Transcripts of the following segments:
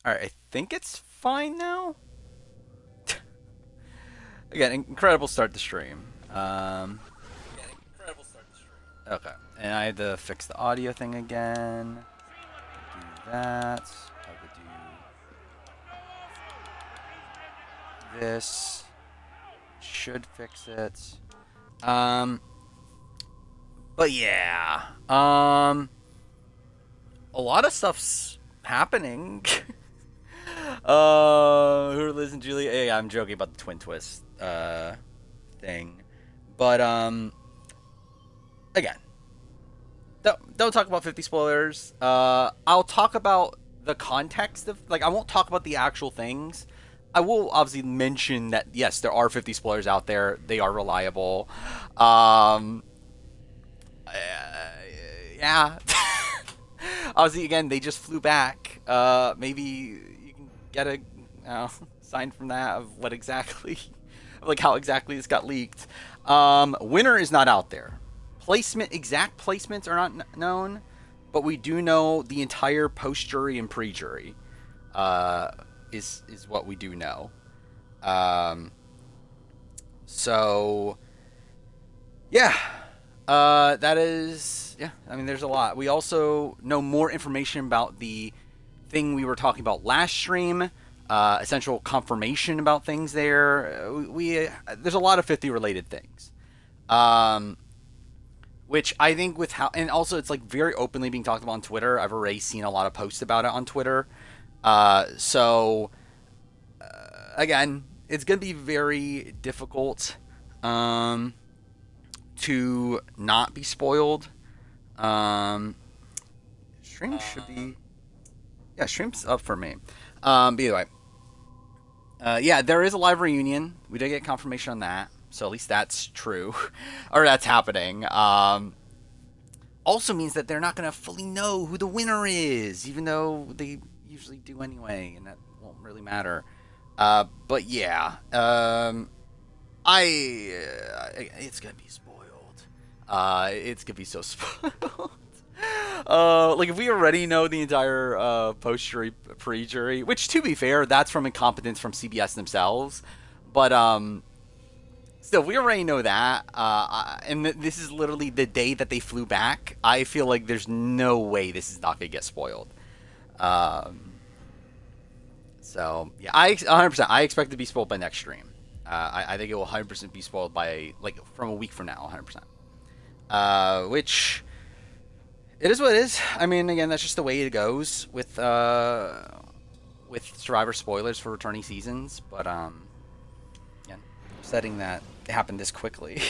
All right, I think it's fine now. Again, incredible start to stream. Okay, and I had to fix the audio thing again. Do that. I would do this. Should fix it. Um, but yeah. A lot of stuff's happening. Who are Liz and Julia? Hey, I'm joking about the twin twist thing, but again, don't talk about 50 spoilers. I'll talk about the context of, like, I won't talk about the actual things. I will obviously mention that yes, there are 50 spoilers out there. They are reliable. Um, uh, yeah. Obviously, again, they just flew back. Maybe you can get a sign from that of what exactly, like how exactly this got leaked. Winner is not out there. Exact placements are not known, but we do know the entire post jury and pre jury. Uh, is what we do know. Um, so yeah, that is, yeah. I mean, there's a lot. We also know more information about the thing we were talking about last stream. Essential confirmation about things there. We there's a lot of 50 related things. Um, which I think with how, and also it's like very openly being talked about on Twitter. I've already seen a lot of posts about it on Twitter. So again, it's gonna be very difficult um, to not be spoiled. Um, stream should be, yeah, stream's up for me. But either way, yeah, there is a live reunion. We did get confirmation on that, so at least that's true, or that's happening. Also means that they're not gonna fully know who the winner is, even though they usually do anyway, and that won't really matter. But yeah, it's gonna be spoiled. It's gonna be so spoiled. Like if we already know the entire post jury, pre jury, which to be fair, that's from incompetence from CBS themselves. But still, we already know that. And this is literally the day that they flew back. I feel like there's no way this is not gonna get spoiled. Um, so yeah, I 100%. I expect to be spoiled by next stream. I think it will 100% be spoiled by, like, from a week from now, 100%. Which it is what it is. I mean, again, that's just the way it goes with Survivor spoilers for returning seasons. But again, setting that it happened this quickly.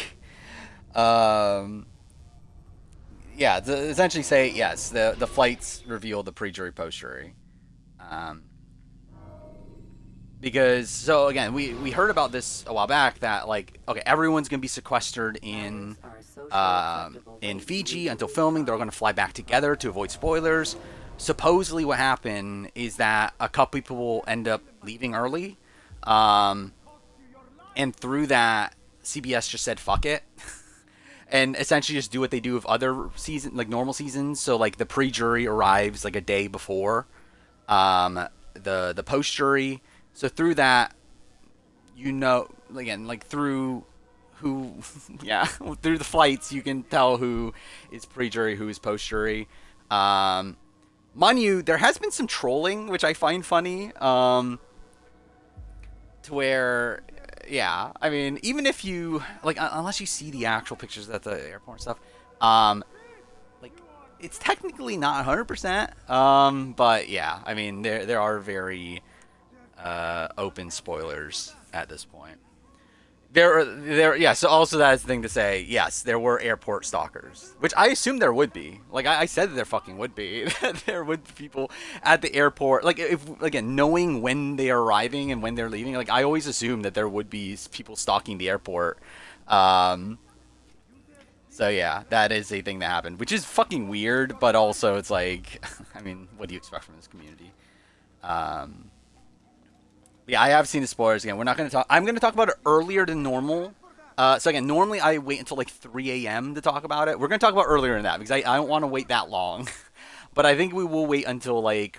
um, yeah, to essentially say yes, the flights reveal the pre-jury, post-jury. Um, because so again, we heard about this a while back that, like, okay, everyone's gonna be sequestered in Fiji until filming. They're gonna fly back together to avoid spoilers. Supposedly, what happened is that a couple people will end up leaving early, um, and through that, CBS just said fuck it. And essentially just do what they do with other season, like normal seasons. So like the pre-jury arrives like a day before the post-jury. So through that, again, like through who, yeah, through the flights, you can tell who is pre-jury, who is post-jury. Um, Mind you, there has been some trolling, which I find funny. To where, yeah, I mean, even if you like, unless you see the actual pictures at the airport and stuff, um, like, it's technically not 100%. But yeah, I mean, there are very open spoilers at this point. Yeah. So also that's the thing to say. Yes, there were airport stalkers, which I assume there would be. Like I said, that there fucking would be. There would be people at the airport. Like if again, knowing when they are arriving and when they're leaving, like I always assume that there would be people stalking the airport. Um, so yeah, that is a thing that happened, which is fucking weird. But also, it's like, I mean, what do you expect from this community? Um, Yeah, I have seen the spoilers again. We're not going to talk. I'm going to talk about it earlier than normal. So again, normally I wait until like 3 a.m. to talk about it. We're going to talk about earlier than that because I don't want to wait that long. But I think we will wait until like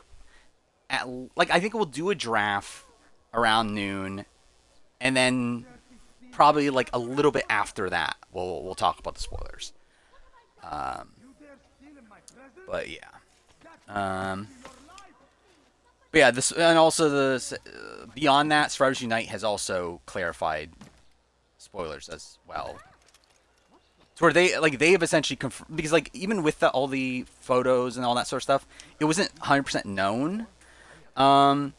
at like I think we'll do a draft around noon, and then probably like a little bit after that we'll talk about the spoilers. Um, but yeah. Um, but yeah, this and also the beyond that, Survivors Unite has also clarified spoilers as well. So where they have essentially confirmed, because like even with all the photos and all that sort of stuff, it wasn't 100% known. Um,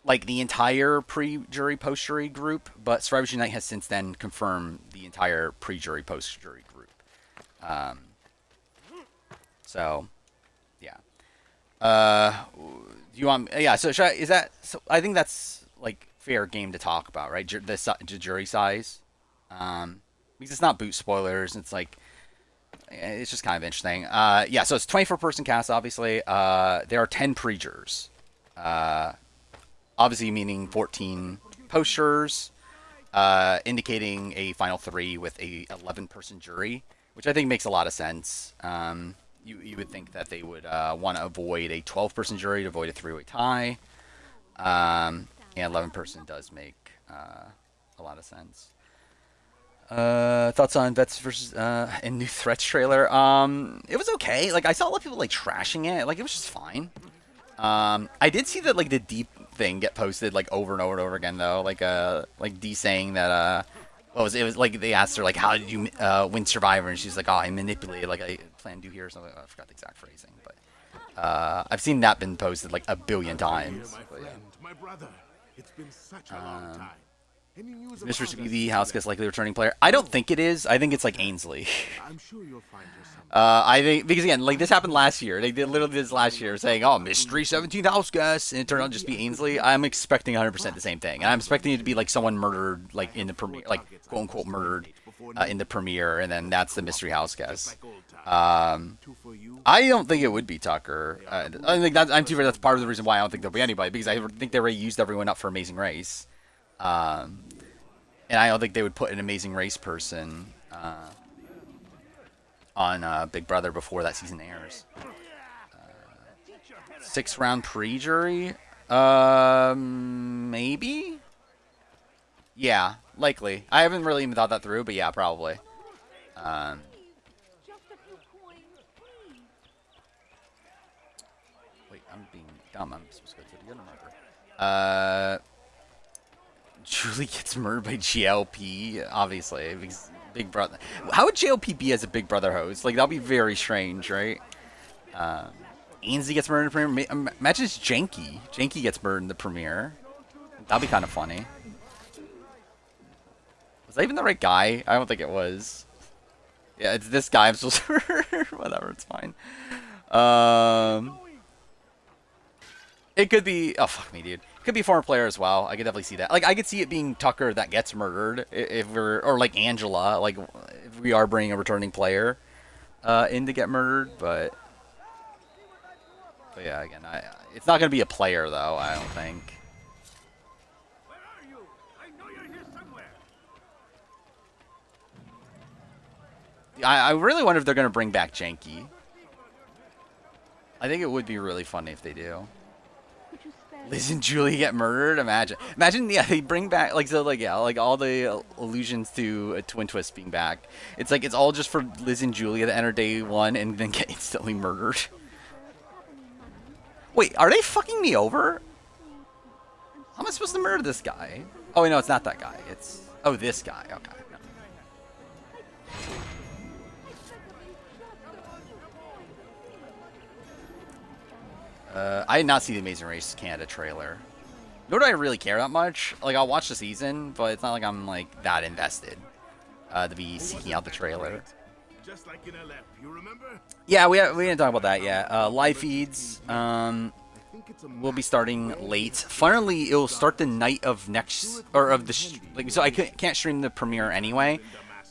like the entire pre-jury post-jury group, but Survivors Unite has since then confirmed the entire pre-jury post-jury group. Um, so yeah. Do you want? Yeah. So is that? So I think that's like fair game to talk about, right? The jury size. Because it's not boot spoilers. It's like it's just kind of interesting. Yeah. So it's 24-person cast. Obviously, there are 10 pre-jurors. Obviously meaning 14 post-jurors, indicating a final 3 with a 11-person jury, which I think makes a lot of sense. You would think that they would want to avoid a 12-person jury to avoid a 3-way tie. And 11-person does make a lot of sense. Thoughts on Vets versus and new Threats trailer? It was okay. Like I saw a lot of people like trashing it. Like it was just fine. I did see that like the deep thing get posted like over and over and over again though. Like D saying that what was it? It was like they asked her like how did you win Survivor, and she's like, oh, I manipulated like I plan to do here or something. I forgot the exact phrasing, but I've seen that been posted like a billion times. But, yeah. My brother, it's been such a long time. Is Mr. BB house guest likely returning player? I don't think it is. I think it's like Ainsley. I'm sure you'll find yourself. I think because again, like this happened last year. They did literally this last year, saying, "Oh, mystery 17th house guest," and it turned out to just be Ainsley. I'm expecting 100% the same thing, and I'm expecting it to be like someone murdered, like in the premiere, like quote unquote murdered in the premiere, and then that's the mystery house guest. I don't think it would be Tucker. I think I'm too sure that's part of the reason why I don't think there'll be anybody, because I think they already used everyone up for Amazing Race. And I don't think they would put an Amazing Race person on Big Brother before that season airs. 6-round pre-jury? Maybe? Yeah, likely. I haven't really even thought that through, but yeah, probably. Wait, I'm being dumb. I'm supposed to go to the other marker. Julie gets murdered by GLP, obviously. Because Big Brother. How would GLP be as a Big Brother host? Like, that'd be very strange, right? Ainsley gets murdered in the premiere. Imagine it's Janky. Janky gets murdered in the premiere. That'd be kind of funny. Was that even the right guy? I don't think it was. Yeah, it's this guy. I'm supposed to... Whatever, it's fine. It could be... Oh, fuck me, dude. It could be a former player as well. I could definitely see that. Like, I could see it being Tucker that gets murdered if we're... Or, like, Angela. Like, if we are bringing a returning player in to get murdered, but... But, yeah, again, it's not going to be a player, though, I don't think. Where are you? I know you're here somewhere. I really wonder if they're going to bring back Janky. I think it would be really funny if they do. Liz and Julie get murdered. Imagine, yeah, they bring back like all the allusions to a Twin Twist being back. It's like it's all just for Liz and Julie to enter day 1 and then get instantly murdered. Wait, are they fucking me over? How am I supposed to murder this guy? Oh, wait, no, it's not that guy. It's this guy. Okay. I did not see the Amazing Race Canada trailer. Nor do I really care that much. Like, I'll watch the season, but it's not like I'm, like, that invested to be seeking out the trailer. Just like in LF, you remember? Yeah, we didn't talk about that yet. Live feeds will be starting late. Finally, it'll start the night of next... Or of the... like, so I can't stream the premiere anyway.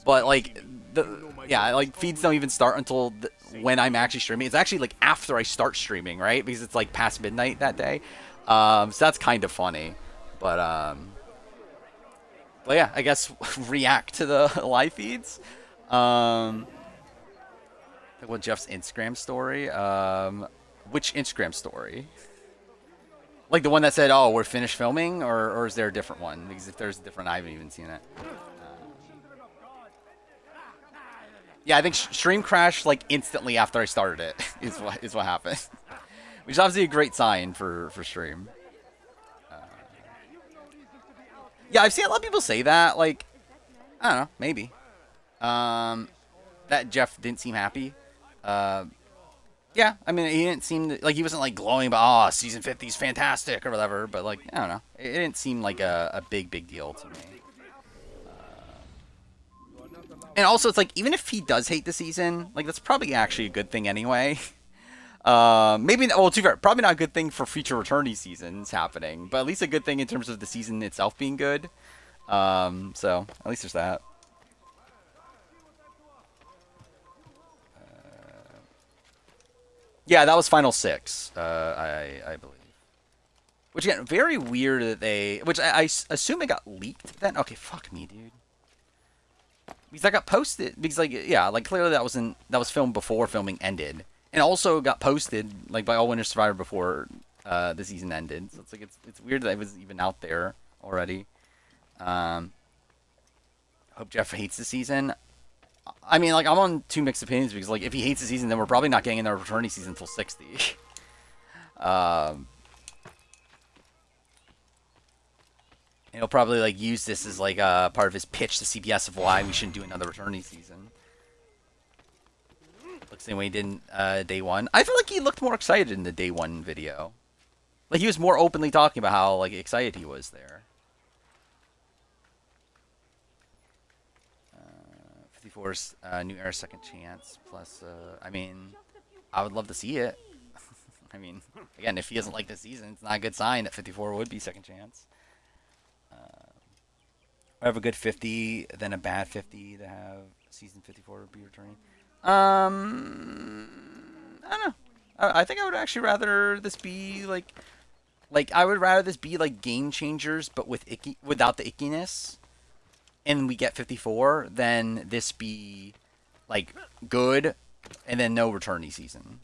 But, like... like feeds don't even start until when I'm actually streaming. It's actually like after I start streaming, right? Because it's like past midnight that day. So that's kind of funny. But yeah, I guess react to the live feeds. Well, Jeff's Instagram story. Which Instagram story? Like the one that said, "Oh, we're finished filming," or is there a different one? Because if there's a different, I haven't even seen it. Yeah, I think stream crashed like instantly after I started it. Is what happened, which is obviously a great sign for stream. Yeah, I've seen a lot of people say that. Like, I don't know, maybe. That Jeff didn't seem happy. Uh, yeah, I mean, he didn't seem like he wasn't like glowing about, oh, season 50 is fantastic or whatever. But like, I don't know, it didn't seem like a big deal to me. And also, it's like even if he does hate the season, like that's probably actually a good thing anyway. Maybe well, to be fair, probably not a good thing for future returnee seasons happening, but at least a good thing in terms of the season itself being good. So at least there's that. Yeah, that was Final Six, I believe. Which again, very weird that they. Which I assume it got leaked then. Okay, fuck me, dude. Because that got posted. Because like yeah, like clearly that was filmed before filming ended, and also got posted like by All Winter Survivor before the season ended. So it's like it's weird that it was even out there already. Hope Jeff hates the season. I mean, like I'm on two mixed opinions because like if he hates the season, then we're probably not getting another returnee season until 60. And he'll probably like use this as like a part of his pitch to CBS of why we shouldn't do another returnee season. Looks the way he did in day one. I feel like he looked more excited in the day one video. Like he was more openly talking about how like excited he was there. 54's New Era Second Chance. Plus, I mean, I would love to see it. I mean, again, if he doesn't like this season, it's not a good sign that 54 would be Second Chance. I have a good 50, then a bad 50 to have season 54 be returning. I don't know. I think I would actually rather this be like I would rather this be like Game Changers, but without the ickiness, and we get 54, than this be like good and then no returnee season.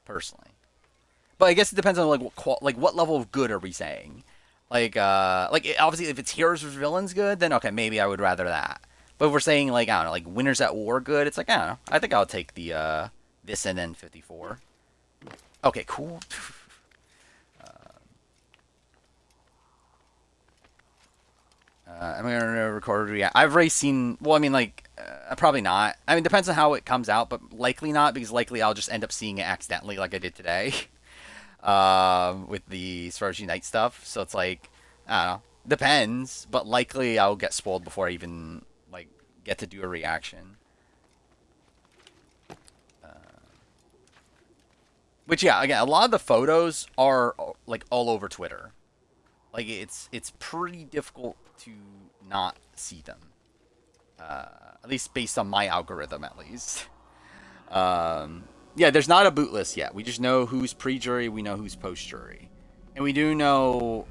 Personally, but I guess it depends on like what level of good are we saying? Like obviously if it's heroes versus villains good, then okay, maybe I would rather that. But if we're saying like I don't know, like winners at war good, it's like I don't know. I think I'll take the this and then 54. Okay, cool. Am I gonna record? Yeah, I've already seen. Well, I mean, like, probably not. I mean, depends on how it comes out, but likely not because likely I'll just end up seeing it accidentally, like I did today. With the Survivor Unite stuff. So it's like, I don't know, depends, but likely I'll get spoiled before I even like get to do a reaction. Which yeah, again, a lot of the photos are like all over Twitter. Like it's pretty difficult to not see them. At least based on my algorithm, at least. Yeah, there's not a boot list yet. We just know who's pre-jury, we know who's post-jury. And we do know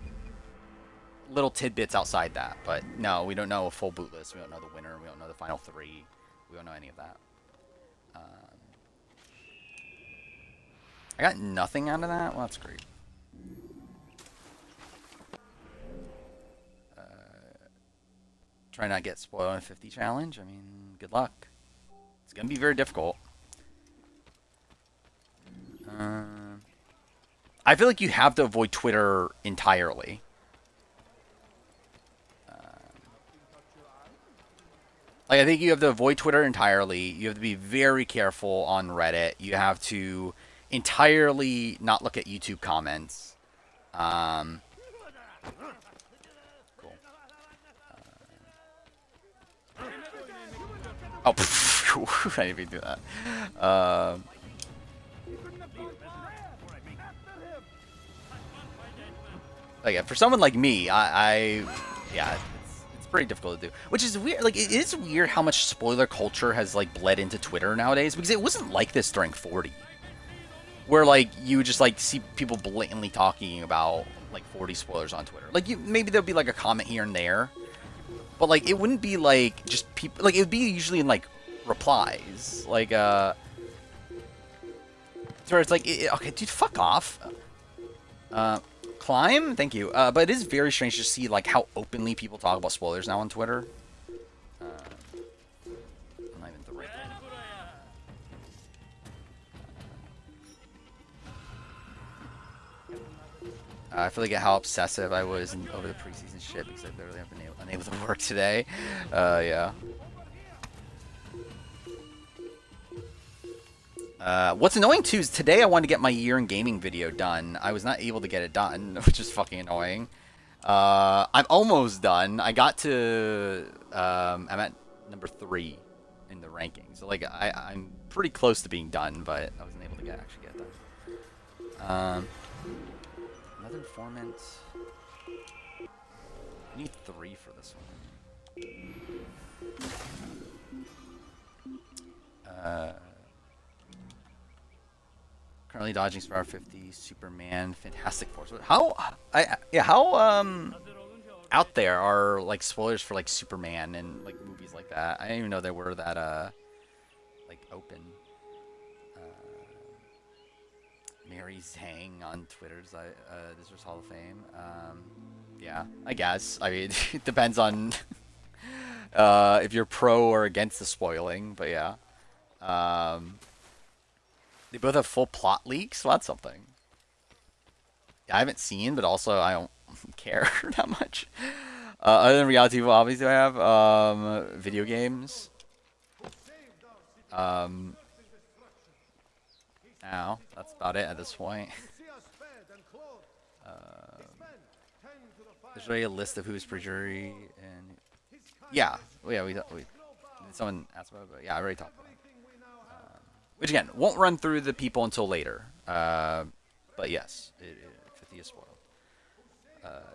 little tidbits outside that. But no, we don't know a full boot list. We don't know the winner. We don't know the final three. We don't know any of that. I got nothing out of that? Well, that's great. Try not to get spoiled on a 50 challenge. I mean, good luck. It's going to be very difficult. I feel like you have to avoid Twitter entirely. Like I think you have to avoid Twitter entirely. You have to be very careful on Reddit. You have to entirely not look at YouTube comments. Cool. Oh, I didn't even do that. Yeah, for someone like me, yeah, it's pretty difficult to do. Which is weird. Like, it is weird how much spoiler culture has like bled into Twitter nowadays because it wasn't like this during 40, where like you would just like see people blatantly talking about like 40 spoilers on Twitter. Like, maybe there'll be like a comment here and there, but like it wouldn't be like just people. Like, it would be usually in like replies, like so it's like okay, dude, fuck off. Climb, thank you. But it is very strange to see like how openly people talk about spoilers now on Twitter. I'm not even the right thing. I feel like how obsessive I was over the preseason shit because I literally have been unable to work today. Yeah. What's annoying too is today I wanted to get my year in gaming video done. I was not able to get it done, which is fucking annoying. I'm almost done. I got to I'm at number 3 in the rankings. So like I'm pretty close to being done, but I wasn't able to actually get done. Another informant. I need 3 for this one. Currently dodging Survivor 50, Superman, Fantastic Four. How out there are like spoilers for like Superman and like movies like that? I didn't even know they were that like open. Mary Zhang on Twitter's this was Hall of Fame. Yeah, I guess. I mean, it depends on if you're pro or against the spoiling, but yeah. They both have full plot leaks, so that's something. Yeah, I haven't seen, but also I don't care that much. Other than reality TV, obviously I have video games. Now that's about it at this point. There's already a list of who's per jury, and yeah, we someone asked about it, but yeah, I already talked about it. Which again, won't run through the people until later. But yes, 50 is spoiled.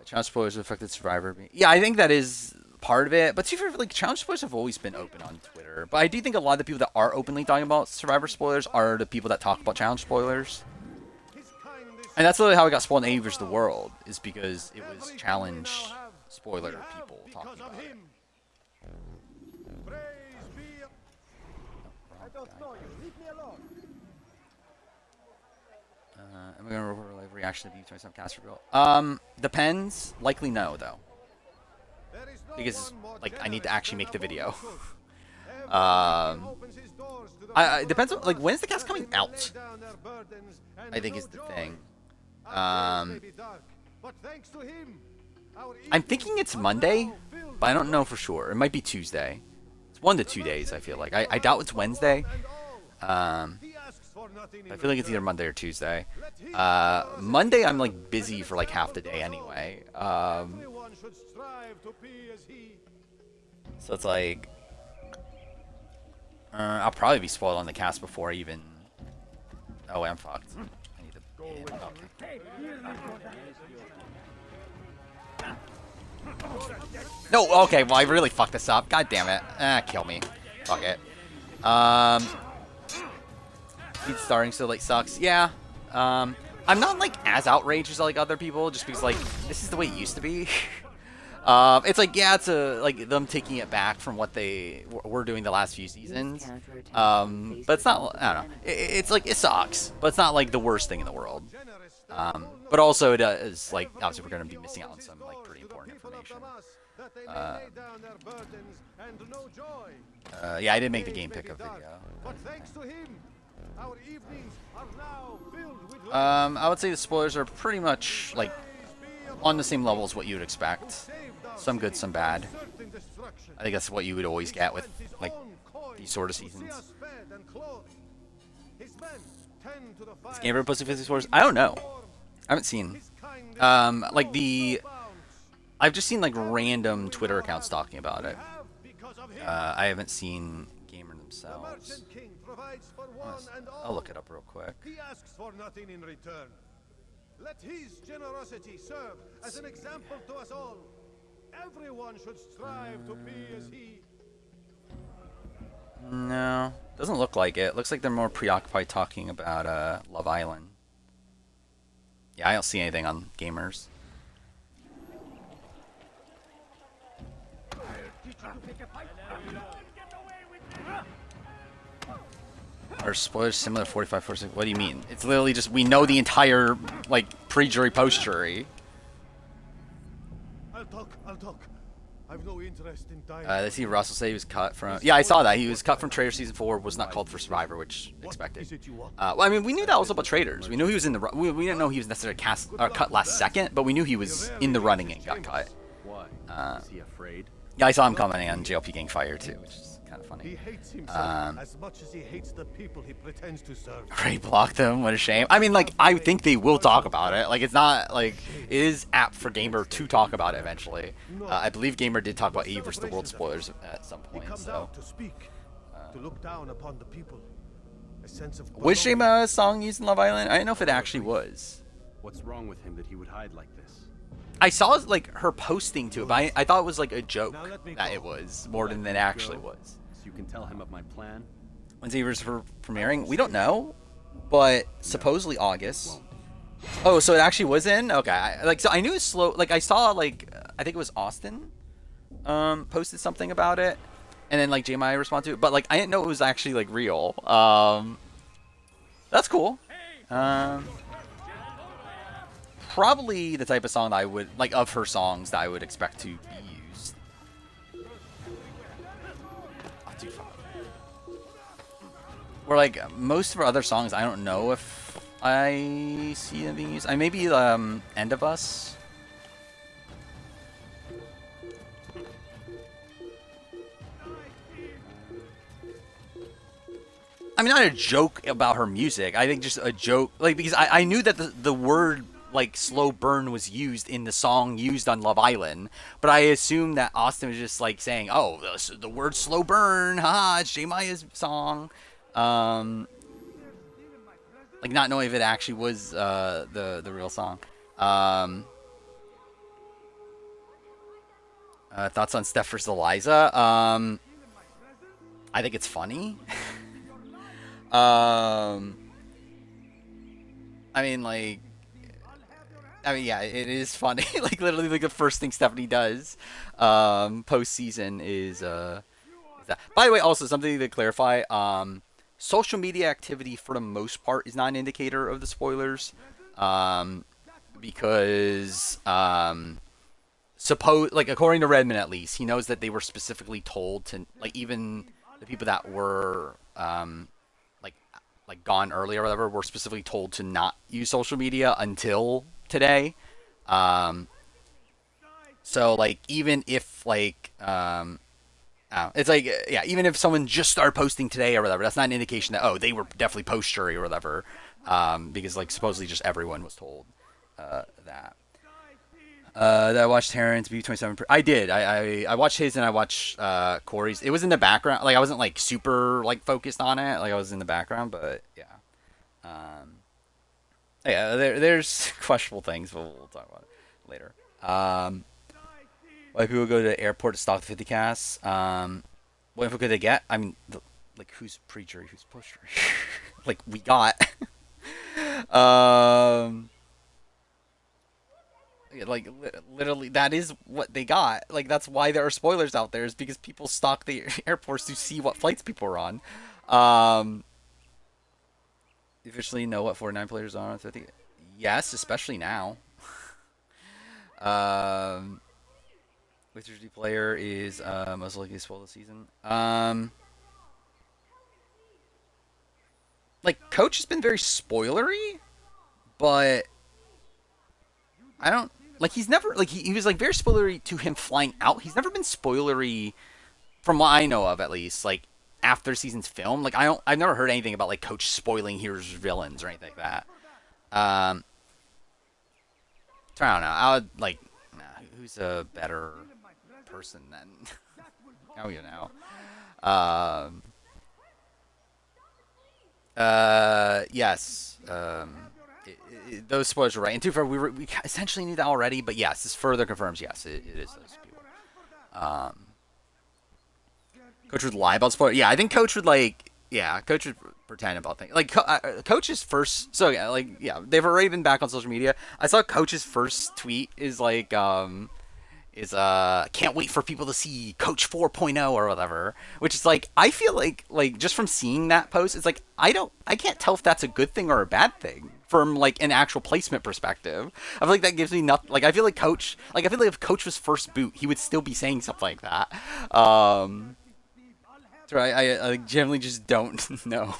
Challenge spoilers affected Survivor. Yeah, I think that is part of it. But to be fair, like challenge spoilers have always been open on Twitter. But I do think a lot of the people that are openly talking about Survivor spoilers are the people that talk about challenge spoilers. And that's literally how I got spoiled in A vs. the World, is because it was challenge spoiler people talking about it. Am I gonna report a live reaction to B27 cast reveal? Depends. Likely no, though. Because like I need to actually make the video. It depends on like when's the cast coming out. I think is the thing. I'm thinking it's Monday, but I don't know for sure. It might be Tuesday. It's 1 to 2 days. I feel like I doubt it's Wednesday. I feel like it's either Monday or Tuesday. Monday I'm like busy for like half the day anyway. So it's like I'll probably be spoiled on the cast before I even. Oh wait, I'm fucked. I need to. Okay. No, okay. Well, I really fucked this up. God damn it. Kill me. Fuck it. He's starting so like sucks. Yeah. I'm not like as outraged as like other people, just because like this is the way it used to be. It's like yeah, it's like them taking it back from what they were doing the last few seasons. But it's not. I don't know. It's like it sucks, but it's not like the worst thing in the world. But also it is like obviously we're gonna be missing out on some like pretty important information. Yeah, I did make the game pick up video. I would say the spoilers are pretty much like on the same level as what you would expect. Some good, some bad. I think that's what you would always get with like these sort of seasons. Is game ever posted 50 spoilers? I don't know. I haven't seen. Like I've just seen like random Twitter accounts talking about it. I haven't seen gamer themselves. I'll look it up real quick. He asks for nothing in return. Let his generosity serve as an example to us all. Everyone should strive to be as he. No, doesn't look like it. Looks like they're more preoccupied talking about Love Island. Yeah, I don't see anything on gamers. Are spoilers similar to 45, 46? What do you mean? It's literally just we know the entire like pre-jury, post-jury. I'll talk. I've no interest in dying. I see Russell say he was cut from. Yeah, I saw that he was cut from Traitors season 4. Was not called for Survivor, which expected. Well, I mean, we knew that was about Traitors. We knew he was in the. We didn't know he was necessarily cast or cut last second, but we knew he was in the running and got cut. Why? Is he afraid? Yeah, I saw him commenting on JLP getting fired too, which is kind of funny. He hates himself as much as he hates the people he pretends to serve. Ray blocked them. What a shame. I mean, like, I think they will talk about it. Like, it's not like it is apt for Gamer to talk about it eventually. I believe Gamer did talk about Eve versus the World spoilers at some He point. comes So, out to speak, to look down upon the people. A sense of was Shayma's song used in Love Island? I didn't know if it actually was. What's wrong with him that he would hide like this? I saw like her posting to it, but I thought it was like a joke that it was more than it actually was. So you can tell him of my plan? When's Eve for premiering? We don't know, but supposedly August. Oh, so it actually was in? Okay, so I knew it was slow. Like I saw like I think it was Austin, posted something about it, and then like JMI responded to it, but like I didn't know it was actually like real. That's cool. Probably the type of song that I would like of her songs that I would expect to be used. Oh, dude, fuck. Or like most of her other songs, I don't know if I see them being used. I maybe End of Us. I mean, not a joke about her music. I think just a joke, like because I knew that the word like slow burn was used in the song used on Love Island, but I assumed that Austin was just like saying, "Oh, the word slow burn, haha, it's J Maya's song," like not knowing if it actually was the real song. Thoughts on Steph versus Eliza? I think it's funny. I mean, like. Yeah, it is funny. Like literally, like the first thing Stephanie does, post-season is that. By the way, also something to clarify: social media activity for the most part is not an indicator of the spoilers, because like according to Redmond at least, he knows that they were specifically told to like even the people that were like gone early or whatever were specifically told to not use social media until today. So like even if like it's like yeah, even if someone just started posting today or whatever, that's not an indication that they were definitely post jury or whatever, because like supposedly just everyone was told that. That I watched Terrence B27. I did. I watched his and I watched Corey's. It was in the background. Like I wasn't like super like focused on it. Like I was in the background, but yeah. Yeah, there's questionable things, but we'll talk about it later. Why people go to the airport to stalk the 50 casts? What info could they get? I mean, like who's pre-jury, who's post-jury? Like we got. Like literally, that is what they got. Like that's why there are spoilers out there, is because people stalk the airports to see what flights people are on. You officially know what 49 players are on 50. Yes, especially now. Which player is most likely to spoil the season? Like Coach has been very spoilery, but I don't like. He's never like he was like very spoilery to him flying out. He's never been spoilery, from what I know of at least. Like after the season's film, like I've never heard anything about like Coach spoiling heroes or villains or anything like that. So I don't know. I would like who's a better person than oh you know. Yes. Those spoilers are right. And too far, we essentially knew that already, but yes, this further confirms yes, it is those people. Coach would lie about spoilers. Yeah, I think Coach would Coach would pretend about things. Like Coach's first, so yeah, like yeah, they've already been back on social media. I saw Coach's first tweet is like can't wait for people to see Coach 4.0 or whatever, which is like I feel like just from seeing that post, it's like I can't tell if that's a good thing or a bad thing from like an actual placement perspective. I feel like that gives me nothing. Like I feel like if Coach was first boot, he would still be saying stuff like that. So I generally just don't know.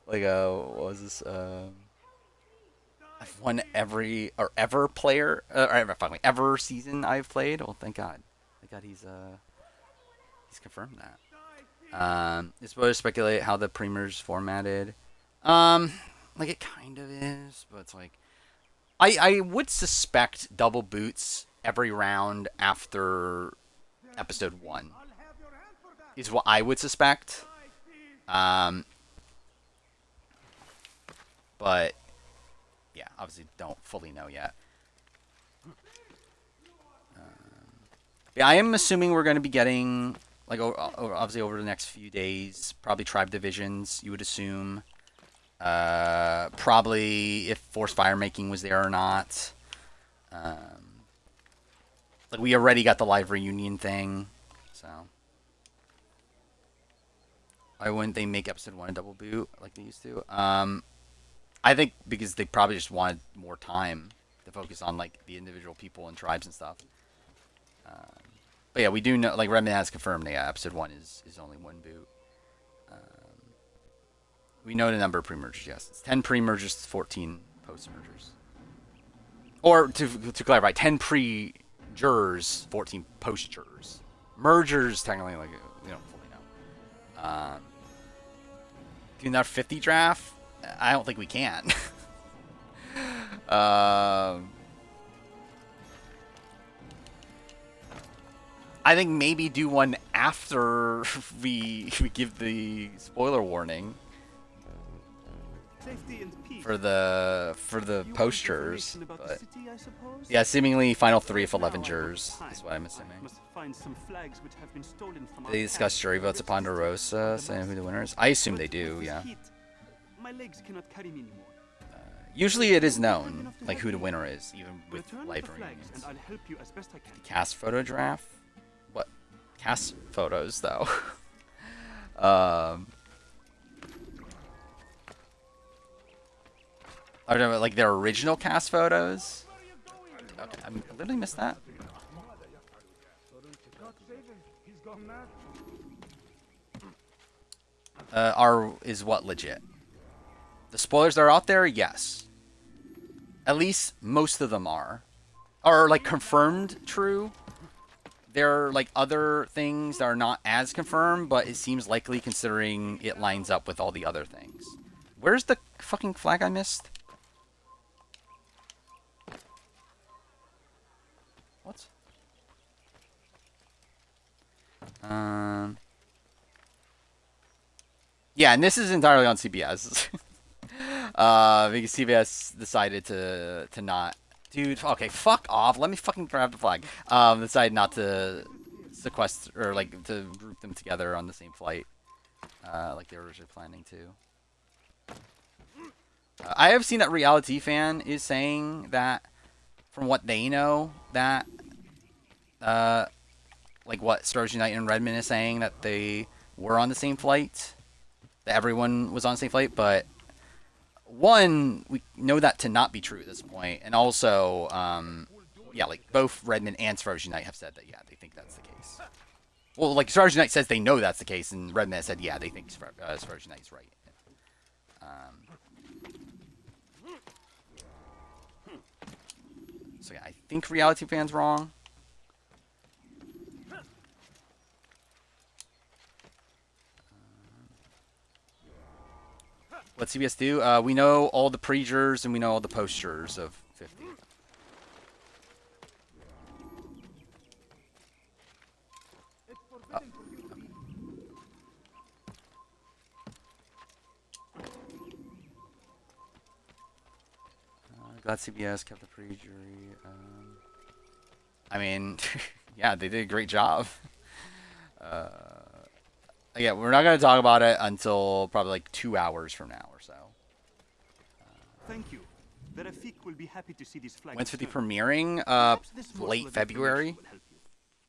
What was this? I've won every or ever player or ever season I've played. Oh, thank God. Thank God he's confirmed that. It's supposed to speculate how the premier's formatted. Like it kind of is, but it's like I would suspect double boots every round after episode 1 is what I would suspect. But yeah, obviously don't fully know yet. Yeah, I am assuming we're going to be getting, like, obviously over the next few days, probably tribe divisions, you would assume. Probably if forced fire making was there or not. Like, we already got the live reunion thing, so. Why wouldn't they make episode 1 a double boot like they used to? I think because they probably just wanted more time to focus on, like, the individual people and tribes and stuff. But yeah, we do know, like, Redmond has confirmed that episode 1 is only 1 boot. We know the number of pre-mergers, yes. It's 10 pre-mergers, 14 post-mergers. Or, to clarify, 10 pre-jurors, 14 post-jurors. Mergers, technically, like, we don't fully know. Doing that 50 draft? I don't think we can. I think maybe do one after we give the spoiler warning for the posters. But yeah, seemingly final 3 of 11 jurors is what I'm assuming. They discuss jury votes upon DeRosa, saying who the winner is. I assume they do. Yeah. Usually it is known, like, who the winner is, even with live reunions. Cast photo draft? What? Cast photos, though. I don't know, like their original cast photos? Okay, I literally missed that. Is what legit? The spoilers that are out there, yes. At least most of them are like confirmed true. There are like other things that are not as confirmed, but it seems likely considering it lines up with all the other things. Where's the fucking flag I missed? What? Yeah, and this is entirely on CBS. Because CBS decided to not, dude. Okay, fuck off. Let me fucking grab the flag. Decided not to sequester or like to group them together on the same flight, like they were originally planning to. I have seen that Reality Fan is saying that, from what they know, that like what Stars Unite and Redmond is saying, that they were on the same flight, that everyone was on the same flight, but. One, we know that to not be true at this point, and also, yeah, like both Redmond and Stars Unite have said that, yeah, they think that's the case. Well, like Stars Unite says they know that's the case, and Redmond has said, yeah, they think Stars Unite is right. So yeah, I think Reality Fan's wrong. What CBS do? We know all the pre-jurors and we know all the post-jurors of 50. Oh. Glad CBS kept the pre-jury. I mean, yeah, they did a great job. Yeah, we're not going to talk about it until probably like 2 hours from now or so. Thank you. The Rafik will be happy to see this flag. When's 50 premiering? Late February.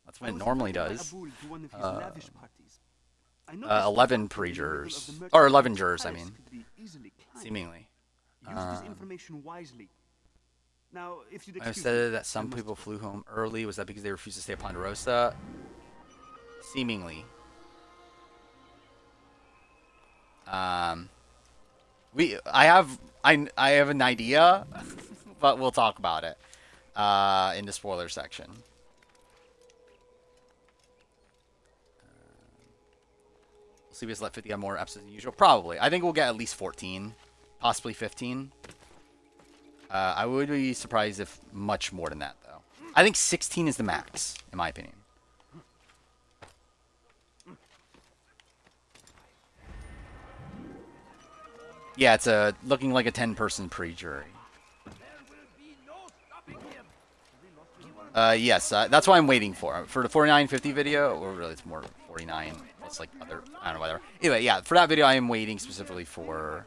That's when it normally does. 11 pre-jurors. Or 11 jurors, I mean. Seemingly. Use this information wisely. Now, if you'd I excuse said me, that some I must people go. flew home early. Was that because they refused to stay at Ponderosa? Seemingly. I have an idea, but we'll talk about it in the spoiler section. Will CBS let 50 have more episodes than usual? Probably. I think we'll get at least 14, possibly 15. I would be surprised if much more than that, though. I think 16 is the max, in my opinion. Yeah, it's looking like a 10-person pre-jury. Yes, that's what I'm waiting for. For the 4950 video, or really it's more 49. It's like other, I don't know, whatever. Anyway, yeah, for that video, I am waiting specifically for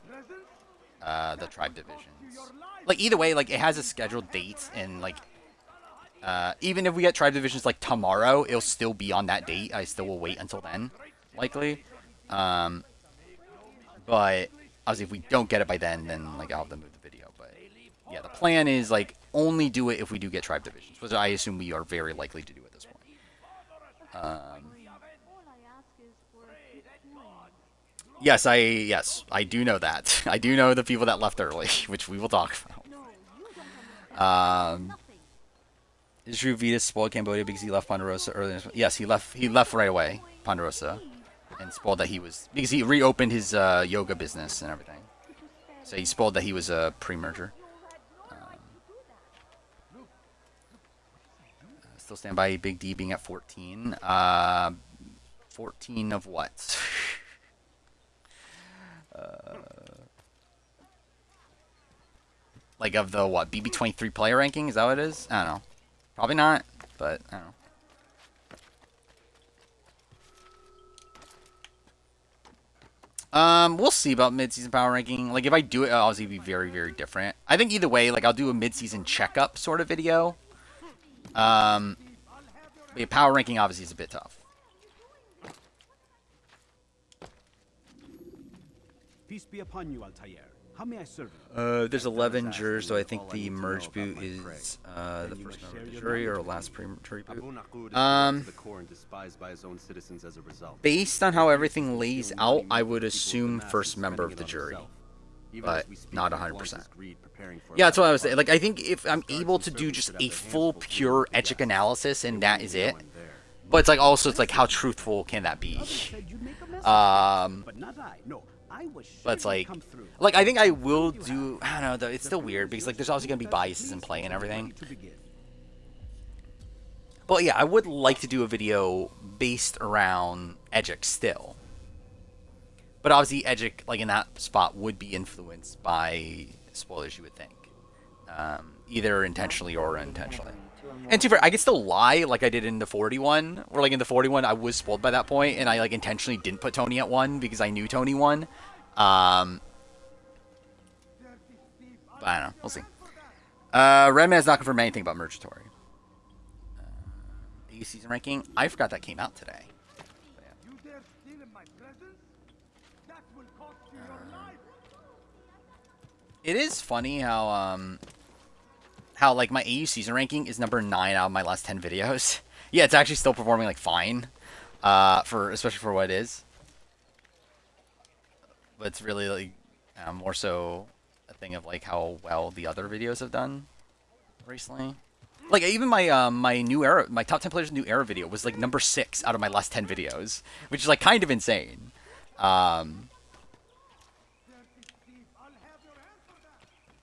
the tribe divisions. Like, either way, like, it has a scheduled date, and, like, even if we get tribe divisions, like, tomorrow, it'll still be on that date. I still will wait until then, likely. But obviously, if we don't get it by then, like, I'll have to move the video. But yeah, the plan is, like, only do it if we do get tribe divisions, which I assume we are very likely to do at this point. Yes, I do know that. I do know the people that left early, which we will talk about. Is Drew Vitas spoiled Cambodia because he left Ponderosa earlier? Yes, he left right away, Ponderosa. And spoiled that he was, because he reopened his yoga business and everything. So he spoiled that he was a pre-merger. Still stand by Big D being at 14. 14 of what? Like of the what? BB23 player ranking? Is that what it is? I don't know. Probably not, but I don't know. We'll see about mid-season power ranking. Like, if I do it, it'll obviously be very, very different. I think either way, like, I'll do a mid-season checkup sort of video. But yeah, power ranking obviously is a bit tough. Peace be upon you, Altair. How may I serve you? There's 11 jurors, so I think the merge boot is the first member of the jury or last pre-jury boot. Based on how everything lays out, I would assume first member of the jury, but not 100%. Yeah, that's what I was saying. Like, I think if I'm able to do just a full, pure Echic analysis and that is it, but it's like also it's like how truthful can that be? But it's like I think I will do. I don't know though. It's still weird because like there's also gonna be biases in play and everything. But yeah, I would like to do a video based around Ejic still. But obviously Ejic, like in that spot, would be influenced by spoilers, you would think, either intentionally or unintentionally. And to be fair, I could still lie like I did in the 41, where like in the 41 I was spoiled by that point, and I like intentionally didn't put Tony at 1 because I knew Tony won. But I don't know. We'll see. Redman has not confirmed anything about Mergatory. Season ranking. I forgot that came out today. It is funny how like my AU season ranking is number 9 out of my last 10 videos. Yeah, it's actually still performing like fine, especially for what it is. But it's really like more so a thing of like how well the other videos have done recently. Like even my my new era, my top 10 players new era video was like number 6 out of my last 10 videos, which is like kind of insane.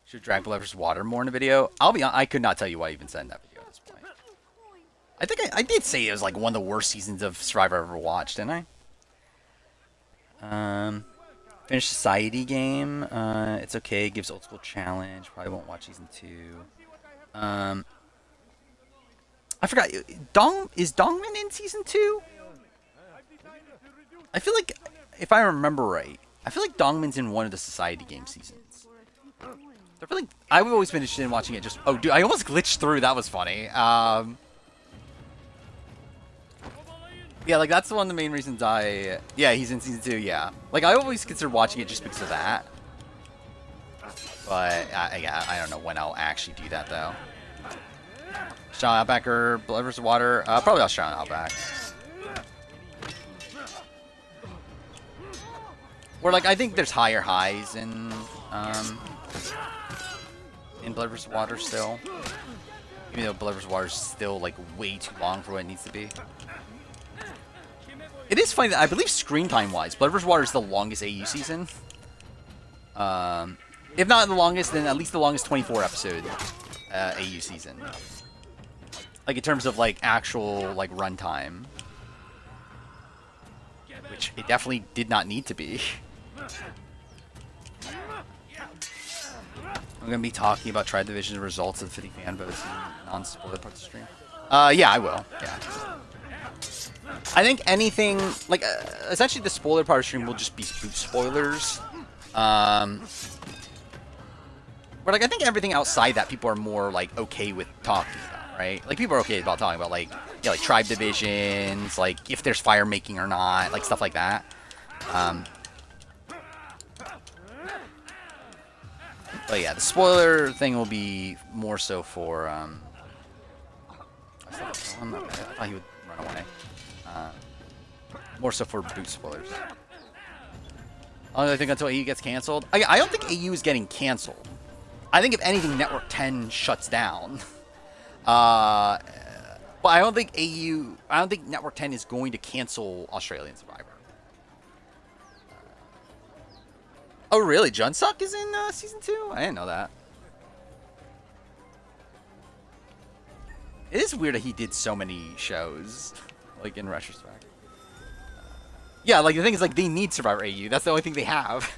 Should drag blood versus water more in a video? I'll be honest, I could not tell you why I even said in that video at this point. I think I did say it was like one of the worst seasons of Survivor I've ever watched, didn't I? Finish Society game. It's okay. Gives old school challenge. Probably won't watch season 2. I forgot. Is Dongman in season 2? I feel like, if I remember right, I feel like Dongman's in one of the Society game seasons. I feel like I've always been interested in watching it. Just dude, I almost glitched through. That was funny. Yeah, like that's one of the main reasons yeah, he's in season 2. Yeah, like I always consider watching it just because of that. But yeah, I don't know when I'll actually do that though. Australian Outback or Blood vs. Water? Probably Australian Outback. Where like I think there's higher highs in Blood vs. Water still. Even though Blood vs. Water is still like way too long for what it needs to be. It is funny that I believe screen time wise, Blood vs. Water is the longest AU season. If not the longest, then at least the longest 24 episode AU season. Like in terms of like actual like runtime, which it definitely did not need to be. I'm gonna be talking about Tri Division results of the 50 fan votes in non-spoiler parts of the stream. Yeah, I will. Yeah. I think anything like essentially the spoiler part of the stream will just be spoilers. But like I think everything outside that people are more like okay with talking about, right? Like people are okay about talking about like yeah, like tribe divisions, like if there's fire making or not, like stuff like that. But yeah, the spoiler thing will be more so for I thought he would run away. More so for boot spoilers. I think until AU gets canceled. I don't think AU is getting canceled. I think if anything, Network 10 shuts down. But I don't think Network 10 is going to cancel Australian Survivor. Oh really? Junsuck is in season 2? I didn't know that. It is weird that he did so many shows, like in retrospect. Yeah, like the thing is, like they need Survivor AU. That's the only thing they have.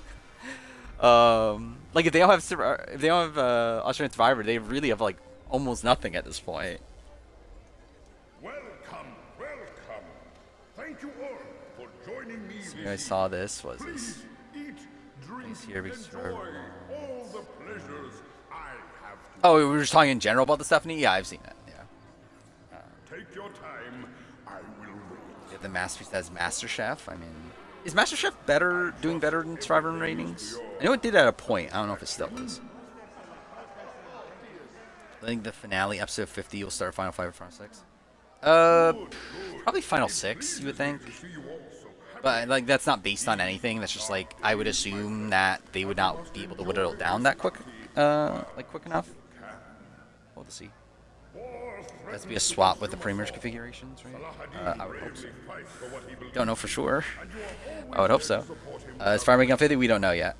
Like if they don't have Australian Survivor, they really have like almost nothing at this point. Welcome, welcome. Thank you all for joining me. So you guys saw this? Was this? Eat, drink, Here we enjoy all the pleasures I have to. Oh, we were just talking in general about the Stephanie? Yeah, I've seen it. Yeah. Take your time. I will wait. Get the masterpiece as Master Chef. I mean, is Master Chef doing better than Survivor in ratings? I know it did at a point. I don't know if it still is. I think the finale, episode 50, will start Final 5 or Final 6. Probably Final 6, you would think. But like that's not based on anything. That's just like I would assume that they would not be able to whittle it down that quick, quick enough. We'll see. That's be a swap with the premier's configurations, right? I would hope so. Don't know for sure. I would hope so. As far as on 50, we don't know yet.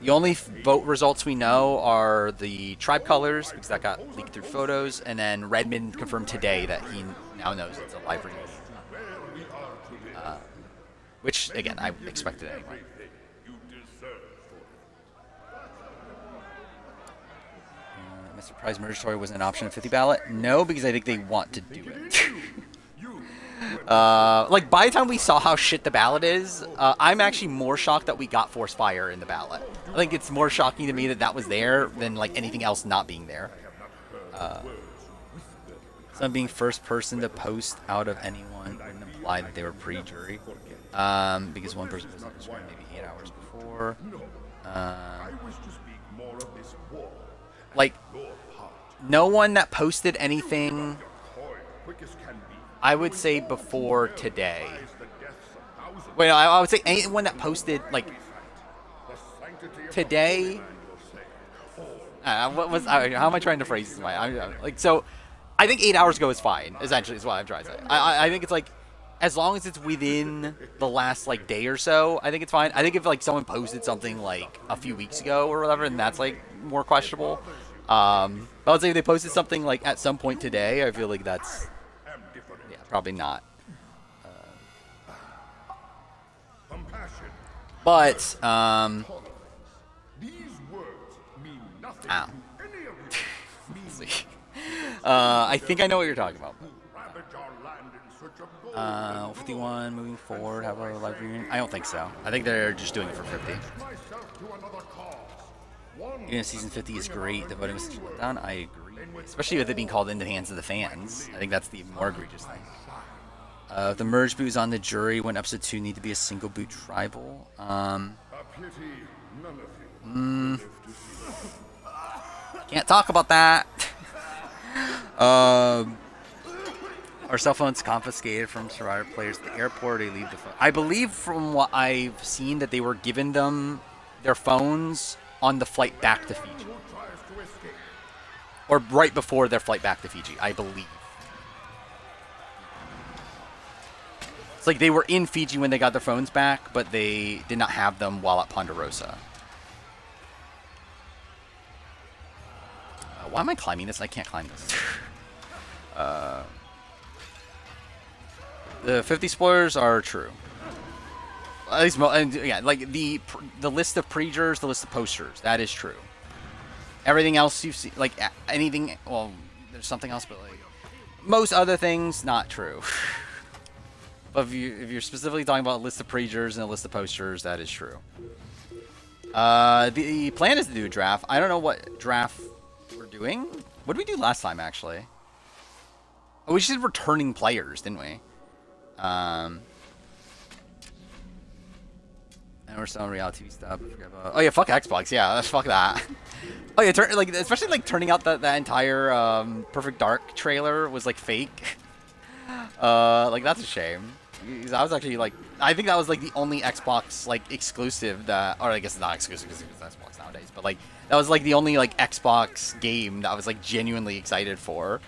The only vote results we know are the tribe colors, because that got leaked through photos, and then Redmond confirmed today that he now knows it's a live reunion. Which, again, I expected anyway. Mr. Prize Murder was an option of 50 ballot? No, because I think they want to do it. Like, by the time we saw how shit the ballot is, I'm actually more shocked that we got Force Fire in the ballot. I think it's more shocking to me that that was there than, like, anything else not being there. Some being first person to post out of anyone wouldn't imply that they were pre-jury. Because one person was on the screen maybe 8 hours before. Like, no one that posted anything, I would say, before today. Wait, I would say anyone that posted, like, today. How am I trying to phrase this? Like, so, I think 8 hours ago is fine, essentially, is what I'm trying to say. I think it's like, as long as it's within the last, like, day or so, I think it's fine. I think if, like, someone posted something, like, a few weeks ago or whatever, and that's, like, more questionable. But I would say if they posted something, like, at some point today, I feel like that's, yeah, probably not. But, ow. I think I know what you're talking about. 51 moving forward, have a live reunion? I don't think so. I think they're just doing it for 50. Even if season 50 is great, the voting was such a letdown. I agree. Especially with it being called into the hands of the fans. I think that's the more egregious thing. The merge boot is on the jury. When episode 2 need to be a single boot tribal. Can't talk about that. Our cell phones confiscated from Survivor players at the airport. They leave the phone. I believe from what I've seen that they were given them their phones on the flight back to Fiji. Or right before their flight back to Fiji, I believe. It's like they were in Fiji when they got their phones back, but they did not have them while at Ponderosa. Why am I climbing this? I can't climb this. The 50 spoilers are true. At least, yeah, like the list of pre-jurors, the list of posters, that is true. Everything else you see, like anything, well, there's something else, but like most other things, not true. But if you're specifically talking about a list of pre-jurors and a list of posters, that is true. The plan is to do a draft. I don't know what draft we're doing. What did we do last time, actually? Oh, we just did returning players, didn't we? And we're selling reality TV stuff. Oh yeah, fuck Xbox. Yeah, let's fuck that. Oh yeah, like especially like turning out that entire Perfect Dark trailer was like fake. Like that's a shame. I was actually like, I think that was like the only Xbox like exclusive that, or I guess it's not exclusive because it's Xbox nowadays, but like that was like the only like Xbox game that I was like genuinely excited for.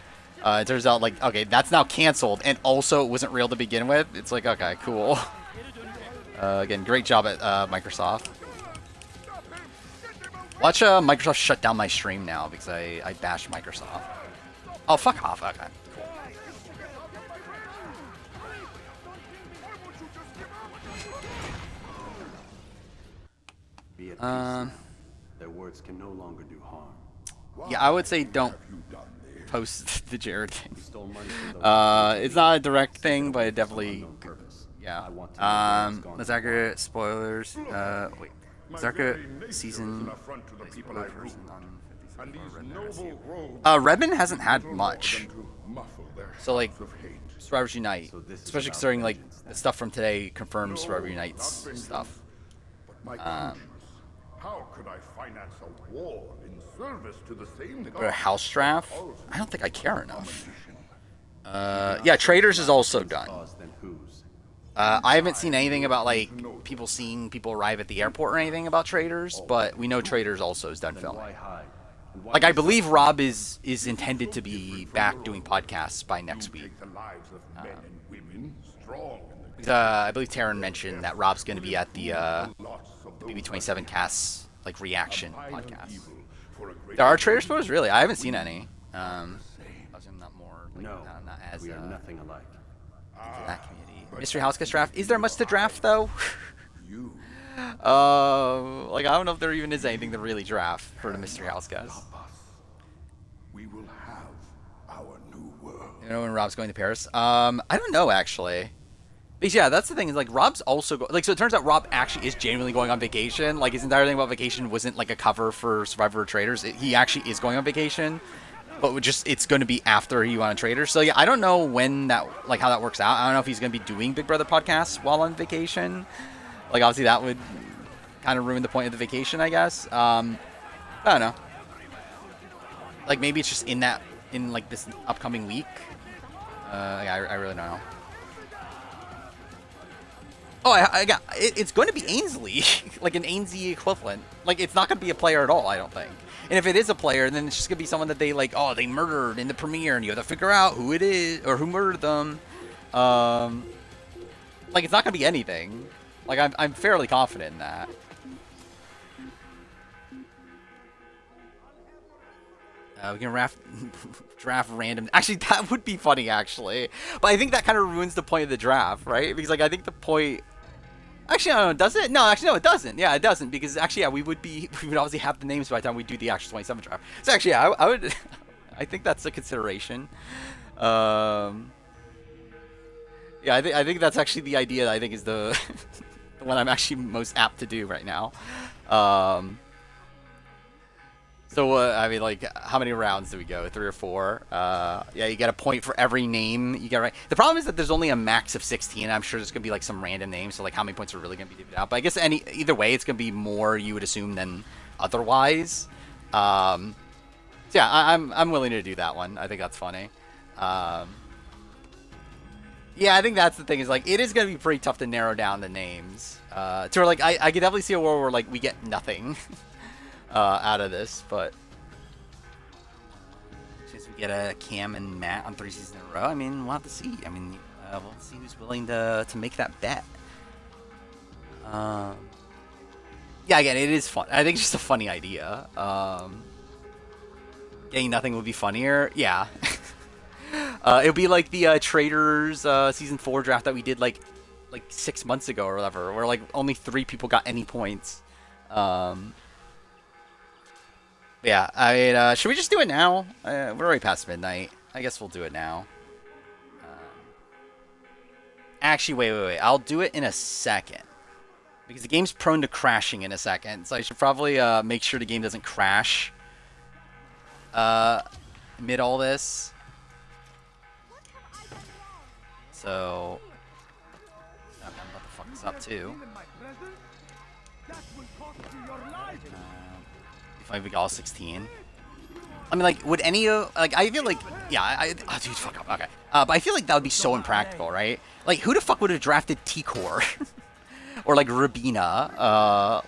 It turns out like, okay, that's now canceled, and also it wasn't real to begin with. It's like, okay, cool. Again, great job at Microsoft. Watch Microsoft shut down my stream now because I bashed Microsoft. Oh, fuck off. Okay, cool. Be at peace. Their words can no longer do harm. Yeah, I would say don't post the Jared thing. Stole money from those It's not a direct thing, but it definitely, unknown purpose. yeah. I want to know where it's gone. Let's accurate spoilers. Wait, let's accurate season. Redmond hasn't had much. So like, Survivors Unite, especially considering like the stuff from today confirms Survivor Unite's stuff. How could I finance a war in service to the same Go to House Draft. I don't think I care enough. Yeah, Traders is also done. Cause than whose? I haven't seen anything about like people seeing people arrive at the airport or anything about Traders, but we know Traders also is done filming. Why hide? And why Like I believe Rob is intended to be back doing podcasts by next week. take the lives of men and women strong in I believe Taryn mentioned that Rob's going to be at the the lots of BB27 casts like reaction violent podcast. evil for a great There are Trader spoilers, really? I haven't seen any. I was not more like, No, not as we are nothing alike. into that community. Mystery House Guest draft. Is there much to draft though? you. Like I don't know if there even is anything to really draft for the Mystery House Guest. Stop us. We will have our new world. You know when Rob's going to Paris? I don't know actually. Because yeah, that's the thing is like Rob's also like so it turns out Rob actually is genuinely going on vacation. Like his entire thing about vacation wasn't like a cover for Survivor Traders. He actually is going on vacation, but it's going to be after he went on Traders. So yeah, I don't know when that like how that works out. I don't know if he's going to be doing Big Brother podcasts while on vacation. Like obviously that would kind of ruin the point of the vacation, I guess. I don't know. Like maybe it's just in like this upcoming week. Yeah, I really don't know. Oh, I got it's going to be Ainsley, like an Ainsley equivalent. Like it's not going to be a player at all, I don't think. And if it is a player, then it's just going to be someone that they like. Oh, they murdered in the premiere, and you have to figure out who it is or who murdered them. Like it's not going to be anything. Like I'm fairly confident in that. We can draft random. Actually, that would be funny, actually. But I think that kind of ruins the point of the draft, right? Because like I think the point. Actually, no, does it? No, actually, no, it doesn't. Yeah, it doesn't because actually, yeah, we would obviously have the names by the time we do the actual 27 draft. So actually, yeah, I would. I think that's a consideration. Yeah, I think that's actually the idea that I think is the the one I'm actually most apt to do right now. So, I mean, like, how many rounds do we go? 3 or 4? Yeah, you get a point for every name you get right. The problem is that there's only a max of 16. I'm sure there's going to be, like, some random names, so, like, how many points are really going to be divvied out? But I guess either way, it's going to be more, you would assume, than otherwise. So yeah, I'm willing to do that one. I think that's funny. Yeah, I think that's the thing, is, like, it is going to be pretty tough to narrow down the names. To where, like, I could definitely see a world where, like, we get nothing. Out of this, but since we get a Cam and Matt on 3 seasons in a row, I mean, we'll have to see. I mean, we'll see who's willing to make that bet. Yeah, again, it is fun. I think it's just a funny idea. Getting nothing would be funnier. Yeah. It would be like the Traders season 4 draft that we did like 6 months ago or whatever, where like only 3 people got any points. Yeah, I mean, should we just do it now? We're already past midnight. I guess we'll do it now. Actually, wait. I'll do it in a second. Because the game's prone to crashing in a second. So I should probably make sure the game doesn't crash amid all this. So... I'm about to fuck this up, too. If we got all 16. I mean, like, would any of... Like, I feel like... Yeah, oh, dude, fuck up. Okay. But I feel like that would be so impractical, right? Like, who the fuck would have drafted T-Core? Or, like, Rabina?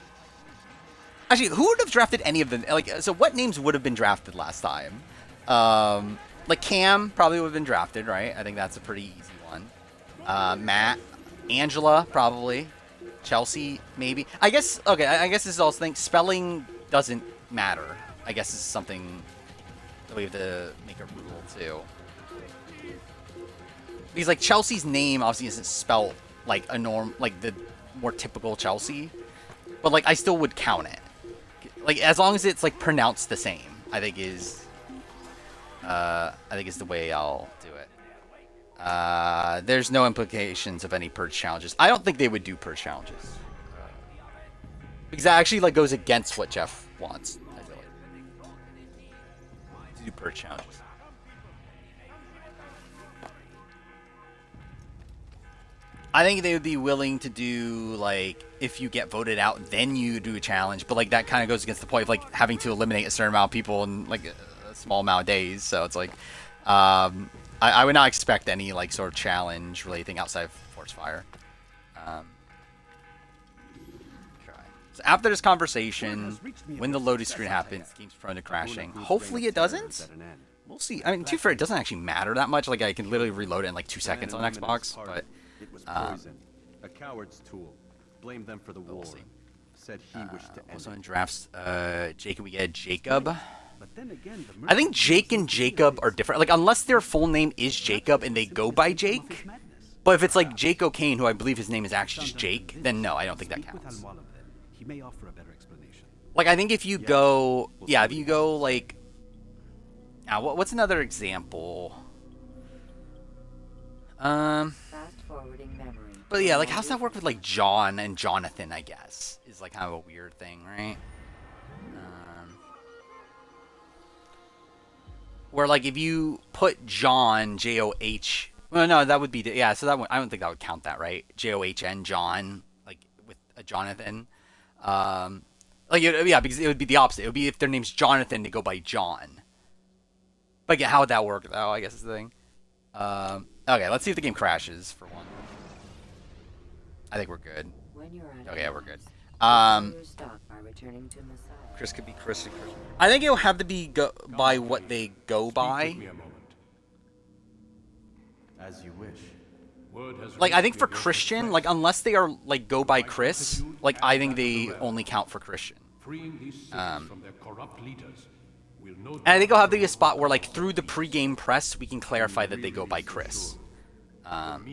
Actually, who would have drafted any of them? Like, so what names would have been drafted last time? Like, Cam probably would have been drafted, right? I think that's a pretty easy one. Matt. Angela, probably. Chelsea, maybe. I guess... Okay, I guess this is also thing. Spelling doesn't matter. I guess this is something that we have to make a rule too. Because like Chelsea's name obviously isn't spelled like a like the more typical Chelsea, but like I still would count it. Like as long as it's like pronounced the same, I think is the way I'll do it. There's no implications of any purge challenges. I don't think they would do purge challenges. Because that actually like goes against what Jeff wants, I feel like. To do purge challenges. I think they would be willing to do, like, if you get voted out, then you do a challenge. But, like, that kind of goes against the point of, like, having to eliminate a certain amount of people in, like, a small amount of days. So it's like, I would not expect any, like, sort of challenge related thing outside of Force Fire. So after this conversation, when the loading screen happens, the game's prone to crashing. Hopefully it doesn't. We'll see. I mean, to be fair, it doesn't actually matter that much. Like, I can literally reload it in, like, 2 seconds on Xbox. But it was poison, a coward's tool. Blame them for the war. Said he wished to end also it. in drafts, Jacob, we get Jacob. But then again, the I think Jake and Jacob are different. Like, unless their full name is Jacob and they go by Jake. But if it's like Jake O'Kane, who I believe his name is actually just Jake, then no, I don't think that counts. He may offer a better explanation. Like, I think if you go... Yeah, if you go, like... what's another example? Fast forwarding memory. But yeah, like, how's that work with, like, John and Jonathan, I guess? Is, like, kind of a weird thing, right? Where, like, if you put John, J-O-H... Well, no, that would be... Yeah, so that would, I don't think that would count that, right? J-O-H-N, John, like, with a Jonathan. Like, yeah, because it would be the opposite. It would be if their name's Jonathan, they go by John. But again, how would that work, though, I guess is the thing. Okay, let's see if the game crashes, for one. I think we're good. Okay, yeah, we're good. Chris could be Chris and Chris. I think it'll have to be by what they go by. Speak with me a moment. As you wish. Like, I think for Christian, like, unless they are, like, go by Chris, like, I think they only count for Christian. And I think I'll have to be a spot where, like, through the pre-game press, we can clarify that they go by Chris. And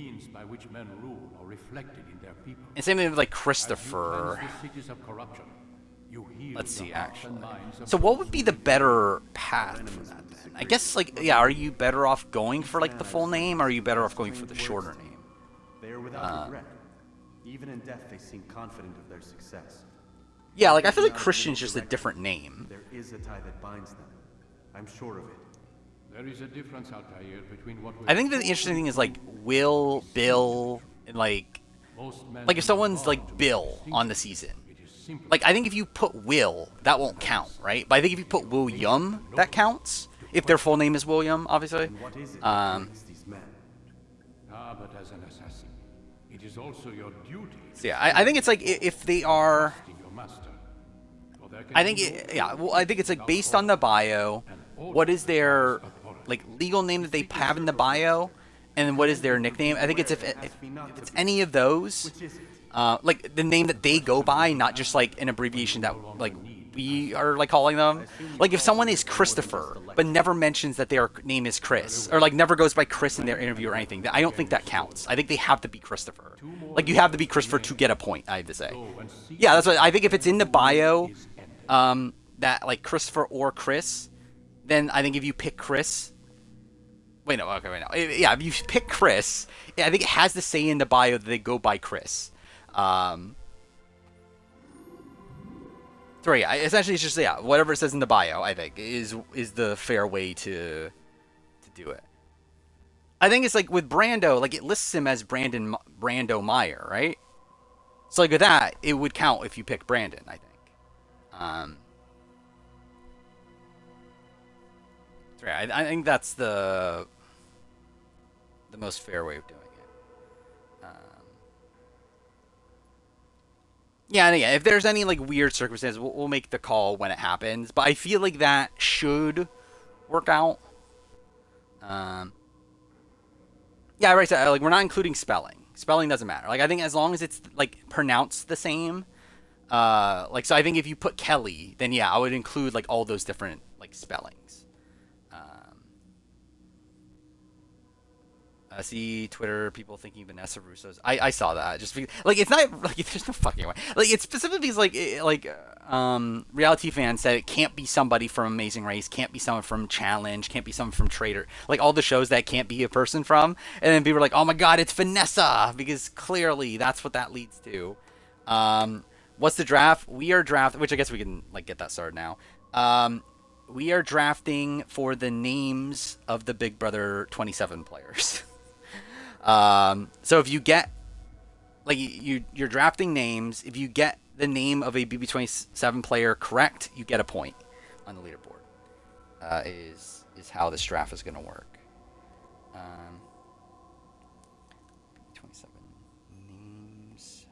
same thing with, like, Christopher. Let's see, actually. So what would be the better path for that, then? I guess, like, yeah, are you better off going for, like, the full name, or are you better off going for the shorter name? They are without regret. Even in death, they seem confident of their success. Yeah, like I feel like Christian's just a different name. There is a tie that binds them. I'm sure of it. There is a difference, Altair, between what I think that the interesting thing is like Will, Bill, and like if someone's like Bill on the season. Like I think if you put Will, that won't count, right? But I think if you put William, that counts. If their full name is William, obviously. And what is it that binds these men? Ah, but as an assassin, it is also your duty So yeah, I think it's like if they are. to your master. For there can I think be it, no yeah. Well, I think it's like based on the bio. What is their like legal name that they have in the bio, and then what is their nickname? I think it's if it's any of those, Which is it? like the name that they go by, not just like an abbreviation that like we are like calling them. Like if someone is Christopher but never mentions that their name is Chris, or like never goes by Chris in their interview or anything, I don't think that counts. I think they have to be Christopher. Like you have to be Christopher to get a point. I have to say. Yeah, that's what I think. If it's in the bio, that like Christopher or Chris, then I think if you pick Chris. Wait, no. Okay, wait, no. Yeah, if you pick Chris, yeah, I think it has to say in the bio that they go by Chris. So yeah, essentially it's just whatever it says in the bio. I think is the fair way to do it. I think it's like with Brando, like it lists him as Brando Meyer, right? So like with that, it would count if you pick Brandon. I think. So yeah, I think that's the most fair way of doing it. Yeah, and yeah, if there's any like weird circumstances, we'll make the call when it happens. But I feel like that should work out. Yeah, right. So, like we're not including spelling. Spelling doesn't matter. Like I think as long as it's like pronounced the same. Like so, I think if you put Kelly, then yeah, I would include like all those different like spellings. I see Twitter people thinking Vanessa Russo's. I saw that just because, like it's not like there's no fucking way. Like it's specifically because reality fans said it can't be somebody from Amazing Race, can't be someone from Challenge, can't be someone from Trader. Like all the shows that can't be a person from, and then people are like, oh my god, it's Vanessa, because clearly that's what that leads to. What's the draft? We are drafting, which I guess we can like get that started now. We are drafting for the names of the Big Brother 27 players. So if you get, like, you're drafting names. If you get the name of a BB27 player correct, you get a point on the leaderboard. Is how this draft is going to work. BB27 names.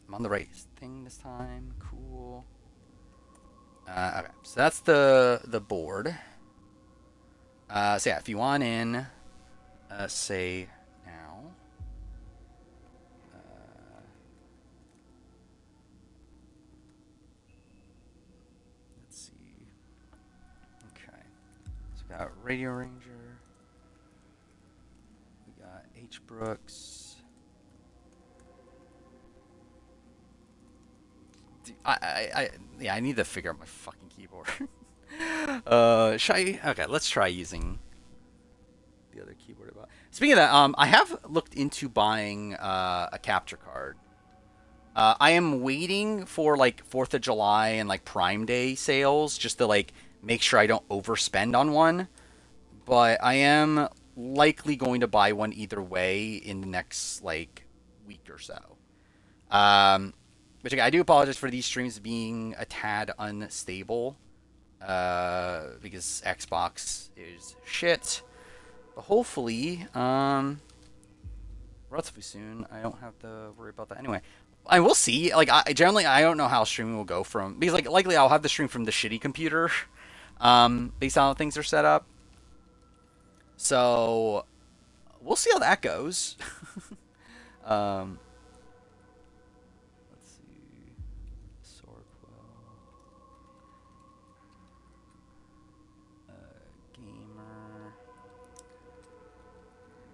I'm on the right thing this time. Cool. Okay, so that's the board. So yeah, if you want in, say now. Let's see. Okay, so we got Radio Ranger. We got H. Brooks. I need to figure out my fucking keyboard. Okay, let's try using the other keyboard. Speaking of that, I have looked into buying a capture card. I am waiting for like 4th of July and like Prime Day sales just to like make sure I don't overspend on one. But I am likely going to buy one either way in the next like week or so. Which I do apologize for these streams being a tad unstable, because Xbox is shit. But hopefully, relatively soon, I don't have to worry about that. Anyway, I will see. Like, I don't know how streaming will go from, because like likely I'll have the stream from the shitty computer, based on how things are set up. So we'll see how that goes.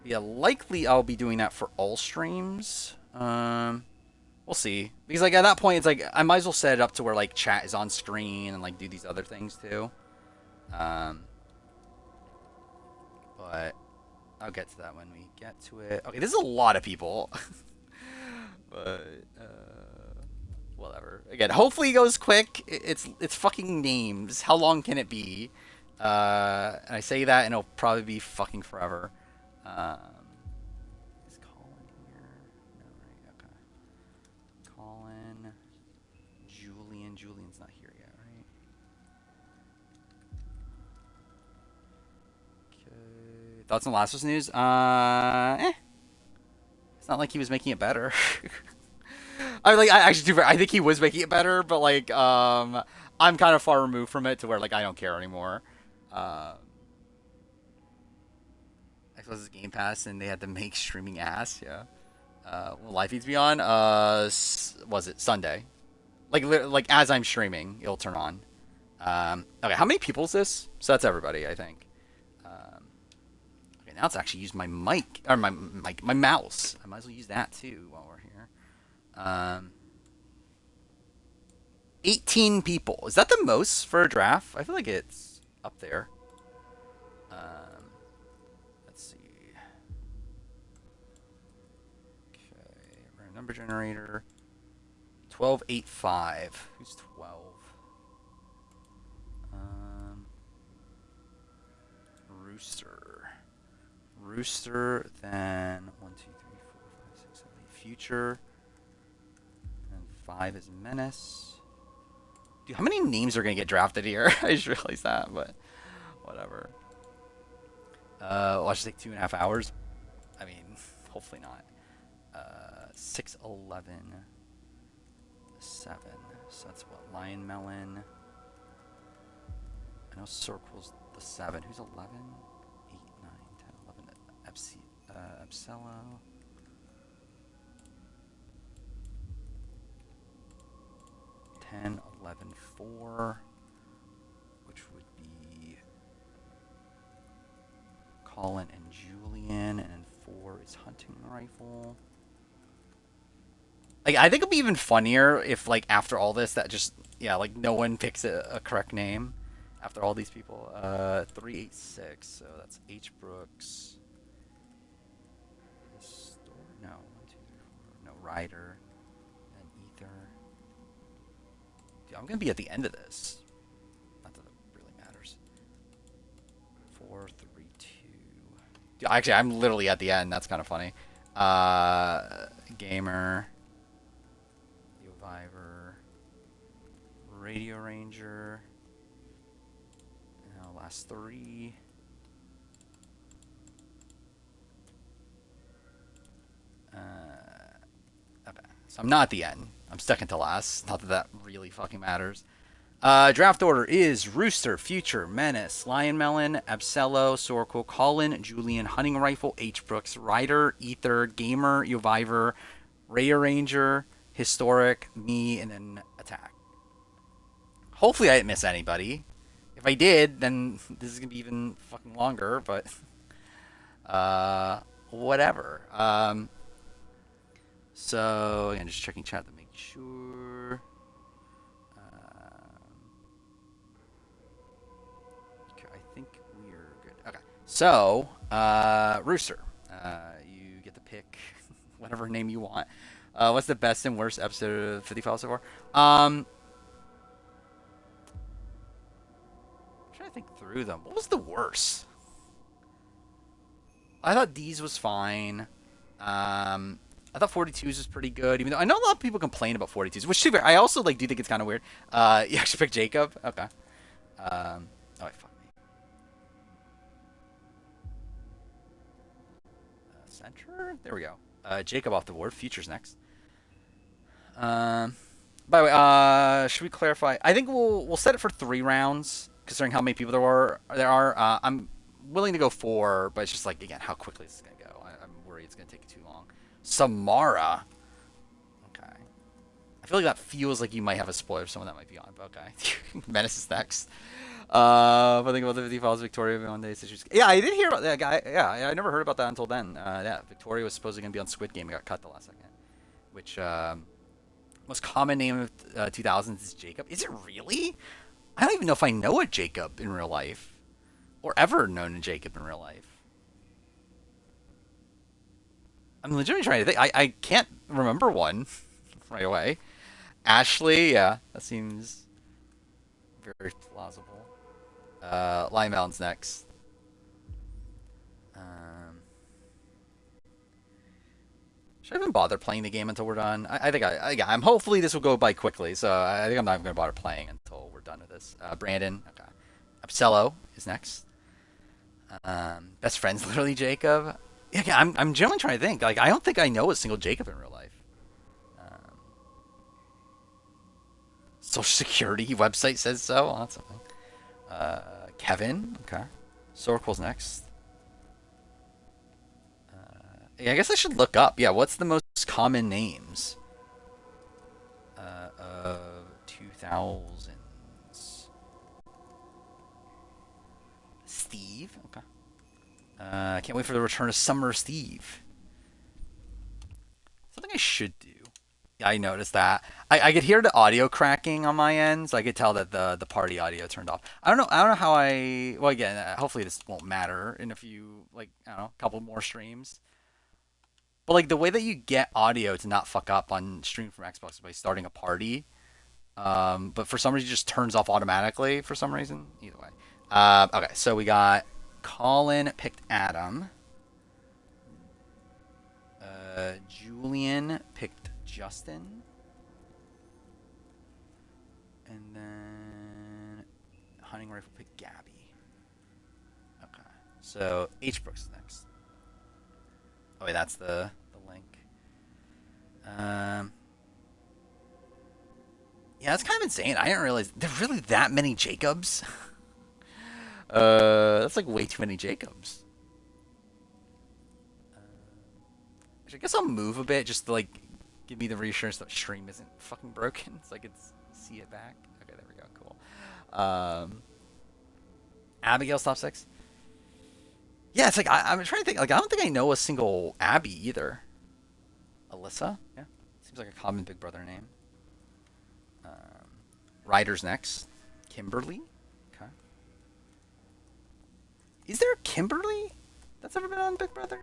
Yeah, likely I'll be doing that for all streams. We'll see. Because like at that point, it's like I might as well set it up to where like chat is on screen and like do these other things too. But I'll get to that when we get to it. Okay, this is a lot of people. But whatever. Again, hopefully it goes quick. It's fucking names. How long can it be? And I say that, and it'll probably be fucking forever. Is Colin here? No, right? Okay. Colin, Julian. Julian's not here yet, right? Okay. Thoughts on Last of Us news? It's not like he was making it better. I mean, like, I think he was making it better, but like, I'm kind of far removed from it to where like I don't care anymore. Xbox is Game Pass, and they had to make streaming ass. Yeah. Will live feeds be on? Was it Sunday? Like as I'm streaming, it'll turn on. Okay, how many people is this? So that's everybody, I think. Okay, now it's actually used my mic or my mouse. I might as well use that too while we're here. 18 people. Is that the most for a draft? I feel like it's up there. Let's see. Okay, random number generator. 1285. Who's 12? Rooster. Then 1, 2, 3, 4, 5, 6, 7, 8. Future. And 5 is Menace. Dude, how many names are gonna get drafted here? I just realized that, but whatever. Watch it take 2.5 hours. I mean, hopefully not. 6, 11, 7. So that's what? Lion Melon. I know Circle's the 7. Who's 11? 8, 9, 10, 11. Absello. 10, 11, 4, which would be Colin and Julian, and then 4 is hunting rifle. Like, I think it'll be even funnier if, like, after all this, that just, yeah, like, no one picks a correct name after all these people. 386, so that's H. Brooks. No, 1, 2, 3, 4. No, Ryder. And Ether. Dude, I'm gonna be at the end of this. Not that it really matters. 4, 3, 2. Dude, actually, I'm literally at the end. That's kind of funny. Gamer. Survivor. Radio Ranger. Now, last 3. Okay. So I'm not at the end. I'm second to last. Not that that really fucking matters. Draft order is Rooster, Future, Menace, Lion Melon, Absello, Sorko, Colin, Julian, Hunting Rifle, H. Brooks, Ryder, Ether, Gamer, Yoviver, Radio Ranger, Historic, me, and then Attack. Hopefully I didn't miss anybody. If I did, then this is going to be even fucking longer, but whatever. So, again, just checking chat to make sure. Okay, I think we're good. Okay. So, Rooster, you get to pick whatever name you want. What's the best and worst episode of 55 so far? I'm trying to think through them. What was the worst? I thought D's was fine. I thought 42s was pretty good, even though I know a lot of people complain about 42s, which to be fair, I also like do think it's kind of weird. You actually picked Jacob? Okay. Oh, wait, fuck me. Center? There we go. Jacob off the board. Future's next. By the way, should we clarify? I think we'll set it for 3 rounds, considering how many people there are. I'm willing to go 4, but it's just like, again, how quickly this is gonna go. I'm worried it's gonna take too long. Samara. Okay. I feel like that feels like you might have a spoiler of someone that might be on, but okay. Menace is next. I think about the 50 Falls Victoria one day. Yeah, I did hear about that guy. Yeah, I never heard about that until then. Yeah, Victoria was supposedly going to be on Squid Game. It got cut the last second. Which, most common name of 2000s is Jacob. Is it really? I don't even know if I know a Jacob in real life. Or ever known a Jacob in real life. I'm legitimately trying to think. I can't remember one right away. Ashley, yeah, that seems very plausible. Limeout's next. Should I even bother playing the game until we're done? I think I'm hopefully this will go by quickly, so I think I'm not even going to bother playing until we're done with this. Brandon, okay. Upsello is next. Best friend's literally Jacob. Yeah, I'm generally trying to think. Like, I don't think I know a single Jacob in real life. Social Security website says so. Oh, that's something. Kevin, okay. Sorkel's next. Yeah, I guess I should look up. Yeah, what's the most common names of 2000s? Steve, okay. I can't wait for the return of Summer Steve. Something I should do. Yeah, I noticed that. I could hear the audio cracking on my end, so I could tell that the party audio turned off. I don't know. I don't know how I. Well, again, hopefully this won't matter in a few, like, I don't know, a couple more streams. But like the way that you get audio to not fuck up on stream from Xbox is by starting a party. But for some reason it just turns off automatically for some reason. Either way. Okay, so we got Colin picked Adam. Julian picked Justin. And then Hunting Rifle picked Gabby. Okay. So H Brooks is next. Oh wait, that's the link. Yeah, that's kind of insane. I didn't realize there's really that many Jacobs. That's like way too many Jacobs. I guess I'll move a bit just to like give me the reassurance that stream isn't fucking broken, so I can see it back. Okay, there we go. Cool. Abigail's top 6. Yeah, it's like I'm trying to think. Like I don't think I know a single Abby either. Alyssa, yeah, seems like a common Big Brother name. Ryder's next. Kimberly, okay. Is there a Kimberly that's ever been on Big Brother?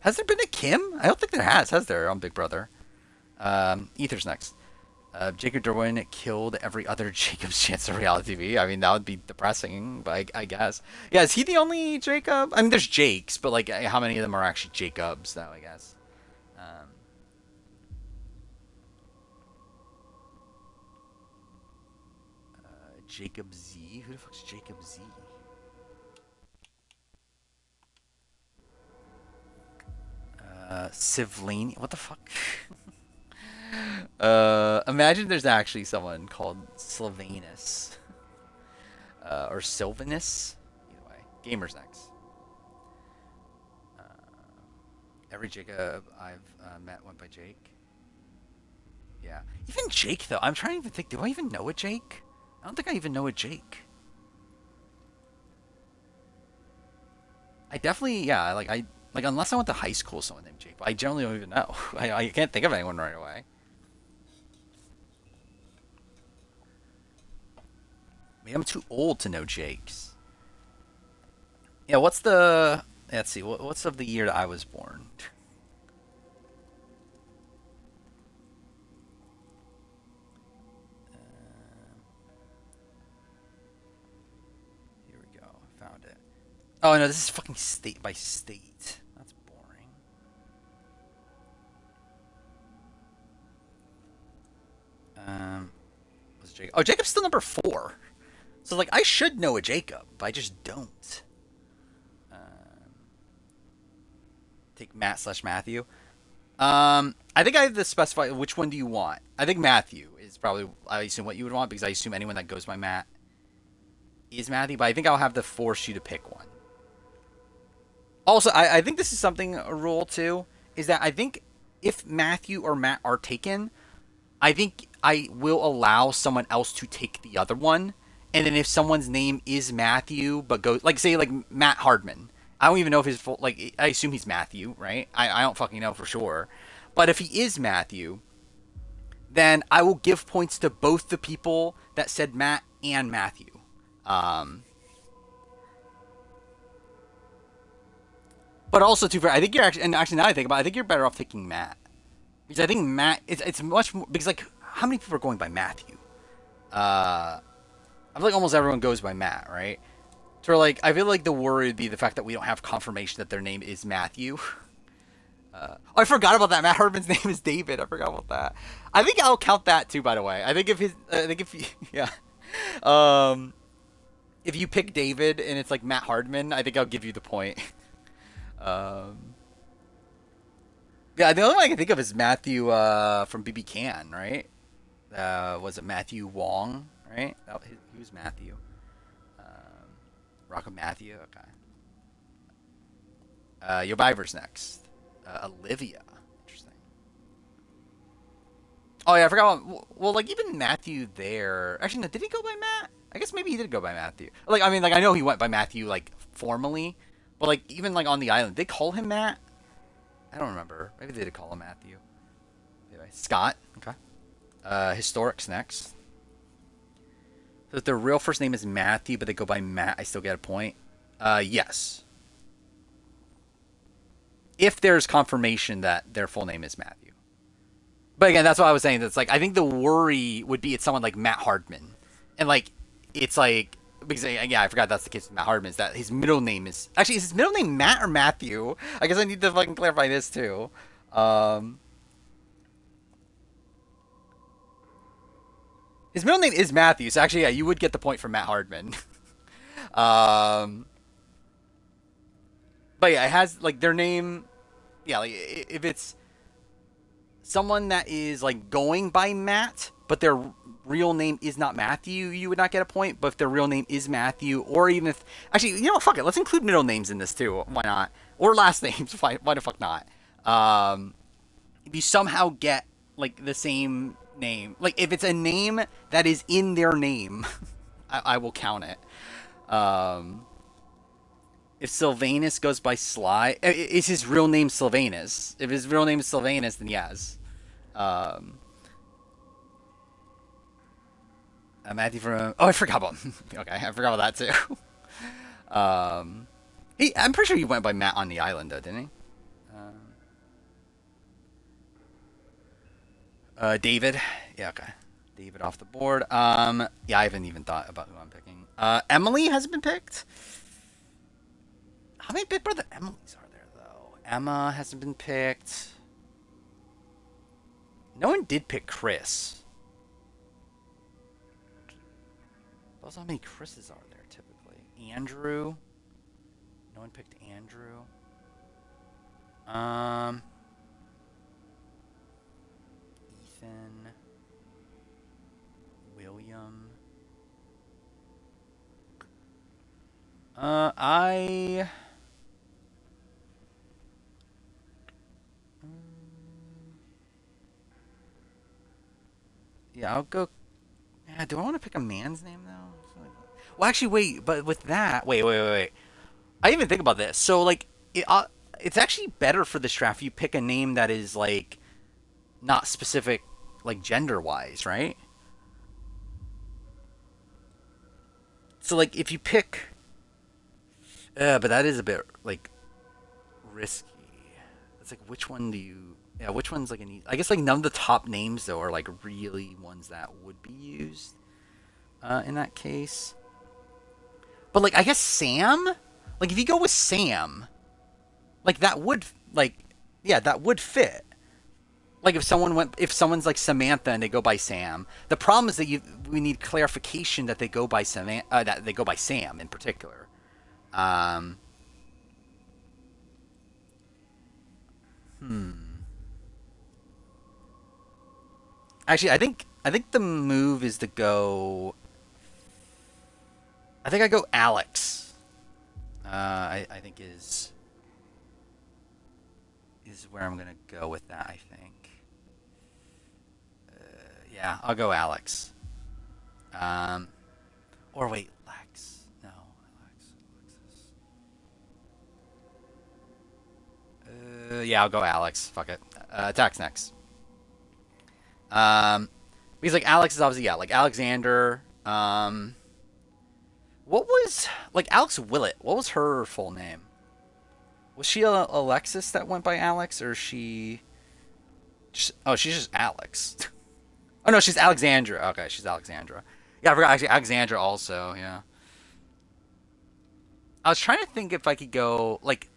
Has there been a Kim? I don't think there has there, on Big Brother? Ether's next. Jacob Derwin killed every other Jacob's chance of reality TV. I mean, that would be depressing, but I guess. Yeah, is he the only Jacob? I mean, there's Jakes, but like, how many of them are actually Jacobs, though, I guess? Jacob Z? Who the fuck's Jacob Z? Sivlane? What the fuck? Imagine there's actually someone called Sylvanus. Or Sylvanus. Either way. Gamer's next. Every Jacob I've met went by Jake. Yeah. Even Jake, though. I'm trying to even think. Do I even know a Jake? I don't think I even know a Jake. I definitely, yeah, like, unless I went to high school with someone named Jake. But I generally don't even know. I can't think of anyone right away. Maybe I'm too old to know Jakes. Yeah, what's the... Let's see, what's of the year that I was born? Here we go, I found it. Oh, no, this is fucking state by state. That's boring. What's Jacob? Oh, Jacob's still number 4. So, like, I should know a Jacob, but I just don't. Take Matt/Matthew. I think I have to specify which one do you want. I think Matthew is probably, I assume, what you would want, because I assume anyone that goes by Matt is Matthew, but I think I'll have to force you to pick one. Also, I think this is something, a rule too, is that I think if Matthew or Matt are taken, I think I will allow someone else to take the other one. And then if someone's name is Matthew, but goes, like, say, like, Matt Hardman. I don't even know if his full, like, I assume he's Matthew, right? I don't fucking know for sure. But if he is Matthew, then I will give points to both the people that said Matt and Matthew. But But also, too, I think you're actually, and actually now that I think about it, I think you're better off taking Matt. Because I think Matt, it's much more, because, like, how many people are going by Matthew? I feel like almost everyone goes by Matt, right? So, like, I feel like the worry would be the fact that we don't have confirmation that their name is Matthew. Oh, I forgot about that. Matt Hardman's name is David. I forgot about that. I think I'll count that too. By the way, I think yeah, if you pick David and it's like Matt Hardman, I think I'll give you the point. Yeah, the only one I can think of is Matthew from BB Can, right? Was it Matthew Wong? Right? He was Matthew. Rocco Matthew. Okay. Yobiver's next. Olivia. Interesting. Oh yeah, I forgot. Well, like even Matthew there. Actually, no. Did he go by Matt? I guess maybe he did go by Matthew. Like I mean, like I know he went by Matthew like formally, but like even like on the island, they call him Matt. I don't remember. Maybe they did call him Matthew. Anyway, Scott. Okay. Historic's next. So if their real first name is Matthew, but they go by Matt, I still get a point. Yes. If there's confirmation that their full name is Matthew. But again, that's what I was saying. That's like I think the worry would be it's someone like Matt Hardman, and like it's like because yeah, I forgot that's the case with Matt Hardman. Is that his middle name is actually is his middle name Matt or Matthew? I guess I need to fucking clarify this too. His middle name is Matthew, so actually yeah, you would get the point for Matt Hardman. But yeah, it has like their name. Yeah, like if it's someone that is like going by Matt, but their real name is not Matthew, you would not get a point. But if their real name is Matthew, or even if actually, you know what, fuck it, let's include middle names in this too. Why not? Or last names. Why the fuck not? If you somehow get like the same name, like if it's a name that is in their name, I will count it. If Sylvanus goes by Sly, is his real name Sylvanus? If his real name is Sylvanus, then yes. Matthew from... Oh, I forgot about him. Okay, I forgot about that too. I'm pretty sure he went by Matt on the island, though, didn't he? David. Yeah, okay. David off the board. Yeah, I haven't even thought about who I'm picking. Emily has been picked. How many Big Brother Emilys are there, though? Emma hasn't been picked. No one did pick Chris. Also, how many Chris's are there, typically? Andrew. No one picked Andrew. Ethan. William. Yeah, I'll go. Yeah, do I want to pick a man's name though? Well, actually, wait. But with that, wait. I didn't even think about this. So, like, it's actually better for this draft if you pick a name that is like not specific, like gender-wise, right? So, like, if you pick, but that is a bit like risky. It's like which one do you? Yeah, which one's like an? I guess like none of the top names though are like really ones that would be used in that case. But like I guess Sam, like if you go with Sam, like that would that would fit. Like if someone's like Samantha and they go by Sam. The problem is that we need clarification that they go by Sam in particular. Actually, I think the move is to go. I think I go Alex. I think is where I'm gonna go with that. I think. Yeah, I'll go Alex. Or wait, Lex. No, Alexis. Yeah, I'll go Alex. Fuck it. Attack's next. Because like Alex is obviously like Alexander. What was like Alex Willett? What was her full name? Was she Alexis that went by Alex, or is she? Oh, she's just Alex. Oh no, she's Alexandra. Okay, she's Alexandra. Yeah, I forgot. Actually, Alexandra also. Yeah. I was trying to think if I could go like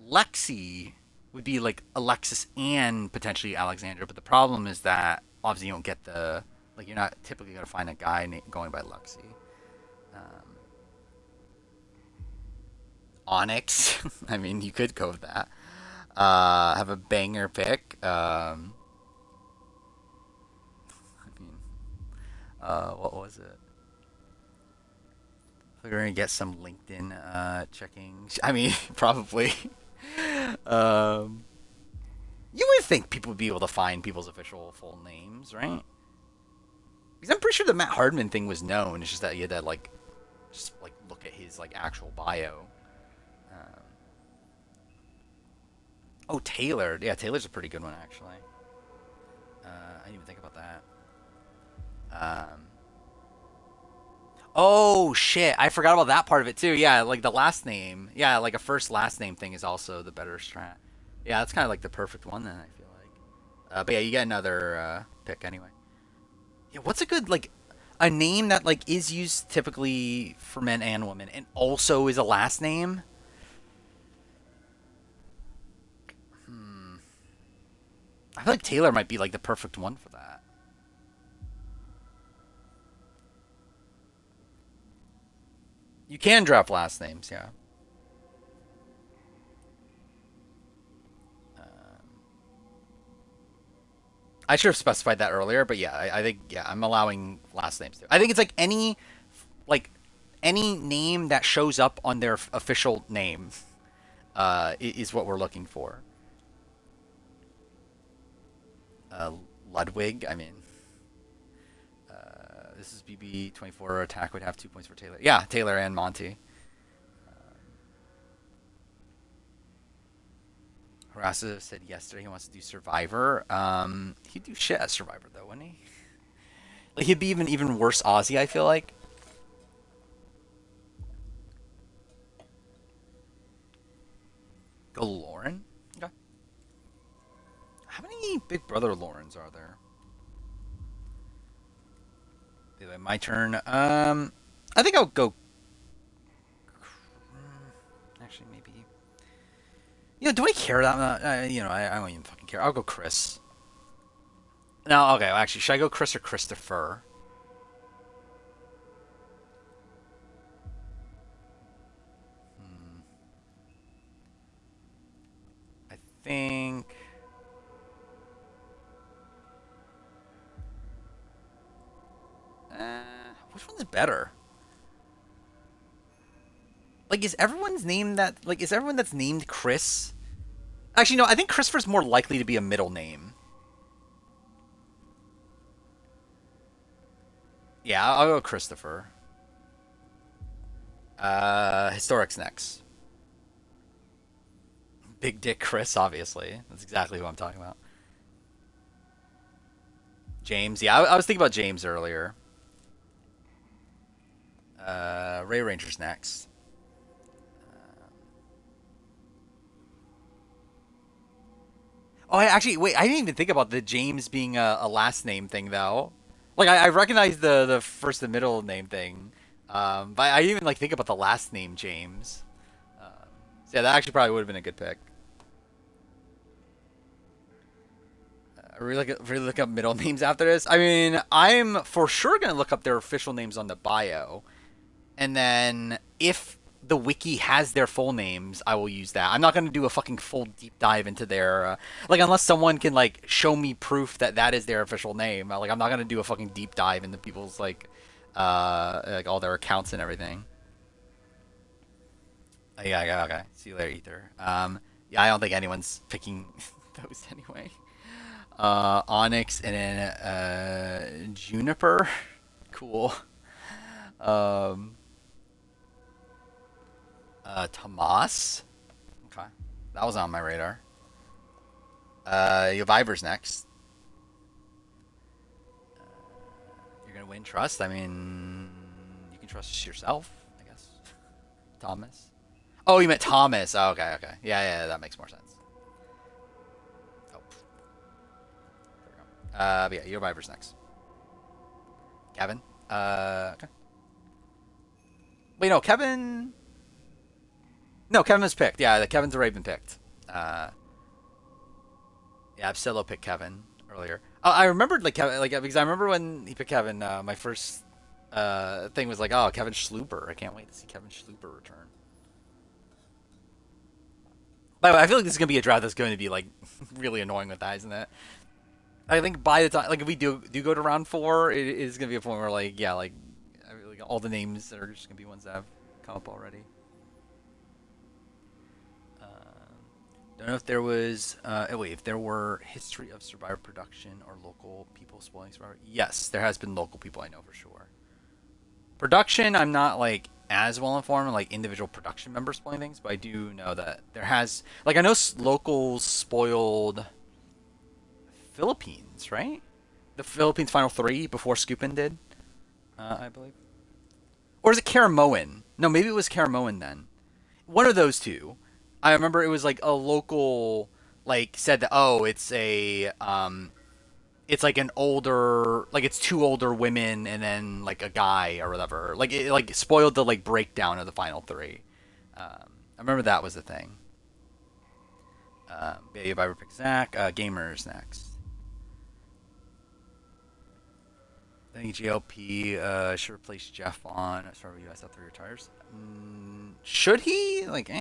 Lexi would be like Alexis and potentially Alexandra, but the problem is that obviously you don't get the like you're not typically gonna find a guy going by Lexi. Um, Onyx. I mean, you could go with that. Have a banger pick. I mean, what was it? We're gonna get some LinkedIn checking. I mean, probably. um, you would think people would be able to find people's official full names, right? Because I'm pretty sure the Matt Hardman thing was known. It's just that you had to just look at his actual bio. Um, oh, Taylor. Yeah, Taylor's a pretty good one actually. I didn't even think about that. Oh shit! I forgot about that part of it too. Yeah, like the last name. Yeah, like a first last name thing is also the better strat. Yeah, that's kind of like the perfect one then. I feel like. But yeah, you get another pick anyway. Yeah, what's a good a name that is used typically for men and women and also is a last name? I feel like Taylor might be the perfect one for that. You can drop last names, yeah. I should have specified that earlier, but yeah, I think I'm allowing last names too. I think it's like any name that shows up on their official name is what we're looking for. Ludwig, I mean, this is BB24 attack would have 2 points for Taylor. Yeah, Taylor and Monty. Harasa said yesterday he wants to do Survivor. He'd do shit at Survivor though, wouldn't he? He'd be even worse Aussie, I feel like. Go Lauren? Okay. How many Big Brother Laurens are there? Anyway, my turn. I think I'll go. Actually, maybe. Do I care that much? I don't even fucking care. I'll go Chris. No, okay. Well, actually, should I go Chris or Christopher? I think. Which one's better? Is everyone's name that is everyone that's named Chris? Actually, no. I think Christopher's more likely to be a middle name. Yeah, I'll go Christopher. Historic's next. Big Dick Chris, obviously. That's exactly who I'm talking about. James, yeah, I was thinking about James earlier. Ray Ranger's next. Oh, wait, I didn't even think about the James being a last name thing, though. I recognize the first and middle name thing, but I didn't even think about the last name James. So yeah, that actually probably would have been a good pick. Really look up middle names after this. I mean, I'm for sure gonna look up their official names on the bio, and then if the wiki has their full names, I will use that. I'm not going to do a fucking full deep dive into their unless someone can show me proof that that is their official name. I'm not going to do a fucking deep dive into people's all their accounts and everything. Yeah, okay. See you later, Ether. Yeah, I don't think anyone's picking those anyway. Onyx and then Juniper. Cool. Tomas. Okay. That was on my radar. Vivor's next. You're going to win trust? I mean, you can trust yourself, I guess. Thomas. Oh, you meant Thomas. Oh, okay, okay. Yeah, yeah, that makes more sense. Oh. There we go. But yeah, your Viper's next. Kevin. Okay. Wait, no, Kevin. No, Kevin was picked. Yeah, Kevin's already been picked. Yeah, Absillo picked Kevin earlier. I remembered like Kevin, like because I remember when he picked Kevin. My first thing was like, oh, Kevin Schluber. I can't wait to see Kevin Schluber return. By the way, I feel like this is gonna be a draft that's going to be like really annoying with that, isn't it? I think by the time, like, if we do go to round 4, it is gonna be a point where, like, yeah, like all the names are just gonna be ones that have come up already. Don't know if there was, wait, if there were history of Survivor production or local people spoiling Survivor. Yes, there has been local people, I know for sure. Production, I'm not like as well informed on like individual production members spoiling things, but I do know that there has, like, I know locals spoiled Philippines, right? The Philippines final 3 before Scoopin did, I believe. Or is it Karamoan? No, maybe it was Karamoan then. One of those two. I remember it was like a local, like, said that, oh, it's like an older, like it's 2 older women and then like a guy or whatever. Like it like spoiled the like breakdown of the final 3. I remember that was the thing. Baby Viber pick Zach. Gamers next. I think GLP should replace Jeff on Survivor US after he retires. Should he? Like,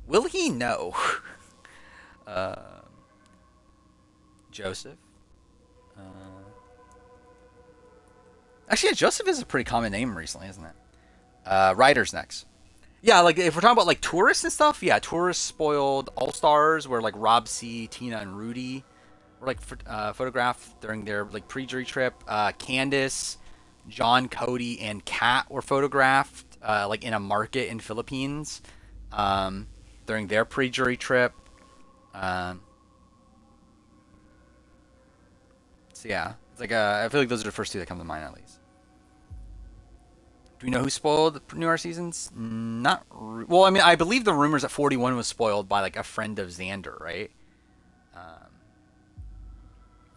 will he? No. Joseph. Actually, yeah, Joseph is a pretty common name recently, isn't it? Ryder's next. Yeah, like if we're talking about like tourists and stuff, yeah, tourists spoiled All Stars, where like Rob C, Tina, and Rudy were like photographed during their like pre-jury trip. Candace, John, Cody, and Kat were photographed like in a market in Philippines during their pre-jury trip. So yeah, it's like I feel like those are the first 2 that come to mind at least. Do we know who spoiled the newer seasons? Not well. I mean, I believe the rumors that 41 was spoiled by like a friend of Xander, right?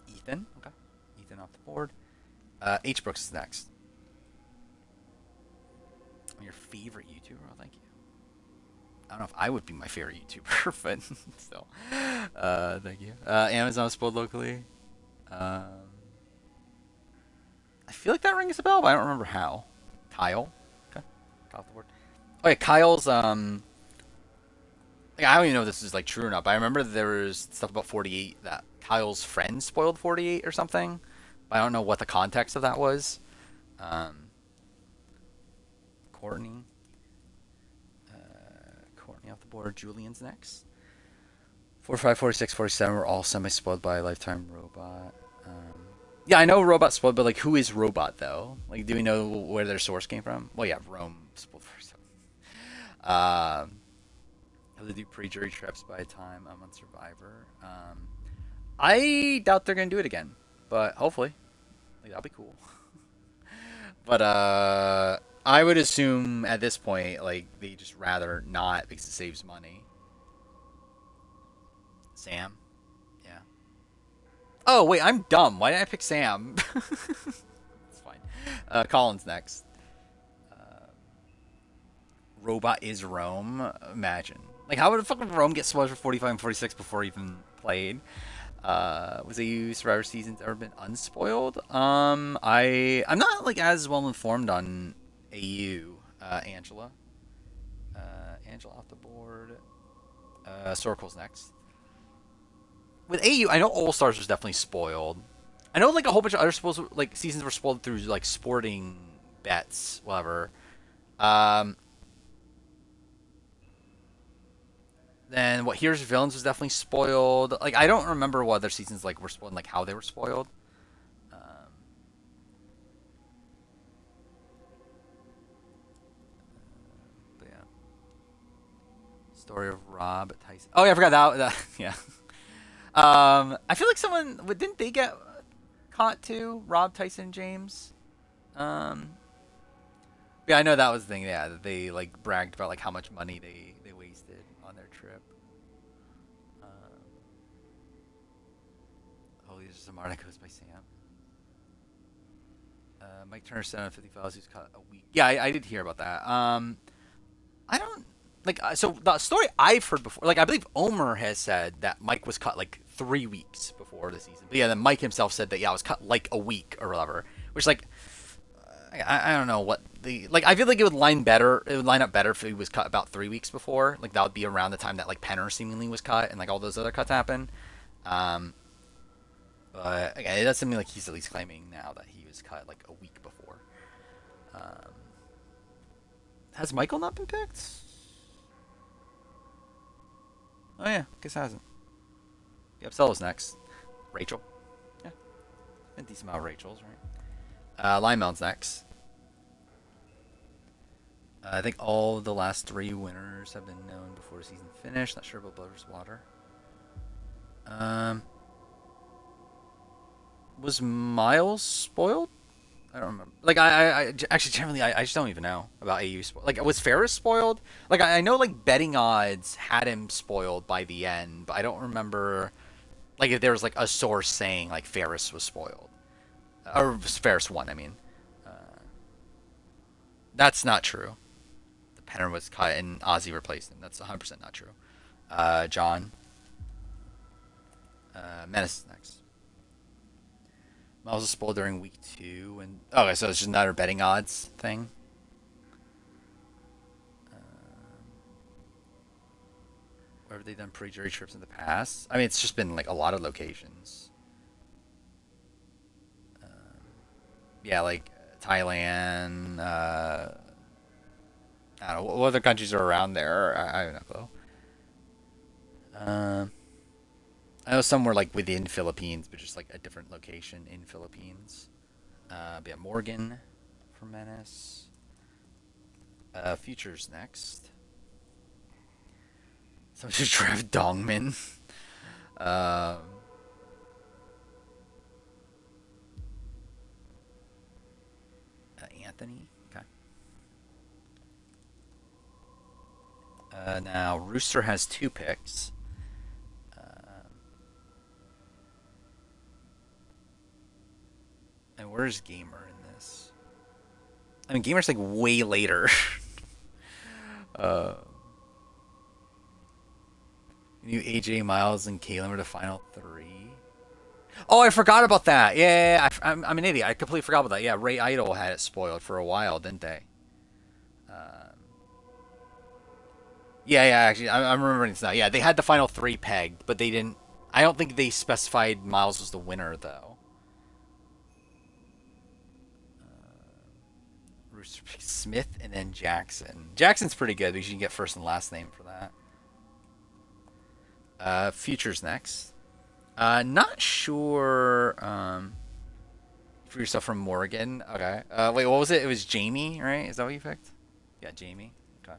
Ethan, okay. Ethan off the board. H Brooks is next. Your favorite YouTuber? Oh, thank you. I don't know if I would be my favorite YouTuber, but still. Thank you. Amazon spoiled locally. I feel like that rings a bell, but I don't remember how. Kyle. Okay. Kyle off the board. Oh yeah, Kyle's like, I don't even know if this is like true or not, but I remember there was stuff about 48 that Kyle's friend spoiled 48 or something. But I don't know what the context of that was. Courtney. Courtney off the board. Julian's next. 45, 46, 47 were all semi-spoiled by Lifetime Robot. Yeah, I know Robot spoiled, but like, who is Robot though? Like, do we know where their source came from? Well, yeah, Rome spoiled first. Have to do pre-jury trips by the time I'm on Survivor. I doubt they're gonna do it again, but hopefully, like, that'll be cool. But I would assume at this point, like, they just rather not because it saves money. Sam. Oh, wait, I'm dumb. Why did I pick Sam? It's fine. Colin's next. Robot is Rome. Imagine. Like, how would fucking Rome get spoiled for 45 and 46 before he even played? Was AU Survivor seasons ever been unspoiled? I'm not, like, as well informed on AU. Angela. Angela off the board. Sorkel's next. With AU, I know All Stars was definitely spoiled. I know like a whole bunch of other like seasons were spoiled through like sporting bets, whatever. Then what? Here's Villains was definitely spoiled. Like, I don't remember what other seasons like were spoiled, and, like, how they were spoiled. But yeah. Story of Rob Tyson. Oh yeah, I forgot that yeah. I feel like someone didn't they get caught too? Rob, Tyson, James. Yeah, I know that was the thing. Yeah, that they like bragged about like how much money they Zamar that goes by Sam. Mike Turner said on 50 Files he's cut a week. Yeah, I did hear about that. I don't like. So the story I've heard before, like I believe Omer has said that Mike was cut like 3 weeks before the season. But yeah, then Mike himself said that I was cut like a week or whatever. Which like, I don't know what the like. I feel like it would line better. It would line up better if he was cut about 3 weeks before. Like that would be around the time that like Penner seemingly was cut and like all those other cuts happened. But again, it does seem like he's at least claiming now that he was cut like a week before. Has Michael not been picked? Oh yeah, guess hasn't. Yep, Stella's next. Rachel. Yeah, a decent amount of Rachels, right? Linemel's next. I think all the last 3 winners have been known before the season finished. Not sure about Butter's Water. Was Miles spoiled? I don't remember. Like, I actually generally I just don't even know about AU spoiled. Like, was Ferris spoiled? Like, I know like betting odds had him spoiled by the end, but I don't remember like if there was like a source saying like Ferris was spoiled or Ferris won. I mean, that's not true. The Penner was cut and Ozzy replaced him. That's 100% not true. John. Menace is next. Miles was spoiled during week 2, and okay, so it's just another betting odds thing. Where have they done pre-jury trips in the past? I mean, it's just been like a lot of locations. Yeah, like Thailand. I don't know what other countries are around there. I don't know. I know some were like within Philippines, but just like a different location in Philippines. Yeah, Morgan for Menace. Futures next. Someone should draft Dongmin. Anthony. Okay. Now Rooster has 2 picks. And where's Gamer in this? I mean, Gamer's like way later. Knew AJ, Miles, and Kalen were the final 3. Oh, I forgot about that. Yeah, I'm an idiot. I completely forgot about that. Yeah, Ray Idol had it spoiled for a while, didn't they? Yeah, actually, I'm remembering this now. Yeah, they had the final 3 pegged, but they didn't. I don't think they specified Miles was the winner, though. Rooster Smith and then Jackson. Jackson's pretty good because you can get first and last name for that. Futures next. Not sure. For yourself from Morgan. Okay. Wait, what was it? It was Jamie, right? Is that what you picked? Yeah, Jamie. Okay.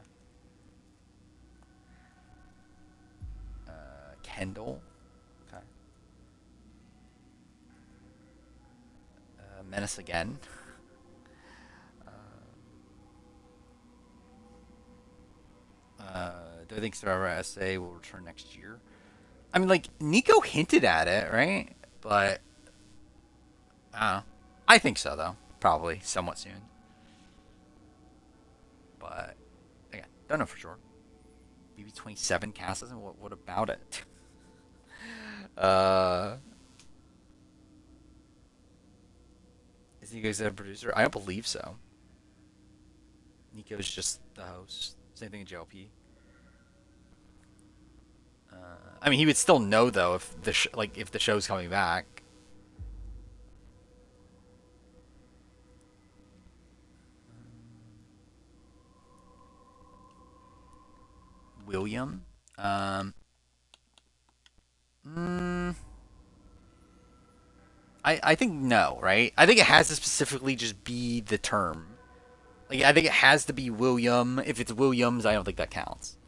Kendall. Okay. Menace again. Do I think Survivor SA will return next year? I mean, like, Nico hinted at it, right? But, I don't know. I think so, though. Probably, somewhat soon. But, again, don't know for sure. Maybe 27 cast doesn't? What about it? Is Nico a producer? I don't believe so. Nico's just the host. Same thing in JLP. I mean, he would still know though if if the show's coming back. William. I think no, right? I think it has to specifically just be the term. Like, I think it has to be William. If it's Williams, I don't think that counts.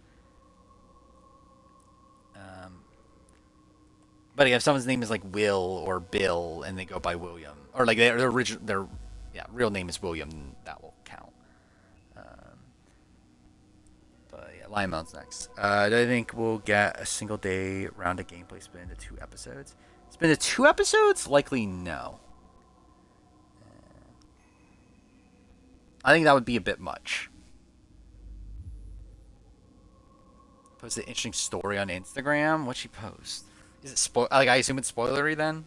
But if someone's name is like Will or Bill and they go by William, or like their real name is William, that will count. But yeah, Lion Mountain's next. Do I think we'll get a single day round of gameplay split into 2 episodes? Split into 2 episodes? Likely no. I think that would be a bit much. Post an interesting story on Instagram. What'd she post? Is it like I assume it's spoilery then?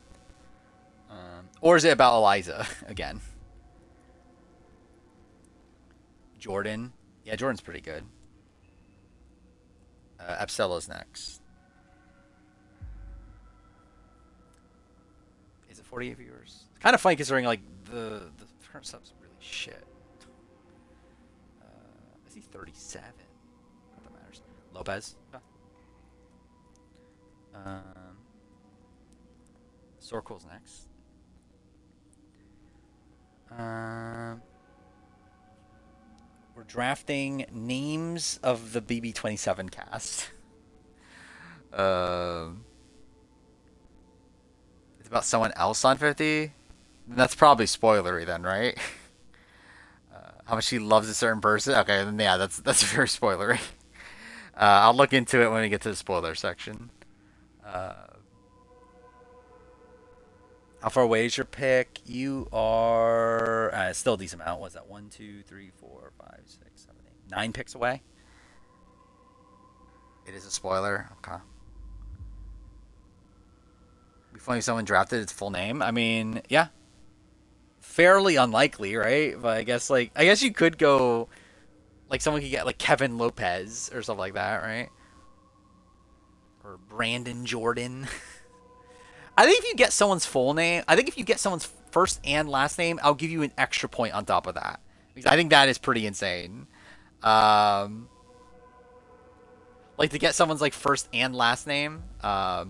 Or is it about Eliza again? Jordan. Yeah, Jordan's pretty good. Absella's next. Is it 48 viewers? It's kind of funny considering like the current sub's really shit. I see 37. Not that matters. Lopez. Sorkel's next. We're drafting names of the BB27 cast. It's about someone else on 50. That's probably spoilery then, right? How much he loves a certain person. Okay, then yeah, that's very spoilery. I'll look into it when we get to the spoiler section. How far away is your pick? You are still a decent amount. What's that? 1, 2, 3, 4, 5, 6, 7, 8, 9 picks away. It is a spoiler. Okay. Be funny if someone drafted its full name. I mean, yeah. Fairly unlikely, right? But I guess you could go like someone could get like Kevin Lopez or something like that, right? Or Brandon Jordan. I think if you get someone's full name, I think if you get someone's first and last name, I'll give you an extra point on top of that. Because I think that is pretty insane. Like to get someone's like first and last name. How's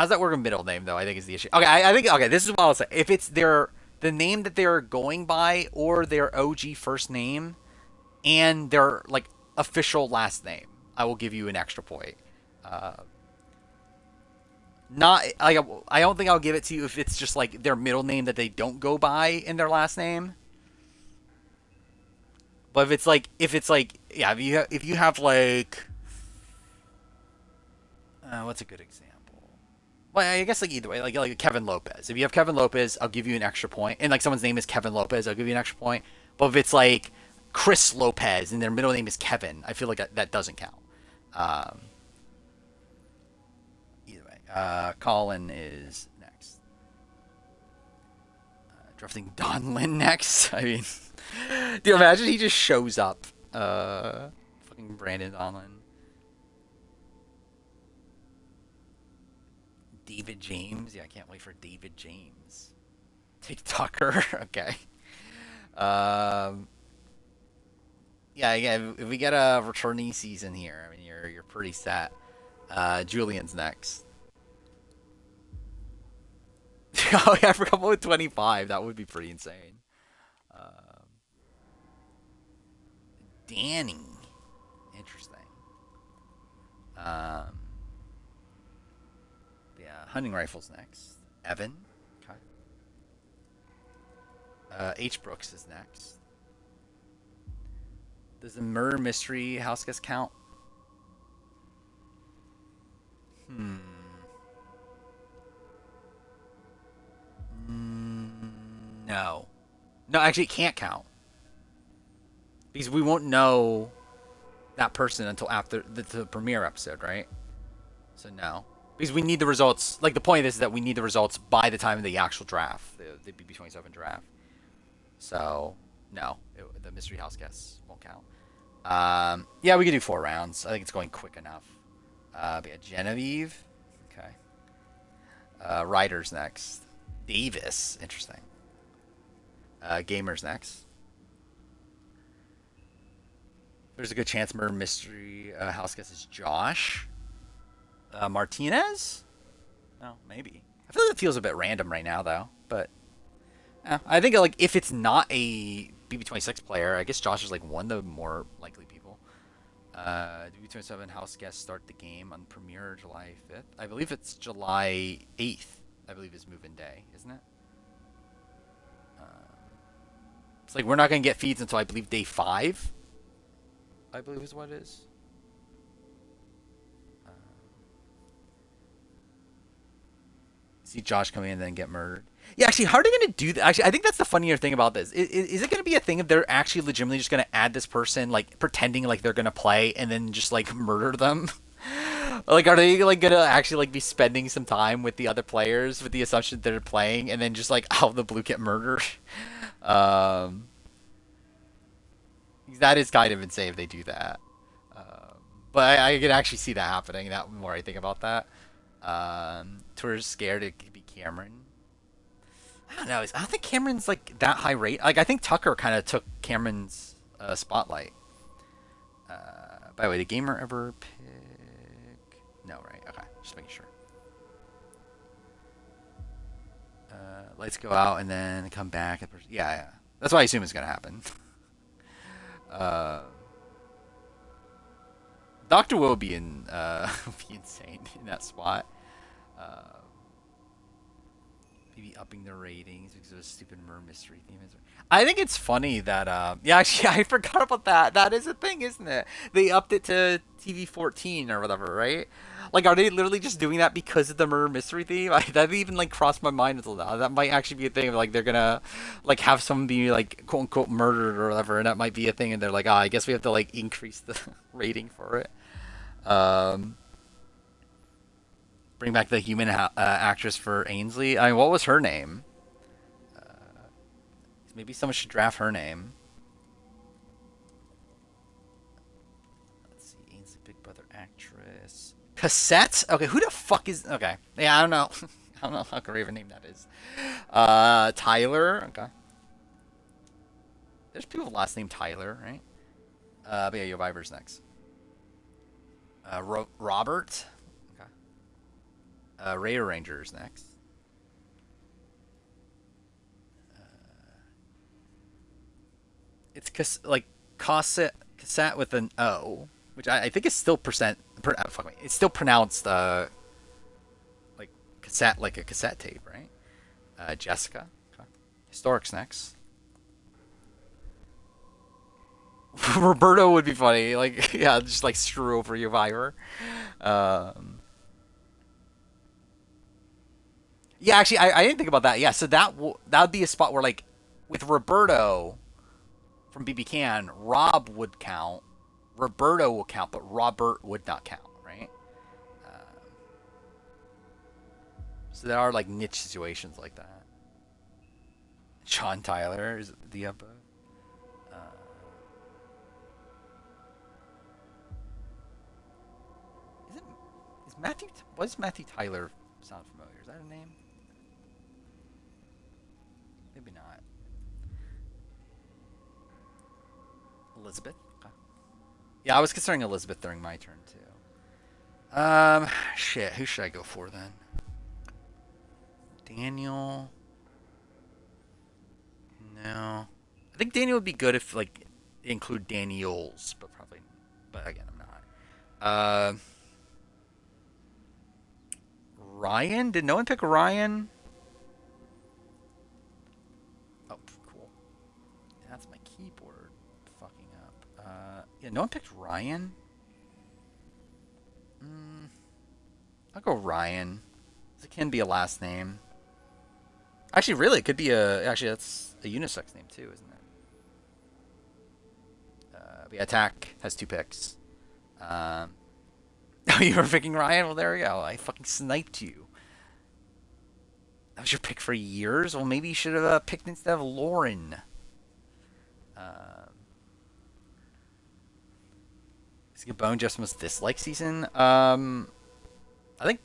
that work with middle name though? I think is the issue. Okay, I think this is what I'll say. If it's the name that they're going by or their OG first name and their like official last name, I will give you an extra point. Not like I don't think I'll give it to you if it's just like their middle name that they don't go by in their last name. But if it's like yeah, if you have like what's a good example? Well, I guess like either way, like Kevin Lopez. If you have Kevin Lopez, I'll give you an extra point. And like someone's name is Kevin Lopez, I'll give you an extra point. But if it's like Chris Lopez and their middle name is Kevin, I feel like that doesn't count. Colin is next. Drafting Donlin next. I mean, do you imagine he just shows up? Fucking Brandon Donlin. David James. Yeah, I can't wait for David James. Take Tucker. Okay. Yeah. If we get a returnee season here, I mean, you're pretty set. Julian's next. Oh yeah, I forgot about 25. That would be pretty insane. Danny, interesting. Yeah, hunting rifles next. Evan, okay. H Brooks is next. Does the murder mystery house guest count? No. No, actually, it can't count. Because we won't know that person until after the premiere episode, right? So, no. Because we need the results. Like, the point of this is that we need the results by the time of the actual draft, the BB27 draft. So, no. The mystery house guests won't count. Yeah, we could do 4 rounds. I think it's going quick enough. But yeah, Genevieve. Okay. Ryder's next. Davis. Interesting. Gamers next. There's a good chance murder mystery house guest is Josh. Martinez? Oh, maybe. I feel like it feels a bit random right now, though. But I think like if it's not a BB26 player, I guess Josh is like one of the more likely people. BB27 house guests start the game on premiere July 5th. I believe it's July 8th. I believe is move-in day, isn't it? It's like we're not going to get feeds until I believe day 5. I believe is what it is. See Josh come in and then get murdered. Yeah, actually, how are they going to do that? Actually, I think that's the funnier thing about this. Is it going to be a thing if they're actually legitimately just going to add this person, like, pretending like they're going to play and then just, like, murder them? Like, are they, like, going to actually, like, be spending some time with the other players with the assumption that they're playing and then just, like, out of the blue get murdered? Um, that is kind of insane if they do that. But I can actually see that happening. That the more I think about that. Twitter's scared it could be Cameron. I don't know. I don't think Cameron's like that high rate. Like I think Tucker kind of took Cameron's spotlight. By the way, did Gamer ever pick? No, right? Okay, just making sure. Lights go out and then come back. Yeah, yeah. That's what I assume is gonna happen. Doctor will be in be insane in that spot. Maybe upping the ratings because of a stupid murder mystery theme. I think it's funny that yeah, actually I forgot about that. That is a thing, isn't it? They upped it to TV 14 or whatever, right? Like, are they literally just doing that because of the murder mystery theme? That even like crossed my mind until now. That might actually be a thing. Like they're gonna like have someone be like quote unquote murdered or whatever, and that might be a thing. And they're like, I guess we have to like increase the rating for it. Bring back the human actress for Ainsley. I mean, what was her name? Maybe someone should draft her name. Let's see, Ainsley, Big Brother actress. Cassette? Okay, who the fuck is... Okay, yeah, I don't know. I don't know how great of a name that is. Tyler, okay. There's people with last name Tyler, right? But yeah, Yoviber's next. Robert. Okay. Raider Ranger's next. It's cassette with an O, which I think is still fuck me. It's still pronounced like cassette, like a cassette tape, right? Jessica. Okay. Historic's next. Roberto would be funny. Like, yeah, just like screw over your Viber. Yeah, actually, I didn't think about that. Yeah, so that would be a spot where, like, with Roberto from BB Can, Rob would count, Roberto will count, but Robert would not count, right? So there are, like, niche situations like that. Sean Tyler is the upper. Matthew, what does Matthew Tyler sound familiar? Is that a name? Maybe not. Elizabeth? Okay. Yeah, I was considering Elizabeth during my turn too. Shit, who should I go for then? Daniel? No. I think Daniel would be good if, like, include Daniels, but probably, but again, I'm not. Ryan? Did no one pick Ryan? Oh, cool. That's my keyboard fucking up. Yeah, no one picked Ryan? I'll go Ryan. It can be a last name. Actually, really, it could be a... Actually, that's a unisex name, too, isn't it? But yeah, Attack has 2 picks. Oh, you were picking Ryan? Well, there we go. I fucking sniped you. That was your pick for years? Well, maybe you should have picked instead of Lauren. Is Gabon just most disliked season? I think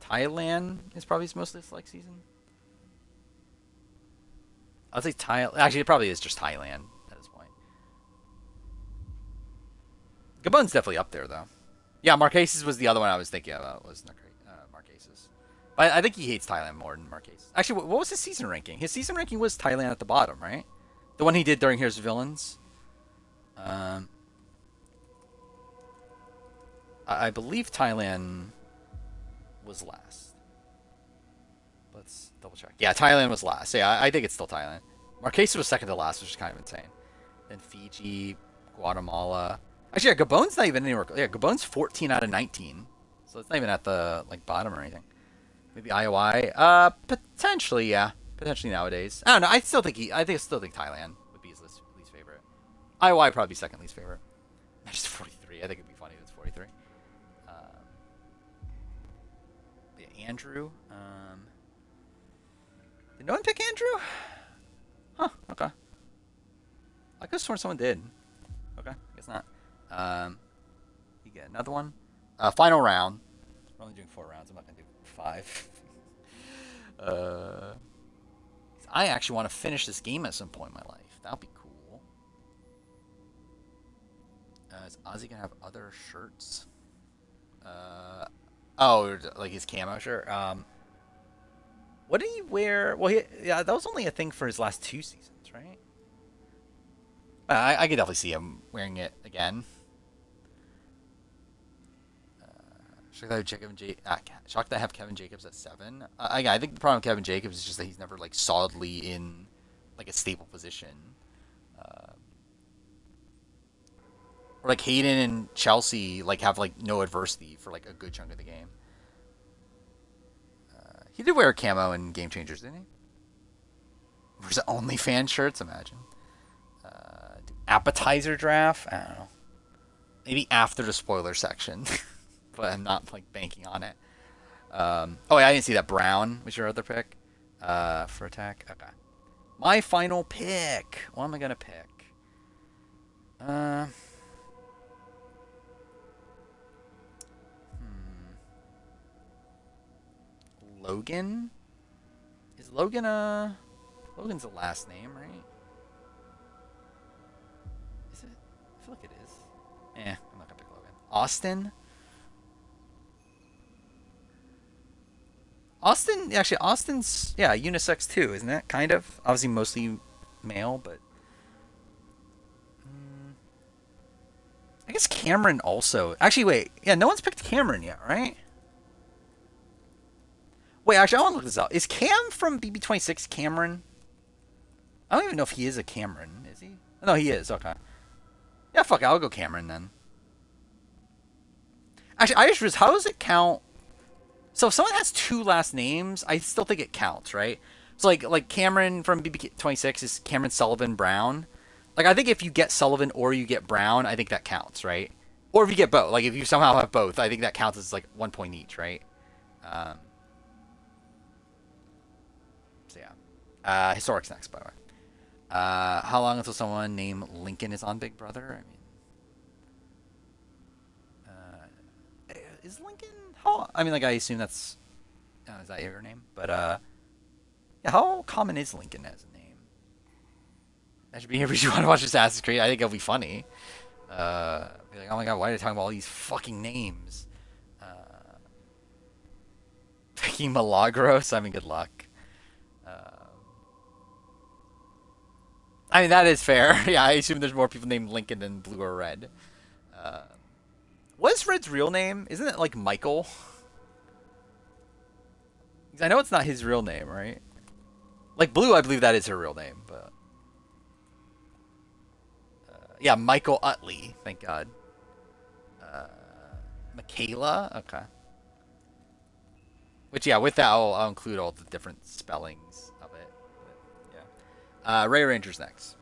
Thailand is probably his most disliked season. I'll say Thailand. Actually, it probably is just Thailand at this point. Gabon's definitely up there, though. Yeah, Marquesas was the other one I was thinking about. Was Marquesas. But I think he hates Thailand more than Marquesas. Actually, what was his season ranking? His season ranking was Thailand at the bottom, right? The one he did during Here's Villains. I believe Thailand was last. Let's double check. Yeah, Thailand was last. Yeah, I think it's still Thailand. Marquesas was second to last, which is kind of insane. Then Fiji, Guatemala. Actually, yeah, Gabon's not even anywhere. Yeah, Gabon's 14 out of 19, so it's not even at the like bottom or anything. Maybe IOI. Potentially, yeah, potentially nowadays. I don't know. I still think Thailand would be his least favorite. IOI probably second least favorite. Just 43. I think it'd be funny if it's 43. Yeah, Andrew. Did no one pick Andrew? Huh. Okay. I could have sworn someone did. Okay, guess not. You get another one. Final round. We're only doing 4 rounds. I'm not gonna do 5. I actually want to finish this game at some point in my life. That'll be cool. Is Ozzy gonna have other shirts? Oh, like his camo shirt. What did he wear? Well, yeah, that was only a thing for his last 2 seasons, right? I could definitely see him wearing it again. Shocked that I have Kevin Jacobs at 7. I think the problem with Kevin Jacobs is just that he's never like solidly in like a stable position. Or like Hayden and Chelsea like have like no adversity for like a good chunk of the game. He did wear a camo in Game Changers, didn't he? Where's OnlyFans shirts? Imagine. Appetizer draft? I don't know. Maybe after the spoiler section. But I'm not like banking on it. Oh, yeah, I didn't see that. Brown was your other pick for attack. Okay. My final pick. What am I gonna pick? Logan. Is Logan Logan's a last name, right? Is it? I feel like it is. I'm not gonna pick Logan. Austin. Austin's, yeah, unisex too, isn't it? Kind of. Obviously mostly male, but... I guess Cameron also... Actually, wait. Yeah, no one's picked Cameron yet, right? Wait, actually, I want to look this up. Is Cam from BB26 Cameron? I don't even know if he is a Cameron. Is he? No, he is. Okay. Yeah, fuck it. I'll go Cameron then. Actually, I just realized, how does it count... So if someone has 2 last names, I still think it counts, right? So like Cameron from BB26 is Cameron Sullivan Brown. Like I think if you get Sullivan or you get Brown, I think that counts, right? Or if you get both, like if you somehow have both, I think that counts as like 1 point each, right? So yeah, Historic's next, by the way. How long until someone named Lincoln is on Big Brother? I mean, is Lincoln? I mean, like, I assume that's... is that your name? But, yeah, how common is Lincoln as a name? That should be here if you want to watch Assassin's Creed. I think it'll be funny. Be like, oh my god, why are they talking about all these fucking names? Picking Milagros? I mean, good luck. I mean, that is fair. Yeah, I assume there's more people named Lincoln than Blue or Red. What's Red's real name? Isn't it like Michael? I know it's not his real name, right? Like Blue, I believe that is her real name, but yeah, Michael Utley. Thank God. Michaela. Okay. Which yeah, with that I'll include all the different spellings of it. But, yeah. Ray Ranger's next.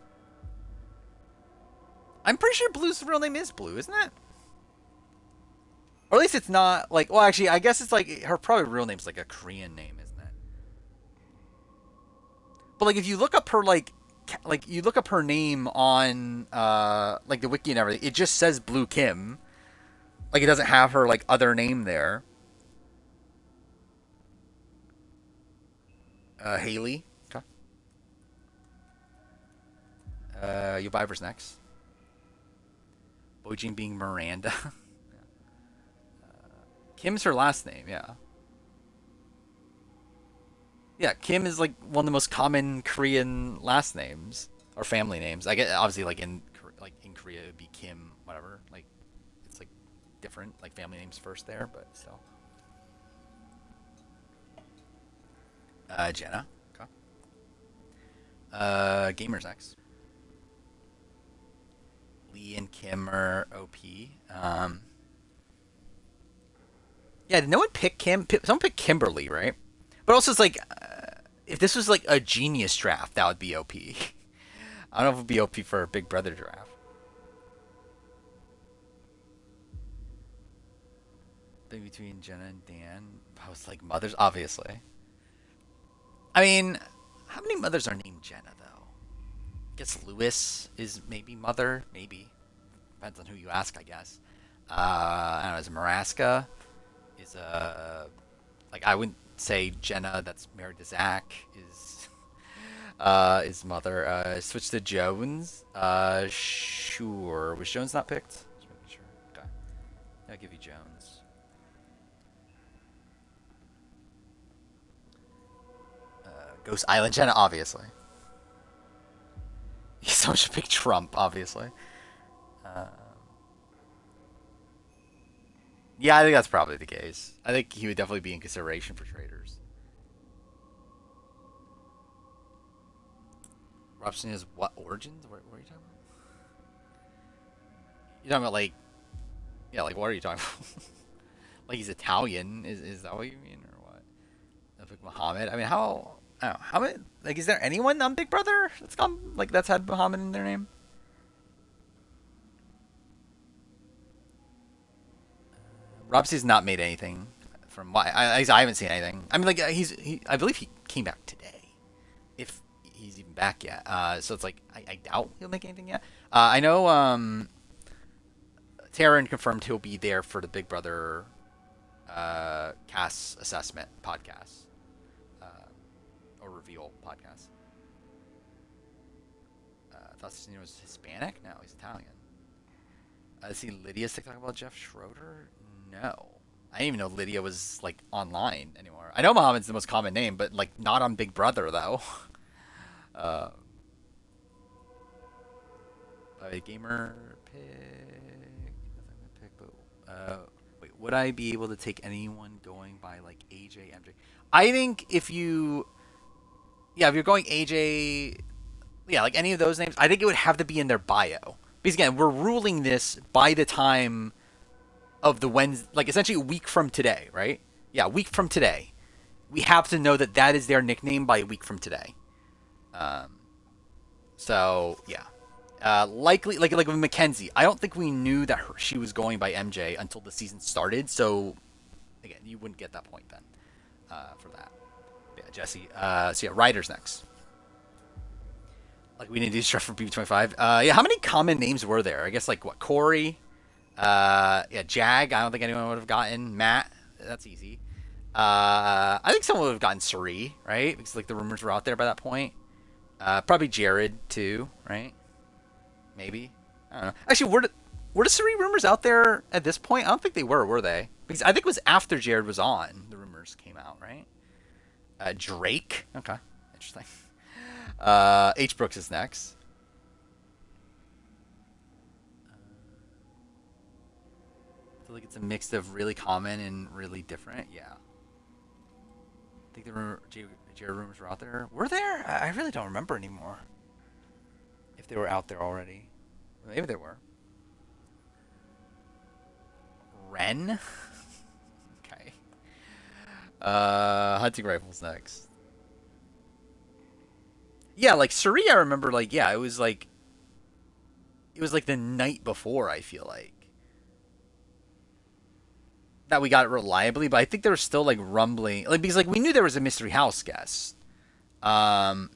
I'm pretty sure Blue's real name is Blue, isn't it? Or at least it's not like... Well, actually, I guess it's like... Her probably real name's like a Korean name, isn't it? But like if you look up her like you look up her name on like the wiki and everything, it just says Blue Kim. Like it doesn't have her like other name there. Haley. Okay. Yobiver's next. Bojin being Miranda. Kim's her last name, yeah. Yeah, Kim is like one of the most common Korean last names or family names. I get obviously like in Korea it would be Kim, whatever. Like it's like different, like family names first there, but still. Jenna. Okay. Gamers next. Lee and Kim are OP. Yeah, did no one pick Kim? Someone picked Kimberly, right? But also, it's like, if this was like a genius draft, that would be OP. I don't know if it would be OP for a Big Brother draft. Thing between Jenna and Dan. I was like, mothers, obviously. I mean, how many mothers are named Jenna, though? I guess Lewis is maybe mother, maybe. Depends on who you ask, I guess. I don't know, is Maraska? Is, like, I wouldn't say Jenna that's married to Zach is mother. Switch to Jones. Sure. Was Jones not picked? Just making sure. Okay. I'll give you Jones. Ghost Island Jenna, obviously. Someone should pick Trump, obviously. Yeah, I think that's probably the case. I think he would definitely be in consideration for traders. Robson has what origins? What are you talking about? You're talking about like, yeah, like what are you talking about? Like he's Italian? Is that what you mean, or what? Like Muhammad? I mean, how? I don't know. How many? Like, is there anyone on Big Brother that's had Muhammad in their name? Robsey's not made anything from what I haven't seen anything. I mean, like I believe he came back today, if he's even back yet. So it's like I doubt he'll make anything yet. I know Taryn confirmed he'll be there for the Big Brother cast assessment podcast or reveal podcast. I thought Cecilio was Hispanic. No, he's Italian. I see Lydia's TikTok about Jeff Schroeder. No. I didn't even know Lydia was, like, online anymore. I know Muhammad's the most common name, but, like, not on Big Brother, though. A gamer pick. Wait, would I be able to take anyone going by, like, AJ, MJ? I think if you're going AJ, yeah, like, any of those names, I think it would have to be in their bio. Because, again, we're ruling this by the time of the Wednesday, like essentially a week from today, right? Yeah, a week from today. We have to know that is their nickname by a week from today. So, yeah. Likely, like with Mackenzie, I don't think we knew that she was going by MJ until the season started. So, again, you wouldn't get that point then for that. Yeah, Jesse. So, yeah, Ryder's next. Like, we need to do stuff for BB25. Yeah, how many common names were there? I guess, like, what, Corey? Yeah, Jag, I don't think anyone would have gotten. Matt, that's easy. I think someone would have gotten Suri, right? Because, like, the rumors were out there by that point. Probably Jared, too, right? Maybe. I don't know. Actually, were the Suri rumors out there at this point? I don't think they were they? Because I think it was after Jared was on, the rumors came out, right? Drake. Okay, interesting. H. Brooks is next. I feel like it's a mix of really common and really different. Yeah. I think the Jared rumors were out there. Were there? I really don't remember anymore. If they were out there already. Maybe they were. Ren? Okay. Hunting rifles next. Yeah, like Suri, I remember, like, yeah, it was like the night before, I feel like, that we got it reliably, but I think there was still, like, rumbling, like, because, like, we knew there was a mystery house guest. Yeah,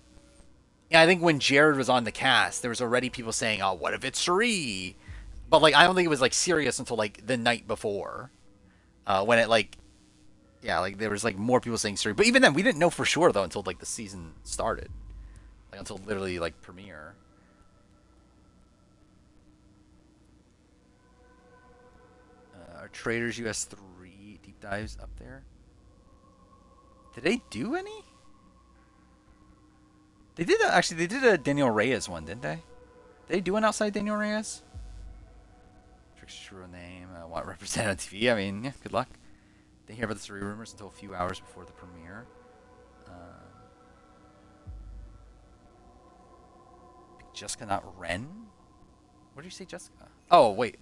I think when Jared was on the cast, there was already people saying, oh, what if it's Suri? But, like, I don't think it was, like, serious until, like, the night before, when it, like, yeah, like, there was, like, more people saying Suri. But even then, we didn't know for sure, though, until, like, the season started. Like, until literally, like, premiere. Are Traders US 3 deep dives up there? Did they do any? They did actually. They did a Daniel Reyes one, didn't they? Did they do one outside Daniel Reyes? True name. Want represented on TV? I mean, yeah. Good luck. Didn't hear about the Suri rumors until a few hours before the premiere. Jessica, not Ren. What did you say, Jessica? Oh wait.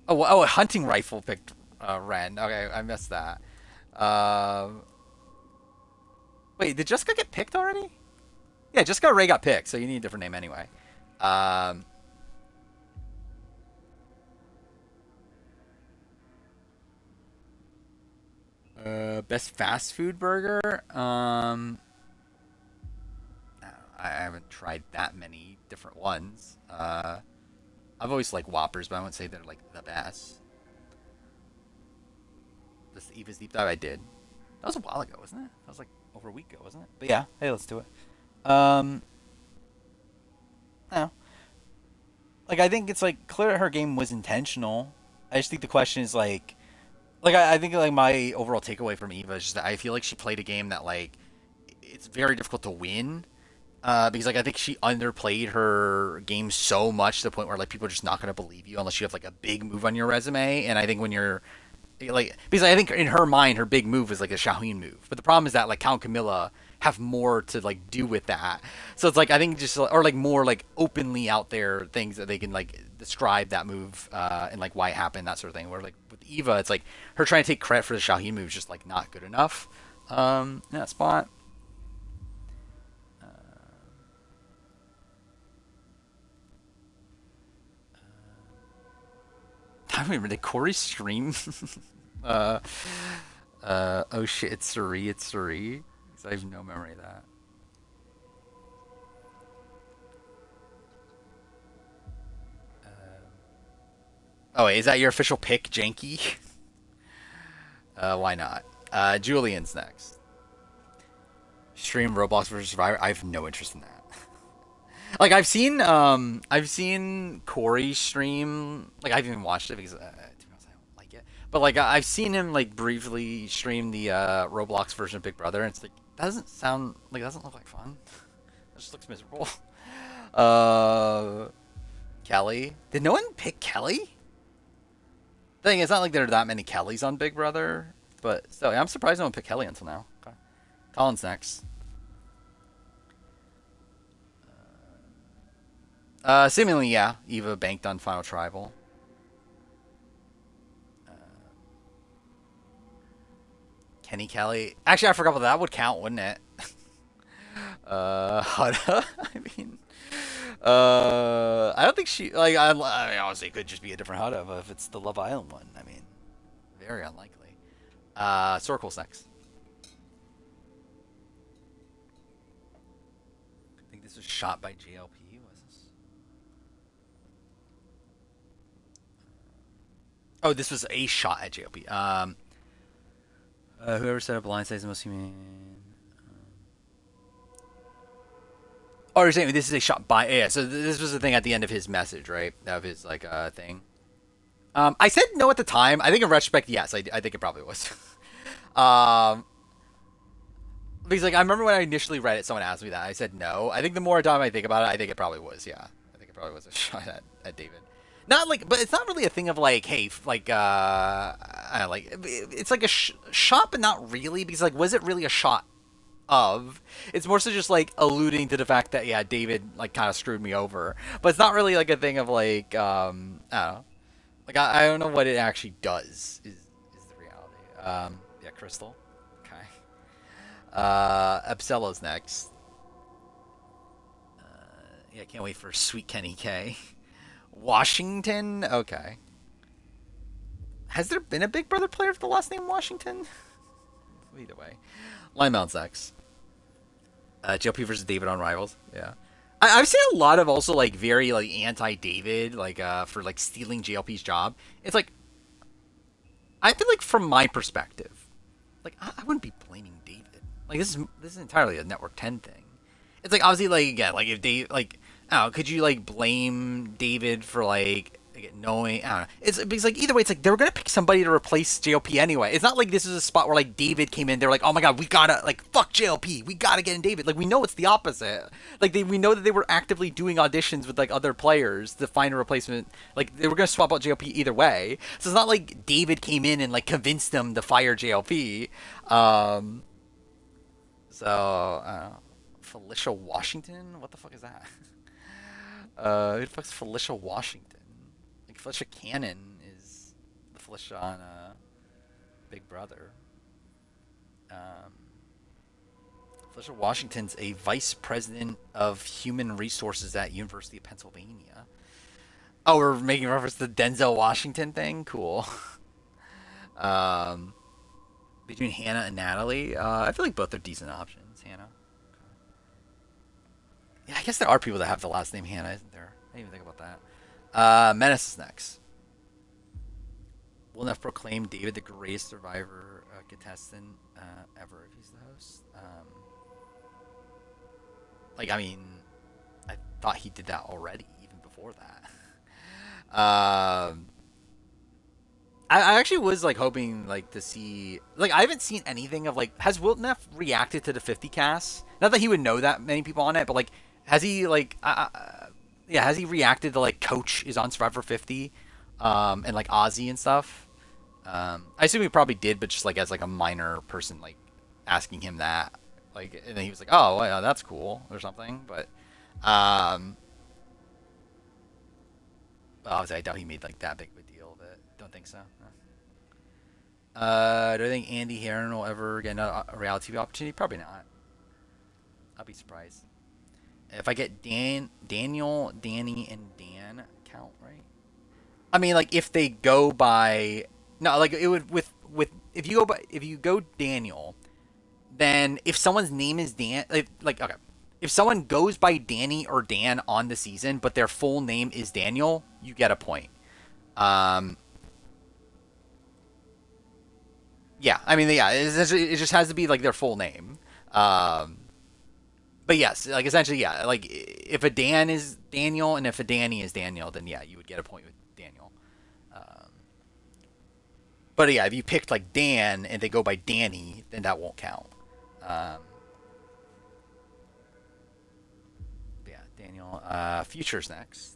Oh, a hunting rifle picked Ren. Okay, I missed that. Um, Wait, did Jessica get picked already? Yeah, Jessica Ray got picked, so you need a different name anyway. Um, Best fast food burger. I haven't tried that many different ones. I've always liked Whoppers, but I wouldn't say they're like the best. This Eva's deep dive I did. That was a while ago, wasn't it? That was like over a week ago, wasn't it? But yeah, hey, let's do it. No, like I think it's like clear that her game was intentional. I just think the question is like I think like my overall takeaway from Eva is just that I feel like she played a game that like it's very difficult to win. Because like I think she underplayed her game so much to the point where like people are just not gonna believe you unless you have like a big move on your resume. And I think when you're like because I think in her mind her big move is like a Shaheen move, but the problem is that like Count Camilla have more to like do with that. So it's like I think just or like more like openly out there things that they can like describe that move and like why it happened, that sort of thing. Where like with Eva, it's like her trying to take credit for the Shaheen move is just like not good enough in that spot. I don't remember. Did Corey stream? uh, oh shit, it's Suri, it's Suri. I have no memory of that. Oh wait, is that your official pick, Janky? Why not? Julian's next. Stream Roblox vs Survivor. I have no interest in that. Like I've seen Corey stream. Like I haven't even watched it because to be honest, I don't like it. But like I've seen him like briefly stream the Roblox version of Big Brother, and it's like that doesn't sound like it doesn't look like fun. It just looks miserable. Uh, Kelly. Did no one pick Kelly? Thing, it's not like there are that many Kellys on Big Brother, but still, yeah, I'm surprised no one picked Kelly until now. Okay. Colin's next. Seemingly, yeah. Eva banked on Final Tribal. Kenny Kelly. Actually, I forgot about that. That would count, wouldn't it? Huda. I mean, I don't think she like. I mean, honestly, it could just be a different Huda, but if it's the Love Island one, I mean, very unlikely. Sorkel's next. I think this was shot by JLP. Was this? Oh, this was a shot at JLP. Whoever set up blind says the most human. Oh, you're saying this is a shot by? Yeah. So this was the thing at the end of his message, right? Of his like thing. I said no at the time. I think in retrospect, yes. I think it probably was. Because like I remember when I initially read it, someone asked me that. I said no. I think the more time I think about it, I think it probably was. Yeah, I think it probably was a shot at David. Not like, but it's not really a thing of like, hey, like, I don't know, like, it's like a shot, but not really, because like, was it really a shot of? It's more so just like alluding to the fact that yeah, David like kind of screwed me over, but it's not really like a thing of like, I don't know, like I don't know what it actually does. Is the reality? Yeah, Crystal. Okay. Epsilon's next. Yeah, can't wait for Sweet Kenny K. Washington? Okay. Has there been a Big Brother player with the last name Washington? Either way. Linemounts X. JLP versus David on Rivals. Yeah. I've seen a lot of also like very like anti-David like for like stealing JLP's job. It's like I feel like from my perspective, like I wouldn't be blaming David. Like this is entirely a Network 10 thing. It's like obviously like again like if Dave like I don't know, could you like blame David for like knowing? I don't know. It's because like either way, it's like they were gonna pick somebody to replace JLP anyway. It's not like this is a spot where like David came in. They're like, oh my god, we gotta like fuck JLP. We gotta get in David. Like we know it's the opposite. Like we know that they were actively doing auditions with like other players to find a replacement. Like they were gonna swap out JLP either way. So it's not like David came in and like convinced them to fire JLP. So I don't know. Felicia Washington? What the fuck is that? Who the fuck's Felicia Washington? Like Felicia Cannon is the Felicia on Big Brother. Um, Felicia Washington's a vice president of human resources at University of Pennsylvania. Oh, we're making reference to the Denzel Washington thing. Cool. um, Between Hannah and Natalie, I feel like both are decent options. Hannah. Yeah, I guess there are people that have the last name Hannah, isn't there? I didn't even think about that. Menace is next. Will Neff proclaim David the greatest survivor contestant ever if he's the host. I mean, I thought he did that already, even before that. I actually was like hoping like to see I haven't seen anything of has Will Neff reacted to the 50 cast? Not that he would know that many people on it, but has he has he reacted to Coach is on Survivor 50, and Ozzy and stuff? I assume he probably did, but just as a minor person asking him that, and then he was like, oh, well, that's cool or something, but obviously I doubt he made that big of a deal of it. Don't think so. Do I think Andy Heron will ever get a reality TV opportunity? Probably not. I'll be surprised. If I get Daniel, Danny, and Dan count, right? I mean, if they go by it would with if you go Daniel, then if someone's name is Dan, okay, if someone goes by Danny or Dan on the season, but their full name is Daniel, you get a point. Yeah, I mean, yeah, it just has to be their full name. But yes, essentially, yeah, if a Dan is Daniel and if a Danny is Daniel, then yeah, you would get a point with Daniel. But yeah, if you picked Dan and they go by Danny, then that won't count. Yeah, Daniel. Future's next.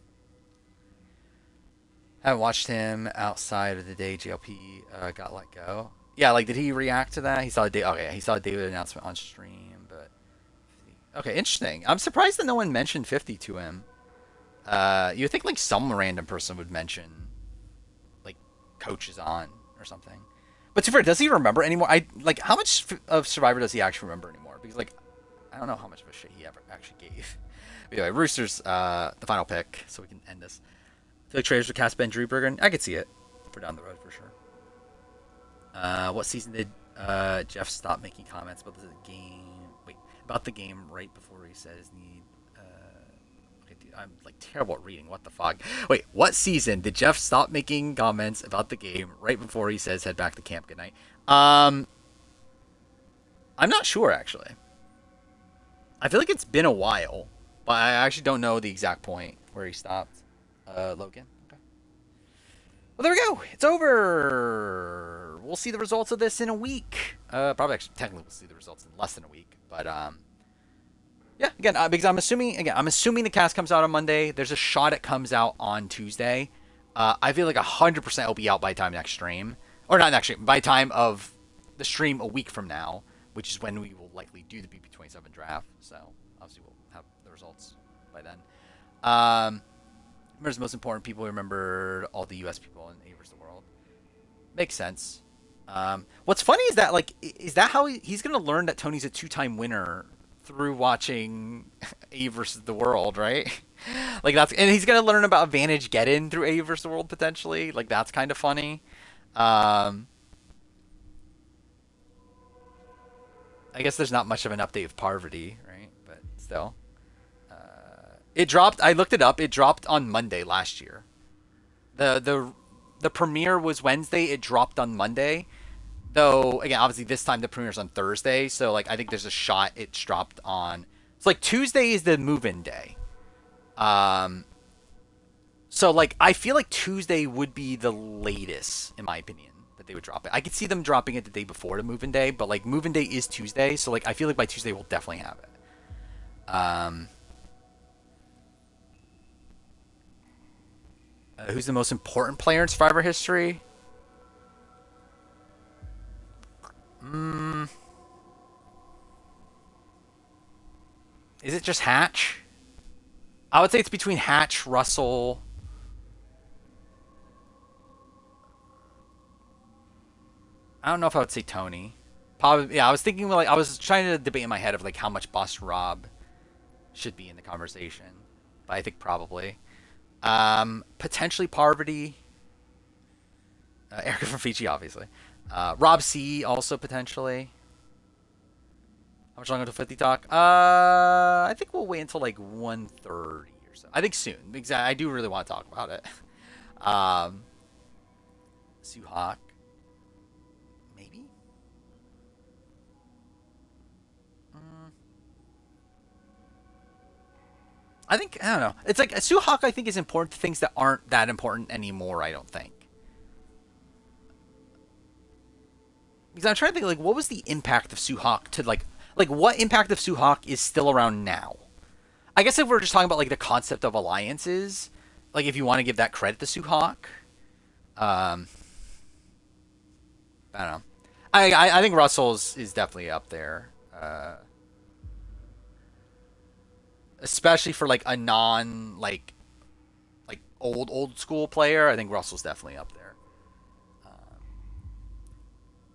Haven't watched him outside of the day JLP got let go. Yeah, did he react to that? He saw he saw a David announcement on stream, but okay, interesting. I'm surprised that no one mentioned 50 to him. You think some random person would mention Coach is on or something. But to be fair, does he remember anymore? How much of Survivor does he actually remember anymore? Because I don't know how much of a shit he ever actually gave. But anyway, Roosters, the final pick, so we can end this. I feel like traders would cast Ben Drewbergen. I could see it for down the road for sure. What season did Jeff stop making comments about the game? Wait, about the game right before he says need. Okay, dude, I'm terrible at reading. What the fuck? Wait, what season did Jeff stop making comments about the game right before he says head back to camp? Good night. I'm not sure actually. I feel like it's been a while, but I actually don't know the exact point where he stopped. Logan. Okay. Well, there we go. It's over. We'll see the results of this in a week. Probably actually technically we'll see the results in less than a week, but yeah. Again, because I'm assuming the cast comes out on Monday. There's a shot it comes out on Tuesday. I feel like 100% it'll be out by the time next stream, or not next stream, by the time of the stream a week from now, which is when we will likely do the BP27 draft. So obviously we'll have the results by then. Remember the most important people. Remember all the U.S. people in A vs. the World. Makes sense. What's funny is that is that how he's gonna learn that Tony's a 2-time winner through watching A vs. the World, right? And he's gonna learn about Vantage Get In through A vs. the World potentially. That's kind of funny. I guess there's not much of an update of Parvati, right? But still. It dropped. I looked it up. It dropped on Monday last year. The premiere was Wednesday. It dropped on Monday. Though again, obviously this time the premiere's on Thursday. So I think there's a shot it's dropped on. It's Tuesday is the move-in day. So I feel like Tuesday would be the latest, in my opinion, that they would drop it. I could see them dropping it the day before the move-in day, but move-in day is Tuesday. So I feel like by Tuesday we'll definitely have it. Who's the most important player in Survivor history? Is it just Hatch? I would say it's between Hatch, Russell. I don't know if I would say Tony. Probably, yeah. I was thinking like I was trying to debate in my head of like how much Boston Rob should be in the conversation, but I think probably. Potentially Parvati, Erica from Fiji, obviously. Rob C also potentially. How much longer until 50 talk? I think we'll wait until like 1:30 or so. I think soon because I do really want to talk about it. Suhawk, maybe. I don't know. It's like Suhawk. I think is important to things that aren't that important anymore. I don't think. Because I'm trying to think like what was the impact of Suhawk to like what impact of Suhawk is still around now? I guess if we're just talking about like the concept of alliances, like if you want to give that credit to Suhawk, I don't know. I think Russell's is definitely up there, especially for like a non like old school player. I think Russell's definitely up there.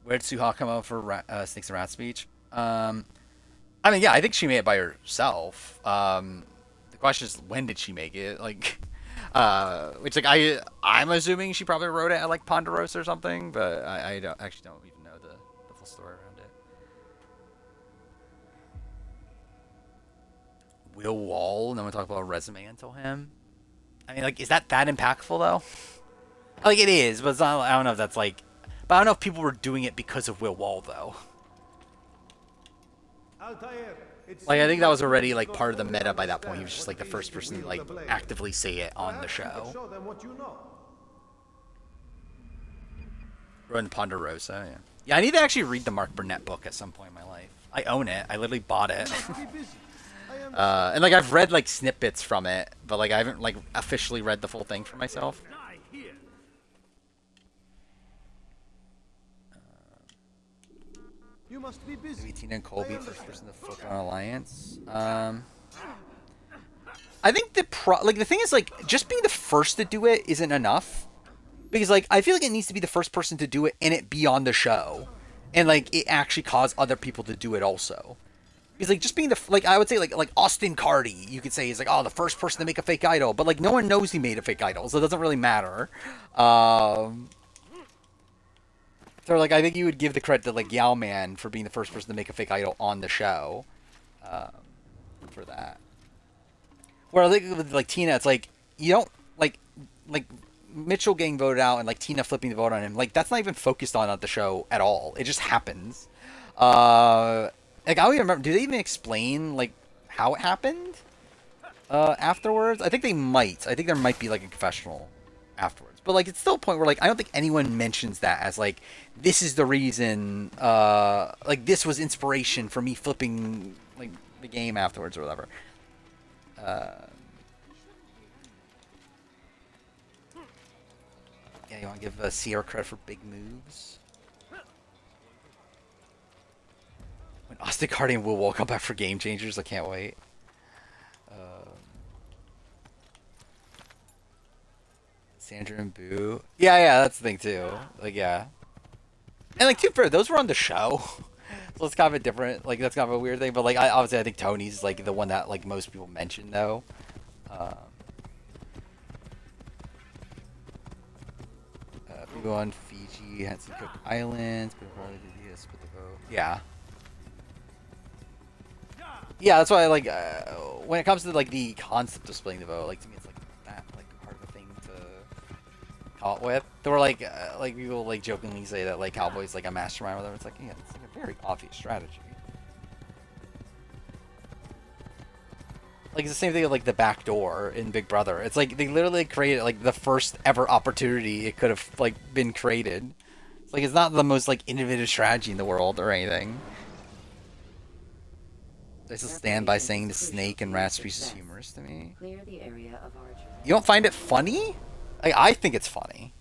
Where did Suha come out for Snakes and Rats speech? I mean, yeah, I think she made it by herself. The question is, when did she make it? Like, which like I'm assuming she probably wrote it at like Ponderosa or something, but I don't even know the full story around it. Will Wall, no one talk about a resume until him. I mean, like, is that impactful though? Like, it is, but it's not, I don't know if that's like. But I don't know if people were doing it because of Will Wall, though. Like, I think that was already, like, part of the meta by that point. He was just, like, the first person to, like, actively say it on the show. Run Ponderosa, yeah. Yeah, I need to actually read the Mark Burnett book at some point in my life. I own it. I literally bought it. And, like, I've read, like, snippets from it, but, like, I haven't, like, officially read the full thing for myself. You must be busy. Maybe Tina and Colby, first person to flip on Alliance. I think the thing is like just being the first to do it isn't enough, because like I feel like it needs to be the first person to do it and it be on the show, and like it actually cause other people to do it also. Because like just being I would say like Austin Cardi, you could say is like the first person to make a fake idol, but like no one knows he made a fake idol, so it doesn't really matter. So, like, I think you would give the credit to, like, Yao Man for being the first person to make a fake idol on the show. For that. Where, with, like, Tina, it's like, you don't, like, Mitchell getting voted out and, like, Tina flipping the vote on him. Like, that's not even focused on at the show at all. It just happens. Like, I don't even remember, do they even explain, like, how it happened? Afterwards? I think they might. I think there might be, like, a confessional afterwards. But, like, it's still a point where, like, I don't think anyone mentions that as, like, this is the reason, like, this was inspiration for me flipping, like, the game afterwards or whatever. Yeah, you want to give Sierra credit for big moves? When Austin Cardi and Will Wall come back for Game Changers, I can't wait. Sandra and Boo. Yeah, that's the thing too. Like, yeah. And like, too fair, those were on the show. So it's kind of a different, like, that's kind of a weird thing. But like, obviously I think Tony's like the one that like most people mention though. People on Fiji, Hansen Cook Islands, split the vote. Yeah. Yeah, that's why like when it comes to like the concept of splitting the vote, like to me it's like that like hard of a thing to call it with. There were like people like jokingly say that like Cowboy's like a mastermind or whatever. It's like yeah, it's like a very obvious strategy. Like it's the same thing with like the back door in Big Brother. It's like they literally created like the first ever opportunity it could have like been created. It's like it's not the most like innovative strategy in the world or anything. I still stand by saying the snake and rat speech is humorous to me. Clear the area of archery. You don't find it funny? Like, I think it's funny.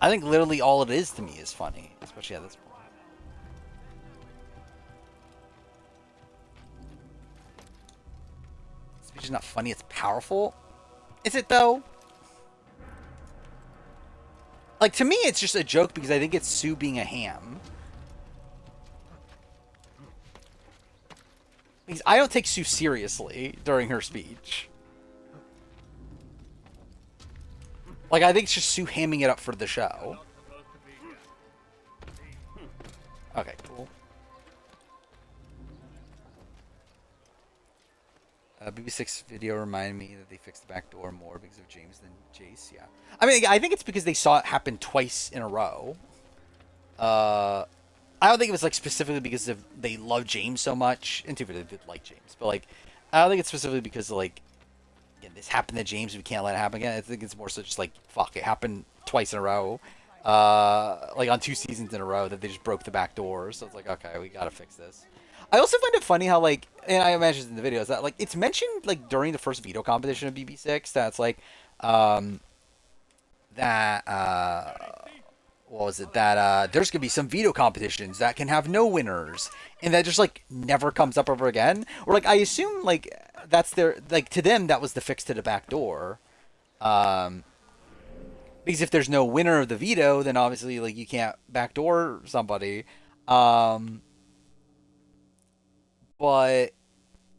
I think literally all it is to me is funny, especially at this point. Speech is not funny, it's powerful. Is it though? Like, to me, it's just a joke because I think it's Sue being a ham. Because I don't take Sue seriously during her speech. Like, I think it's just Sue hamming it up for the show. Okay, cool. BB6 video reminded me that they fixed the back door more because of James than Jace. Yeah, I mean, I think it's because they saw it happen twice in a row. I don't think it was like specifically because of they love James so much. And they did like James, but like, I don't think it's specifically because like, again, this happened to James. We can't let it happen again. I think it's more so just like, fuck, it happened twice in a row. Like on 2 seasons in a row that they just broke the back door. So it's like, okay, we gotta fix this. I also find it funny how, like, and I imagine in the videos that, like, it's mentioned, like, during the first veto competition of BB6 that it's like, what was it? That, there's gonna be some veto competitions that can have no winners. And that just, like, never comes up ever again. Or, like, I assume, like, that's their, like, to them, that was the fix to the back door. Because if there's no winner of the veto, then obviously, like, you can't backdoor somebody. But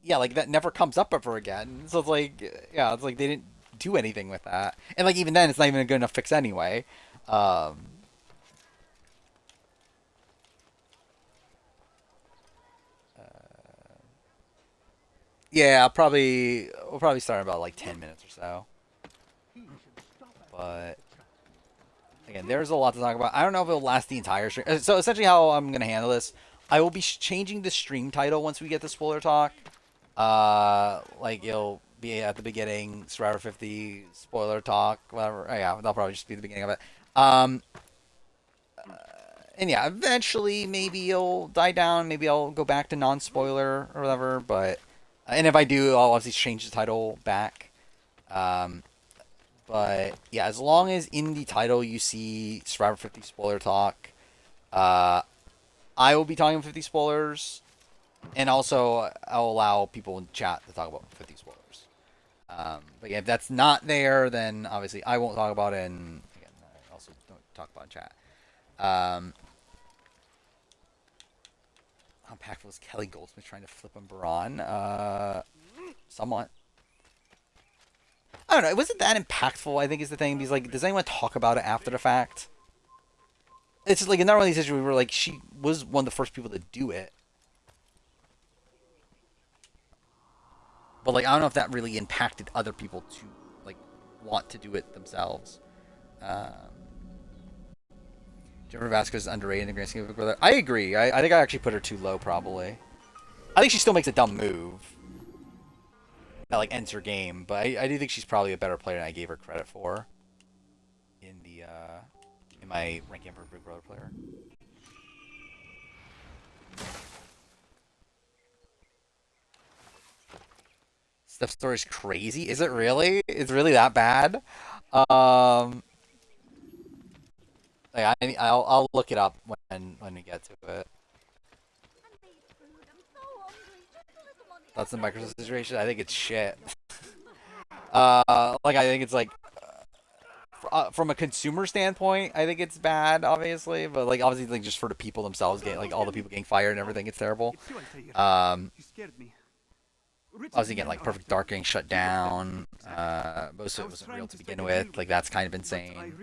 yeah, like that never comes up ever again. So it's like, yeah, it's like they didn't do anything with that. And like even then, it's not even a good enough fix anyway. Yeah, we'll probably start in about like 10 minutes or so. But again, there's a lot to talk about. I don't know if it'll last the entire stream. So essentially, how I'm gonna handle this. I will be changing the stream title once we get the spoiler talk. Like it'll be at the beginning, Survivor 50 spoiler talk, whatever. Oh, yeah, that'll probably just be the beginning of it. And yeah, eventually maybe it'll die down. Maybe I'll go back to non-spoiler or whatever. But and if I do, I'll obviously change the title back. But yeah, as long as in the title you see Survivor 50 spoiler talk, I will be talking 50 spoilers, and also I'll allow people in chat to talk about 50 spoilers. But yeah, if that's not there, then obviously I won't talk about it, and again, I also don't talk about it in chat. How impactful was Kelly Goldsmith trying to flip on Baron? Somewhat. I don't know. It wasn't that impactful, I think, is the thing. Because, like, does anyone talk about it after the fact? It's just like another one of these issues where like she was one of the first people to do it, but like I don't know if that really impacted other people to like want to do it themselves. Jennifer Vasquez is underrated in the grand scheme of Big Brother. I agree. I think I actually put her too low probably. I think she still makes a dumb move that like ends her game, but I do think she's probably a better player than I gave her credit for in the in my ranking for Big Brother player. Steph's story's crazy. Is it really? It's really that bad? Like I'll look it up when we get to it. That's the Microsoft situation. I think it's shit. Like I think it's like from a consumer standpoint, I think it's bad, obviously, but like obviously, like just for the people themselves, getting like all the people getting fired and everything, it's terrible. Obviously, again, like Perfect Dark getting shut down. Most of it wasn't real to begin with. Like that's kind of insane.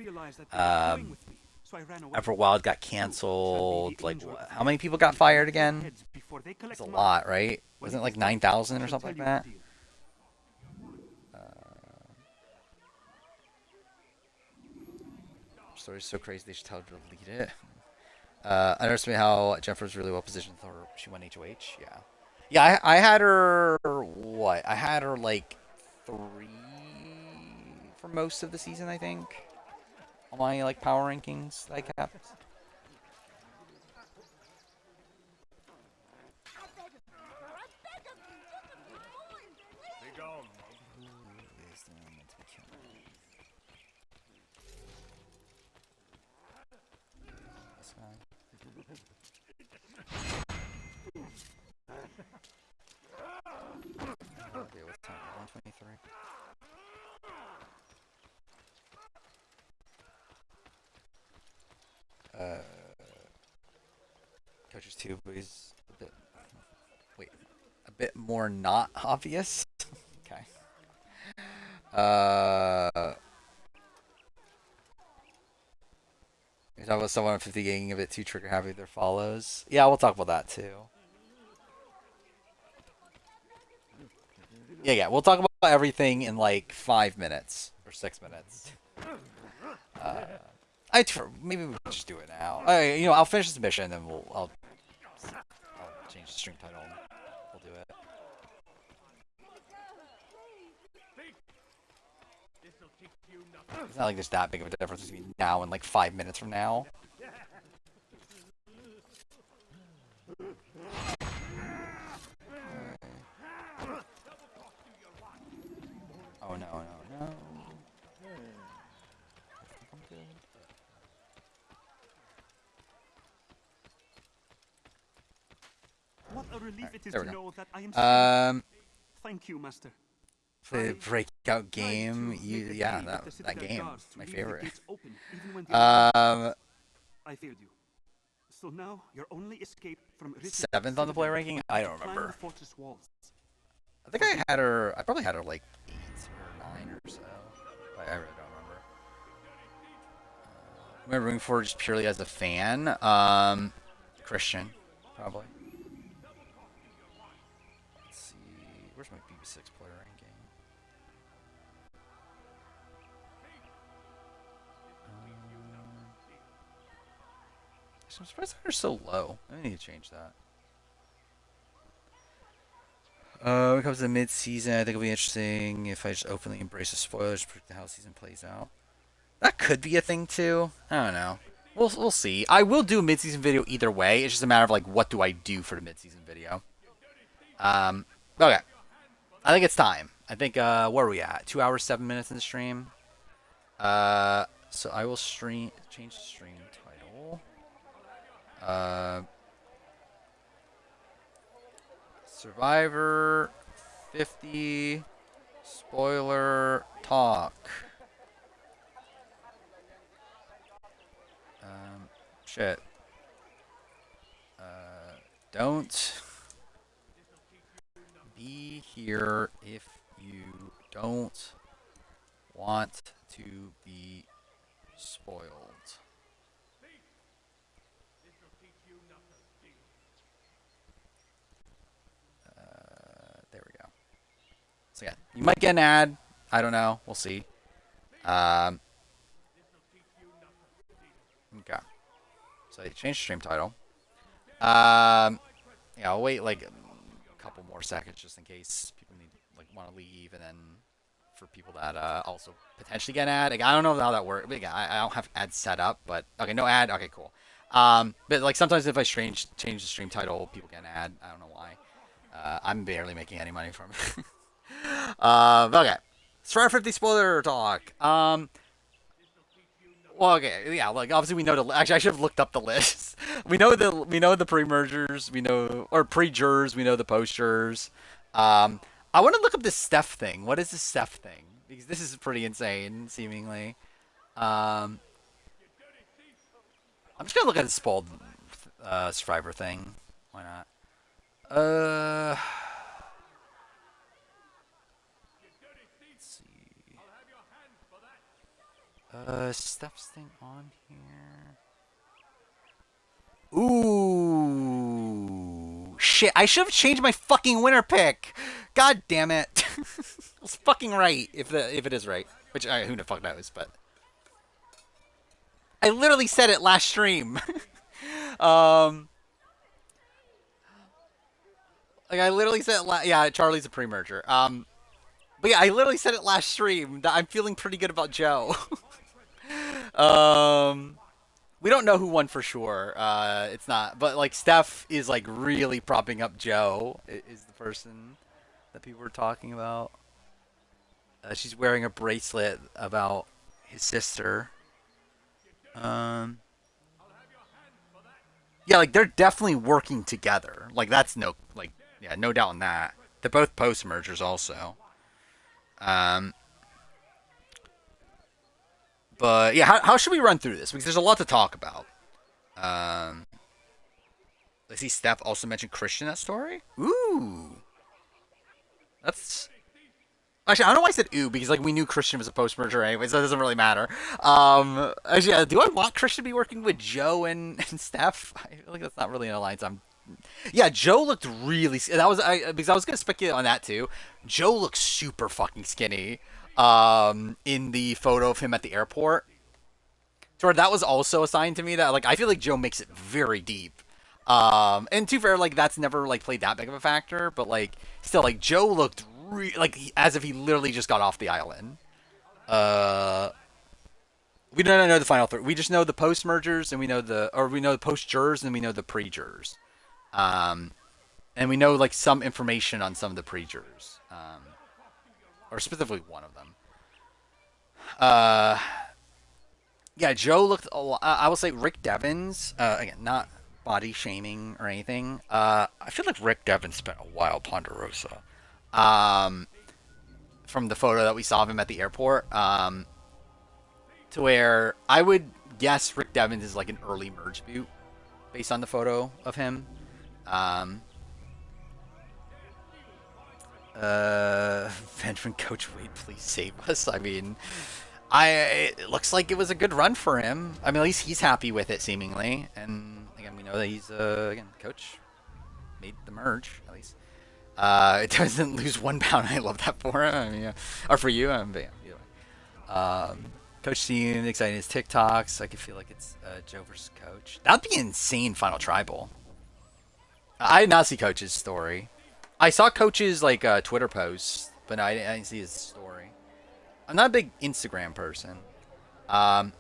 After a while, it got canceled. Like how many people got fired again? It's a lot, right? Wasn't it like 9,000 or something like that? Story's so crazy they should tell her to delete it. I understand how Jennifer's really well positioned for she won HOH. Yeah. Yeah, I had her, what? I had her like 3 for most of the season, I think. On my like power rankings that I kept. this guy. Okay, what's time? 123. Coaches too, but he's a bit. Wait, a bit more not obvious. Okay. You talk about someone 50 getting a bit too trigger happy with their follows. Yeah, we'll talk about that too. Yeah. We'll talk about everything in like 5 minutes or 6 minutes. Maybe we can just do it now. I'll finish this mission and then I'll change the stream title and we'll do it. It's not like there's that big of a difference between now and like 5 minutes from now. Oh no. What a relief it is There to we go. know that I am safe. Um, Thank you, Master. the breakout game, that game, my favorite. I failed you. So now your only escape from 7th on the player ranking? I don't remember. the fortress walls. I think I probably had her like 8 or 9 or so. I really don't remember. Am I rooting for just purely as a fan? Christian, probably. Let's see. Where's my BB6 player ranking? I'm surprised they're so low. I need to change that. When it comes to mid-season, I think it'll be interesting if I just openly embrace the spoilers, predict how the season plays out. That could be a thing too. I don't know. We'll see. I will do a mid-season video either way. It's just a matter of like what do I do for the mid-season video. Okay. I think it's time. I think where are we at? 2 hours 7 minutes in the stream. So I will change the stream title. Survivor 50 spoiler talk. Shit. Don't be here if you don't want to be spoiled. There we go. So yeah, you might get an ad. I don't know. We'll see. Okay. So you change the stream title. Yeah, I'll wait like a couple more seconds just in case people want to leave, and then for people that also potentially get an ad. Like, I don't know how that works. Again, I don't have ads set up, but okay, no ad. Okay, cool. But like sometimes if I change the stream title, people get an ad. I don't know why. I'm barely making any money from it. Okay. Survivor 50 spoiler talk. Well, okay, yeah, like obviously we know actually I should have looked up the list. we know the pre-mergers, or pre-jurors, we know the post-jurors. I want to look up this Steph thing. What is this Steph thing? Because this is pretty insane, seemingly. I'm just gonna look at the spoiled Survivor thing. Why not? Let's see. Steph's thing on here. Ooh, shit! I should have changed my fucking winner pick. God damn it! I was fucking right. If it is right, which who the fuck knows, but I literally said it last stream. Like I literally said it yeah, Charlie's a pre-merger. But yeah, I literally said it last stream that I'm feeling pretty good about Joe. We don't know who won for sure. It's not, but like Steph is like really propping up Joe. Is the person that people were talking about. She's wearing a bracelet about his sister. Yeah, like they're definitely working together. Like that's no doubt in that. They're both post mergers also. Um, but yeah, how should we run through this? Because there's a lot to talk about. Um, I see Steph also mentioned Christian in that story. Ooh, that's actually I don't know why I said ooh because like we knew Christian was a post merger anyway, so it doesn't really matter. Actually, do I want Christian to be working with Joe and Steph? I feel like that's not really an alliance I'm. Yeah, Joe looked really. That was because I was gonna speculate on that too. Joe looks super fucking skinny. In the photo of him at the airport, so that was also a sign to me that like I feel like Joe makes it very deep. And to be fair, like that's never like played that big of a factor, but like still, like Joe looked as if he literally just got off the island. We don't know the final three. We just know the post mergers, and we know the post jurors, and we know the pre jurors. And we know like some information on some of the pre jurors, or specifically one of them. Yeah, Joe looked. I will say Rick Devens. Again, not body shaming or anything. I feel like Rick Devens spent a while Ponderosa. From the photo that we saw of him at the airport. To where I would guess Rick Devens is like an early merge boot based on the photo of him. Veteran Coach Wade, please save us. I mean, it looks like it was a good run for him. I mean, at least he's happy with it, seemingly. And again, we know that he's again coach made the merge at least. It doesn't lose 1 pound. I love that for him. I mean, yeah. Or for you. But yeah, either way. Coach seemed excited in his TikToks. I could feel like it's Joe versus Coach. That'd be insane. Final tribal. I did not see Coach's story. I saw Coach's like Twitter posts, but I didn't see his story. I'm not a big Instagram person. But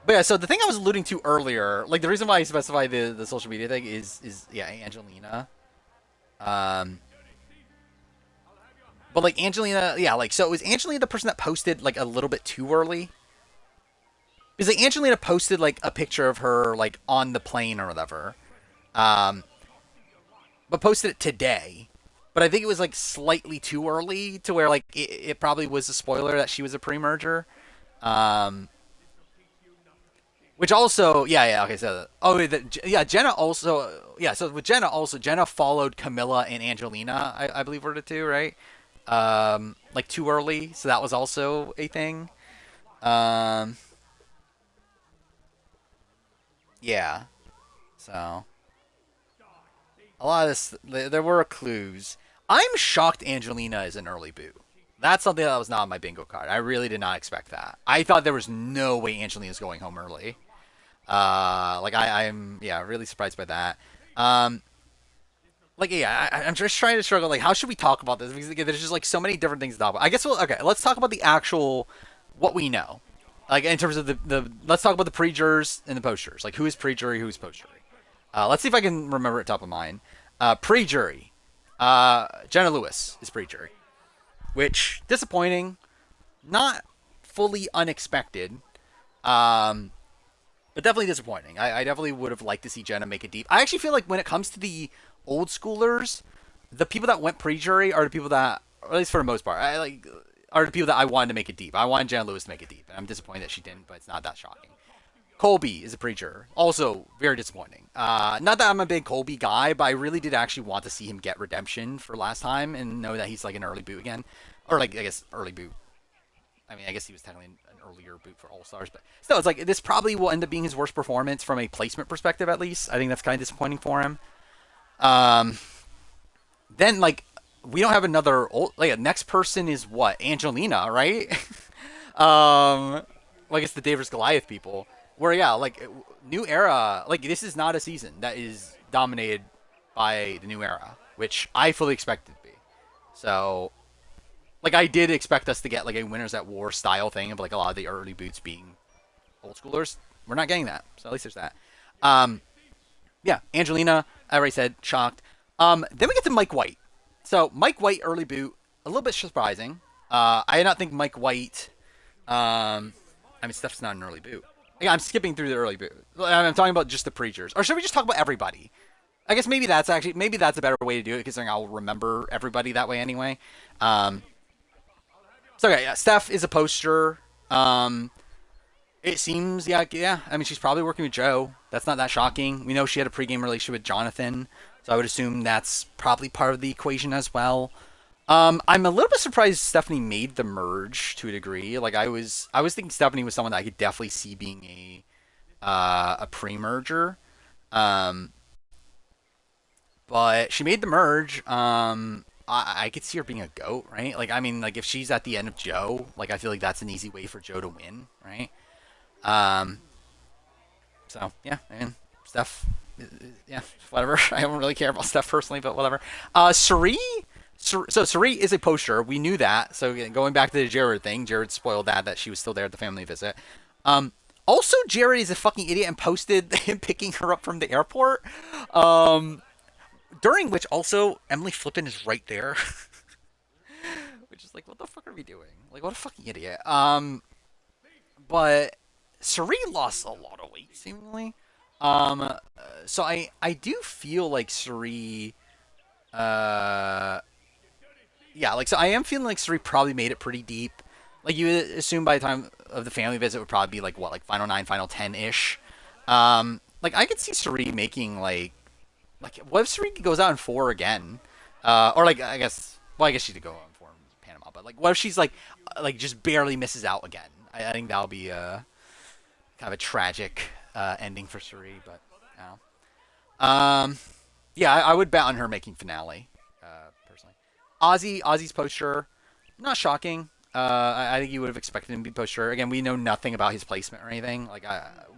yeah, so the thing I was alluding to earlier, like the reason why I specify the social media thing is yeah, Angelina. But like Angelina, yeah, like so was Angelina the person that posted like a little bit too early? Because like Angelina posted like a picture of her like on the plane or whatever, but posted it today. But I think it was like slightly too early to where like it probably was a spoiler that she was a pre-merger. Which also, yeah, okay, so Jenna also, yeah, so with Jenna also, Jenna followed Camilla and Angelina, I believe were the two, right? Like too early, so that was also a thing. Yeah, so a lot of this, there were clues. I'm shocked Angelina is an early boot. That's something that was not on my bingo card. I really did not expect that. I thought there was no way Angelina's going home early. Like I'm really surprised by that. Like I'm just trying to struggle. Like how should we talk about this? Because again, there's just like so many different things to talk about. I guess let's talk about the actual what we know. Like in terms of the let's talk about the pre-jurors and the post-jurors. Like who is pre-jury, who is post-jury. Let's see if I can remember it top of mind. Pre-jury. Jenna Lewis is pre-jury, which disappointing, not fully unexpected, but definitely disappointing. I definitely would have liked to see Jenna make it deep. I actually feel like when it comes to the old schoolers, the people that went pre-jury are the people that, or at least for the most part, are the people that I wanted to make it deep. I wanted Jenna Lewis to make it deep, and I'm disappointed that she didn't, but it's not that shocking. Colby is a pre-juror. Also, very disappointing. Not that I'm a big Colby guy, but I really did actually want to see him get redemption for last time and know that he's like an early boot again. Or like, I guess, early boot. I mean, I guess he was technically an earlier boot for All-Stars, but still, it's like, this probably will end up being his worst performance from a placement perspective, at least. I think that's kind of disappointing for him. Then, like, we don't have another, next person is what? Angelina, right? Well, I guess the Davis Goliath people. Where, yeah, like, New Era, like, this is not a season that is dominated by the New Era, which I fully expected to be. So, like, I did expect us to get, like, a Winners at War style thing of, like, a lot of the early boots being old schoolers. We're not getting that, so at least there's that. Yeah, Angelina, I already said, shocked. Then we get to Mike White. So, Mike White, early boot, a little bit surprising. I did not think Mike White, I mean, Steph's not an early boot. Yeah, I'm skipping through the early boot. I'm talking about just the preachers. Or should we just talk about everybody? I guess maybe that's a better way to do it, considering I'll remember everybody that way anyway. Um, so okay, yeah, Steph is a poster. It seems, yeah. I mean, she's probably working with Joe. That's not that shocking. We know she had a pregame relationship with Jonathan, so I would assume that's probably part of the equation as well. I'm a little bit surprised Stephanie made the merge to a degree. Like I was thinking Stephanie was someone that I could definitely see being a pre-merger. Um, but she made the merge. I could see her being a goat, right? Like I mean, like if she's at the end of Joe, like I feel like that's an easy way for Joe to win, right? Um, so yeah, I mean, Steph, yeah, whatever. I don't really care about Steph personally, but whatever. Suri, so Suri is a poster. We knew that. So again, going back to the Jared thing, Jared spoiled that she was still there at the family visit. Um, Also, Jared is a fucking idiot and posted him picking her up from the airport. Um, During which also Emily Flippin is right there, which is like, what the fuck are we doing? Like, what a fucking idiot. But Suri lost a lot of weight seemingly. So I do feel like Suri, uh, yeah, like so I am feeling like Suri probably made it pretty deep. Like you would assume by the time of the family visit would probably be like what, like final nine, final 10 ish. Like I could see Suri making like what if Suri goes out in four again, or like I guess she could go out in four in Panama, but like what if she's like just barely misses out again? I think that'll be kind of a tragic ending for Suri, but you know. Yeah, I would bet on her making finale, personally. Ozzy's poster, not shocking. I think you would have expected him to be poster. Again, we know nothing about his placement or anything. Like,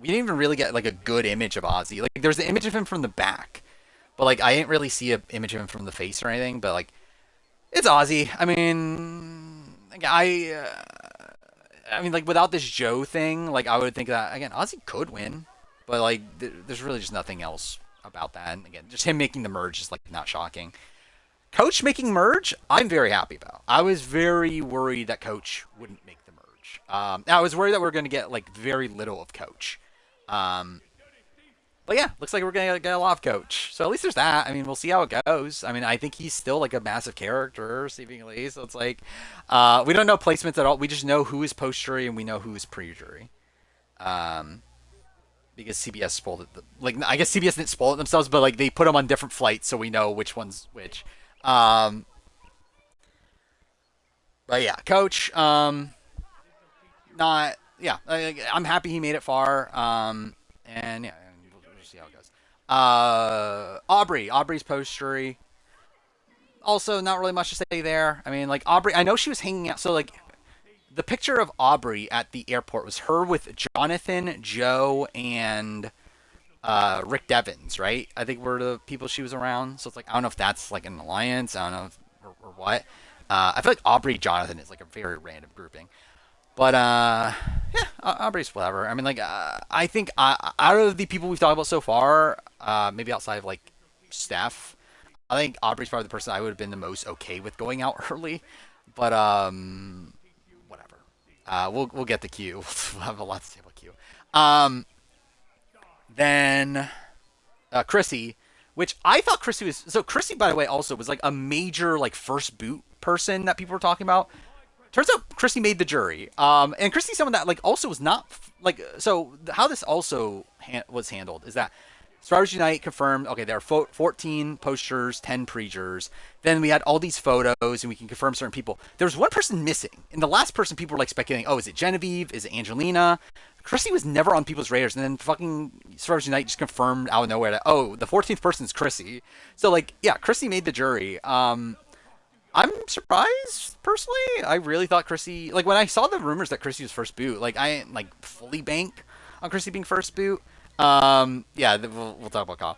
we didn't even really get like a good image of Ozzy. Like, there's the image of him from the back, but like I didn't really see an image of him from the face or anything. But like, it's Ozzy. I mean, like, I mean, like without this Joe thing, like I would think that again, Ozzy could win, but like there's really just nothing else about that. And again, just him making the merge is like not shocking. Coach making merge, I'm very happy about. I was very worried that Coach wouldn't make the merge. I was worried that we are going to get like very little of Coach. Um, but yeah, looks like we're going to get a lot of Coach. So at least there's that. I mean, we'll see how it goes. I mean, I think he's still like a massive character, seemingly. So it's like, we don't know placements at all. We just know who is post jury and we know who is pre jury. Because CBS spoiled it. Like, I guess CBS didn't spoil it themselves, but like they put them on different flights so we know which one's which. Um, but yeah, Coach. Not. Yeah, I'm happy he made it far. And yeah, we'll see how it goes. Aubrey's postery. Also, not really much to say there. I mean, like Aubrey. I know she was hanging out. So like, the picture of Aubrey at the airport was her with Jonathan, Joe, and Rick Devens, right? I think were the people she was around. So it's like I don't know if that's like an alliance. I don't know or what. I feel like Aubrey Jonathan is like a very random grouping. But yeah, Aubrey's whatever. I mean, like I think out of the people we've talked about so far, maybe outside of like Steph, I think Aubrey's probably the person I would have been the most okay with going out early. But whatever. We'll get the queue. We'll have a lot to say about queue. Then Chrissy, which I thought Chrissy was. So Chrissy, by the way, also was like a major like first boot person that people were talking about. Turns out Chrissy made the jury. And Chrissy's someone that like also was not like so. How this also was handled is that Survivors Unite confirmed. Okay, there are 14 posters, 10 pre-jurors. Then we had all these photos, and we can confirm certain people. There was one person missing, and the last person people were like speculating. Oh, is it Genevieve? Is it Angelina? Chrissy was never on people's radars, and then fucking Survivors Unite just confirmed out of nowhere that the 14th person is Chrissy. So like, yeah, Chrissy made the jury. I'm surprised personally. I really thought Chrissy, like when I saw the rumors that Chrissy was first boot, like I didn't like fully bank on Chrissy being first boot. Yeah, we'll talk about Kyle.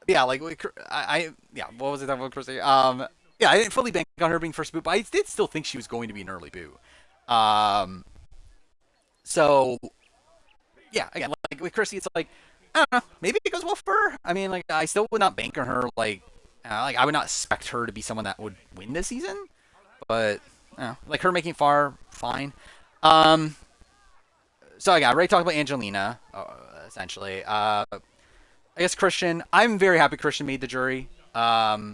Yeah, like yeah, what was it talking about Chrissy? Yeah, I didn't fully bank on her being first boot, but I did still think she was going to be an early boot. So yeah, again, like with Chrissy, it's like I don't know, maybe it goes well for her. I mean, like I still would not bank on her. Like I would not expect her to be someone that would win this season, but like her making far fine. So I already talked about Angelina, essentially. I guess Christian. I'm very happy Christian made the jury. I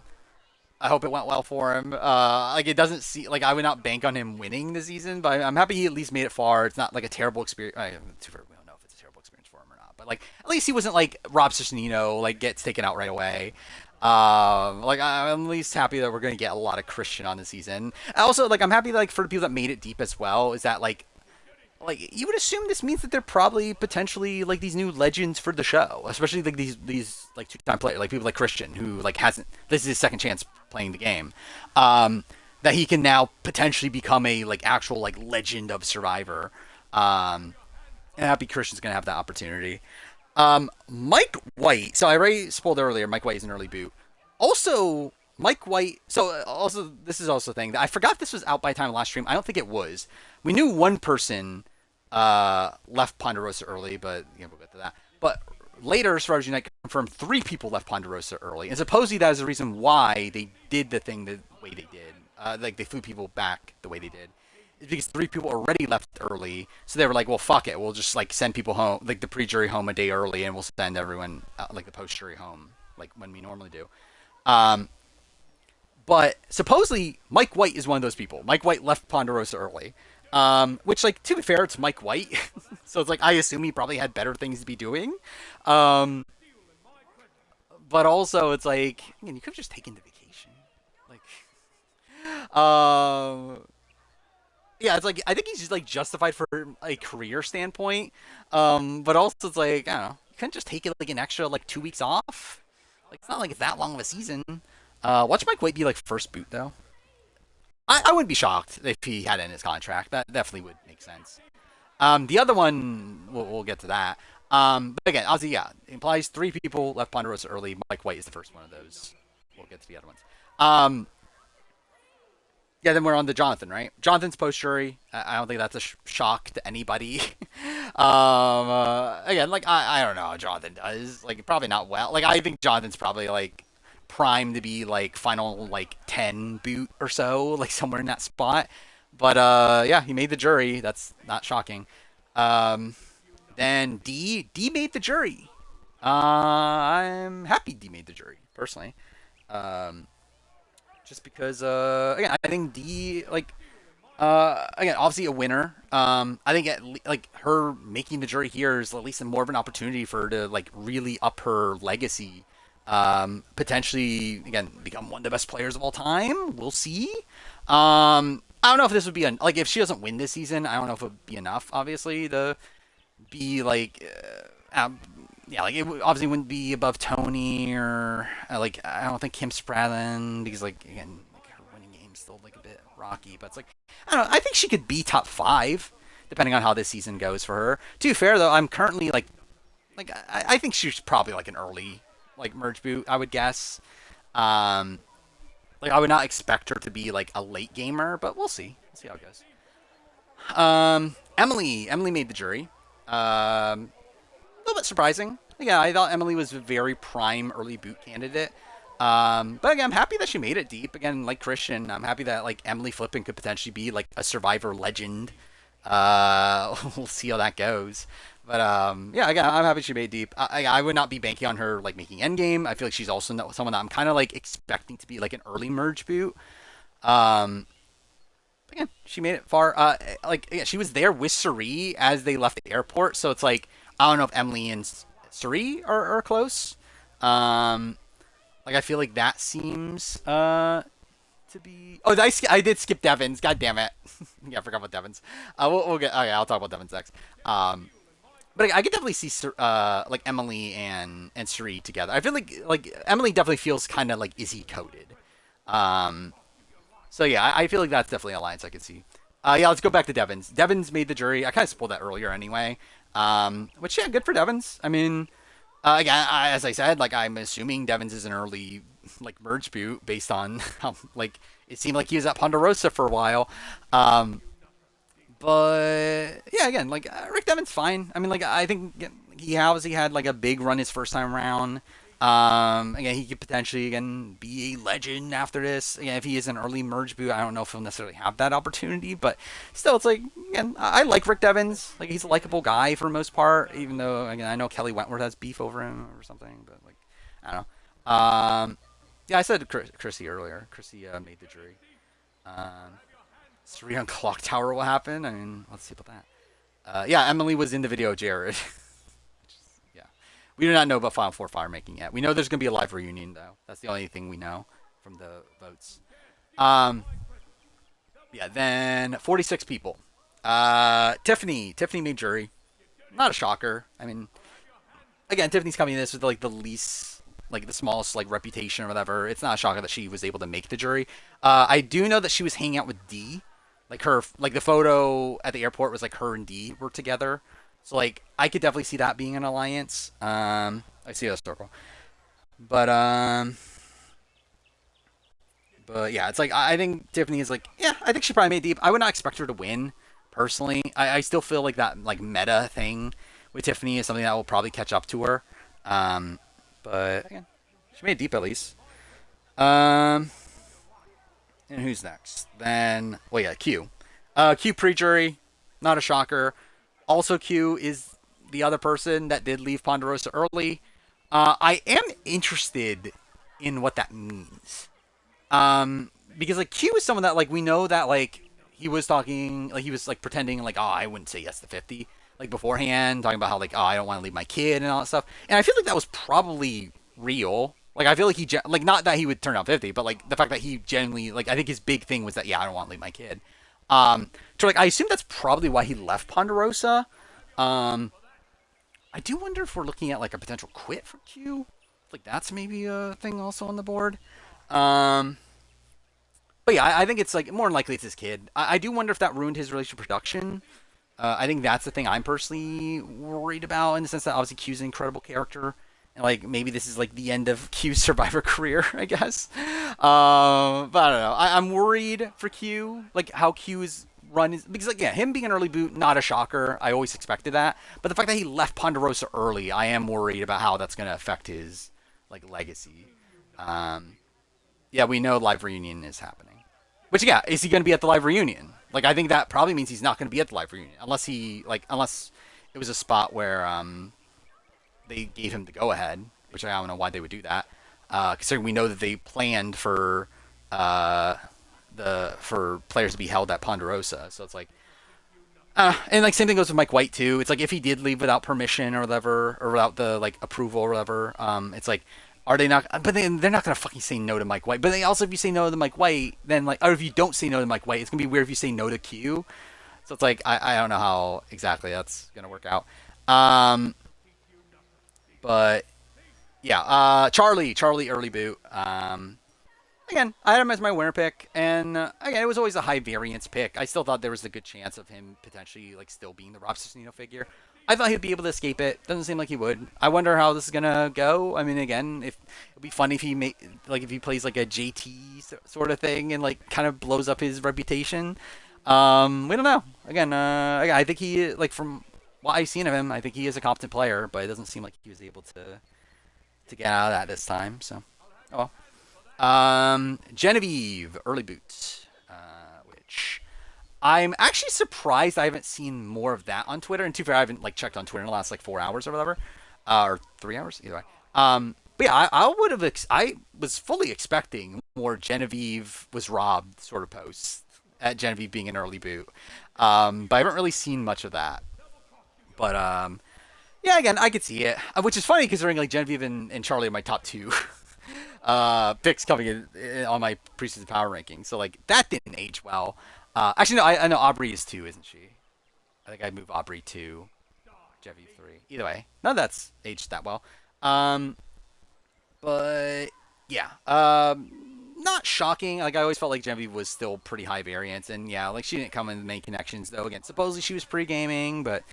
hope it went well for him. Like it doesn't see like I would not bank on him winning the season, but I'm happy he at least made it far. It's not like a terrible experience. We don't know if it's a terrible experience for him or not, but like at least he wasn't like Rob Cesternino, like gets taken out right away. Like I'm at least happy that we're gonna get a lot of Christian on the season. Also, like I'm happy like for the people that made it deep as well. Is that like you would assume this means that they're probably potentially like these new legends for the show, especially like these like two-time players, like people like Christian who like hasn't this is his second chance playing the game, that he can now potentially become a like actual like legend of Survivor, and happy Christian's gonna have that opportunity. Mike White. So I already spoiled earlier. Mike White is an early boot. Also, Mike White. So also this is also a thing that I forgot this was out by the time of last stream. I don't think it was. We knew one person left Ponderosa early, but we'll get to that. But later, Survivor Unite confirmed 3 people left Ponderosa early, and supposedly that is the reason why they did the thing the way they did. Like they flew people back the way they did. It's because 3 people already left early, so they were like, "Well, fuck it, we'll just like send people home, like the pre-jury home a day early, and we'll send everyone like the post-jury home, like when we normally do." But supposedly Mike White is one of those people. Mike White left Ponderosa early. Which, like, to be fair, it's Mike White. So it's like, I assume he probably had better things to be doing. But also, it's like, you could have just taken the vacation. Like, yeah, it's like, I think he's just, like, justified for a career standpoint. But also, it's like, I don't know, you couldn't just take it, like, an extra, like, 2 weeks off? Like, it's not like it's that long of a season. Watch Mike White be, like, first boot, though. I wouldn't be shocked if he had it in his contract. That definitely would make sense. The other one, we'll get to that. But again, obviously, yeah, it implies 3 people left Ponderosa early. Mike White is the first one of those. We'll get to the other ones. Yeah, then we're on to Jonathan, right? Jonathan's post-jury. I don't think that's a shock to anybody. Again, like, I don't know how Jonathan does. Like, probably not well. Like, I think Jonathan's probably, like, prime to be like final like 10 boot or so, like somewhere in that spot. But yeah, he made the jury. That's not shocking. Then D made the jury. I'm happy D made the jury personally. Just because again, I think D like again, obviously a winner. I think like her making the jury here is at least more of an opportunity for her to like really up her legacy. Potentially again become one of the best players of all time. We'll see. I don't know if this would be like if she doesn't win this season. I don't know if it would be enough, obviously, to be like, yeah, like it obviously wouldn't be above Tony or like I don't think Kim Spradlin because like again like her winning game's still like a bit rocky. But it's like I don't know. I think she could be top 5 depending on how this season goes for her. To be fair though, I'm currently like I think she's probably like an early like merge boot, I would guess. Like I would not expect her to be like a late gamer, but we'll see. We'll see how it goes. Emily made the jury. A little bit surprising. Yeah, I thought Emily was a very prime early boot candidate. But again, I'm happy that she made it deep. Again, like Christian, I'm happy that like Emily Flippin could potentially be like a Survivor legend. We'll see how that goes. But yeah, again, I'm happy she made deep. I would not be banking on her like making endgame. I feel like she's also someone that I'm kind of like expecting to be like an early merge boot. Again, she made it far. Like yeah, she was there with Suri as they left the airport. So it's like I don't know if Emily and Suri are close. Like I feel like that seems to be. Oh, I did skip Devins. God damn it. Yeah, I forgot about Devins. We'll get. Okay, I'll talk about Devins next. But I could definitely see like Emily and Suri together. I feel like Emily definitely feels kind of like Izzy coded. So yeah, I feel like that's definitely an alliance I could see. Yeah, let's go back to Devins. Devins made the jury. I kind of spoiled that earlier anyway. Which yeah, good for Devins. I mean, again, as I said, like I'm assuming Devins is an early like merge boot based on how like it seemed like he was at Ponderosa for a while. But yeah, again, like Rick Devins fine. I mean, like I think he obviously had like a big run his first time around. Again, he could potentially again be a legend after this. Again, if he is an early merge boot, I don't know if he'll necessarily have that opportunity, but still, it's like again, I like Rick Devens. Like he's a likable guy for the most part, even though again I know Kelly Wentworth has beef over him or something, but like I don't know. Yeah, I said Chrissy earlier. Chrissy made the jury. 3 on Clock Tower will happen. I mean, let's see about that. Yeah, Emily was in the video, Jared. Yeah. We do not know about Final Four fire making yet. We know there's going to be a live reunion, though. That's the only thing we know from the votes. Yeah, then 46 people. Tiffany made jury. Not a shocker. I mean, again, Tiffany's coming in this with like the least, like the smallest like reputation or whatever. It's not a shocker that she was able to make the jury. I do know that she was hanging out with D. Like the photo at the airport was like her and D were together. So like I could definitely see that being an alliance. I see a circle. But yeah, it's like I think Tiffany is like, yeah, I think she probably made deep. I would not expect her to win personally. I still feel like that like meta thing with Tiffany is something that will probably catch up to her. But again, she made deep at least. And who's next? Then, well, yeah, Q. Q pre-jury, not a shocker. Also, Q is the other person that did leave Ponderosa early. I am interested in what that means. Because, like, Q is someone that, like, we know that, like, he was talking, like, he was, like, pretending, like, oh, I wouldn't say yes to 50, like, beforehand, talking about how, like, oh, I don't want to leave my kid and all that stuff. And I feel like that was probably real. Like, I feel like like, not that he would turn out 50, but, like, the fact that he genuinely, like, I think his big thing was that, yeah, I don't want to leave my kid. So, like, I assume that's probably why he left Ponderosa. I do wonder if we're looking at, like, a potential quit for Q. Like, that's maybe a thing also on the board. But, yeah, I think it's, like, more than likely it's his kid. I do wonder if that ruined his relationship production. I think that's the thing I'm personally worried about, in the sense that, obviously, Q's an incredible character. And, like, maybe this is, like, the end of Q's Survivor career, I guess. But I don't know. I'm worried for Q, like, how Q is run. Because, like, yeah, him being an early boot, not a shocker. I always expected that. But the fact that he left Ponderosa early, I am worried about how that's going to affect his, like, legacy. Yeah, we know live reunion is happening. Which, yeah, is he going to be at the live reunion? Like, I think that probably means he's not going to be at the live reunion. Unless it was a spot where, they gave him the go-ahead, which I don't know why they would do that. Considering we know that they planned for players to be held at Ponderosa, so it's like, and like same thing goes with Mike White too. It's like if he did leave without permission or whatever, or without the like approval or whatever, it's like, are they not? But they're not gonna fucking say no to Mike White. But they also, if you say no to Mike White, then like, or if you don't say no to Mike White, it's gonna be weird if you say no to Q. So it's like I don't know how exactly that's gonna work out. But yeah, Charlie early boot. Again, I had him as my winner pick, and again, it was always a high variance pick. I still thought there was a good chance of him potentially like still being the Rob Cesternino figure. I thought he'd be able to escape it. Doesn't seem like he would. I wonder how this is gonna go. I mean, again, if it'd be funny if if he plays like a JT sort of thing and like kind of blows up his reputation. We don't know. Again, I think he, like, from what I've seen of him, I think he is a competent player, but it doesn't seem like he was able to get out of that this time. So, oh well. Genevieve early boot, which I'm actually surprised I haven't seen more of that on Twitter. And to be fair, I haven't like checked on Twitter in the last like 4 hours or whatever, or 3 hours, either way. But yeah, I would have. I was fully expecting more Genevieve was robbed sort of posts at Genevieve being an early boot, but I haven't really seen much of that. But yeah, again, I could see it, which is funny considering like Genevieve and Charlie are my top two picks coming in on my preseason power ranking. So like that didn't age well. Actually, no, I know Aubrey is 2, isn't she? I think I'd move Aubrey 2, Genevieve 3. Either way, none of that's aged that well. But yeah, not shocking. Like I always felt like Genevieve was still pretty high variance, and yeah, like she didn't come in the main connections though. Again, supposedly she was pre-gaming, but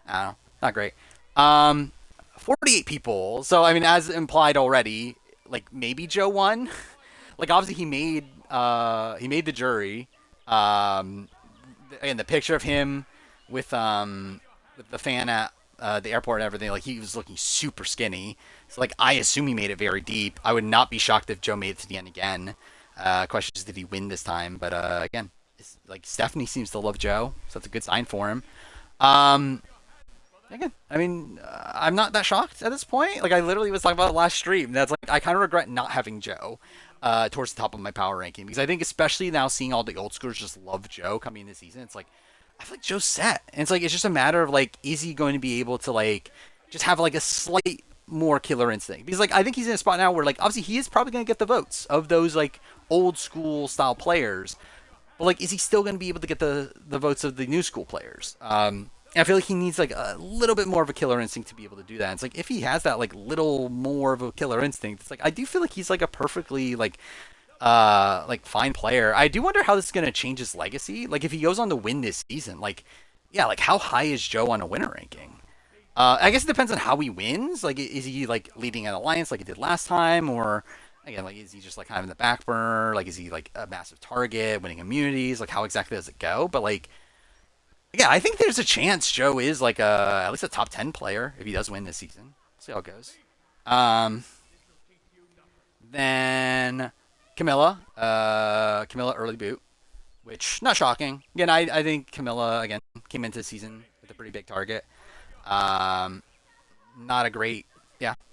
I don't know, not great. 48 people. So I mean, as implied already, like maybe Joe won. Like obviously he made the jury. Again, the picture of him with the fan at the airport and everything, like he was looking super skinny. So like I assume he made it very deep. I would not be shocked if Joe made it to the end again. Question is, did he win this time? But again, like Stephanie seems to love Joe, so that's a good sign for him. Um, Again, I mean, I'm not that shocked at this point. Like I literally was talking about it last stream. That's like I kind of regret not having Joe towards the top of my power ranking because I think especially now seeing all the old schoolers just love Joe coming in this season, it's like I feel like Joe's set, and it's like it's just a matter of like is he going to be able to like just have like a slight more killer instinct because like I think he's in a spot now where like obviously he is probably going to get the votes of those like old school style players, but like is he still going to be able to get the votes of the new school players? And I feel like he needs like a little bit more of a killer instinct to be able to do that. And it's like if he has that like little more of a killer instinct, it's like I do feel like he's like a perfectly like fine player. I do wonder how this is gonna change his legacy. Like if he goes on to win this season, like yeah, like how high is Joe on a winner ranking? I guess it depends on how he wins. Like is he like leading an alliance like he did last time, or again like is he just like kind of in the back burner? Like is he like a massive target, winning immunities? Like how exactly does it go? But like yeah, I think there's a chance Joe is like at least a top 10 player if he does win this season. We'll see how it goes. Then Camilla early boot, which not shocking. Again, I think Camilla again came into the season with a pretty big target. Not a great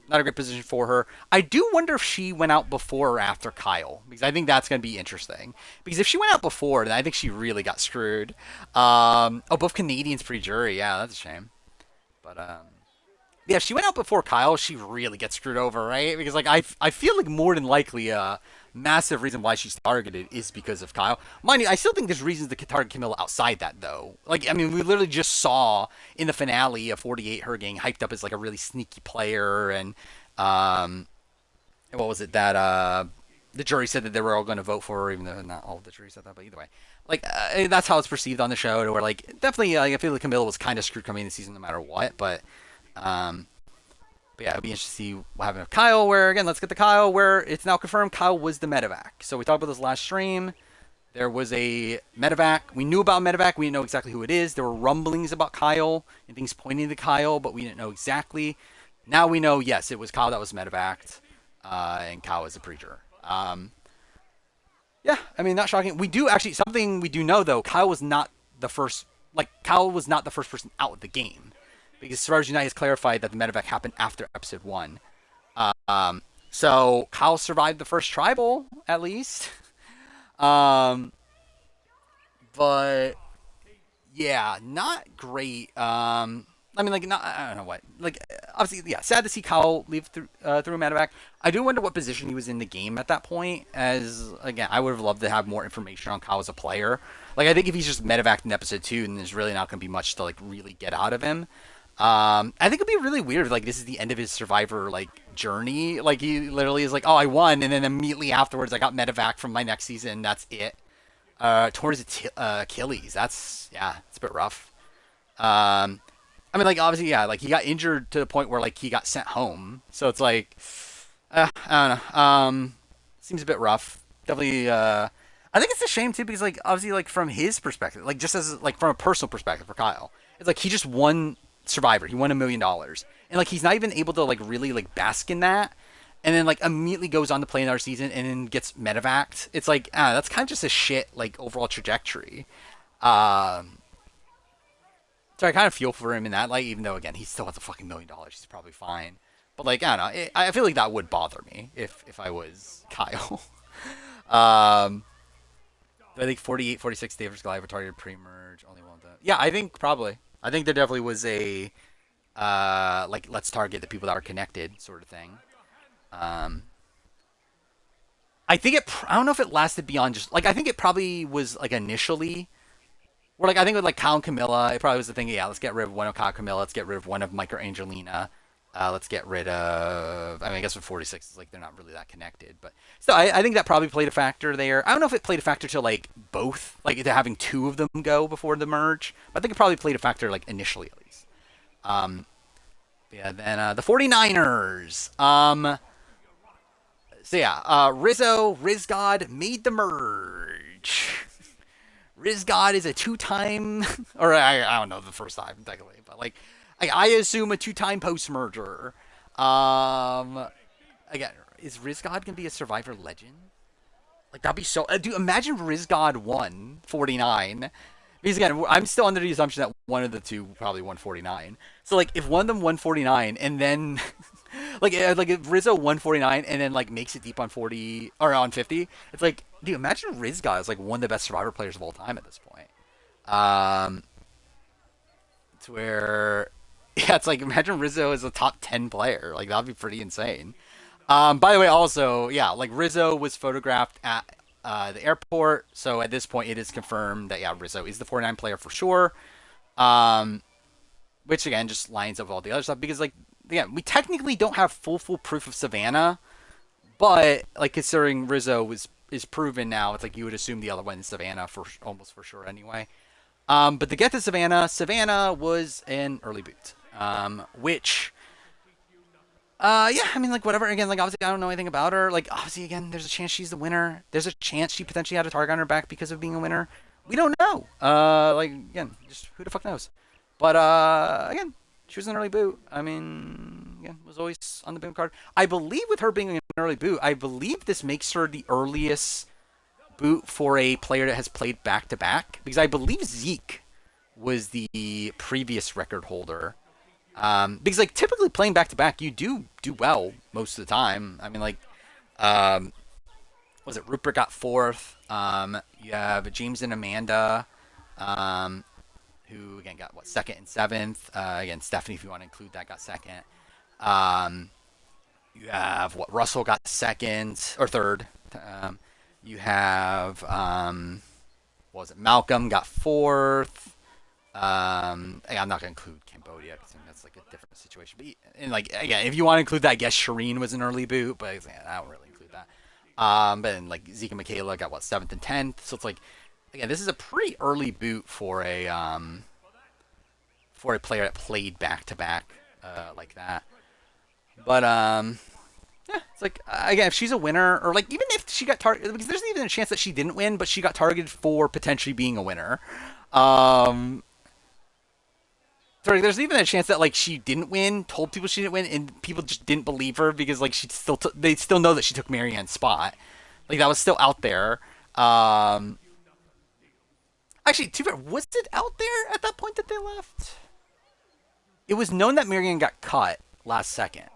not a great position for her. I do wonder if she went out before or after Kyle, because I think that's going to be interesting. Because if she went out before, then I think she really got screwed. Both Canadians pre-jury. Yeah, that's a shame. But yeah, if she went out before Kyle, she really gets screwed over, right? Because like I feel like more than likely massive reason why she's targeted is because of Kyle. Mind you, I still think there's reasons to target Camilla outside that, though. Like, I mean, we literally just saw in the finale of 48 her getting hyped up as, like, a really sneaky player, and, what was it, that, the jury said that they were all going to vote for her, even though not all of the jury said that, but either way. Like, that's how it's perceived on the show, to where, like, definitely, I feel like Camilla was kind of screwed coming in the season no matter what, but yeah, it'd be interesting to see what happened with Kyle, where, again, let's get to Kyle, where it's now confirmed Kyle was the medevac. So we talked about this last stream. There was a medevac. We knew about medevac. We didn't know exactly who it is. There were rumblings about Kyle and things pointing to Kyle, but we didn't know exactly. Now we know, yes, it was Kyle that was medevaced, and Kyle was a preacher. Yeah, I mean, not shocking. We do actually, something we do know, though, Kyle was not the first person out of the game. Because Survivors Unite has clarified that the medevac happened after episode 1. So Kyle survived the first tribal, at least. But yeah, not great. I mean, like, I don't know what. Like, obviously, yeah, sad to see Kyle leave through medevac. I do wonder what position he was in the game at that point. As again, I would have loved to have more information on Kyle as a player. Like, I think if he's just medevaced in episode 2, then there's really not going to be much to like really get out of him. I think it'd be really weird if, like, this is the end of his Survivor, like, journey. Like, he literally is like, oh, I won, and then immediately afterwards I got medevac from my next season, that's it. Towards Achilles, it's a bit rough. I mean, like, obviously, yeah, like, he got injured to the point where, like, he got sent home. So it's like, I don't know. Seems a bit rough. Definitely, I think it's a shame, too, because, like, obviously, like, from his perspective, like, just as, like, from a personal perspective for Kyle, it's like he just won Survivor. He won $1 million. And, like, he's not even able to, like, really, like, bask in that. And then, like, immediately goes on to play another season and then gets medevaced. It's like, that's kind of just a shit, like, overall trajectory. So I kind of feel for him in that, like, even though, again, he still has a fucking $1 million. He's probably fine. But, like, I don't know. I feel like that would bother me if I was Kyle. I think 48, 46 Davis Goliath targeted pre-merge. Only one of them. Yeah, I think probably. I think there definitely was a, like, let's target the people that are connected sort of thing. I think I don't know if it lasted beyond just, like, I think it probably was, like, initially, where, like, I think with, like, Kyle and Camilla, it probably was the thing, yeah, let's get rid of one of Kyle and Camilla, let's get rid of one of Mike or Angelina, let's get rid of, I mean, I guess with 46, it's like, they're not really that connected, but, still, I think that probably played a factor there. I don't know if it played a factor to, like, both, like, they're having two of them go before the merge, but I think it probably played a factor, like, initially, at least. Yeah, then, the 49ers, so yeah, Riz God made the merge. Riz God is a two-time, or I don't know the first time technically, but like, I assume a 2-time post-merger. Um, Again, is Rizgod gonna be a Survivor legend? Like that'd be so. Dude, imagine Rizgod won 49. Because again, I'm still under the assumption that one of the two probably won 49. So like, if one of them won 49 and then, like if Rizzo won 49 and then like makes it deep on 40 or on 50, it's like, dude, imagine Rizgod is like one of the best Survivor players of all time at this point. To where, yeah, it's like imagine Rizzo is a top 10 player. Like that'd be pretty insane. By the way, also, yeah, like Rizzo was photographed at the airport, so at this point it is confirmed that yeah, Rizzo is the 49 player for sure. Um, which again just lines up with all the other stuff because like again, we technically don't have full proof of Savannah, but like considering Rizzo is proven now, it's like you would assume the other one is Savannah for almost for sure anyway. But to get to Savannah, Savannah was an early boot, which yeah, I mean, like, whatever. Again, like, obviously, I don't know anything about her. Like, obviously, again, there's a chance she's the winner. There's a chance she potentially had a target on her back because of being a winner. We don't know. Like, again, just who the fuck knows? But, again, she was an early boot. I mean, again, was always on the boom card. I believe with her being an early boot, I believe this makes her the earliest boot for a player that has played back-to-back. Because I believe Zeke was the previous record holder. Because like typically playing back to back, you do well most of the time. I mean, like, was it Rupert got fourth? You have James and Amanda, who again got what second and seventh. Again, Stephanie, if you want to include that, got second. You have what Russell got second or third. You have what was it Malcolm got fourth. I'm not gonna include Cambodia because that's like a different situation. But and like again, if you want to include that, I guess Shireen was an early boot, but I don't really include that. But then like Zeke and Michaela got what seventh and 10th, so it's like again, this is a pretty early boot for a player that played back to back like that. But yeah, it's like again, if she's a winner, or like even if she got targeted, because there's even a chance that she didn't win, but she got targeted for potentially being a winner. Sorry, there's even a chance that like she didn't win, told people she didn't win, and people just didn't believe her because like they still know that she took Marianne's spot. Like that was still out there. Actually, to be fair, was it out there at that point that they left? It was known that Marianne got cut last second.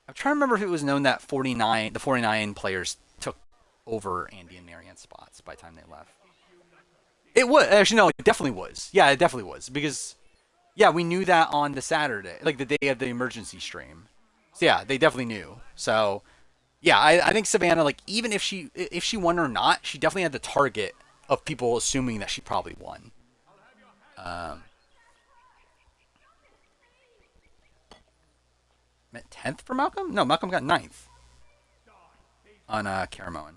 I'm trying to remember if it was known that the 49 players took over Andy and Marianne's spots by the time they left. It was actually no, it definitely was. Yeah, it definitely was because yeah, we knew that on the Saturday, like the day of the emergency stream. So yeah, they definitely knew. So yeah, I think Savannah, like even if she won or not, she definitely had the target of people assuming that she probably won. Meant 10th for Malcolm? No, Malcolm got 9th on Caramoan.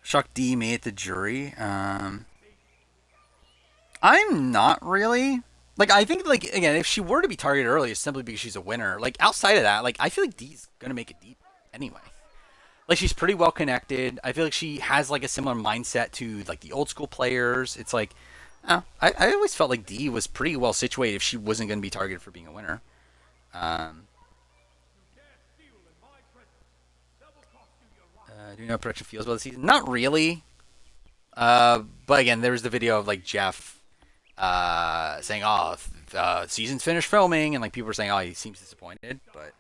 Chuck D made it to jury. I'm not really. Like, I think, like, again, if she were to be targeted early, it's simply because she's a winner. Like, outside of that, like, I feel like D's gonna make it deep anyway. Like, she's pretty well connected. I feel like she has, like, a similar mindset to, like, the old school players. It's like, I always felt like D was pretty well situated if she wasn't going to be targeted for being a winner. Do you know how production feels about the season? Not really. But again, there was the video of like Jeff saying, "Oh, season's finished filming," and like people were saying, "Oh, he seems disappointed." But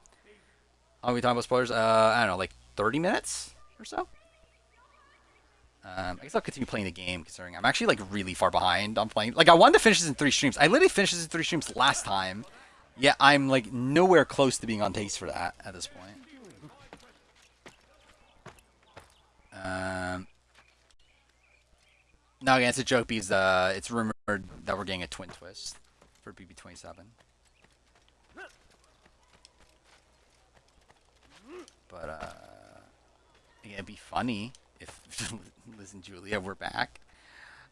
are we talking about spoilers? I don't know, like 30 minutes or so. I guess I'll continue playing the game considering I'm actually like really far behind on playing. Like I wanted to finish this in 3 streams. I literally finished this in 3 streams last time. Yeah, I'm like nowhere close to being on pace for that at this point. No, again, it's a joke because it's rumored that we're getting a twin twist for BB27. But yeah, it'd be funny if Liz and Julia were back.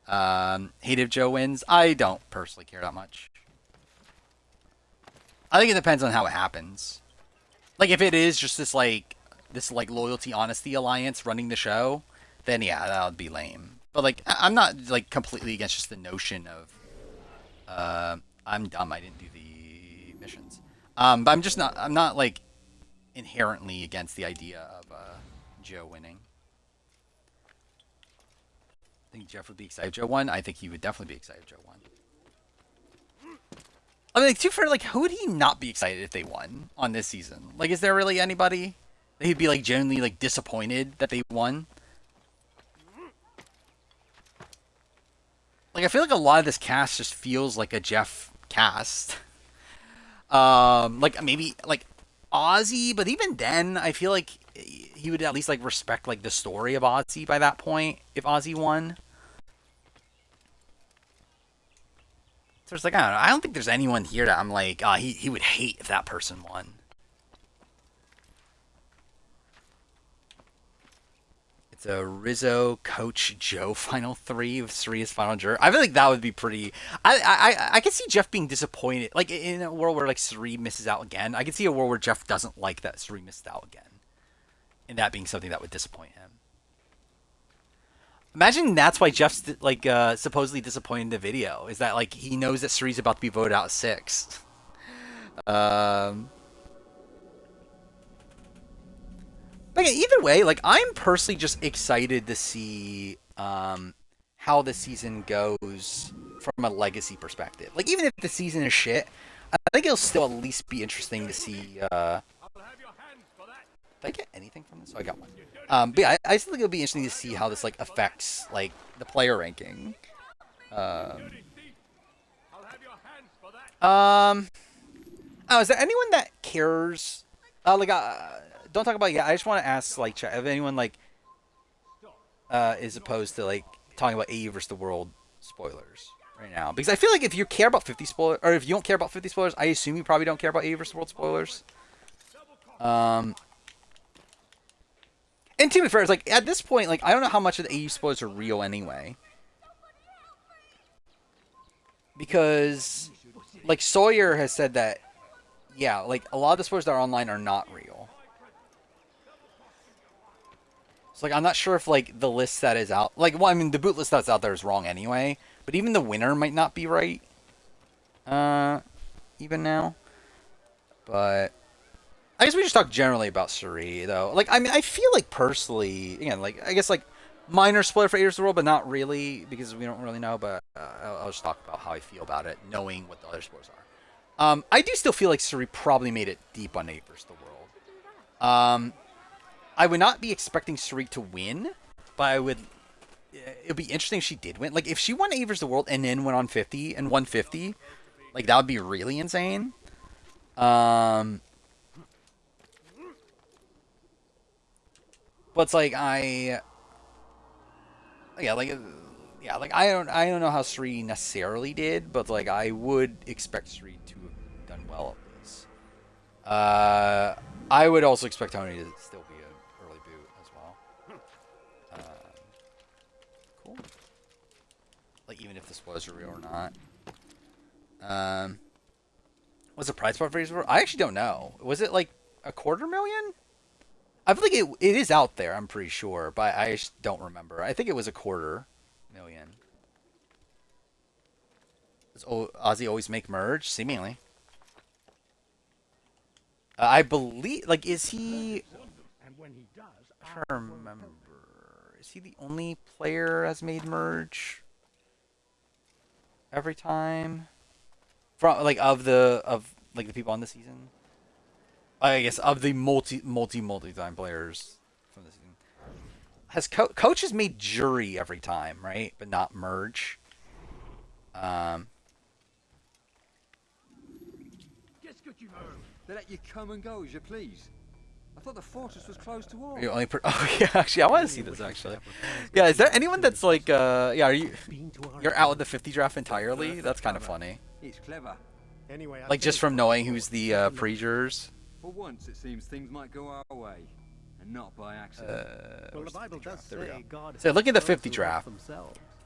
Hate if Joe wins. I don't personally care that much. I think it depends on how it happens. Like if it is just this like loyalty honesty alliance running the show, then yeah, that would be lame. But like, I'm not like completely against just the notion of, I'm dumb, I didn't do the missions. But I'm not like inherently against the idea of Joe winning. I think Jeff would be excited if Joe won. I think he would definitely be excited if Joe won. I mean, like, too fair, like, who would he not be excited if they won on this season? Like, is there really anybody that he'd be, like, genuinely, like, disappointed that they won? Like, I feel like a lot of this cast just feels like a Jeff cast. Like, maybe, like, Ozzy, but even then, I feel like he would at least, like, respect, like, the story of Ozzy by that point, if Ozzy won. So it's like, I don't know. I don't think there's anyone here that I'm like, he would hate if that person won. It's a Rizzo Coach Joe Final 3 of Saria's Final Juror. I feel like that would be pretty... I could see Jeff being disappointed. Like, in a world where, like, Sari misses out again, I could see a world where Jeff doesn't like that Sari missed out again. And that being something that would disappoint him. Imagine that's why Jeff's, like, supposedly disappointed in the video. Is that, like, he knows that Sari's about to be voted out 6. But yeah, either way, like, I'm personally just excited to see how the season goes from a legacy perspective. Like, even if the season is shit, I think it'll still at least be interesting to see... Did I get anything from this? Oh, I got one. But yeah, I still think it'll be interesting to see how this, like, affects, like, the player ranking. Oh, is there anyone that cares? Don't talk about it yet. I just want to ask, like, chat, if anyone, like, is opposed to, like, talking about AE versus the World spoilers right now. Because I feel like if you care about 50 spoilers, or if you don't care about 50 spoilers, I assume you probably don't care about AE versus the World spoilers. And to be fair, it's like, at this point, like, I don't know how much of the AE spoilers are real anyway. Because, like, Sawyer has said that, yeah, like, a lot of the spoilers that are online are not real. So, like, I'm not sure if, like, the list that is out... Like, well, I mean, the boot list that's out there is wrong anyway. But even the winner might not be right. Even now. But... I guess we just talk generally about Sari, though. Like, I mean, I feel like personally, again, like, I guess, like, minor spoiler for Aiders of the World, but not really, because we don't really know, but I'll just talk about how I feel about it, knowing what the other spoilers are. I do still feel like Sari probably made it deep on Aiders of the World. I would not be expecting Sari to win, but it would be interesting if she did win. Like, if she won Aiders of the World and then went on 50 and won 50, like, that would be really insane. But it's like I don't know how Sri necessarily did, but like I would expect Sri to have done well at least. I would also expect Tony to still be an early boot as well. Cool. Like even if the spoilers are real or not. What's the prize part for these? I actually don't know. Was it like $250,000? I feel like it is out there, I'm pretty sure, but I just don't remember. I think it was $250,000. Does Ozzy always make merge? Seemingly. I believe, like, is he... I'm trying to remember. Is he the only player that's made merge every time? From, like, of the people on the season? I guess of the multi-time players from the season, has Coach has made jury every time, right? But not merge. They let you come and go as you please. I thought the fortress was closed to all. Oh yeah, actually, I want to see this actually. Yeah, is there anyone that's like, yeah, you're out of the 50 draft entirely? That's kind of funny. It's clever. Anyway, Like just from knowing who's the pre-jurors. For once, it seems things might go our way, and not by accident. well, the Bible does There we go. say God So look at the 50 draft.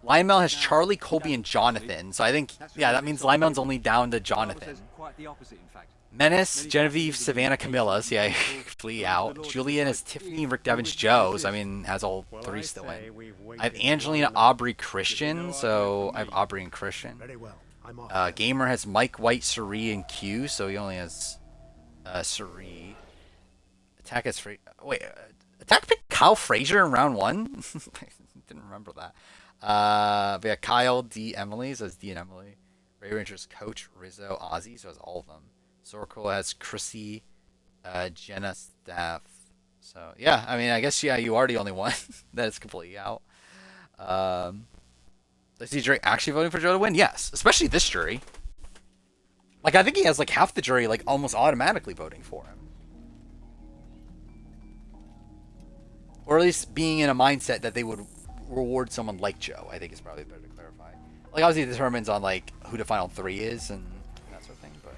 Lionel has Charlie, Colby, and Jonathan. So I think, yeah, that means Lionel's only down to Jonathan. Quite the opposite, in fact. Menace, Genevieve, Savannah, Camilla. See, I flee out. Julian is Tiffany, Rick Devens, Joe. So I mean, has all three still in. I have Angelina, Aubrey, Christian. So I have Aubrey and Christian. Very well. I'm off. Gamer has Mike, White, Suri, and Q. So he only has Suri. Attack has Attack picked Kyle Frazier in round 1. Didn't remember that. But yeah, Kyle, D, Emily. So it's D and Emily. Ray Ranger's Coach, Rizzo, Ozzy. So it's all of them. Zorko has Chrissy, Jenna, Staff. So yeah, I mean, I guess yeah, you are the only one that is completely out. Is the jury actually voting for Joe to win? Yes, especially this jury. Like, I think he has like half the jury like almost automatically voting for him, or at least being in a mindset that they would reward someone like Joe. I think is probably better to clarify. Like, obviously, it determines on like who the final 3 is and that sort of thing, but.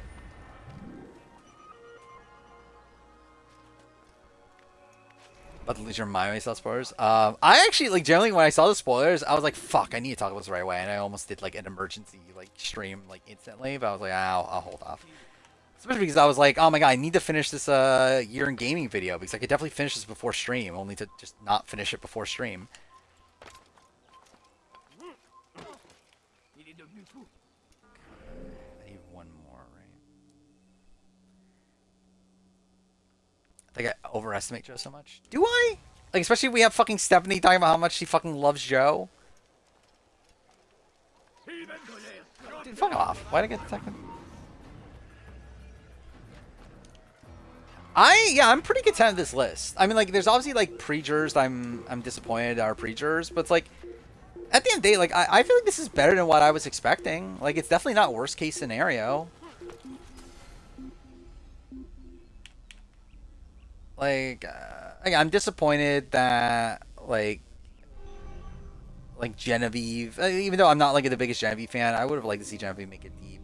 About to lose your mind when I saw spoilers. I actually, like, generally when I saw the spoilers, I was like, fuck, I need to talk about this right away. And I almost did, like, an emergency, like, stream, like, instantly. But I was like, I'll hold off. Especially because I was like, oh my god, I need to finish this year in gaming video. Because I could definitely finish this before stream, only to just not finish it before stream. I need one more, right? I think I overestimate Joe so much. Do I? Like, especially we have fucking Stephanie talking about how much she fucking loves Joe. Dude, fuck off. Why'd I get the second? I'm pretty content with this list. I mean, like, there's obviously, like, pre-jurors I'm disappointed are pre-jurors, but it's like, at the end of the day, like, I feel like this is better than what I was expecting. Like, it's definitely not worst case scenario. Like, I'm disappointed that, like Genevieve, even though I'm not, like, the biggest Genevieve fan, I would have liked to see Genevieve make it deep.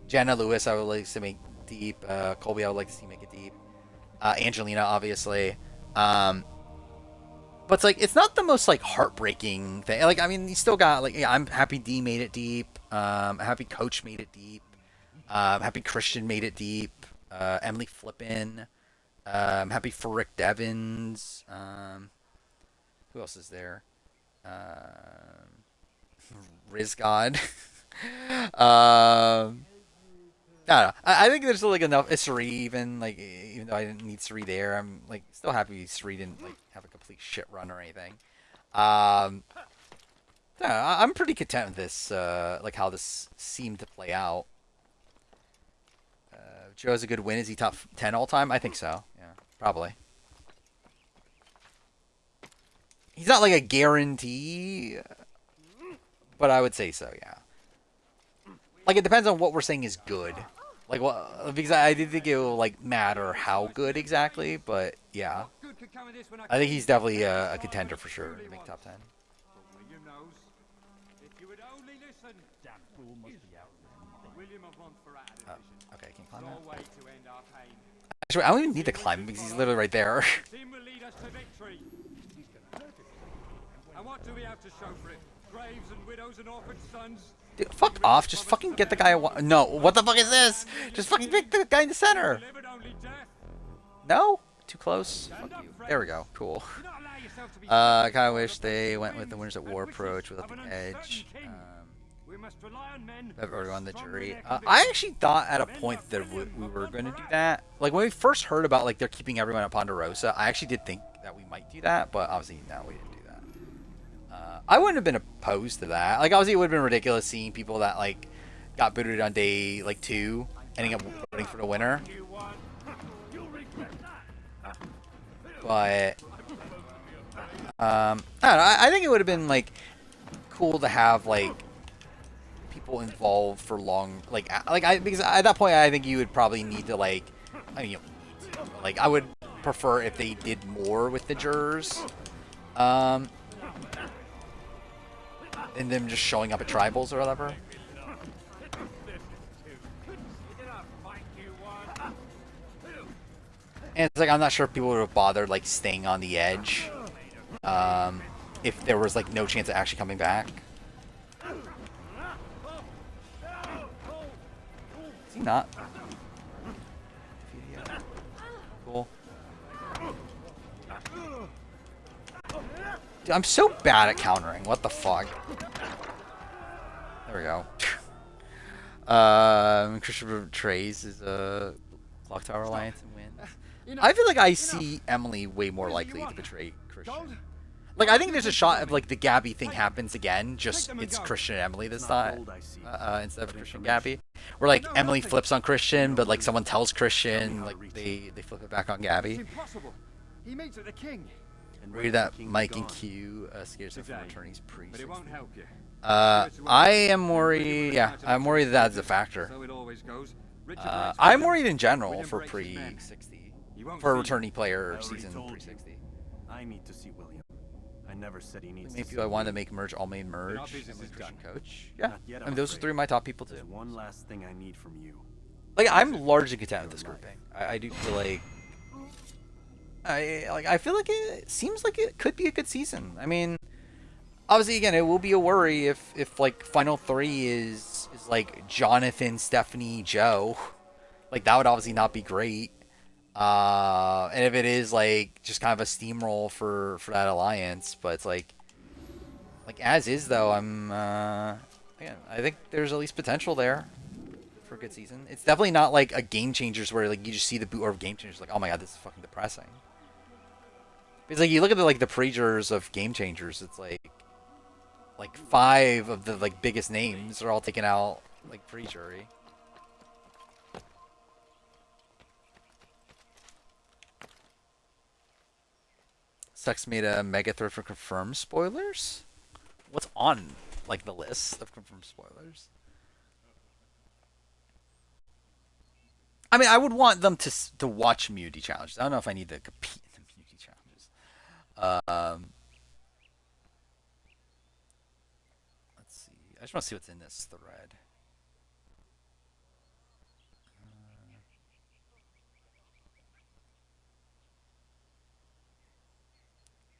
Jenna Lewis, I would like to see make deep. Colby, I would like to see make it deep. Angelina, obviously. But it's like, it's not the most, like, heartbreaking thing. Like, I mean, you still got, like, yeah, I'm happy D made it deep. I'm happy Coach made it deep. I'm happy Christian made it deep. Emily Flippin. I'm happy for Rick Devens. Who else is there? Rizgod. I don't know. I think there's like enough. Suri even though I didn't need Suri there, I'm like still happy Suri didn't like have a complete shit run or anything. Yeah, I'm pretty content with this. Like how this seemed to play out. Joe has a good win. Is he top 10 all time? I think so. Yeah, probably. He's not like a guarantee, but I would say so. Yeah. Like, it depends on what we're saying is good. Like, what? Because I didn't think it will like matter how good exactly, but yeah, I think he's definitely a contender for sure to make top 10. Okay, can you climb that? Actually, I don't even need to climb because he's literally right there. And what do we have to show for it? Graves and widows and orphan sons? Dude, fuck off. Just fucking get the guy. No, what the fuck is this? Just fucking pick the guy in the center. No? Too close? Fuck you. There we go. Cool. I kind of wish they went with the Winners at War approach without the edge. I've already on the jury. I actually thought at a point that we were going to do that. Like, when we first heard about, like, they're keeping everyone at Ponderosa, I actually did think that we might do that, but obviously, no, we didn't do that. I wouldn't have been opposed to that. Like, obviously, it would have been ridiculous seeing people that, like, got booted on day, like, 2, ending up voting for the winner. But, I don't know. I think it would have been, like, cool to have, like, people involved for long, because at that point, I think you would probably need to, like, I mean, like, I would prefer if they did more with the jurors. And them just showing up at tribals or whatever. And it's like, I'm not sure if people would have bothered, like, staying on the edge. If there was, like, no chance of actually coming back. Is he not? Dude, I'm so bad at countering. What the fuck? There we go. Christopher betrays his Clock Tower Alliance and wins. I feel like I see Emily way more likely to betray Christian. Like, I think there's a shot of, like, the Gabby thing happens again, just it's Christian and Emily this time, instead of Christian and Gabby. Where, like, Emily flips on Christian, but, like, someone tells Christian, like, they flip it back on Gabby. Impossible. He meets at the king. Read that Mike and Q scares him from attorney's priest. But it won't help you. I am worried, yeah, I'm worried that that's a factor. So it always goes. I'm worried in general for pre-60. For a returning player season pre-60. I need to see William. I never said he needs Maybe to I see wanted to make merge, all main merge, Our and business is Christian done. coach. Yeah, Not yet, I mean, those are afraid. 3 of my top people There's too. one last thing I need from you. Like, I'm largely content with this grouping. I do feel like I feel like it seems like it could be a good season. I mean, obviously, again, it will be a worry if like final 3 is like Jonathan, Stephanie, Joe. Like, that would obviously not be great. And if it is like just kind of a steamroll for that alliance, but it's like as is though, again, I think there's at least potential there for a good season. It's definitely not like a Game Changers where like you just see the boot or Game Changers like, oh my god, this is fucking depressing. Because like you look at the pre-jurors of Game Changers, it's like 5 of the like biggest names are all taken out like pre-jury. Sex made a mega threat for confirmed spoilers. What's on like the list of confirmed spoilers? I mean, I would want them to watch immunity challenges. I don't know if I need to compete in immunity challenges. Let's see. I just want to see what's in this thread.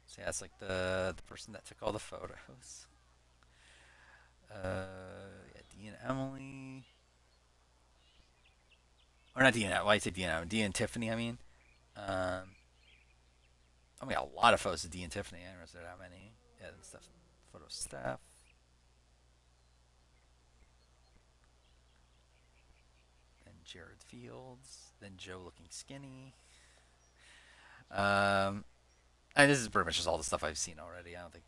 So yeah, it's like the person that took all the photos. Yeah, Dee and Emily. Or not Dee and why I say Dee and Dee and Tiffany, I mean. I mean, a lot of photos of Dee and Tiffany. I don't know if there are that many. Yeah, and stuff. Photo of Steph. Then Jared Fields. Then Joe looking skinny. And this is pretty much just all the stuff I've seen already. I don't think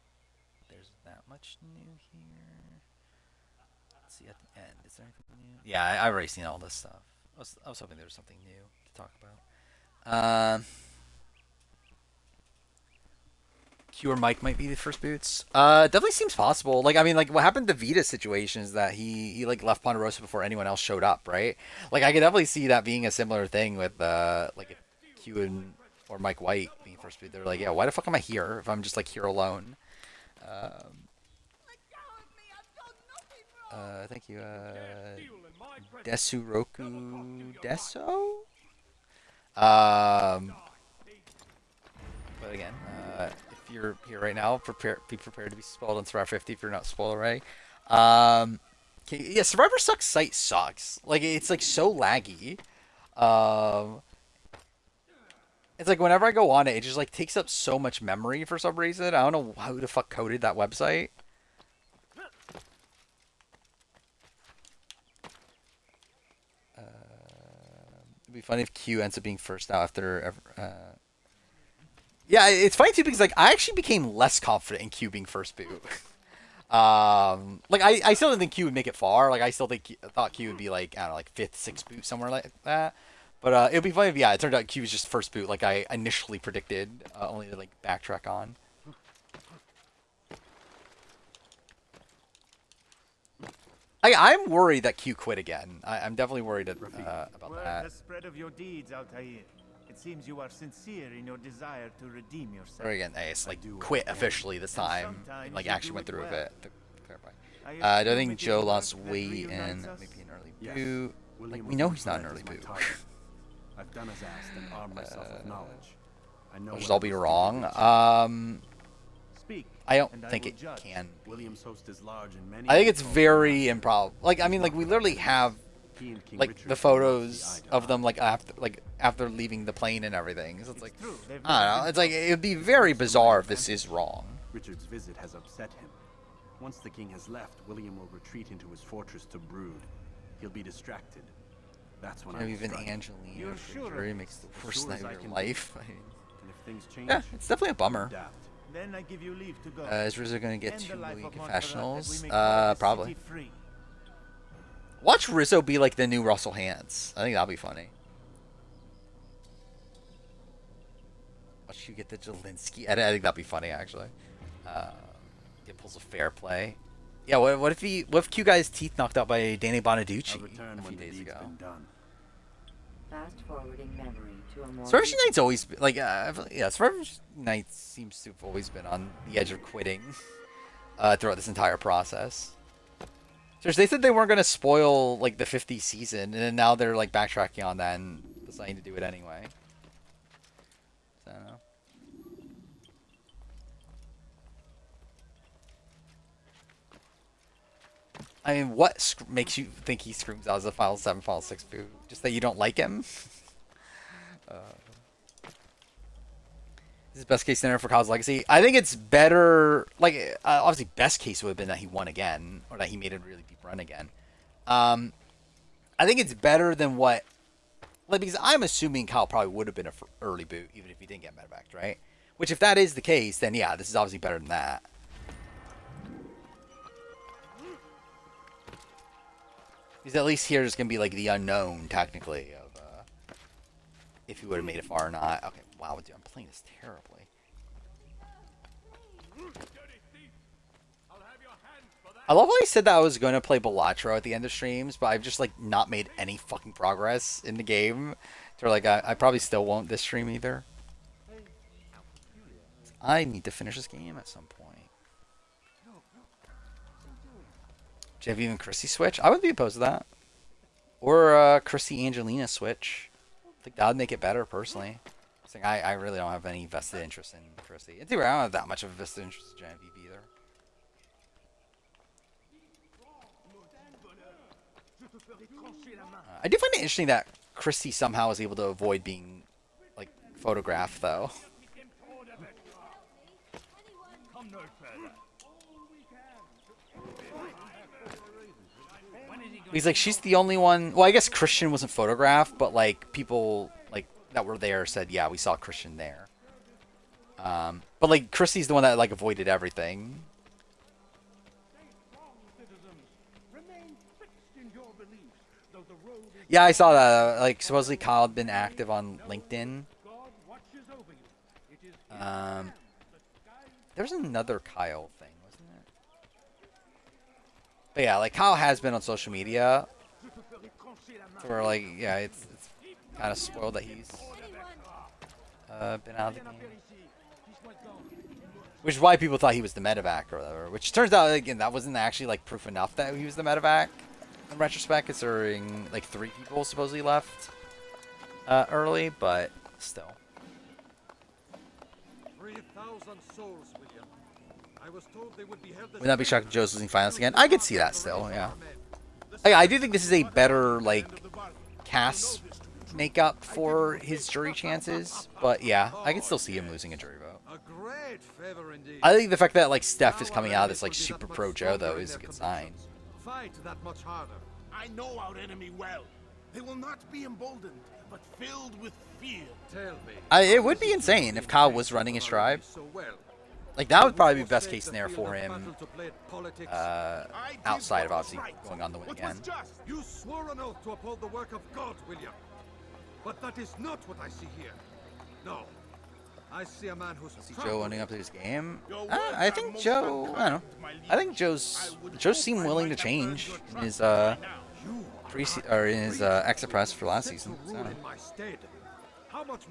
there's that much new here. Let's see at the end. Is there anything new? Yeah, I've already seen all this stuff. I was hoping there was something new to talk about. Q or Mike might be the first boots. Definitely seems possible. Like, I mean, like what happened to Vita's situation is that he like left Ponderosa before anyone else showed up, right? Like, I could definitely see that being a similar thing with like if Q and or Mike White being first boot. They're like, yeah, why the fuck am I here if I'm just like here alone? Thank you. Desuroku Deso? But again, if you're here right now, be prepared to be spoiled on Survivor 50 if you're not spoiled already. Yeah, Survivor Sucks site sucks. Like, it's like so laggy. It's like whenever I go on it, it just like takes up so much memory for some reason. I don't know who the fuck coded that website. It'd be funny if Q ends up being first out after. Yeah, it's funny too because like I actually became less confident in Q being first boot. Like I still didn't think Q would make it far. Like I still thought Q would be like, I don't know, like 5th, 6th boot somewhere like that. But it'd be funny if it turned out Q was just first boot like I initially predicted, only to like backtrack on. I'm worried that Q quit again. I'm definitely worried about Word that. has spread of your deeds, Altair. It seems you are sincere in your desire to redeem yourself. Or again, it's like quit officially this time. sometimes Like you actually do went it through well. with it. To clarify. I Do I assume think it is Joe work lost that weight reunites and us? maybe an early Yes. boot? Like William we know was he's not an fled early as my boot. target. I've done as asked and armed myself with knowledge. I know I'll just what all I be must do wrong. to reach. Speak, I don't and think will it judge. can. William's host is large and many. I think it's very improbable. Like I mean, like we literally have He and King like Richard the fell roughly photos eye to of eye. them like after leaving the plane and everything. So it's like True, they've I don't know. never It's like it would be very bizarre if this is wrong. Richard's visit has upset him. Once the king has left, William will retreat into his fortress to brood. He'll be distracted. That's when I will even strike. Angelina You're sure Jolie of makes the As worst sure as night I of can your be. life. I mean, And if things change, yeah, it's definitely a bummer. adapt. Then I give you leave to go. Is Rizzo going to get End 2 the life million of Montferrat that we confessionals? may call this Probably. city free. Watch Rizzo be like the new Russell Hantz. I think that'll be funny. Watch you get the Jelinski. I think that'd be funny actually. It pulls a fair play. Yeah, what if Q got his teeth knocked out by Danny Bonaducci I'll return a few when the days deed's ago? been done. Fast forwarding memory to a more. Survivor Knight's always been, like Survivor Knight seems to have always been on the edge of quitting throughout this entire process. Seriously, they said they weren't going to spoil like the 50th season, and then now they're like backtracking on that and deciding to do it anyway. So I don't know. I mean, what makes you think he screams out as a Final 7, Final 6 boo? Just that you don't like him? This is best case scenario for Kyle's legacy. I think it's better. Like, obviously, best case would have been that he won again, or that he made a really deep run again. I think it's better than what. Like, because I'm assuming Kyle probably would have been an early boot, even if he didn't get medevaced, right? Which, if that is the case, then yeah, this is obviously better than that. Because at least here is going to be like the unknown, technically, of if he would have made it far or not. Okay, wow, dude, I'm playing this terribly. I love how he said that I was going to play Balatro at the end of streams, but I've just like not made any fucking progress in the game. So like, I probably still won't this stream either. I need to finish this game at some point. Do you have even Chrissy switch? I would be opposed to that. Or Chrissy Angelina switch. I think that would make it better, personally. I really don't have any vested interest in Chrissy. I don't have that much of a vested interest in Genevieve either. I do find it interesting that Chrissy somehow was able to avoid being, like, photographed, though. He's like, she's the only one. Well, I guess Christian wasn't photographed, but like people like that were there said, yeah, we saw Christian there. But like Christy's the one that like avoided everything. Yeah, I saw that. Like supposedly Kyle had been active on LinkedIn. There was another Kyle thing, wasn't it? But yeah, like Kyle has been on social media. So we're like, yeah, it's kind of spoiled that he's been out of the game. Which is why people thought he was the medevac or whatever. Which turns out, again, that wasn't actually like proof enough that he was the medevac. In retrospect, considering like 3 people supposedly left early, but still. 3,000 souls, William. I was told they would be held. Would not be shocked if Joe's losing finals again. I could see that still, yeah. I do think this is a better like cast makeup for his jury chances, but yeah, I can still see him losing a jury vote. A great favor indeed. I think the fact that like Steph is coming out of this like super pro Joe though is a good sign. Fight that much harder. I know our enemy well. They will not be emboldened, but filled with fear. Tell me. It would be insane if Kyle was running his tribe. So well. Like that would probably be best case scenario for him. Outside of obviously going on the win again. You swore an oath to uphold the work of God, William. But that is not what I see here. No. I see a man who's See Joe owning up to his game. I think Joe. I don't know. I think Joe seemed willing to change in his in his exit press for last season. So.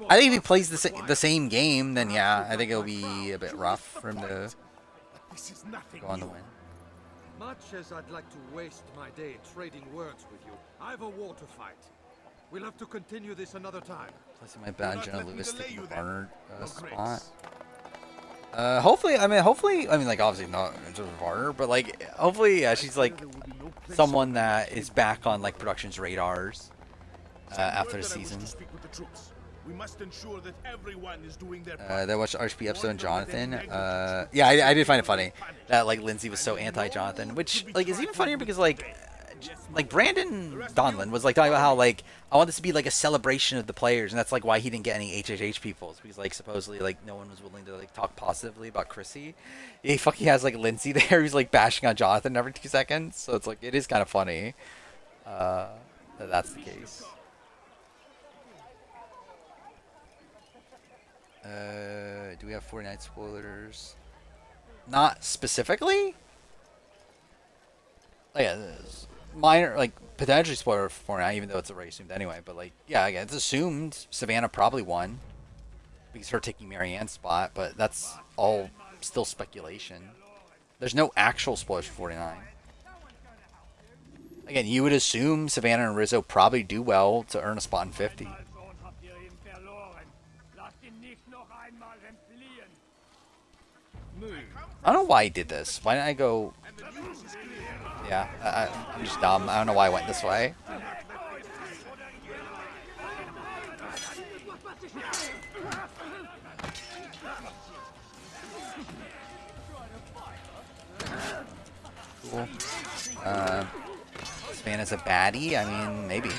I think if he plays the same game, then yeah, I think it'll be a bit rough for him to go on the win. Much as I'd like to waste my day trading words with you, I've a war to fight. We'll have to continue this another time. Placing my bad Jenna Lewis taking the Barnard spot. Hopefully, like obviously not in terms of Varner, but like hopefully, she's like someone that is back on like production's radars after the season. We must ensure that everyone is doing their part. That watched the RHP episode and Jonathan. Yeah, I did find it funny that like Lindsay was so anti-Jonathan, which like is even funnier because like Brandon Donlin was like talking about how like I want this to be like a celebration of the players, and that's like why he didn't get any HHH people. It's because like supposedly like no one was willing to like talk positively about Chrissy. He fucking has like Lindsay there who's like bashing on Jonathan every 2 seconds, so it's like it is kind of funny that that's the case. Do we have 49 spoilers? Not specifically. Oh yeah, minor, like potentially spoiler for 49, even though it's already assumed anyway. But like, yeah, again, it's assumed Savannah probably won because her taking Marianne's spot, but that's all still speculation. There's no actual spoilers for 49. Again, you would assume Savannah and Rizzo probably do well to earn a spot in 50. I don't know why he did this. Why didn't I go... Yeah, I'm just dumb. I don't know why I went this way. Cool. Savannah's a baddie? I mean, maybe.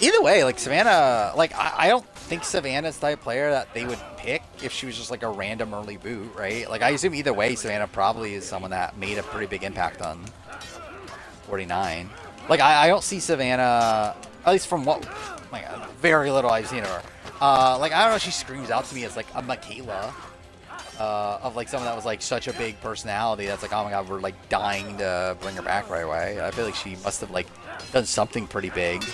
Either way, like, Savannah... Like, I don't think Savannah's the type of player that they would pick if she was just, like, a random early boot, right? Like, I assume either way, Savannah probably is someone that made a pretty big impact on 49. Like, I don't see Savannah... At least from what... Like, very little I've seen of her. Like, I don't know if she screams out to me as, like, a Michaela. Of like someone that was like such a big personality that's like, oh my god, we're like dying to bring her back right away. I feel like she must have like done something pretty big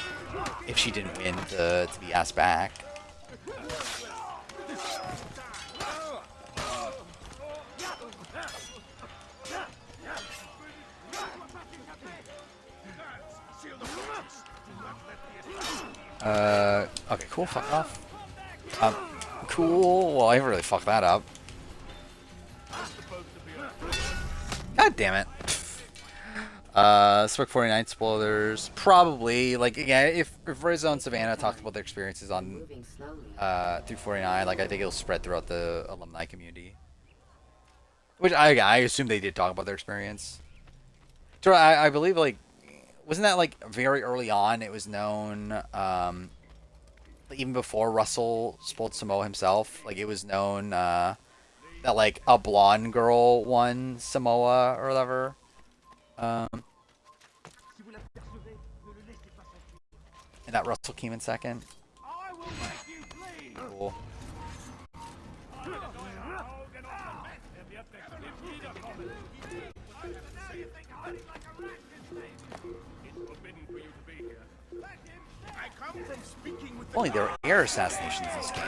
if she didn't win to be asked back. Okay, cool, fuck off. Cool, well I really fucked that up. God damn it. Spark 49 spoilers. Probably. Like, again, if Rizzo and Savannah talked about their experiences on through 49, like, I think it'll spread throughout the alumni community. Which I assume they did talk about their experience. So I believe, like, wasn't that, like, very early on it was known, even before Russell spoiled Samoa himself, like, it was known, that like a blonde girl won Samoa or whatever. And that Russell came in second. Cool. Only there were air assassinations in this game.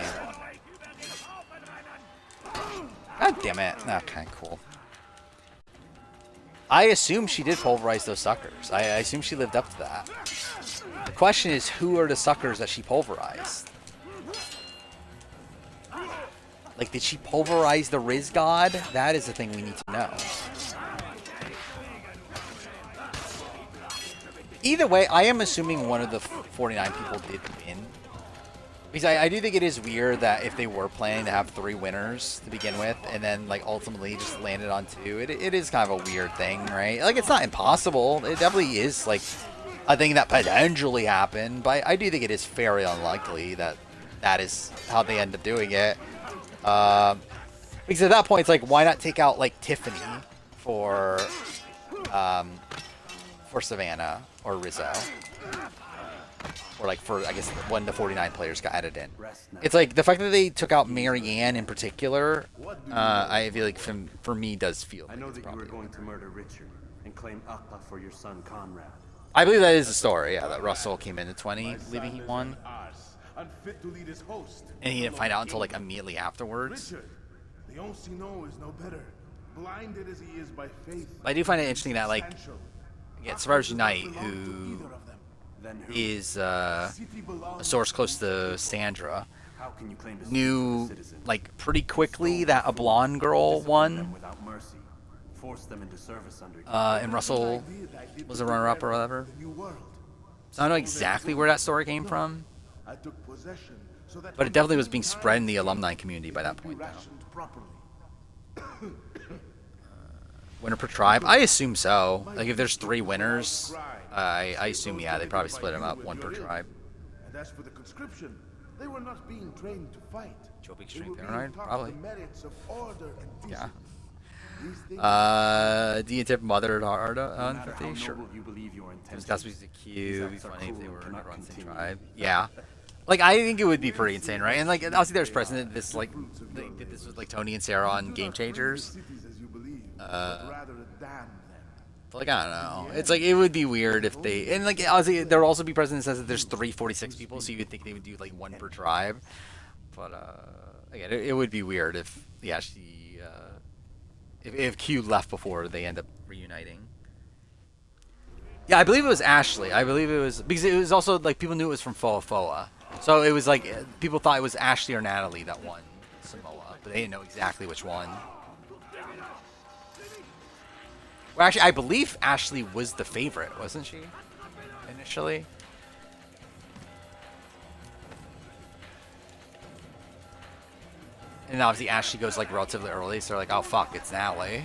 God damn it. Okay, cool. I assume she did pulverize those suckers. I assume she lived up to that. The question is, who are the suckers that she pulverized? Like, did she pulverize the Riz God? That is the thing we need to know. Either way, I am assuming one of the 49 people did win. Because I do think it is weird that if they were planning to have 3 winners to begin with, and then like ultimately just landed on 2, it is kind of a weird thing, right? Like, it's not impossible. It definitely is like a thing that potentially happened, but I do think it is very unlikely that that is how they end up doing it. Because at that point, it's like, why not take out like Tiffany for Savannah or Rizzo? Or like for, I guess, when the 49 players got added in. It's like the fact that they took out Marianne in particular, I feel like for me does feel like I know that you were going to murder Richard and claim Appa for your son Conrad. I believe that is the story, yeah, that Russell came into 20 believing he won. And he didn't find out until like immediately afterwards. The Oncino is no better, blinded as he is by faith. I do find it interesting that like, yeah, Survivors Unite, who is a source close to Sandra, knew like pretty quickly that a blonde girl won, and Russell was a runner-up or whatever. So I don't know exactly where that story came from, I took possession so that But it definitely was being spread in the alumni community by that point, though. rationed properly. Winner per tribe? I assume so. Like, if there's 3 winners, I assume, yeah, they probably split them up, 1 per tribe. And as for the conscription, they were not being trained to fight. Joe Big They Extreme were being Paranoid? taught Probably. the merits of order and Yeah. discipline. Do you tip Mother to Arda No on matter how 50? Sure. noble you believe your There's intentions, got to be a these Q. It'd be acts are funny if they cruel were and never cannot on the same continue. tribe. Yeah. Like, I think it would be pretty insane, right? And, like, obviously there's precedent. This, like, they did this with, like, Tony and Sarah on Game Changers. Cities as you believe, but rather a dam them. Like, I don't know. It's like, it would be weird if they, and like, obviously there will also be precedent that says that there's 346 people, so you would think they would do like 1 per tribe. But again, it would be weird if if Q left before they end up reuniting. Yeah, I believe it was Ashley. I believe it was because it was also like people knew it was from Foa Foa, so it was like people thought it was Ashley or Natalie that won Samoa, but they didn't know exactly which one. Well, actually, I believe Ashley was the favorite, wasn't she? Initially. And obviously Ashley goes like relatively early, so they're like, oh fuck, it's Natalie.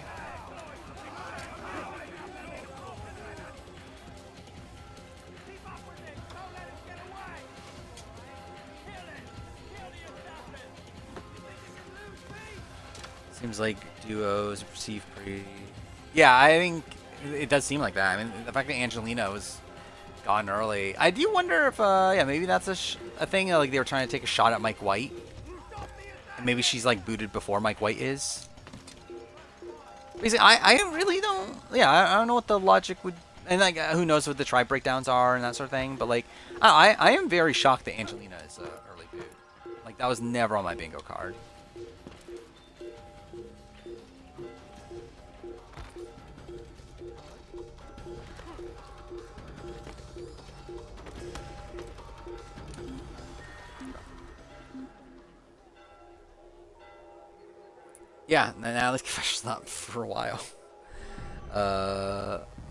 Seems like duos are perceived pretty... Yeah, I think it does seem like that. I mean, the fact that Angelina was gone early. I do wonder if, yeah, maybe that's a thing. Like, they were trying to take a shot at Mike White. And maybe she's, like, booted before Mike White is. Basically, I really don't... Yeah, I don't know what the logic would... And, like, who knows what the tribe breakdowns are and that sort of thing. But, like, I am very shocked that Angelina is an early boot. Like, that was never on my bingo card. Yeah, Natalie's confession's not for a while.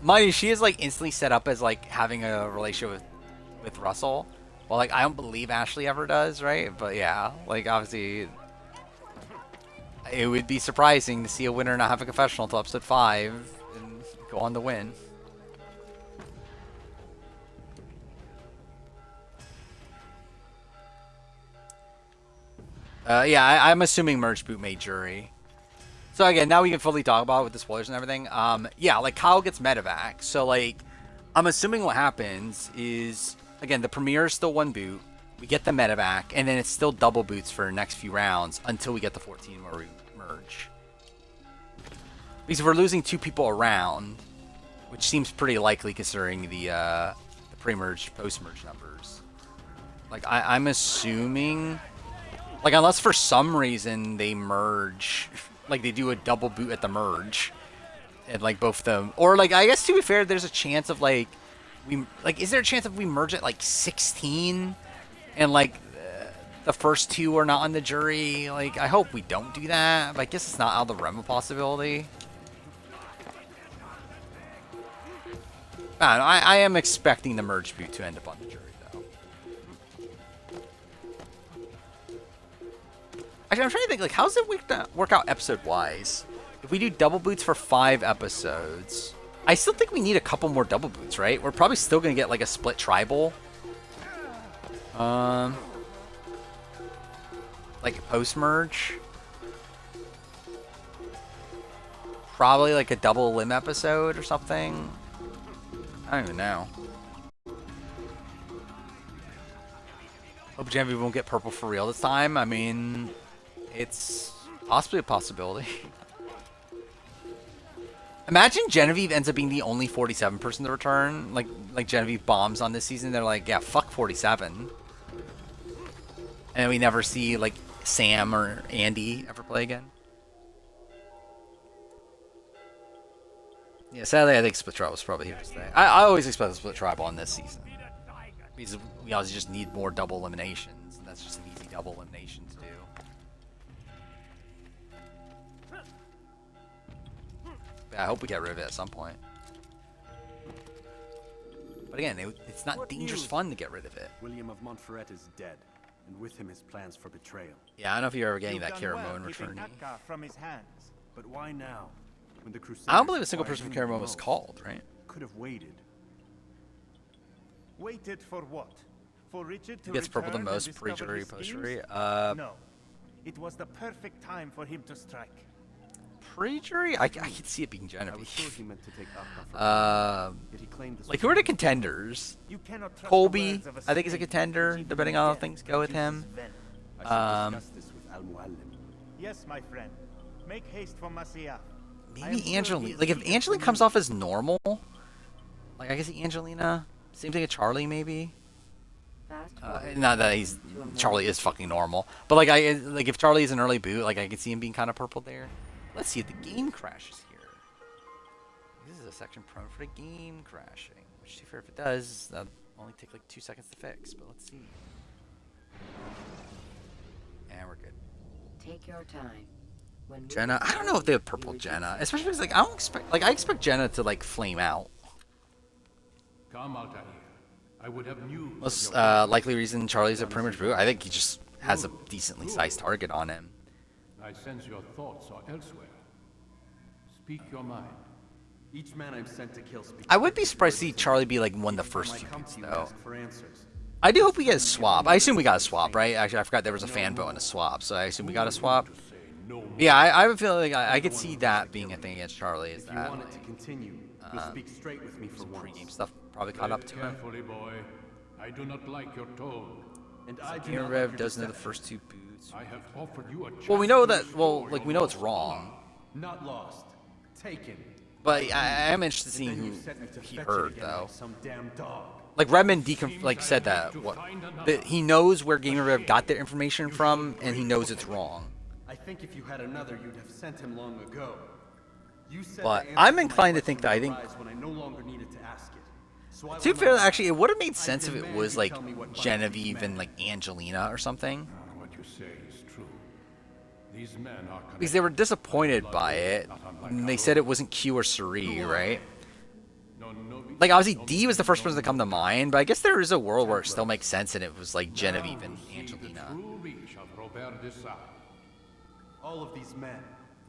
Mind you, she is like instantly set up as like having a relationship with Russell. Well, like I don't believe Ashley ever does, right? But yeah, like obviously, it would be surprising to see a winner not have a confessional until episode 5 and go on to win. Yeah, I'm assuming merge boot made jury. So again, now we can fully talk about it with the spoilers and everything. Yeah, like Kyle gets medevac. So like, I'm assuming what happens is, again, the premiere is still 1 boot. We get the medevac, and then it's still double boots for the next few rounds until we get the 14 where we merge. Because we're losing 2 people around, which seems pretty likely considering the pre-merge, post-merge numbers. Like I'm assuming, like unless for some reason they merge. Like they do a double boot at the merge, and like both of them, or like I guess to be fair, there's a chance of like is there a chance if we merge at like 16, and like the first 2 are not on the jury? Like I hope we don't do that, but I guess it's not out of the realm of possibility. I don't know, I am expecting the merge boot to end up on the jury though. Actually, I'm trying to think, like, how does it work out episode-wise? If we do double boots for 5 episodes, I still think we need a couple more double boots, right? We're probably still going to get, like, a split tribal. Like, post-merge. Probably, like, a double limb episode or something. I don't even know. Hope Genevieve won't get purple for real this time. I mean... It's possibly a possibility. Imagine Genevieve ends up being the only 47 person to return. Like Genevieve bombs on this season. They're like, yeah, fuck 47. And we never see like Sam or Andy ever play again. Yeah, sadly I think Split Tribal is probably here to stay. I always expect a Split Tribal on this season. Because we obviously just need more double eliminations. And that's just an easy double elimination to do. I hope we get rid of it at some point. But But again, it's not What dangerous news? fun to get rid of it. William of Montferrat is dead, and with him his plans for betrayal. Yeah, I don't know if you're ever getting You've that done well Caramon keeping returning. Akka from his hands. But why now? When the Crusaders I don't believe a single required person him from the Caramon was most? called, right? Could have waited. Waited for what? For Richard to Who gets purple the return and most? discover Perjury, his schemes? postury? No. It was the perfect time for him to strike. Perjury? I could see it being I was Genevieve. sure he meant to take Akka for Yet he claimed this Like, who are the contenders? You cannot trust the Colby, words of a I think he's a snake, contender, which even depending on how death things go with him. produces venom. I should discuss this with Al Muallim. Yes, my friend. Make haste for Masia. Maybe Angelina. Like, if Angelina comes off as normal, like, I guess Angelina. Same thing with Charlie, maybe. Fast forward Not that he's Charlie is fucking normal, but like if Charlie is an early boot, like I could see him being kind of purple there. Let's see if the game crashes here. This is a section prone for the game crashing, which to be fair, if it does, that'll only take like 2 seconds to fix. But let's see. And we're good. Take your time. When we Jenna, I don't know if they have purple Jenna, especially because like I expect Jenna to like flame out. Come, Altair. I would have news. of Most your likely reason Charlie's a primitive boot. I think he just has a decently sized target on him. I sense your thoughts are elsewhere. Speak your mind. Each man I'm sent to kill speaks I would be for surprised to see himself. Charlie be like one of the When first I few come boots to you though. ask for answers. I do hope we get a swap. I assume we got a swap, right? Actually, I forgot there was a fan vote and a swap, so I assume we got a swap. To say no more. Yeah, I have a feeling like I could see that being a thing against Charlie. Is If you that want it to continue, you'll speak straight with me for some once. pregame stuff probably caught up to him. Carefully, boy. I do not like your tone. And I do Gamer not Rev like your does know the deception. first two boots. I have offered you a chance. Well, we know to that. Well, restore like we your know it's lost wrong, Not lost. Taken. but I am interested in Then seeing you who sent me to he fetch it heard again though. like some damn dog. Like Redmond said that he knows where Gamer Rev got their information from, and he knows it's wrong. I think if you had another, you'd have sent him long ago. You said But the answer I'm my inclined to question think that I would think- arise when I no longer needed to ask it. So I To be will fair, not. actually, it would have made sense if it demand was you like tell me what binds Genevieve these and men. like Angelina or something. What you say is true. These men are Because they were connected. disappointed by it. Not unlike And they our said it own. wasn't Q or Suri, right? No, no, Like, obviously, D was the first person to come to mind, but I guess there is a world where it still makes sense and it was like Genevieve and see the Angelina. true reach of Robert de Sade. All of these men,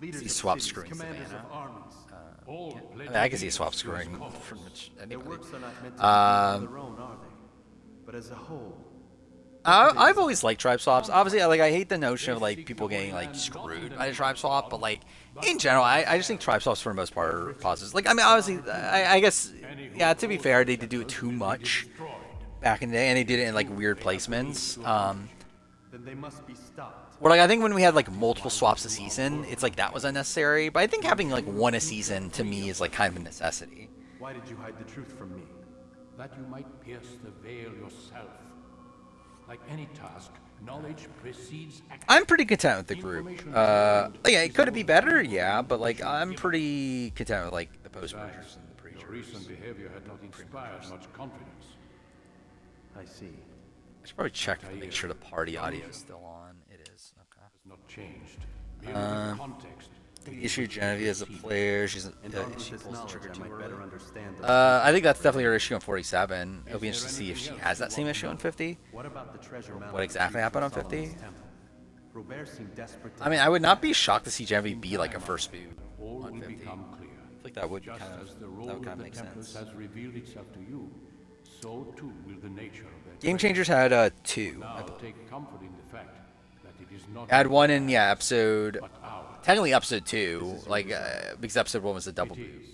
leaders See of swap cities, screen commanders Savannah. of armies. All I pledged mean, I can see a allegiance swap to scoring his cause. pretty much Their anybody. works are not meant to be used on their own, are they? But as a whole, I've always liked tribe swaps. Obviously, I hate the notion of like people getting like screwed by a tribe swap, but like in general, I just think tribe swaps for the most part are positives. Like, I mean, obviously, I guess, yeah. To be fair, they did do it too much back in the day, and they did it in like weird placements. then they must be stopped. Where like I think when we had like multiple swaps a season, it's like that was unnecessary. But I think having like one a season to me is like kind of a necessity. Why did you hide the truth from me? That you might pierce the veil yourself. Like any task, knowledge precedes action. I'm pretty content with the group. Yeah, it could be better, yeah, but like I'm pretty content with like the post mergers and the Your pre-mergers. recent behavior had not inspired much confidence. I see. I should probably check to make sure the party audio is still on. It is. Okay. Has not changed. Merely the context. The issue Genevieve as a player, she's And armed with she this pulls the knowledge, trigger I too might early. better understand those I think that's definitely her issue on 47. It'll be interesting to see if she has that same issue on 50. What about the treasure mounted What exactly happened on 50? Solomon's temple? Robert seemed desperate to I mean, I would not be shocked to see Genevieve be like a first boot All on will 50. become clear. I think that would Just kind as the of role that would of kind of the make Templars sense. has revealed itself to you, so too will the nature of their Game treasure. Changers had 2. Now I believe. take comfort in the fact that it is not Had one in episode, but ours. technically episode 2, like because episode 1 was a double It boot, is.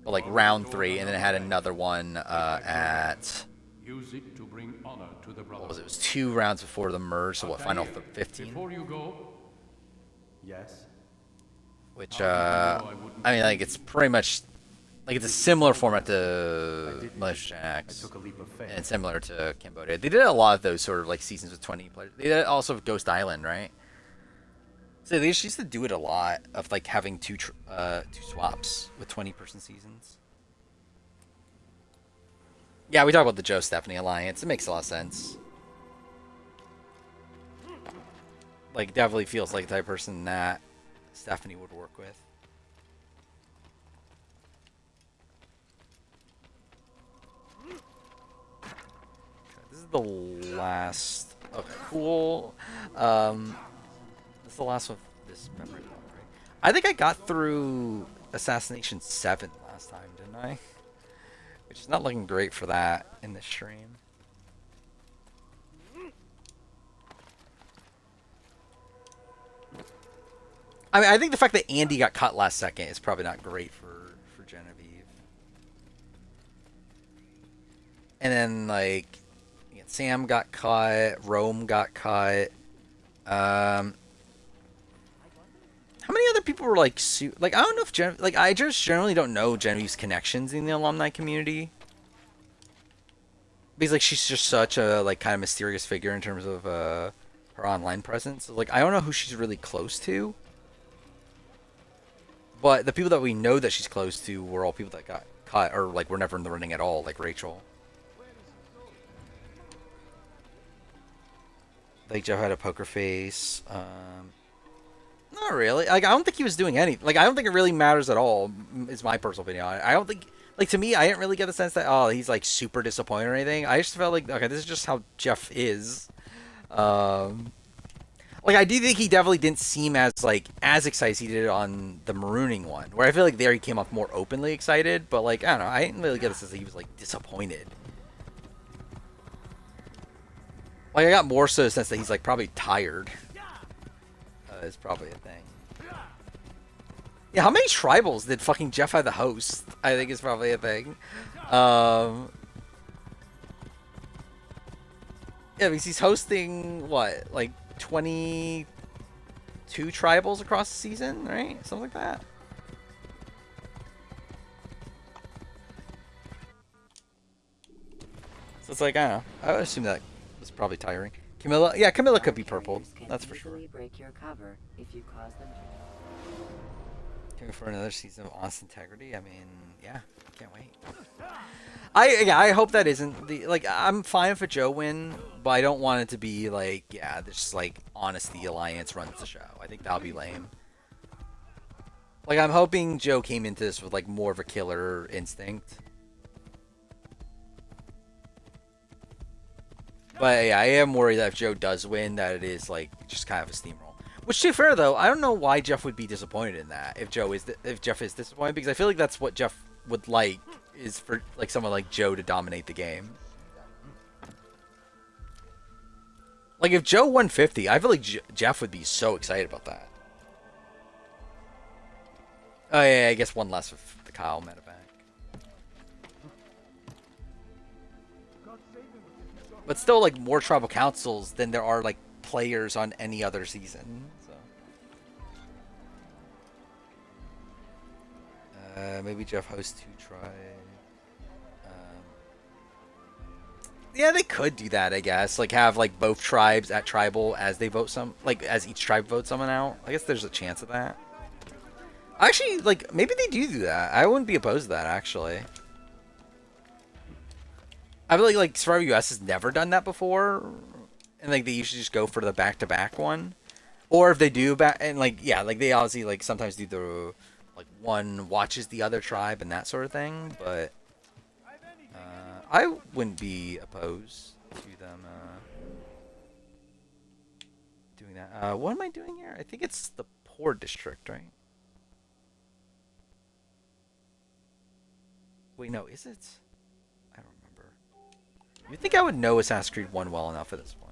but like round 3, and then it had another one at Use it to bring honor to the what was it? It brotherhood. was 2 rounds before the merge, so what final Altair, 15, Before you go, Yes. which I mean like it's pretty much like it's a similar format to Militia I X. took a leap of faith. And similar to Cambodia. They did a lot of those sort of like seasons with 20 players. They did it also with Ghost Island, right? So they just used to do it a lot of like having two swaps with 20-person seasons. Yeah, we talked about the Joe Stephanie alliance. It makes a lot of sense. Like definitely feels like the type of person that Stephanie would work with. is the last. Okay, cool. This is the last of this memory one, right? I think I got through Assassination 7 last time, didn't I? Which is not looking great for that in this stream. I mean, I think the fact that Andy got cut last second is probably not great for Genevieve. And then, like, Sam got cut, Rome got cut. How many other people were, like, I don't know if I just generally don't know Genevieve's connections in the alumni community. Because, like, she's just such a, like, kind of mysterious figure in terms of, her online presence. Like, I don't know who she's really close to. But the people that we know that she's close to were all people that got cut or, like, were never in the running at all, like Rachel. Like, Joe had a poker face. Not really. Like, I don't think he was doing anything. Like, I don't think it really matters at all, is my personal opinion on it. I don't think... Like, to me, I didn't really get the sense that, oh, he's, like, super disappointed or anything. I just felt like, okay, this is just how Jeff is. Like, I do think he definitely didn't seem as, like, as excited as he did on the marooning one. Where I feel like there he came off more openly excited. But, like, I don't know. I didn't really get the sense that he was, like, disappointed. Like, I got more so the sense that he's, like, probably tired. Is probably a thing. Yeah, how many tribals did fucking Jeff have to host? I think is probably a thing. Yeah, because he's hosting, what, like 22 tribals across the season, right? Something like that. So it's like, I don't know. I would assume that was probably tiring. Camilla, yeah, Camilla could be purple. That's for sure. Break your cover if you cause them to. For another season of Honest Integrity, I mean, yeah, can't wait. I hope that isn't the like. I'm fine if a Joe win, but I don't want it to be like, yeah, this like Honesty Alliance runs the show. I think that'll be lame. Like, I'm hoping Joe came into this with like more of a killer instinct. But yeah, I am worried that if Joe does win, that it is like just kind of a steamroll. Which, to be fair though, I don't know why Jeff would be disappointed in that. If Jeff is disappointed, because I feel like that's what Jeff would like, is for like someone like Joe to dominate the game. Like, if Joe won 50, I feel like Jeff would be so excited about that. Oh yeah, I guess one less with the Kyle meta back. But still, like, more tribal councils than there are like players on any other season. So maybe Jeff hosts 2 tribes. Yeah, they could do that, I guess. Like, have like both tribes at tribal as they vote as each tribe votes someone out. I guess there's a chance of that. Actually, like, maybe they do that. I wouldn't be opposed to that, actually. I feel like Survivor US has never done that before, and like they usually just go for the back-to-back one. Or if they do and like, yeah, like they obviously like sometimes do the like one watches the other tribe and that sort of thing. But I wouldn't be opposed to them doing that. What am I doing here? I think it's the poor district, right? Wait, no, is it? I don't remember. You think I would know Assassin's Creed 1 well enough at this point?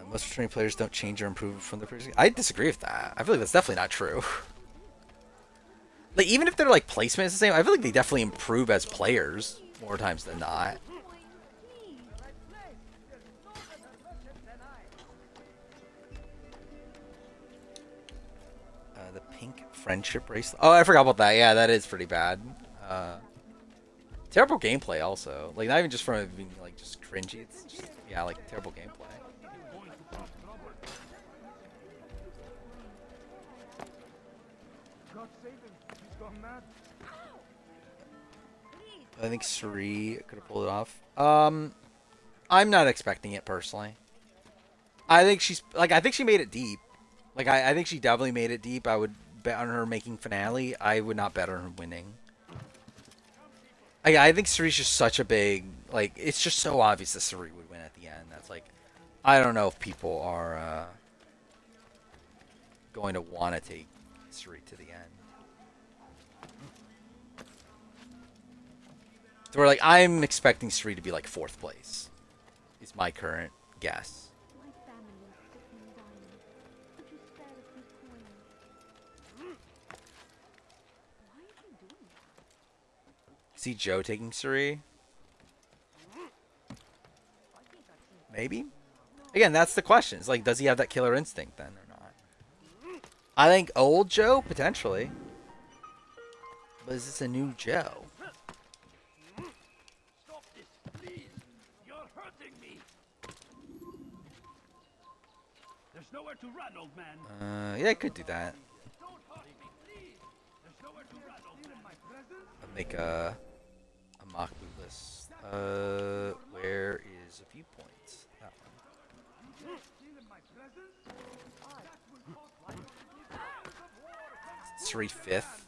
Most returning players don't change or improve from the previous. I disagree with that. I feel like that's definitely not true. Like, even if their like placement is the same, I feel like they definitely improve as players more times than not. The pink friendship bracelet. Oh, I forgot about that. Yeah, that is pretty bad. Terrible gameplay also. Like, not even just from it being like just cringy. It's just, yeah, like terrible gameplay. I think Sri could have pulled it off. I'm not expecting it personally. I think she's like, I think she made it deep. Like, I think she definitely made it deep. I would bet on her making finale. I would not bet on her winning. I think Sari's just such a big, like, it's just so obvious that Sari would win at the end. That's like, I don't know if people are going to want to take Sari to the end. So we're like, I'm expecting Sri to be like 4th place. Is my current guess. My family is sick and dying. Could you spare a few coins? Why is he doing that? See Joe taking Sri? Maybe? Again, that's the question. It's like, does he have that killer instinct then or not? I think old Joe, potentially. But is this a new Joe? Nowhere to run, old man. Yeah, I could do that. I'll make a mock boot list. Where is a viewpoint? That one. 3 5th.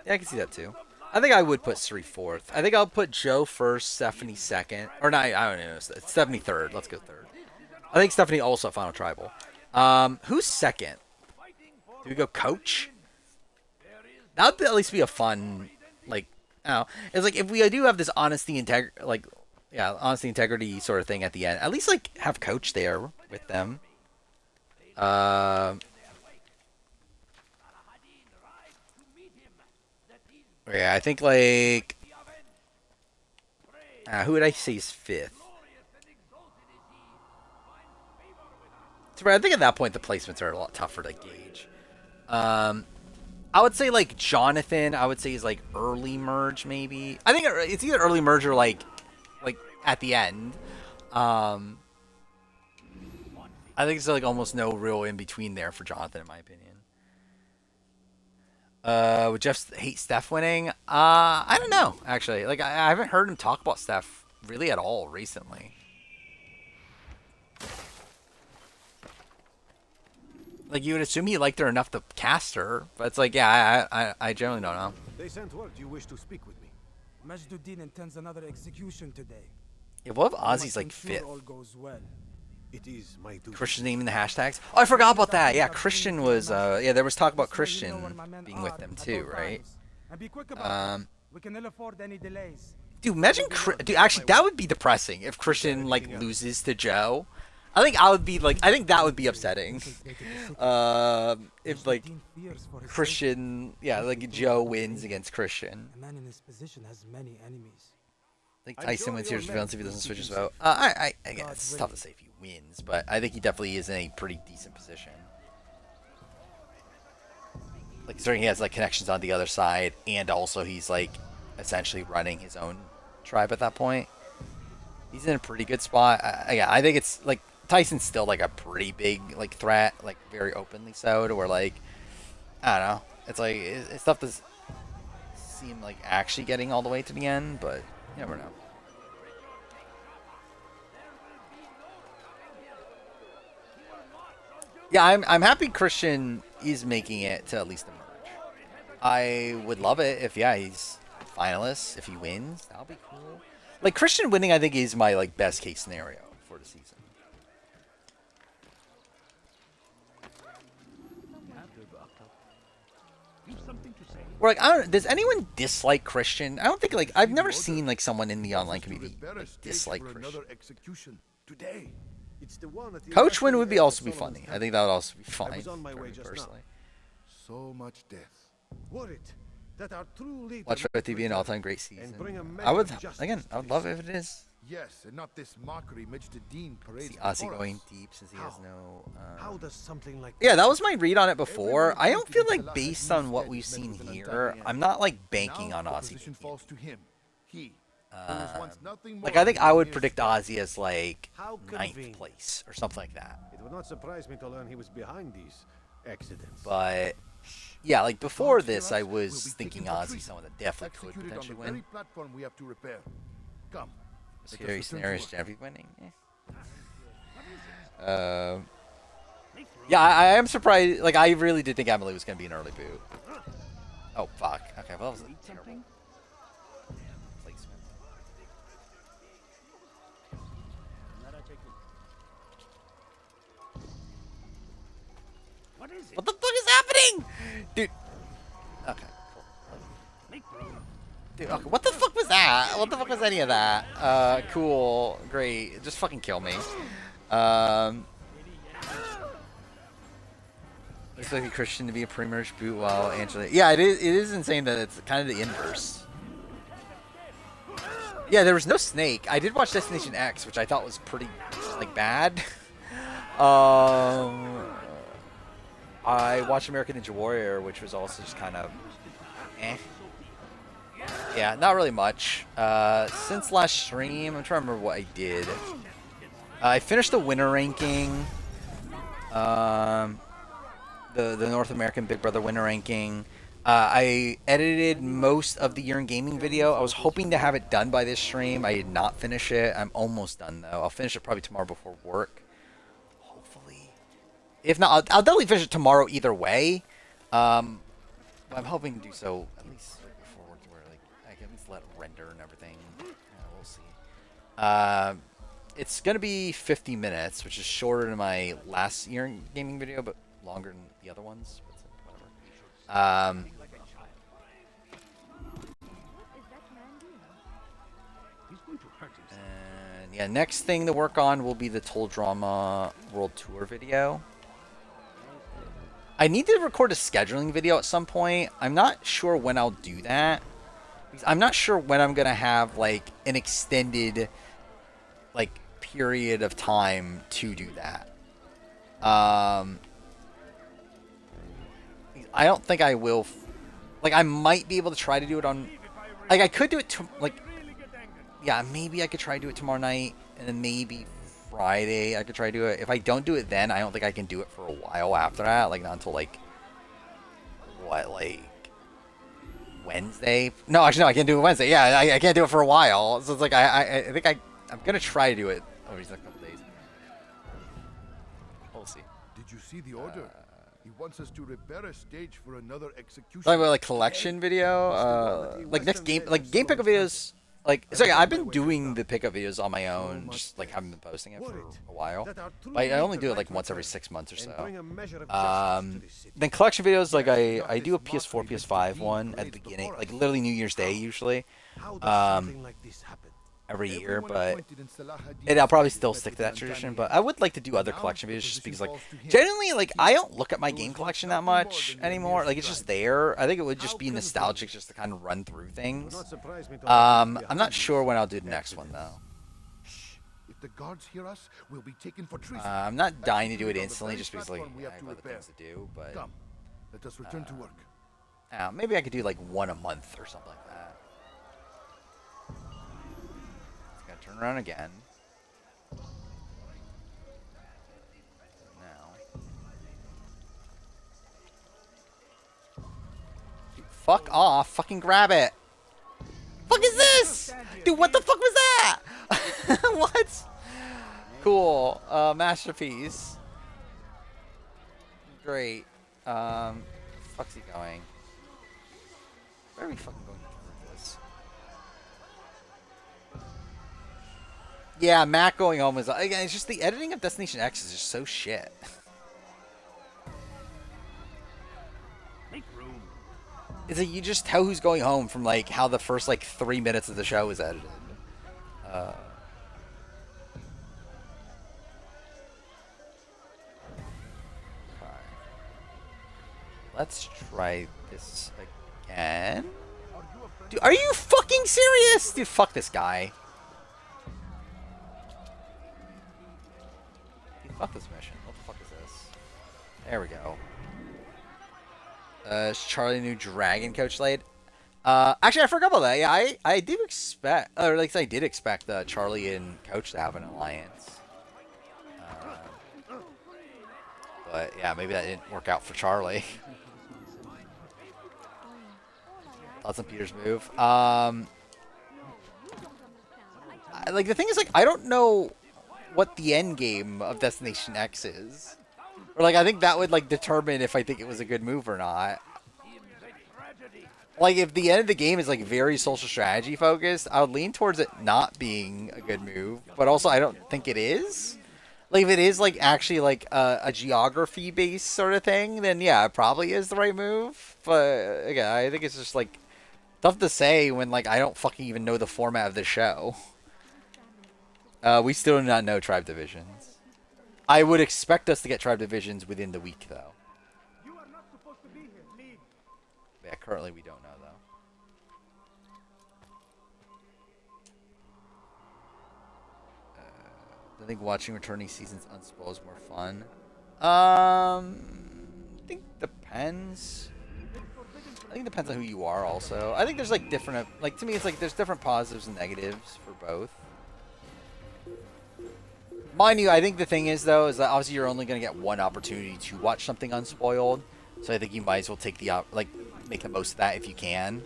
Yeah, I can see that too. I think I would put 3 4th. I think I'll put Joe first, Stephanie second, or not. I don't know. Stephanie third. Let's go third. I think Stephanie also final tribal. Who's second? Do we go coach? That would at least be a fun, like, I don't know. It's like if we do have this honesty, integrity sort of thing at the end. At least like have coach there with them. Yeah, I think like, who would I say is 5th? I think at that point the placements are a lot tougher to gauge. I would say like Jonathan. I would say is like early merge maybe. I think it's either early merge or like at the end. I think it's like almost no real in between there for Jonathan in my opinion. Would Jeff hate Steph winning? I don't know actually. Like I haven't heard him talk about Steph really at all recently. Like, you would assume he liked her enough to cast her, but it's like, yeah, I generally don't know. They sent word you wish to speak with me. Majduddin intends another execution today. Yeah, what if Ozzy's like 5th? All goes well. It is my duty. Christian's name in the hashtags? Oh, I forgot about that. Yeah, Christian was, yeah, there was talk about Christian being with them too, right? And be quick about it. We can ill afford any delays. Dude, imagine, dude, actually, that would be depressing if Christian, like, loses to Joe. I think I would be like, I think that would be upsetting. If like Christian, yeah, like Joe wins against Christian. A man in his position has many enemies. I think Tyson wins here if he doesn't switch his vote. I guess it's tough to say if he wins, but I think he definitely is in a pretty decent position. Like, considering he has like connections on the other side, and also he's like essentially running his own tribe at that point. He's in a pretty good spot. Yeah, I think it's like. Tyson's still like a pretty big like threat, like very openly so, to where like I don't know. It's like it's tough to see him like actually getting all the way to the end, but you never know. Yeah, I'm happy Christian is making it to at least the merge. I would love it if he's finalist. If he wins, that'll be cool. Like Christian winning, I think is my like best case scenario for the season. Or like, I don't. Does anyone dislike Christian? I don't think like I've never seen like someone in the online community like, dislike Christian. Coach win would be also be funny. I think that would also be fine for me personally. So much death. Worried that our true leader Watch for TV an all-time great season. I would again. I would love it if it is. Yes, and not this mockery Majduddin parades. See Ozzy going deep since he has no. How does something like yeah, that was my read on it before. I don't feel like based on what we've seen here, I'm not like banking on Ozzy. Like I think I would predict Ozzy as like 9th place or something like that. It would not surprise me to learn he was behind these accidents. But yeah, like before this, I was thinking Ozzy someone that definitely could potentially win. Come. Scary scenarios, Jeffy winning. Yeah, I am surprised. Like, I really did think Emily was going to be an early boot. Oh, fuck. Okay, well, that was a terrible placement. Dude. Okay, cool. Dude, okay, what the fuck was that? What the fuck was any of that? Cool. Great. Just fucking kill me. Looks like a Christian to be a pre-merge boot while Angela. Yeah, it is insane that it's kind of the inverse. Yeah, there was no snake. I did watch Destination X, which I thought was pretty, like, bad. I watched American Ninja Warrior, which was also just kind of eh. Yeah, not really much. Since last stream, I'm trying to remember what I did. I finished the winner ranking. The North American Big Brother winner ranking. I edited most of the Year in Gaming video. I was hoping to have it done by this stream. I did not finish it. I'm almost done, though. I'll finish it probably tomorrow before work. Hopefully. If not, I'll definitely finish it tomorrow either way. I'm hoping to do so at least before work, where like I can at least let it render and everything. We'll see. It's going to be 50 minutes, which is shorter than my last Year in Gaming video, but longer than the other ones. Whatever. And yeah, next thing to work on will be the Toll Drama World Tour video. I need to record a scheduling video at some point. I'm not sure when I'll do that. I'm not sure when I'm going to have like an extended like period of time to do that. I don't think I will. Like, I might be able to try to do it on. Like, I could do it like. Yeah, maybe I could try to do it tomorrow night, and then maybe Friday I could try to do it. If I don't do it then, I don't think I can do it for a while after that. Like, not until like what, like Wednesday? No, actually, no, I can't do it Wednesday. Yeah, I can't do it for a while. So it's like I think I'm gonna try to do it over these next couple days. We'll see. Did you see the order? He wants us to repair a stage for another execution. Talking about like collection video, like next game, like game pickup videos. Like, sorry, I've been doing the pickup videos on my own, just like haven't been posting it for a while. But I only do it like once every 6 months or so. Then collection videos, like I do a PS4, PS5 one at the beginning, like literally New Year's Day usually. Every year, but I'll probably still stick to that tradition. But I would like to do other collection videos just because, like, generally, like, I don't look at my game collection that much anymore. Like, it's just there. I think it would just be nostalgic just to kind of run through things. I'm not sure when I'll do the next one, though. If the guards hear us, we'll be taken for treason. I'm not dying to do it instantly just because, like, I have other things to do, but... Come, let us return to work. Maybe I could do, like, one a month or something like that. Turn around again. Now. Dude, fuck off. Fucking grab it. Fuck is this? Dude, what the fuck was that? What? Cool. Masterpiece. Great. Fuck's he going? Where are we fucking going through this? Yeah, Matt going home is... Again, it's just the editing of Destination X is just so shit. Make room. It's like you just tell who's going home from like how the first like 3 minutes of the show is edited. Okay. Let's try this again. Dude, are you fucking serious? Dude, fuck this guy. Fuck this mission. What the fuck is this? There we go. Is Charlie new dragon coach laid? Actually, I forgot about that. Yeah, I do expect, or at least I did expect Charlie and Coach to have an alliance. But yeah, maybe that didn't work out for Charlie. Thoughts on Peter's move? Like the thing is, like I don't know what the end game of Destination X is. Or like I think that would like determine if I think it was a good move or not. Like if the end of the game is like very social strategy focused, I would lean towards it not being a good move, but also I don't think it is. Like if it is like actually like a geography based sort of thing, then yeah, it probably is the right move. But again, I think it's just like tough to say when like I don't fucking even know the format of the show. We still do not know tribe divisions. I would expect us to get tribe divisions within the week though. You are not supposed to be here. Leave. Yeah, currently we don't know though. I think watching returning seasons unspoiled is more fun. I think depends. I think it depends on who you are also. I think there's like different, like to me it's like there's different positives and negatives for both. Mind you, I think the thing is though, is that obviously you're only going to get one opportunity to watch something unspoiled. So I think you might as well take the, make the most of that if you can.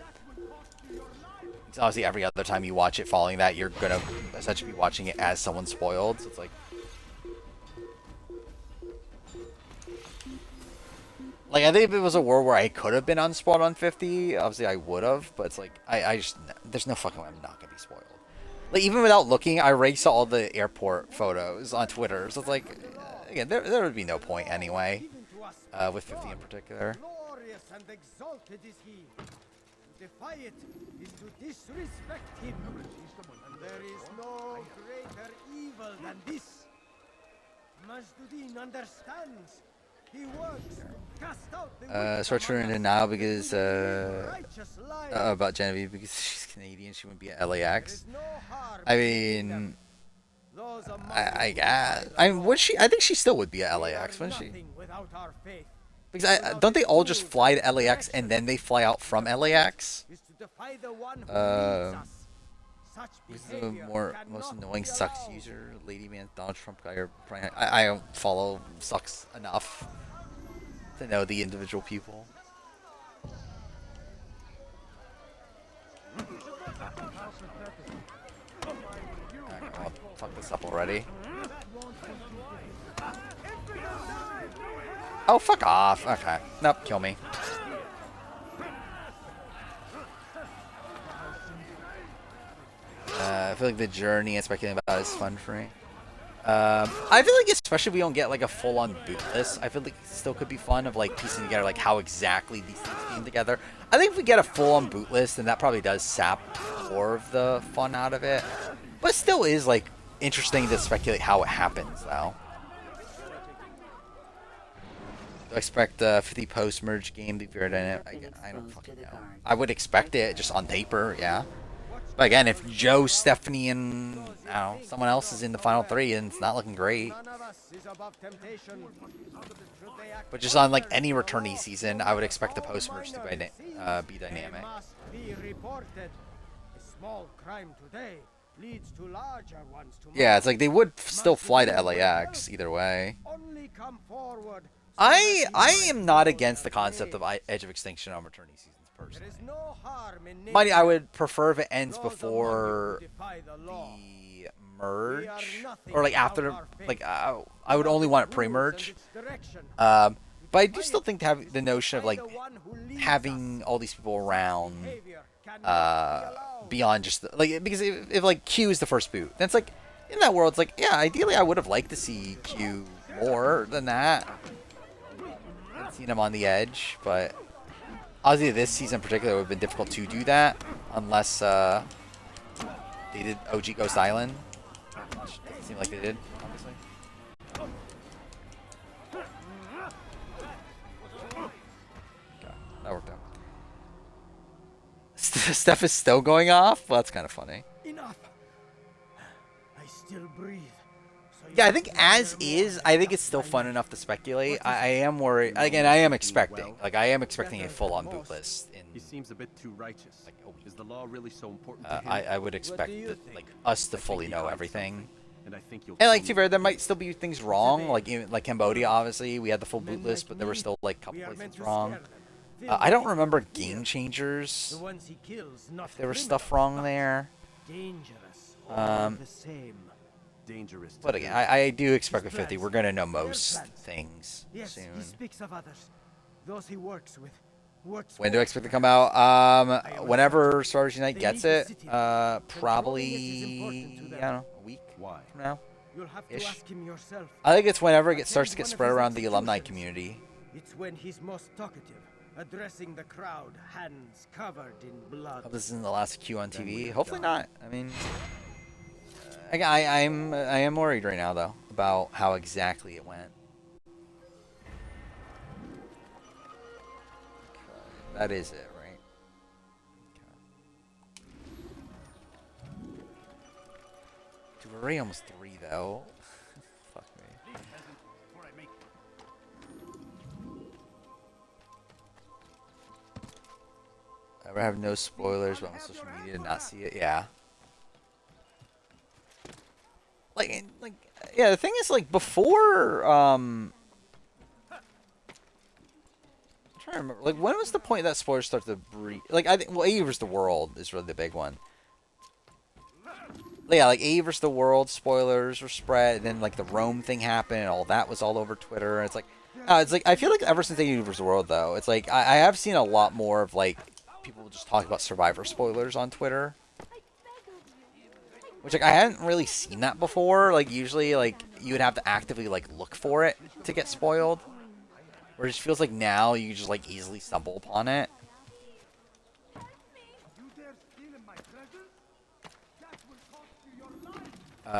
Because obviously every other time you watch it following that, you're going to essentially be watching it as someone spoiled. So it's like, I think if it was a world where I could have been unspoiled on 50, obviously I would have. But it's like, I just, there's no fucking way I'm not going to be spoiled. Like, even without looking, I already saw all the airport photos on Twitter. So it's like, again, there would be no point anyway. With 50 in particular. Glorious and exalted is he. To defy it is to disrespect him. And there is no greater evil than this. Majduddin understands. He works. Cast out the Start turning it now because about Genevieve because she's Canadian. She wouldn't be at LAX. I mean, I guess. I mean, would she? I think she still would be at LAX, wouldn't she? Because don't they all just fly to LAX and then they fly out from LAX? Who's the most annoying sucks user? Lady Man, Donald Trump guy, or Brian? I don't follow sucks enough to know the individual people. I'll fuck this up already. Oh, fuck off. Okay. Nope, kill me. I feel like the journey and speculating about is fun for me. I feel like especially if we don't get like a full-on bootless, I feel like it still could be fun of like piecing together like how exactly these things came together. I think if we get a full-on bootless, then that probably does sap more of the fun out of it. But it still is like interesting to speculate how it happens though. Do I expect 50 post-merge game to be very dynamic? I don't fucking know. I would expect it just on paper, yeah. But again, if Joe, Stephanie, and I don't know, someone else is in the final three, and it's not looking great. But just on like any returnee season, I would expect the post-merge to be dynamic. Yeah, it's like they would still fly to LAX either way. I am not against the concept of Edge of Extinction on returning seasons personally. Mind you, I would prefer if it ends before the merge or like after. Like I would only want it pre-merge. But I do still think to have the notion of like having all these people around beyond just like because if like Q is the first boot, then it's like in that world it's like yeah, ideally I would have liked to see Q more than that. Seen him on the edge, but obviously this season in particular would have been difficult to do that unless they did OG Ghost Island, which doesn't seem like they did, obviously. Okay, that worked out. Steph is still going off? Well, that's kind of funny. Enough. I still breathe. Yeah, I think as is, I think it's still fun enough to speculate. I am worried. Again, I am expecting. Like, I am expecting a full-on boot list. He seems a bit too righteous. Like, is the law really so important to him? I would expect like us to fully know everything. And I think you'll. And like, to be fair, there might still be things wrong. Like, even, like Cambodia, obviously, we had the full boot list, but there were still like a couple places wrong. I don't remember Game Changers. If there was stuff wrong there. Dangerous. But again, I do expect with 50, we're going to know most things soon. He speaks of others. Those he works with. When do I expect to come out? Whenever Stars Unite gets it. Probably, I don't know, a week from now. You'll have to Ish. ask him yourself. I think it's whenever it starts to Attend get one of spread his around the alumni executions. community. It's when he's most talkative, addressing the crowd, hands covered in blood. Hope this isn't the last Q on TV. Hopefully not. I mean, I am worried right now though about how exactly it went. Okay, that is it, right? Okay. Dude, we're already almost 3 though. Fuck me. I have no spoilers, but on social media did not see it. Yeah. Like, yeah. The thing is, like, before, I'm trying to remember. Like, when was the point that spoilers start to breed? Like, I think, well, AE vs. the World is really the big one. Yeah, like AE vs. the World spoilers were spread, and then like the Rome thing happened, and all that was all over Twitter. And it's like I feel like ever since AE vs. the World, though, it's like I have seen a lot more of like people just talking about Survivor spoilers on Twitter, which like I hadn't really seen that before. Like usually, like you would have to actively like look for it to get spoiled, where it just feels like now you just like easily stumble upon it.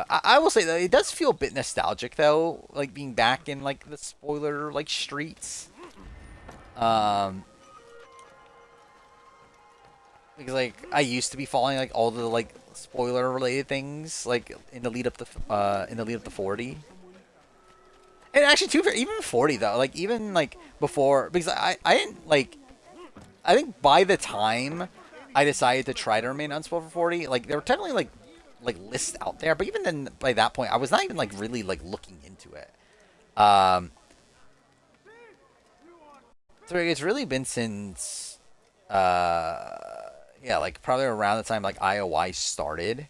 I will say though, it does feel a bit nostalgic though, like being back in like the spoiler like streets. Because like I used to be following like all the like spoiler related things like in the lead up to 40. And actually too, even 40 though, like even like before, because I didn't like, I think by the time I decided to try to remain unspoiled for 40, like there were technically like lists out there, but even then by that point I was not even like really like looking into it. So it's really been since yeah, like probably around the time like IOI started.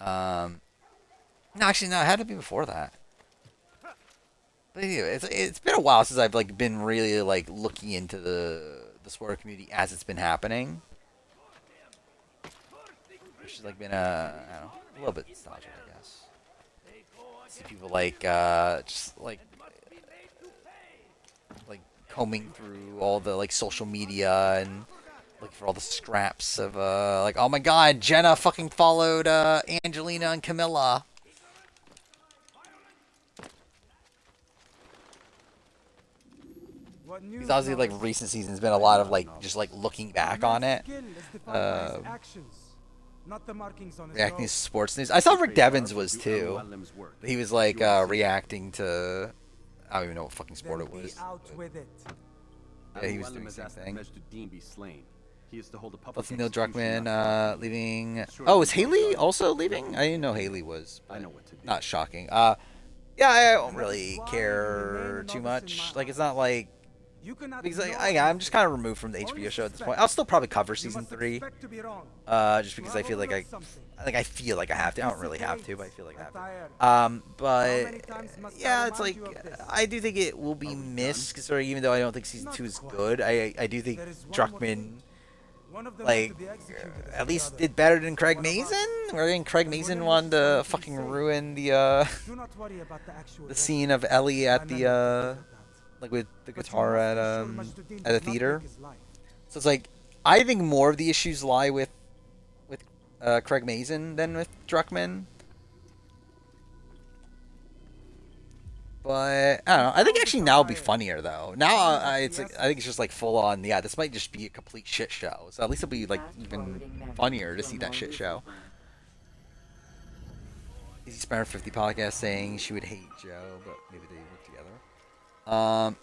No, actually no, it had to be before that. But anyway, it's been a while since I've like been really like looking into the spoiler community as it's been happening. Which has like been I don't know, a little bit nostalgic, I guess. See people like just like combing through all the like social media and looking for all the scraps of like, oh my god, Jenna fucking followed Angelina and Camilla. Because obviously like recent seasons been a lot of like just like looking back on it. Reacting to sports news. I saw Rick Devens was too. He was like reacting to, I don't even know what fucking sport it was. Yeah, he was doing the same thing. Plus Neil Druckmann leaving. Oh, is Haley also leaving? I didn't know Haley was. I know what to do. Not shocking. Yeah, I don't really care too much. Like it's not like, because I'm just kind of removed from the HBO show at this point. I'll still probably cover season 3, just because I feel like I feel like I have to. I don't really have to, but I feel like I have to. But yeah, it's like I do think it will be missed. Cause even though I don't think season 2 is good, I do think Druckmann like at least did better than Craig Mazin. Wherein Craig Mazin wanted to fucking ruin the scene of Ellie at the like with the guitar at a theater. So it's like I think more of the issues lie with Craig Mazin than with Druckmann. But I don't know. I think actually now will be funnier though. Now it's like, I think it's just like full on. Yeah, this might just be a complete shit show. So at least it'll be like even funnier to see that shit show. Easy Spinner 50 podcast saying she would hate Joe, but maybe they work together. I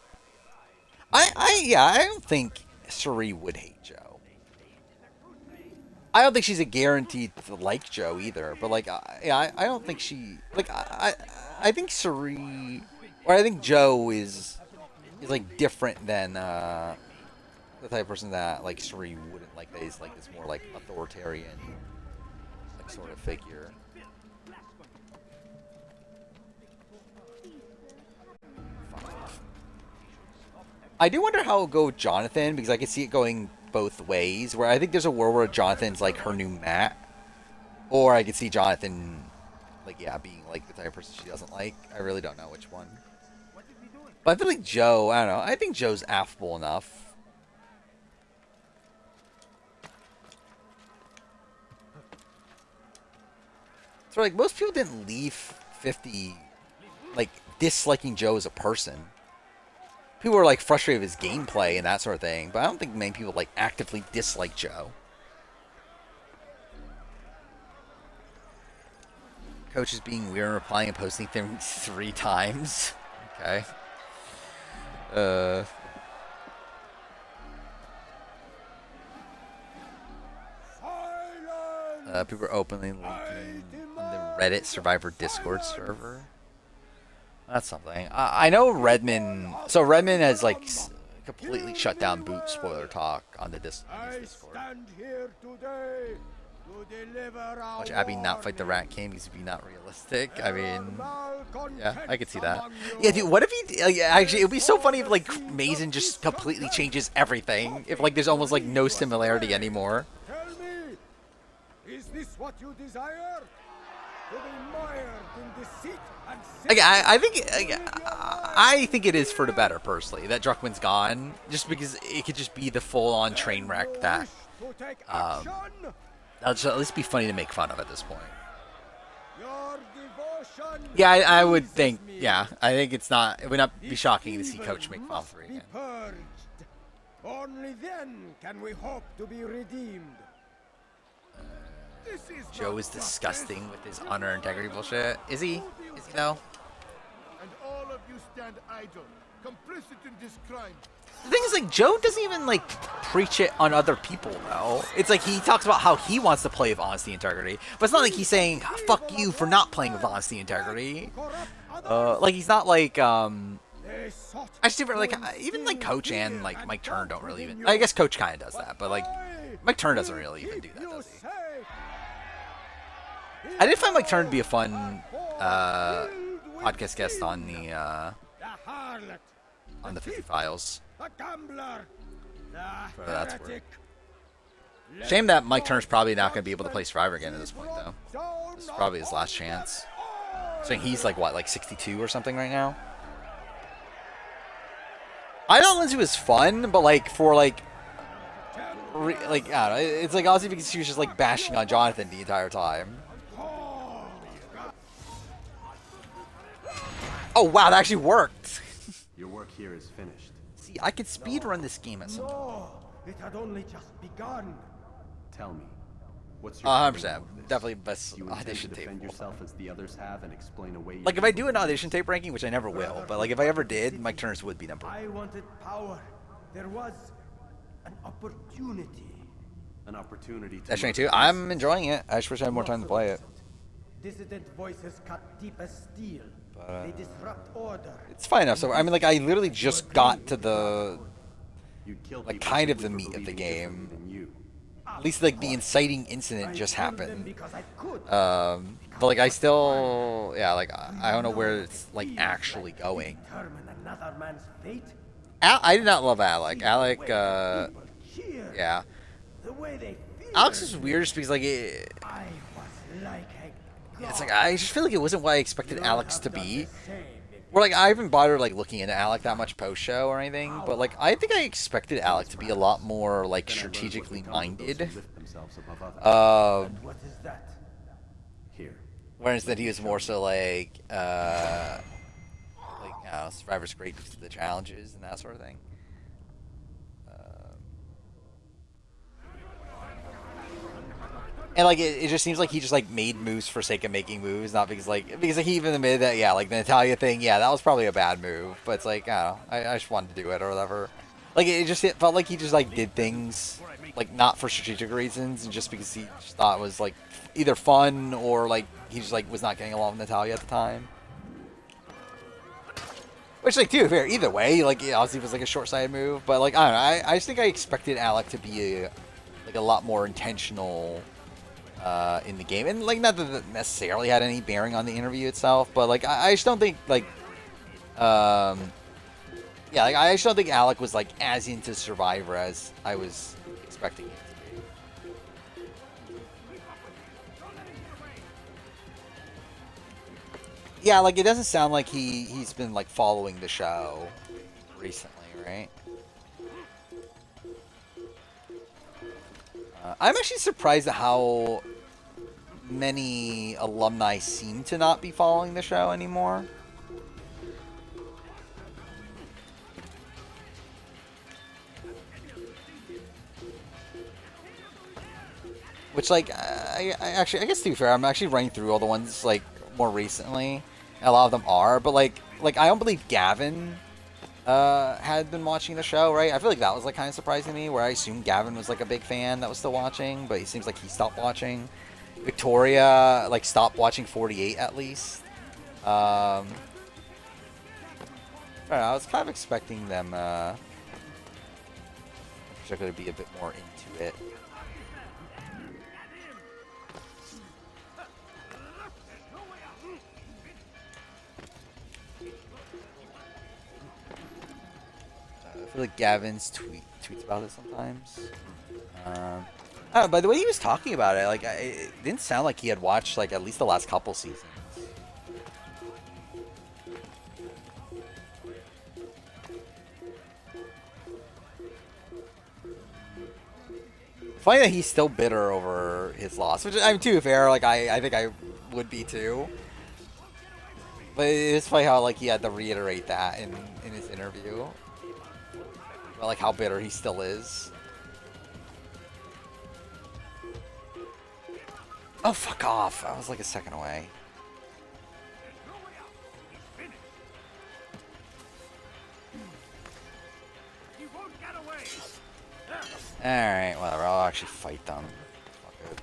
don't think Suri would hate Joe. I don't think she's a guaranteed to like Joe either. But like, I don't think she like. I think Suri, or I think Joe is like different than the type of person that like Suri wouldn't like. That is like this more like authoritarian like sort of figure. I do wonder how it'll go with Jonathan, because I can see it going both ways, where I think there's a world where Jonathan's like her new Matt, or I could see Jonathan like, yeah, being like the type of person she doesn't like. I really don't know which one. But I feel like Joe, I don't know. I think Joe's affable enough. So like most people didn't leave 50 like disliking Joe as a person. People were like frustrated with his gameplay and that sort of thing, but I don't think many people like actively dislike Joe. Coach is being weird and replying and posting things 3 times. Okay. People are openly leaking on the Reddit Survivor Discord server. That's something. I know Redmond. So Redmond has like completely shut down boot spoiler talk on the Discord. Watch Abby not fight the Rat King because it'd be not realistic. I mean, yeah, I could see that. Yeah, dude, what if he actually? It'd be so funny if like Mason just completely changes everything. If like there's almost like no similarity anymore. Tell me, is this what you desire? To be mired in deceit and sin? I think it is for the better, personally, that Druckmann's gone, just because it could just be the full-on train wreck that that'll at least be funny to make fun of at this point. Yeah, I would think. Yeah, I think it's not. It would not be shocking to see Coach make fun of 3 again. Only then can we hope to be redeemed. Joe is disgusting with his honor and integrity bullshit. Is he? Is he though? And all of you stand idle, complicit in this crime. The thing is, like, Joe doesn't even like preach it on other people though. It's like he talks about how he wants to play with honesty and integrity, but it's not like he's saying "fuck you" for not playing with honesty and integrity. Like he's not like I see, like even like Coach and like Mike Turner don't really even. I guess Coach kind of does that, but like Mike Turner doesn't really even do that, does he? I did find Mike Turner to be a fun podcast guest on the 50 Files. That's weird. Shame that Mike Turner's probably not going to be able to play Survivor again at this point, though. This is probably his last chance. So he's like what, like 62 or something right now. I thought Lindsay was fun, but like for like I don't know, it's like honestly because she was just like bashing on Jonathan the entire time. Oh wow, that actually worked. Your work here is finished. See, I could speedrun this game at some point. No, it had only just begun. Tell me, what's your 100%. Definitely best you audition to tape. defend yourself as the others have and explain away Like if I do an audition tape ranking, which I never will, but like if I ever did, Mike Turner's would be number 1. I wanted power. There was an opportunity. An opportunity to That's 22. I'm enjoying it. I just wish I had more time to play it. Dissident voices cut deep as steel. They disrupt order. It's fine enough. So I mean, like I literally just got to the like kind of the meat of the game. At least like the inciting incident just happened. But like I still, yeah, like I don't know where it's like actually going. Another man's fate. I did not love Alec. Alec, yeah. Alex is weird just because like it's like I just feel like it wasn't what I expected Alex to be. Or like I haven't bothered like looking into Alec that much post show or anything, but like I think I expected Alec to be a lot more like strategically minded. What is that? Here. Whereas that he was more so like Survivor's great because of the challenges and that sort of thing. And like it just seems like he just like made moves for sake of making moves, not because he even admitted that like the Natalia thing, that was probably a bad move, but it's like I don't know, I just wanted to do it or whatever. Like it felt like he just like did things like not for strategic reasons and just because he just thought it was like either fun or like he just like was not getting along with Natalia at the time. Which like dude, fair either way, like obviously it was like a short-sighted move, but like I don't know, I just think I expected Alec to be a lot more intentional. In the game, and like not that it necessarily had any bearing on the interview itself, but like I just don't think like I just don't think Alec was like as into Survivor as I was expecting it to be. Yeah, like it doesn't sound like he's been like following the show recently, right? I'm actually surprised at how many alumni seem to not be following the show anymore. Which, like, I guess to be fair, I'm actually running through all the ones like more recently. A lot of them are, but like I don't believe Gavin had been watching the show, right? I feel like that was like kind of surprising to me, where I assumed Gavin was like a big fan that was still watching, but he seems like he stopped watching. Victoria like stopped watching 48 at least. I don't know, I was kind of expecting them particularly to be a bit more into it. I feel like Gavin's tweets about it sometimes. Oh, by the way he was talking about it, like it didn't sound like he had watched like at least the last couple seasons. Funny that he's still bitter over his loss, which I'm too fair. Like I think I would be too. But it's funny how like he had to reiterate that in his interview. About, like how bitter he still is. Oh, fuck off. I was like a second away. Alright, whatever. I'll actually fight them. Fuck it.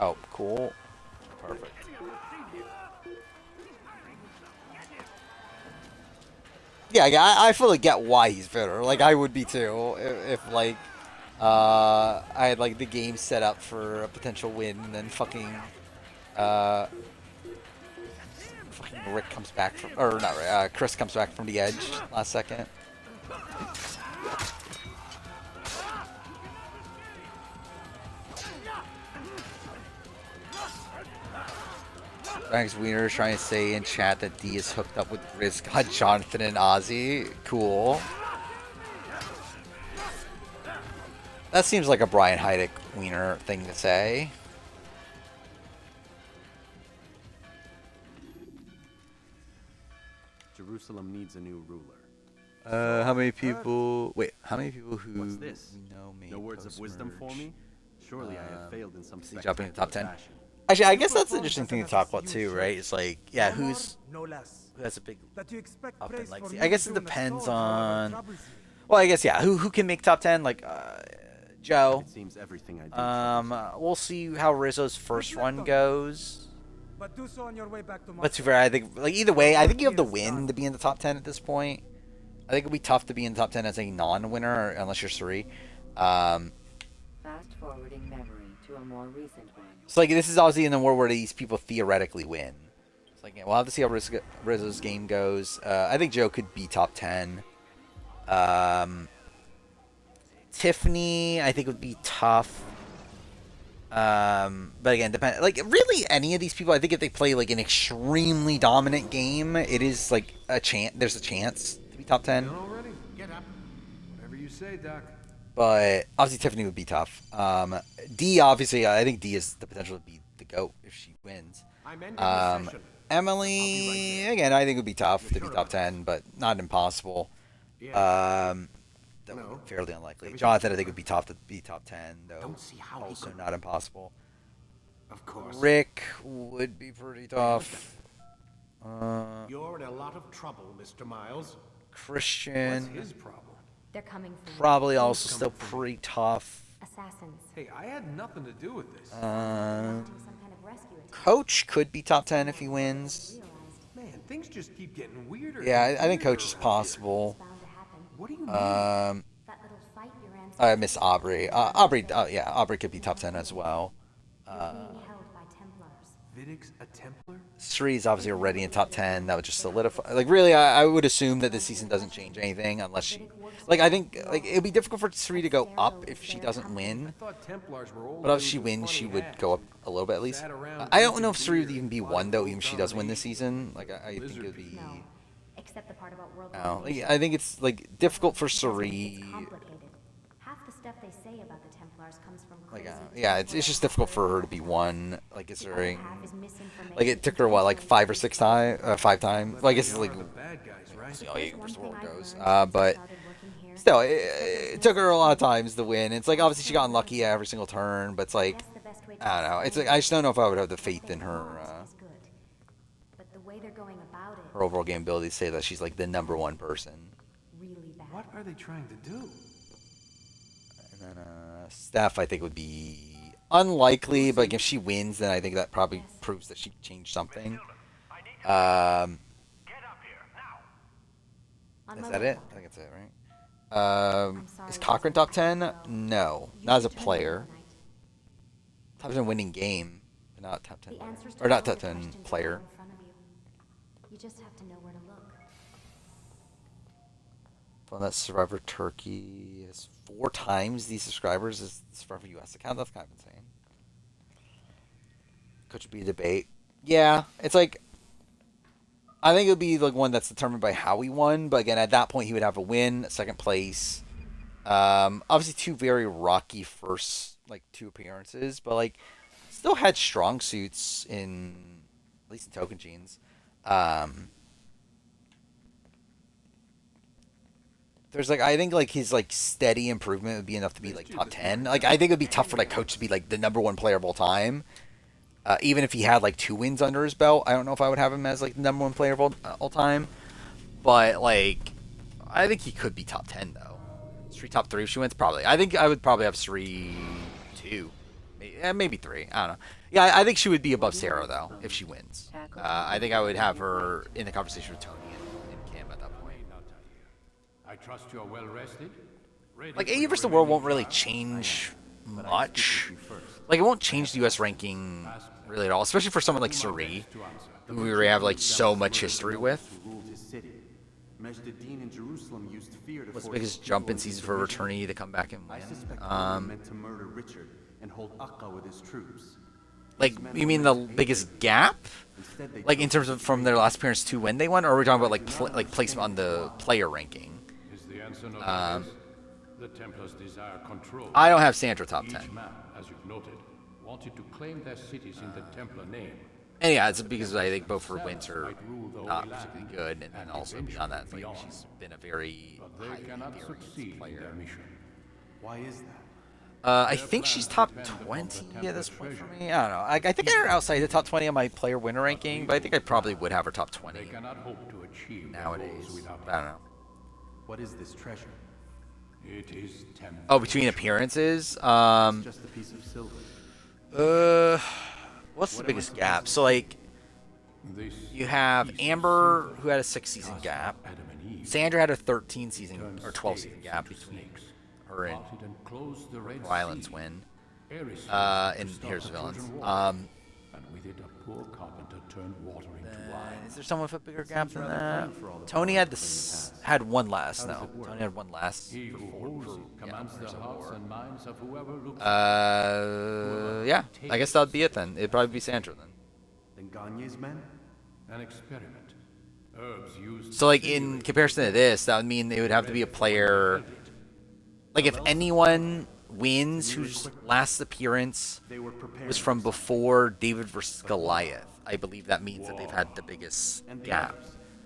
Oh, cool. Perfect. Yeah, I fully get why he's bitter. Like, I would be too. If like, I had like the game set up for a potential win, and then fucking Rick comes back from, or not Rick, Chris comes back from the edge last second. Max Wiener trying to say in chat that D is hooked up with Grizz God, Jonathan, and Ozzy. Cool. That seems like a Brian Heidick Wiener thing to say. Jerusalem needs a new ruler. How many people? Wait, how many people who What's this? know me? No words of wisdom for me? Surely I have failed in some jumping in the top 10. fashion. Actually, I guess that's an interesting thing to talk about too, right? It's like, yeah, who has a big up in like? I guess it depends on. Well, I guess yeah, who can make top 10? Like Joe. It seems everything I do. We'll see how Rizzo's first run goes. But do so on your way back to But to be fair, I think like either way, I think you have the win to be in the top 10 at this point. I think it'd be tough to be in the top 10 as a non-winner unless you're Suri. Fast forwarding memory to a more recent one. So like this is obviously in the war where these people theoretically win. It's like we'll have to see how Rizzo's game goes. I think Joe could be top 10. Tiffany, I think would be tough. But again, depend. Like really, any of these people, I think if they play like an extremely dominant game, it is like a chance. There's a chance to be top 10. Already? Get up. Whatever you say, Doc. But obviously Tiffany would be tough. D, obviously, I think D has the potential to be the GOAT if she wins. Emily, again, I think would be tough to be top 10, but not impossible. That would be fairly unlikely. Jonathan, I think would be tough to be top 10, though. Also not impossible. Of course. Rick would be pretty tough. You're in a lot of trouble, Mr. Miles. Christian. What's his problem? They're coming for Probably also still pretty tough. assassins. Hey, I had nothing to do with this. Some kind of rescue attempt. Coach could be top 10 if he wins. Man, things just keep getting weirder. Yeah, I think Coach is possible. What do you mean? That little fight your ancestors I miss Aubrey. Aubrey could be top 10 as well. being held by Templars. Vidic's a Templar? Sri's obviously already in top 10. That would just solidify. Like, really, I would assume that this season doesn't change anything unless she. Like, I think like it would be difficult for Sri to go up if she doesn't win. But if she wins, she would go up a little bit at least. I don't know if Sri would even be one though, even if she does win this season. Like, I think it would be. No. Except the part about world Like, I think it's like difficult for Sri. Half the stuff they say about the Templars comes from Like, yeah, it's just difficult for her to be one. Like, considering, like, it took her what, like 5 or 6 times, 5 times. Well, I guess it's like, see how First World goes. But still, it took her a lot of times to win. It's like obviously she got unlucky at every single turn, but it's like, I don't know. It's like I just don't know if I would have the faith in her. Her overall game ability to say that she's like the #1 person. What are they trying to do? And then Steph, I think, would be unlikely, but if she wins, then I think that probably proves that she changed something. Is that it? I think that's it, right? Is Cochran top 10? No, not as a player. Top 10 winning game, but not top 10. Or not top 10 player. You just have to know where to look. Well, that Survivor Turkey is 4 times the subscribers as the Survivor US account. That's kind of insane. Could be a debate. Yeah, it's like I think it would be like one that's determined by how he won. But again, at that point, he would have a win, 2nd place. Obviously, 2 very rocky first 2 appearances, but like still had strong suits in at least in Token Genes. There's I think his steady improvement would be enough to be top 10. I think it would be tough for Coach to be the #1 player of all time. Even if he had 2 wins under his belt, I don't know if I would have him as the #1 player of all time. But I think he could be top 10 though. Sri top 3 if she wins, probably. I think I would probably have Sri 2, maybe 3. I don't know. Yeah, I think she would be above Sarah though if she wins. I think I would have her in the conversation with Tony and Kim at that point. I trust you're well rested. AU vs. the World won't really change much. It won't change the US ranking really at all, especially for someone like Suri, who we already have so much history with. What's the biggest jump in season for a returnee to come back and win? You mean the biggest gap? In terms of from their last appearance to when they won, or are we talking about placement on the player ranking? Is the answer not yes? The Templars desire control. I don't have Sandra top 10. Each man, as you've noted, wanted to claim their cities in the Templar name. And yeah, it's because I think both her wins are not particularly good, and then also beyond that, she's been a very highly experienced player. Why is that? I think she's top 20 at this point for me. I don't know. I think I had her outside the top 20 on my player winner ranking, but I think I probably would have her top 20 nowadays. I don't know. What is this treasure? It is Templar. Oh, between appearances? Just a piece of silver. What's the biggest gap? So, you have Amber, who had a 6-season gap. Sandra had a 13-season or 12-season gap between her and Ryland's win. And here's the villains. Is there someone with a bigger gap than that? Tony had had one less. No, Tony had one less. Yeah, I guess that'd be it then. It'd probably be Sandra then. Then Gagne's men? An experiment. Herbs used. So in comparison to this, that would mean it would have to be a player. If anyone wins whose last appearance was from before David versus Goliath, I believe that means that they've had the biggest gap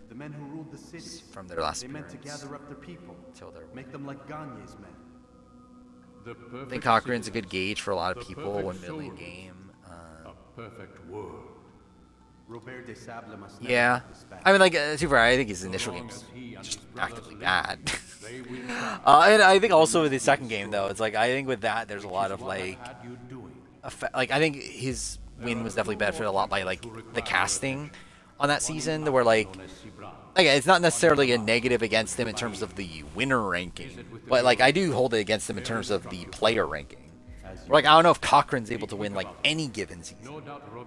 the men who ruled the city from their last they meant appearance to gather up their people, until their make them like Gagne's men. I think Cochrane's a good gauge for a lot of people. 1 million game. A perfect world. Robert de Sable must Yeah, I mean, too far. I think his initial game's just actively bad. And I think also with his second game though, it's I think with that there's a lot of I think his win was definitely benefited a lot by the casting on that season, where it's not necessarily a negative against him in terms of the winner ranking, but I do hold it against him in terms of the player ranking. Or like I don't know if Cochrane's able to win like any given season.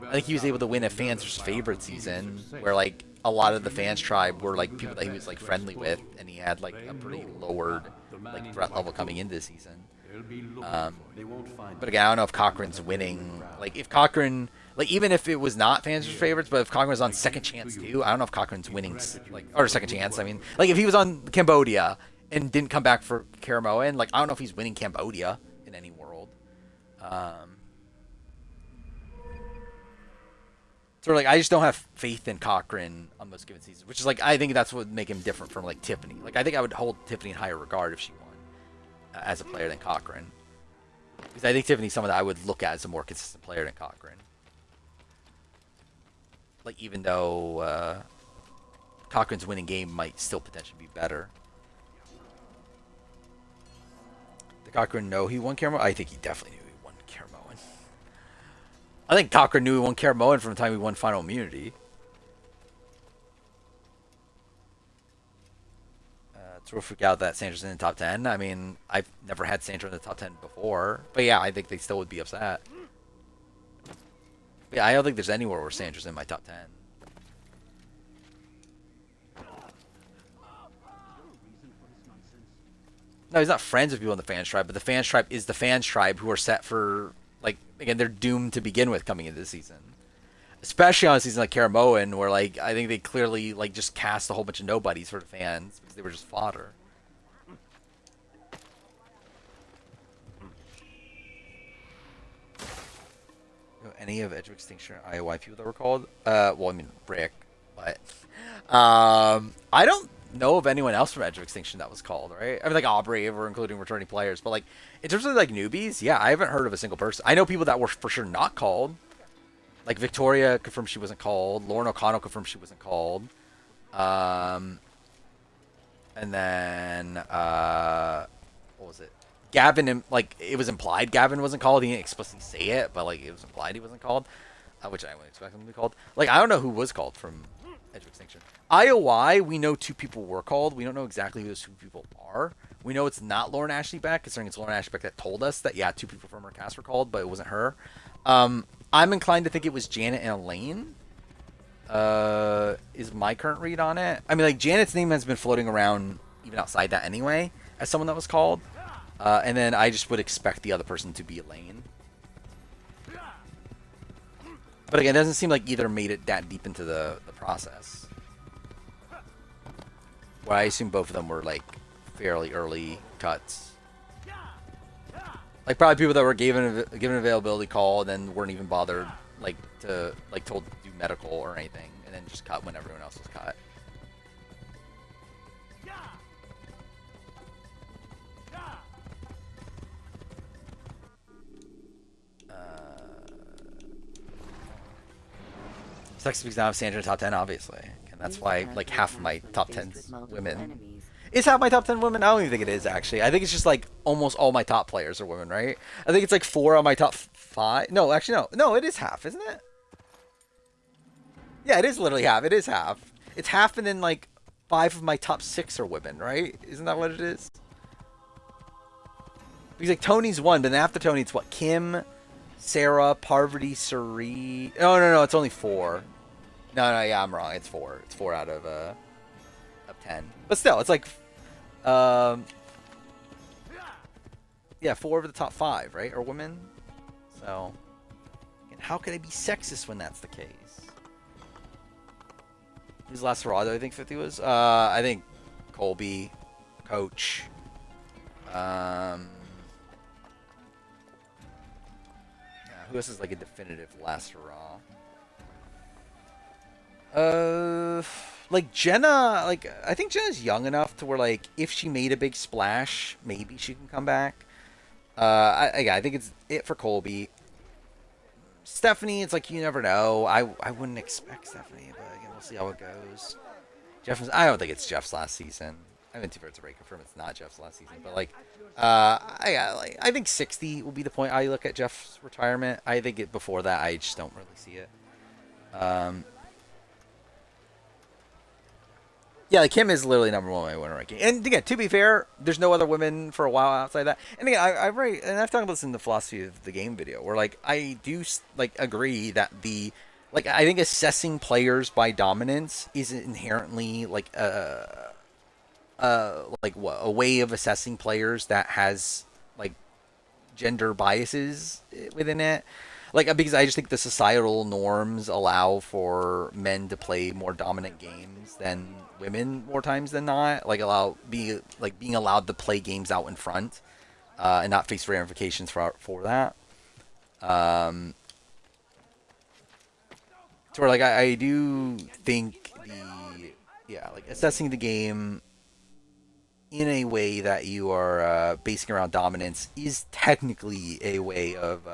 I think he was able to win a fans' favorite season where like a lot of the fans tribe were like people that he was like friendly with, and he had like a pretty lowered like threat level coming into the season. But again, I don't know if Cochrane's winning. Like if Cochrane, like even if it was not fans' favorites, but if Cochrane was on second chance too, I don't know if Cochrane's winning like or second chance. I mean, like if he was on Cambodia and didn't come back for Karamoan, like I don't know if he's winning Cambodia in any world. So like I just don't have faith in Cochrane on most given seasons, which is like I think that's what would make him different from like Tiffany. Like I think I would hold Tiffany in higher regard if she won as a player than Cochrane, because I think Tiffany's someone that I would look at as a more consistent player than Cochrane. Like even though Cochrane's winning game might still potentially be better. Did Cochrane know he won Karamoan? I think he definitely knew he won Karamoan. I think Cochrane knew he won Karamoan from the time he won Final Immunity. It's real freak out that Sandra's in the top 10. I mean, I've never had Sandra in the top 10 before. But yeah, I think they still would be upset. But yeah, I don't think there's anywhere where Sandra's in my top 10. No, he's not friends with people in the fans tribe, but the fans tribe is the fans tribe who are set for, like, again, they're doomed to begin with coming into the season. Especially on a season like Karamoan, where, like, I think they clearly, like, just cast a whole bunch of nobodies for the fans because they were just fodder. Any of Edge of Extinction or IOI people that were called? Well, I mean, Rick, but I don't know of anyone else from Edge of Extinction that was called, right? I mean, like Aubrey, if we're including returning players, but like in terms of like newbies, yeah, I haven't heard of a single person. I know people that were for sure not called. Like Victoria confirmed she wasn't called. Lauren O'Connell confirmed she wasn't called. And then what was it? Gavin, like it was implied Gavin wasn't called. He didn't explicitly say it, but like it was implied he wasn't called, which I wouldn't expect him to be called. Like I don't know who was called from Edge of Extinction. IOI, we know 2 people were called. We don't know exactly who those 2 people are. We know it's not Lauren Ashley Beck, considering it's Lauren Ashley Beck that told us that, yeah, 2 people from her cast were called, but it wasn't her. I'm inclined to think it was Janet and Elaine, is my current read on it. I mean, like, Janet's name has been floating around even outside that anyway, as someone that was called. And then I just would expect the other person to be Elaine. But again, it doesn't seem like either made it that deep into the process. Well, I assume both of them were, like, fairly early cuts. Like, probably people that were given availability call and then weren't even bothered, like, to, like, told to do medical or anything. And then just cut when everyone else was cut. Sex speaks now of Sandra in the top 10, obviously. And that's why, like, half of my top 10 women. Is half my top 10 women? I don't even think it is, actually. I think it's just, like, almost all my top players are women, right? I think it's, like, 4 on my top 5. No, actually, no. No, it is half, isn't it? Yeah, it is literally half. It is half. It's half and then, like, 5 of my top 6 are women, right? Isn't that what it is? Because, like, Tony's 1, but then after Tony, it's what? Kim, Sarah, Parvati, Suri. No, it's only 4. No, yeah, I'm wrong. It's 4. It's 4 out of 10. But still, it's like, yeah, 4 of the top 5, right, are women. So, and how could I be sexist when that's the case? Who's last raw? I think 50 was. I think Colby, Coach. Who else is like a definitive last hurrah? Like Jenna, like I think Jenna's young enough to where like if she made a big splash, maybe she can come back. I think it's it for Colby. Stephanie, it's like you never know. I wouldn't expect Stephanie, but again, we'll see how it goes. I don't think it's Jeff's last season. I mean, too far to confirm it's not Jeff's last season, but like, I think 60 will be the point I look at Jeff's retirement. I think before that, I just don't really see it. Yeah, like Kim is literally number one on my winner ranking. And again, to be fair, there's no other women for a while outside that. And again, I write, and I've talked about this in the philosophy of the game video, where like I do like agree that like I think assessing players by dominance is inherently like a way of assessing players that has like gender biases within it. Like because I just think the societal norms allow for men to play more dominant games than women more times than not. Like being allowed to play games out in front and not face ramifications for that. So like I do think like assessing the game in a way that you are basing around dominance is technically a way of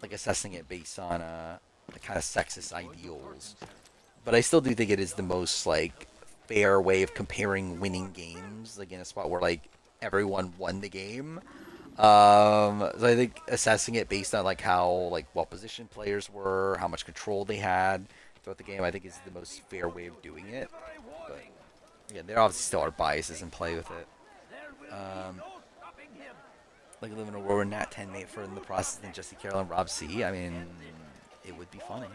like assessing it based on the kind of sexist ideals. But I still do think it is the most like fair way of comparing winning games, like in a spot where like everyone won the game. So I think assessing it based on like how like well positioned players were, how much control they had throughout the game, I think is the most fair way of doing it. But again, there obviously still are biases in play with it. Like live in a world where Nat 10 made for in the process than Jesse Carroll and Rob C. I mean, it would be funny.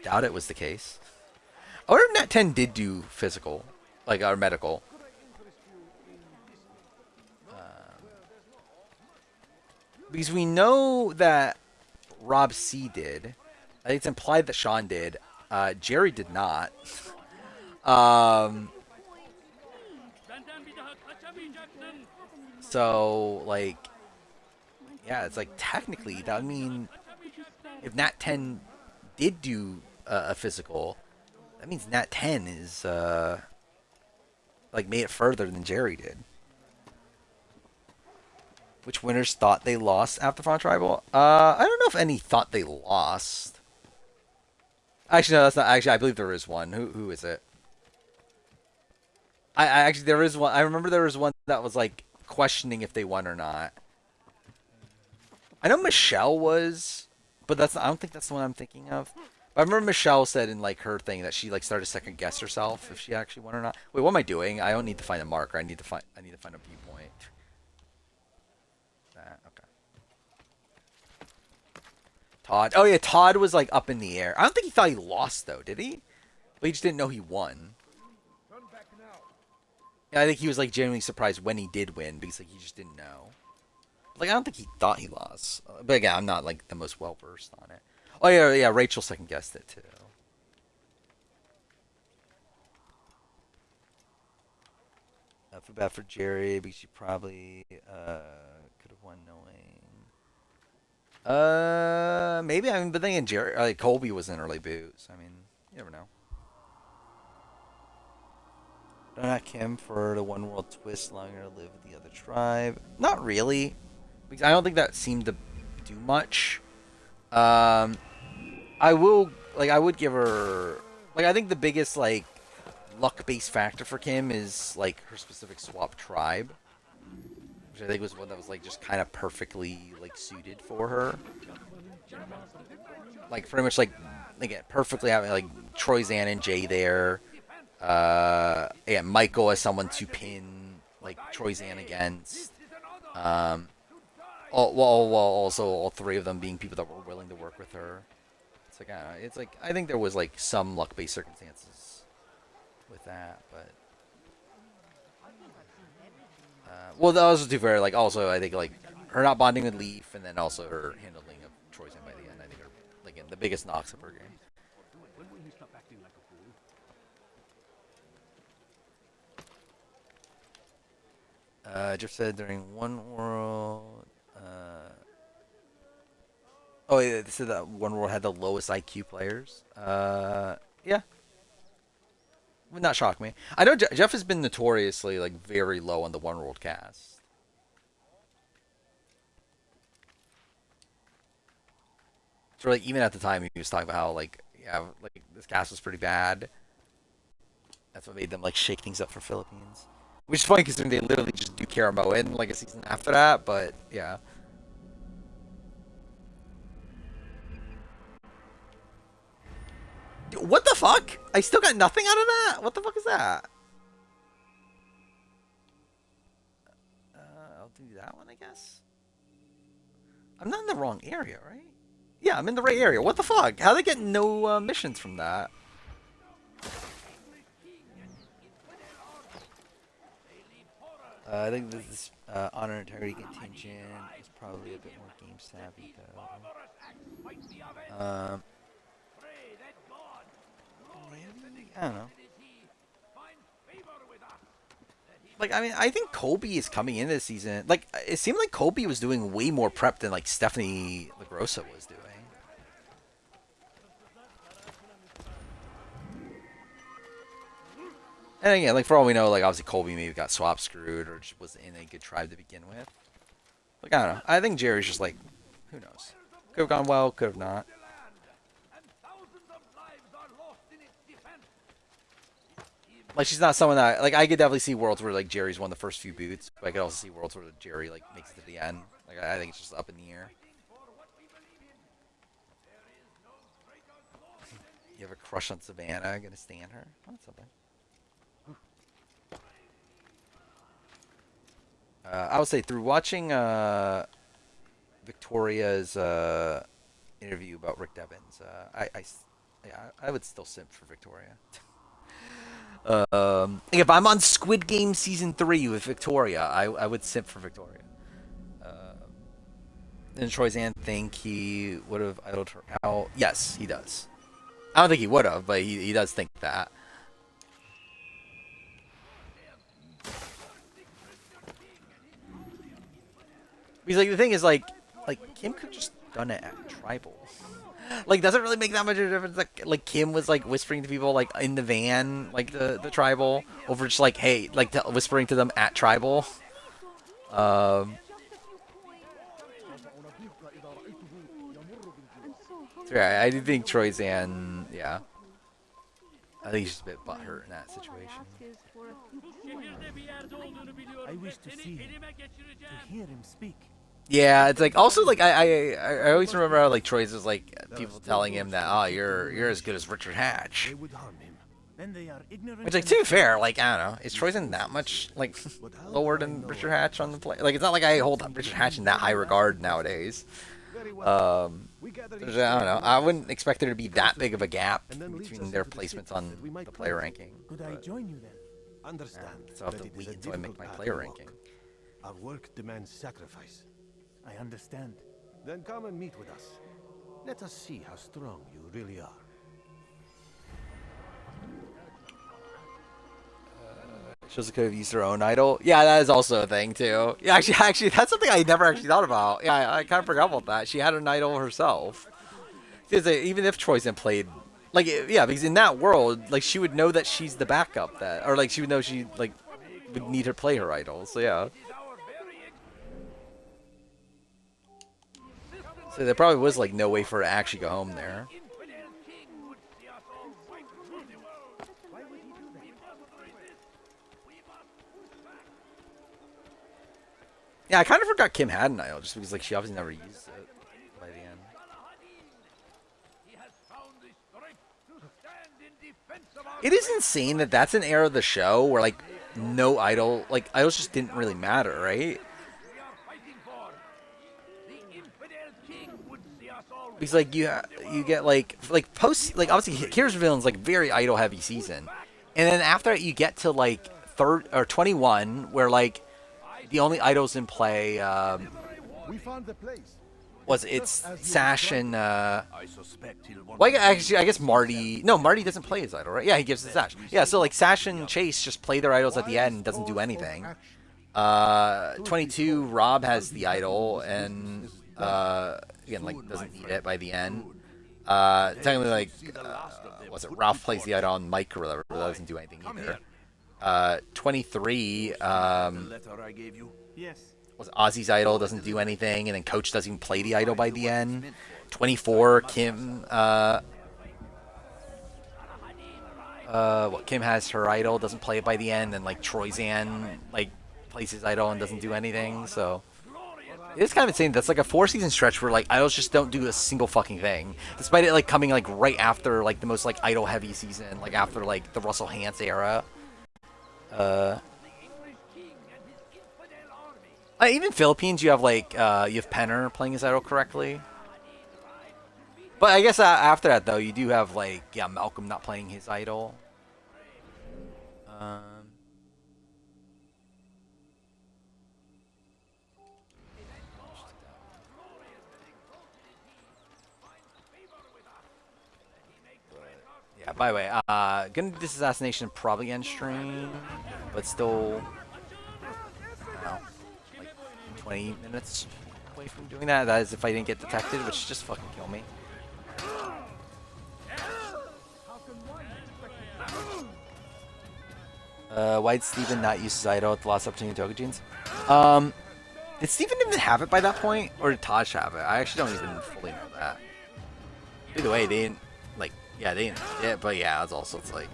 Doubt it was the case. I wonder if Nat 10 did do physical, like or medical. Because we know that Rob C did. I think it's implied that Sean did. Jerry did not. So, like, yeah, it's like technically that would mean if Nat 10 did do a physical, that means Nat 10 is like made it further than Jerry did. Which winners thought they lost after Final Tribal? I don't know if any thought they lost. Actually, no, that's not. Actually, I believe there is one. Who is it? I actually there is one. I remember there was one that was like questioning if they won or not. I know Michelle was, but that's not, I don't think that's the one I'm thinking of. But I remember Michelle said in like her thing that she like started to second guess herself if she actually won or not. Wait, what am I doing? I don't need to find a marker. I need to find a viewpoint. Okay. Todd. Oh yeah, Todd was like up in the air. I don't think he thought he lost though, did he? But he just didn't know he won. Yeah, I think he was like genuinely surprised when he did win because like he just didn't know. Like I don't think he thought he lost. But again, I'm not like the most well versed on it. Oh yeah, Rachel second guessed it too. I feel bad for Jerry because she probably could have won knowing. Maybe I mean, but then again, Jerry, like Colby was in early boots. I mean, you never know. Don't ask Kim for the one world twist, allowing her to live with the other tribe. Not really, because I don't think that seemed to do much. I would give her like I think the biggest like luck-based factor for Kim is like her specific swap tribe, which I think was one that was like just kind of perfectly like suited for her. Like pretty much like perfectly having like Troy Zan and Jay there. Yeah, Michael as someone to pin like Troy Zan against. Also all three of them being people that were willing to work with her. It's like I think there was like some luck-based circumstances with that, but well, that was too fair. Like also, I think like her not bonding with Leaf, and then also her handling of Troy Zan by the end. I think are like the biggest knocks of her game. Jeff said during One World. Oh, yeah, they said that One World had the lowest IQ players. Yeah. Would not shock me. I know Jeff has been notoriously like very low on the One World cast. So like even at the time he was talking about how like this cast was pretty bad. That's what made them like shake things up for Philippines. Which is funny considering they literally just do Karamoa in like a season after that, but yeah. What the fuck? I still got nothing out of that? What the fuck is that? I'll do that one, I guess. I'm not in the wrong area, right? Yeah, I'm in the right area. What the fuck? How they get no missions from that? I think this honor integrity contingent is probably a bit more game savvy though. I don't know. Like, I mean, I think Colby is coming in this season. Like, it seemed like Colby was doing way more prep than like Stephanie LaGrossa was doing. And again, like for all we know, like obviously Colby maybe got swap screwed or just was in a good tribe to begin with. Like I don't know. I think Jerry's just like, who knows? Could have gone well, could have not. Like she's not someone that like I could definitely see worlds where like Jerry's won the first few boots, but I could also see worlds where Jerry like makes it to the end. Like I think it's just up in the air. You have a crush on Savannah? Gonna stand her? Oh, that's something. I would say through watching Victoria's interview about Rick Devens, I would still simp for Victoria. If I'm on Squid Game season 3 with Victoria, I would simp for Victoria. And Troyzan think he would have idled her out. Yes, he does. I don't think he would have, but he does think that. Because like the thing is like Kim could just done it at tribal. Like doesn't really make that much of a difference. Like Kim was like whispering to people like in the van, like the tribal, over just like hey, like whispering to them at tribal. So yeah, I do think Troyzan, yeah. I think he's just a bit butthurt in that situation. I wish to see him, to hear him speak. Yeah, it's like also like I always remember how like Troy's was like people telling him that you're as good as Richard Hatch. Which like to be fair, like I don't know, is Troyzan that much like lower than Richard Hatch on the play? Like it's not like I hold Richard Hatch in that high regard nowadays. I don't know. I wouldn't expect there to be that big of a gap between their placements on the player ranking. Could I join you then? Understand. So I have to wait until I make my player ranking. Our work demands sacrifice. I understand. Then come and meet with us. Let us see how strong you really are. Shows could have used her own idol. Yeah, that is also a thing too. Yeah, actually, that's something I never actually thought about. Yeah, I kind of forgot about that. She had an idol herself. Because even if Troyzan played, like, yeah, because in that world, like, she would know that she's the backup that, or like, she would know she like would need to play her idol. So yeah. So there probably was like no way for her to actually go home there. Yeah, I kind of forgot Kim had an idol just because like she obviously never used it by the end. It is insane that that's an era of the show where like no idol, like idols just didn't really matter, right? Because like you get like post like obviously Here's Villain's like very idol heavy season, and then after that you get to like 21 where like the only idols in play We found the place. it's Sash and well actually I guess Marty doesn't play his idol, right? Yeah, he gives it to Sash. Yeah, so like Sash and Chase just play their idols at the end and doesn't do anything. 22 Rob has the idol and again like doesn't need it by the end. Technically like was it Ralph plays the idol on Mike or whatever, but that doesn't do anything either. 23 Yes. was Ozzy's idol, doesn't do anything, and then Coach doesn't even play the idol by the end. 24 Kim Kim has her idol, doesn't play it by the end, and like Troyzan like plays his idol and doesn't do anything. So It's kind of insane. That's like a 4-season stretch where like idols just don't do a single fucking thing, despite it like coming like right after like the most like idol heavy season, like after like the Russell Hantz era. Even Philippines, you have like you have Penner playing his idol correctly. But I guess after that though, you do have like Malcolm not playing his idol. Yeah, by the way, gonna do this assassination probably end stream, but still, I don't know, like 20 minutes away from doing that. That is if I didn't get detected, which just fucking kill me. Why did Steven not use his idol at the last opportunity to Togegenes? Did Steven even have it by that point, or did Taj have it? I actually don't even fully know that. Either way, they didn't, like, yeah, they didn't, yeah, but yeah, it's like,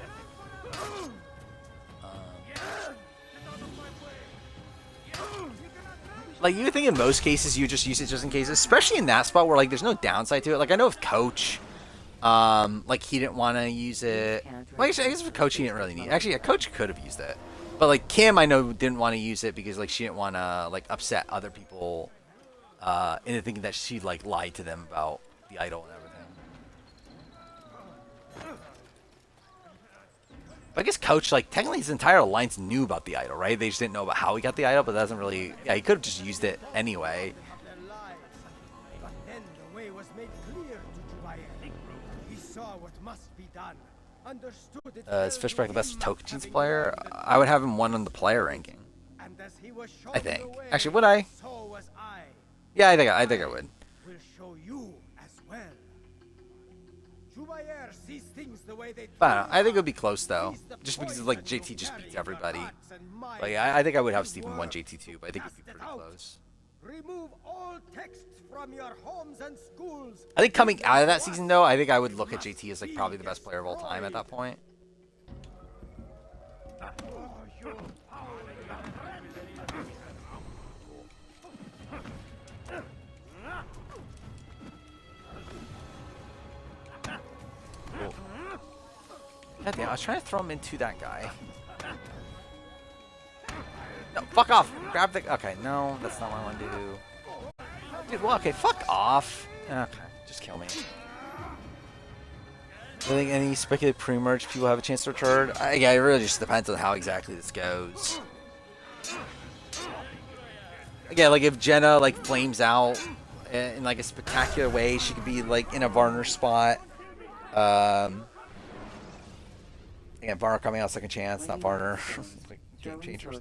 like, you would think in most cases you just use it just in case, especially in that spot where, like, there's no downside to it. Like, I know if Coach, like, he didn't want to use it. Well, actually, I guess for Coach, he didn't really need it. Actually, a Coach could have used it. But, like, Kim, I know, didn't want to use it because, like, she didn't want to, like, upset other people into thinking that she, like, lied to them about the idol and everything. But I guess Coach, like, technically his entire alliance knew about the idol, right? They just didn't know about how he got the idol, but that doesn't really... Yeah, he could have just used it anyway. But then the way was made clear to Jubair. He saw what must be done. Understood it. Is Fishback the best Togegenes player? I would have him 1 on the player ranking. And as he was shown I think. the way, Actually, would I? So was I. Yeah, I think I would. Will show you as well. Jubair sees things the way they I don't know. I think it would be close though, just because like JT just beats everybody. Like I think I would have Steven 1, JT 2, but I think it'd be pretty close. Remove all texts from your homes and schools. I think coming out of that season though, I think I would look at JT as like probably the best player of all time at that point. Cool. God damn, I was trying to throw him into that guy. No, fuck off! Grab the... Okay, no, that's not what I want to do. Dude, well, okay, fuck off. Okay, just kill me. I think any speculated pre-merge people have a chance to return. Yeah, it really just depends on how exactly this goes. Again, like if Jenna like flames out in like a spectacular way, she could be like in a Varner spot. Again, Varner coming out second chance, not Varner. Like game changers.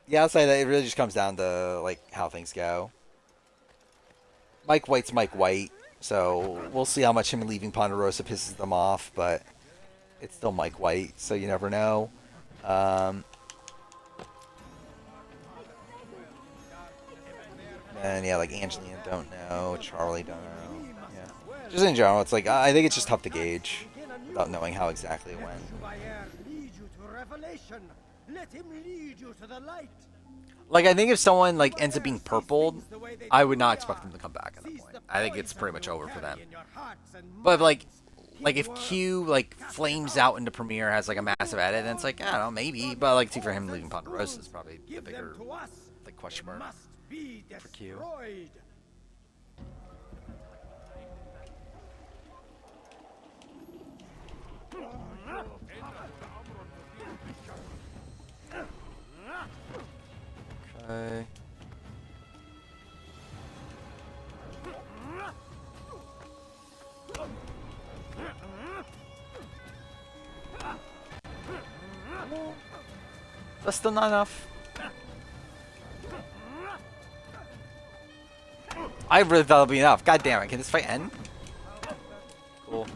Yeah, I'll say that it really just comes down to like how things go. Mike White's Mike White, so we'll see how much him leaving Ponderosa pisses them off, but it's still Mike White, so you never know. And yeah, like Angelina don't know, Charlie don't know. Yeah, just in general, it's like I think it's just tough to gauge without knowing how exactly it went. Lead you to revelation. Let him lead you to the light. Like I think if someone like ends up being purpled, I would not expect them to come back at that point. I think it's pretty much over for them. But like if Q like flames out into Premiere, has like a massive edit, then it's like I don't know, maybe. But like see for him leaving Ponderosa is probably the bigger like question mark for Q. Okay. That's still not enough. I really thought it'd be enough. God damn it! Can this fight end? Cool.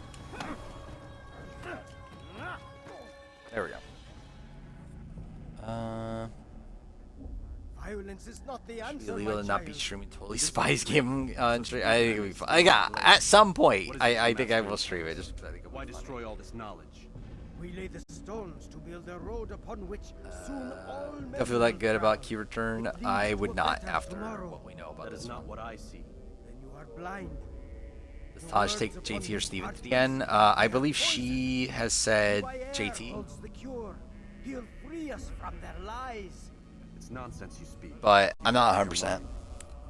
There we go. Violence is not the answer, Illegal my to not be child. streaming Totally Spies game on stream. I think it'll be fun. At some point, I think I will stream it. Just I think Why destroy all this knowledge? We lay the stones to build a road upon which soon all men Don't feel that will good about travel. key return. It leads I to would a not better after tomorrow. what we know about That this is not one. what I see. Then you are blind. Does The Taj words take upon JT or these Steven parchments again? I are believe poison. she has said By air JT, holds the cure. He'll free us from their lies. It's nonsense you speak. but I'm not 100%.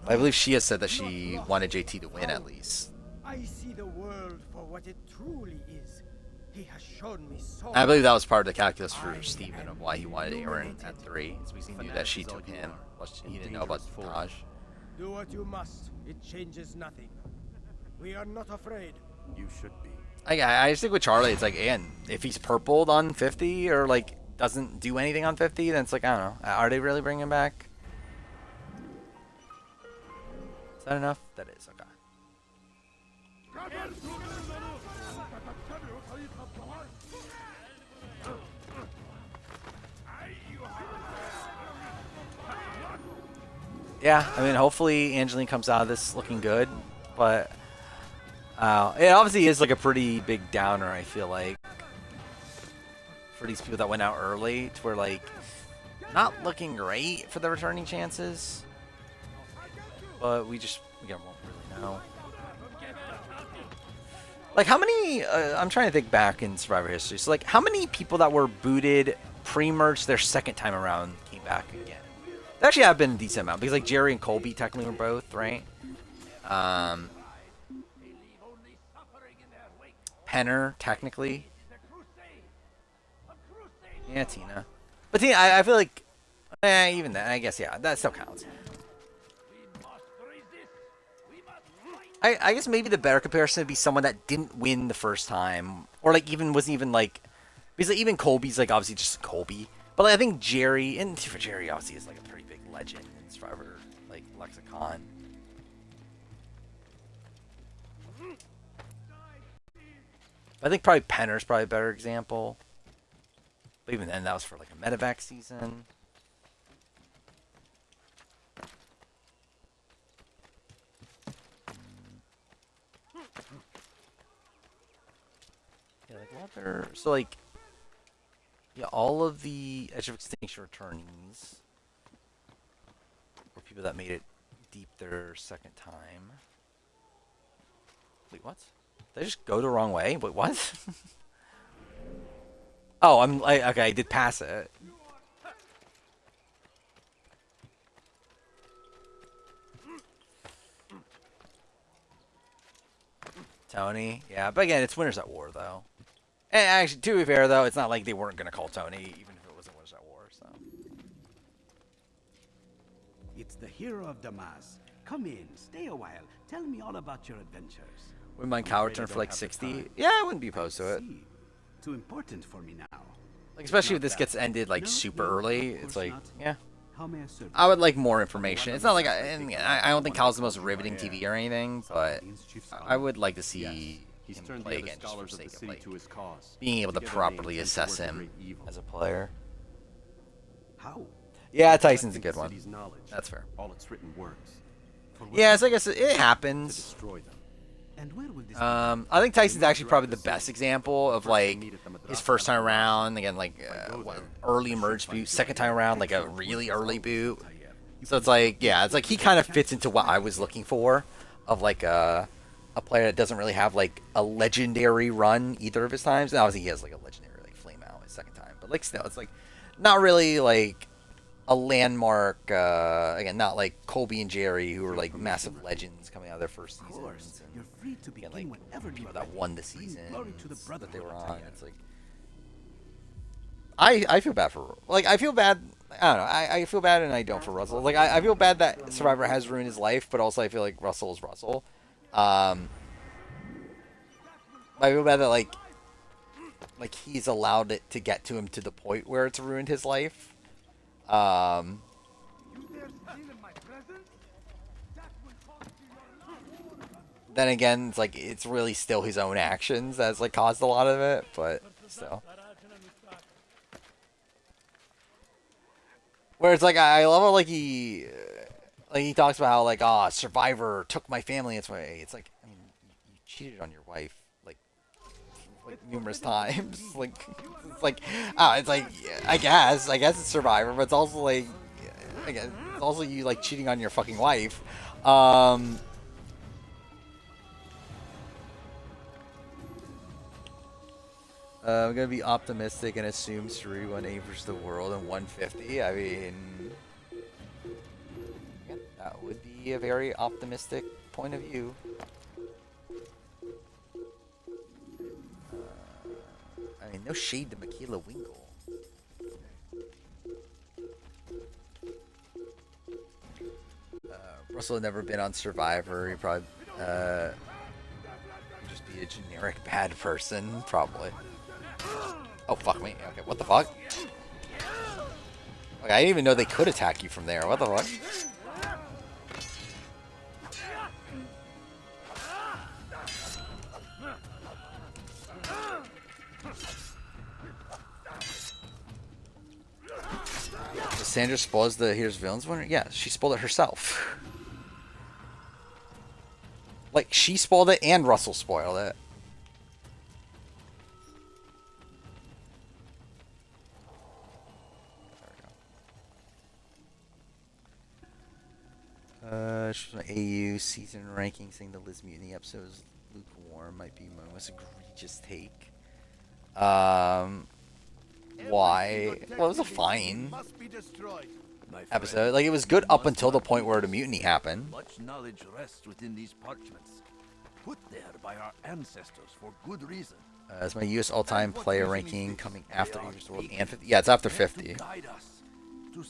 I believe she has said that she wanted JT to win at least. I see the world for what it truly is. He has shown me so I believe that was part of the calculus for Steven of why he wanted Aaron at 3. Because we knew that she took him. Well, he didn't know about Taj. Do what you must. It changes nothing. We are not afraid. You should be. I just think with Charlie, it's like, and if he's purpled on 50 or like doesn't do anything on 50, then it's like, I don't know. Are they really bringing him back? Is that enough? That is, okay. Yeah, I mean, hopefully Angeline comes out of this looking good, but it obviously is like a pretty big downer, I feel like, for these people that went out early, to where like, not looking great for the returning chances, but we won't really know. Like, how many, I'm trying to think back in Survivor history, so like, how many people that were booted pre-merge their second time around came back again? There actually have been a decent amount, because like Jerry and Colby technically were both, right? Penner, technically. Yeah, Tina. But Tina, I feel like, even that, I guess, yeah, that still counts. I guess maybe the better comparison would be someone that didn't win the first time, or like wasn't even like, because like, even Colby's like obviously just Colby, but like, I think Jerry, and for Jerry obviously is like a pretty big legend in Survivor like lexicon. I think probably Penner's probably a better example, but even then that was for like a medevac season. Yeah, like what other, so like, yeah, all of the Edge of Extinction returnees were people that made it deep their second time. Wait, what? Did I just go the wrong way? Wait, what? Oh, okay, I did pass it. Tony, yeah, but again, it's Winners at War, though. And actually, to be fair, though, it's not like they weren't going to call Tony, even if it wasn't Winners at War, so. It's the hero of Damas. Come in, stay a while. Tell me all about your adventures. Wouldn't mind cow return for like 60. Yeah, I wouldn't be opposed to it. Too important for me now. Like, especially if this gets ended like super early, it's like, yeah. How may I serve? I would like more information. It's not like I don't think Cal's the most riveting TV or anything, but I would like to see him play again just for the sake of like being able to properly assess him as a player. How? Yeah, Tyson's a good one. That's fair. All its written words. Yeah, so I guess it happens. I think Tyson's actually probably the best example of like his first time around. Again, like early merge boot, second time around, like a really early boot. So it's like, yeah, it's like he kind of fits into what I was looking for, of like a player that doesn't really have like a legendary run either of his times. And obviously he has like a legendary like flame out his second time, but like still, it's like not really like a landmark. Again, not like Colby and Jerry, who were like massive legends coming out of their first seasons. You're free to begin like whenever you people that won the season that they were on. Tayyip. It's like I feel bad for, like, I feel bad. I don't know. I feel bad and I don't for Russell. Like I feel bad that Survivor has ruined his life, but also I feel like Russell is Russell. I feel bad that like he's allowed it to get to him to the point where it's ruined his life. Then again, it's like it's really still his own actions that's like caused a lot of it, but still. Where it's like I love how like he talks about how like Survivor took my family its way. It's like, I mean, you cheated on your wife like like numerous times. Like it's like it's like I guess it's Survivor, but it's also like I guess it's also you like cheating on your fucking wife. I'm gonna be optimistic and assume Suri won A versus the world in 150. I mean, yeah, that would be a very optimistic point of view. I mean, no shade to Michaela Winkle. Russell had never been on Survivor. He probably would just be a generic bad person, probably. Oh, fuck me. Okay, what the fuck? Like, I didn't even know they could attack you from there. What the fuck? Did Sandra spoils the Here's Villains winner? Yeah, she spoiled it herself. Like, she spoiled it and Russell spoiled it. She's an AU season ranking saying the Liz Mutiny episode is lukewarm, might be my most egregious take. Why? Well, it was a fine episode. Like, it was good up until the point where the mutiny happened. Much knowledge rests within these parchments, put there by our ancestors for good reason. It's my US all-time player ranking coming after Average World and 50. Yeah, it's after 50.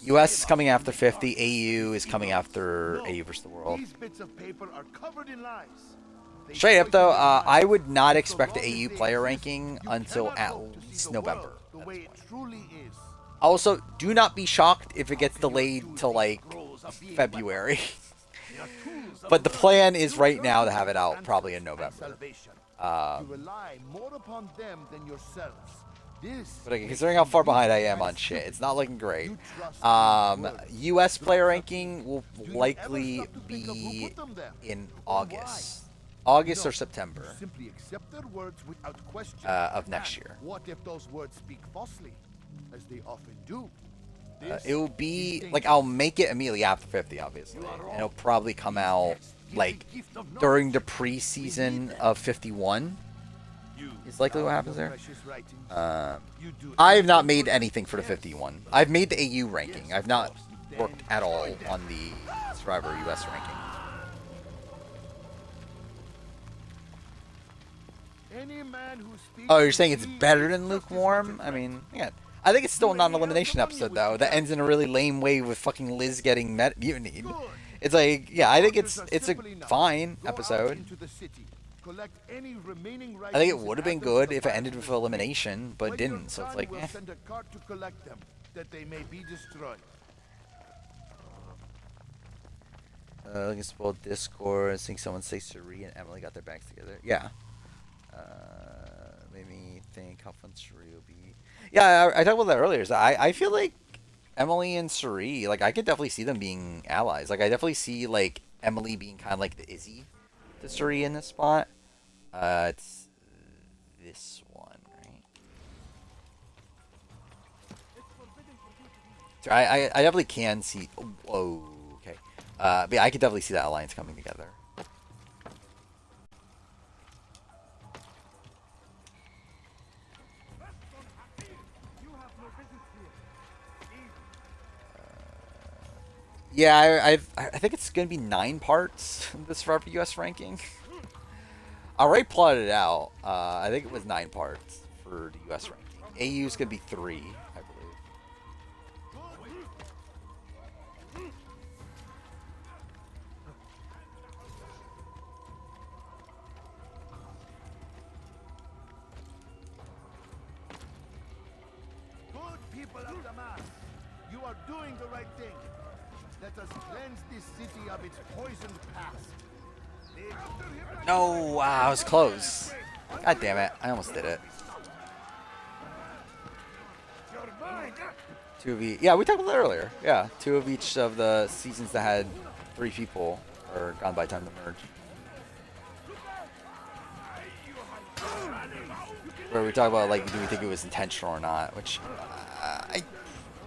US is coming after 50. AU is coming after AU vs. the World. These bits of paper are covered in lies. Straight up though, I would not expect the AU player ranking until at least November. Also, do not be shocked if it gets delayed till like February. But the plan is right now to have it out probably in November. But again, considering how far behind I am on shit, it's not looking great. US player ranking will likely be in August. August or September of next year. What if those words speak falsely, as they often do? It will be like I'll make it immediately after 50, obviously, and it'll probably come out like during the preseason of 51. Is likely what happens there. I have not made anything for the 51. I've made the AU ranking. I've not worked at all on the Survivor US ranking. Oh, you're saying it's better than lukewarm? I mean, yeah. I think it's still a non-elimination episode, though, that ends in a really lame way with fucking Liz getting mutinied. It's like, yeah, I think it's a fine episode. I think it would have been good if it ended with elimination, but it didn't, so it's like, eh. Looking to spoil Discord, seeing someone say Suri and Emily got their bags together. Yeah. Made me think how fun Suri will be. Yeah, I talked about that earlier. So I feel like Emily and Suri, like, I could definitely see them being allies. Like, I definitely see, like, Emily being kind of like the Izzy to Suri in this spot. It's this one, right? So I definitely can see... Oh, okay. But yeah, I could definitely see that alliance coming together. Yeah, I think it's going to be 9 parts, this Survivor US ranking. I already plotted it out. I think it was 9 parts for the US ranking. AU is going to be 3, I believe. Good people of Damas, you are doing the right thing. Let us cleanse this city of its poisoned past. No, wow, I was close. God damn it, I almost did it. 2 of each. Yeah, we talked about that earlier. Yeah, 2 of each of the seasons that had 3 people are gone by time to merge. where we talk about like, do we think it was intentional or not? Which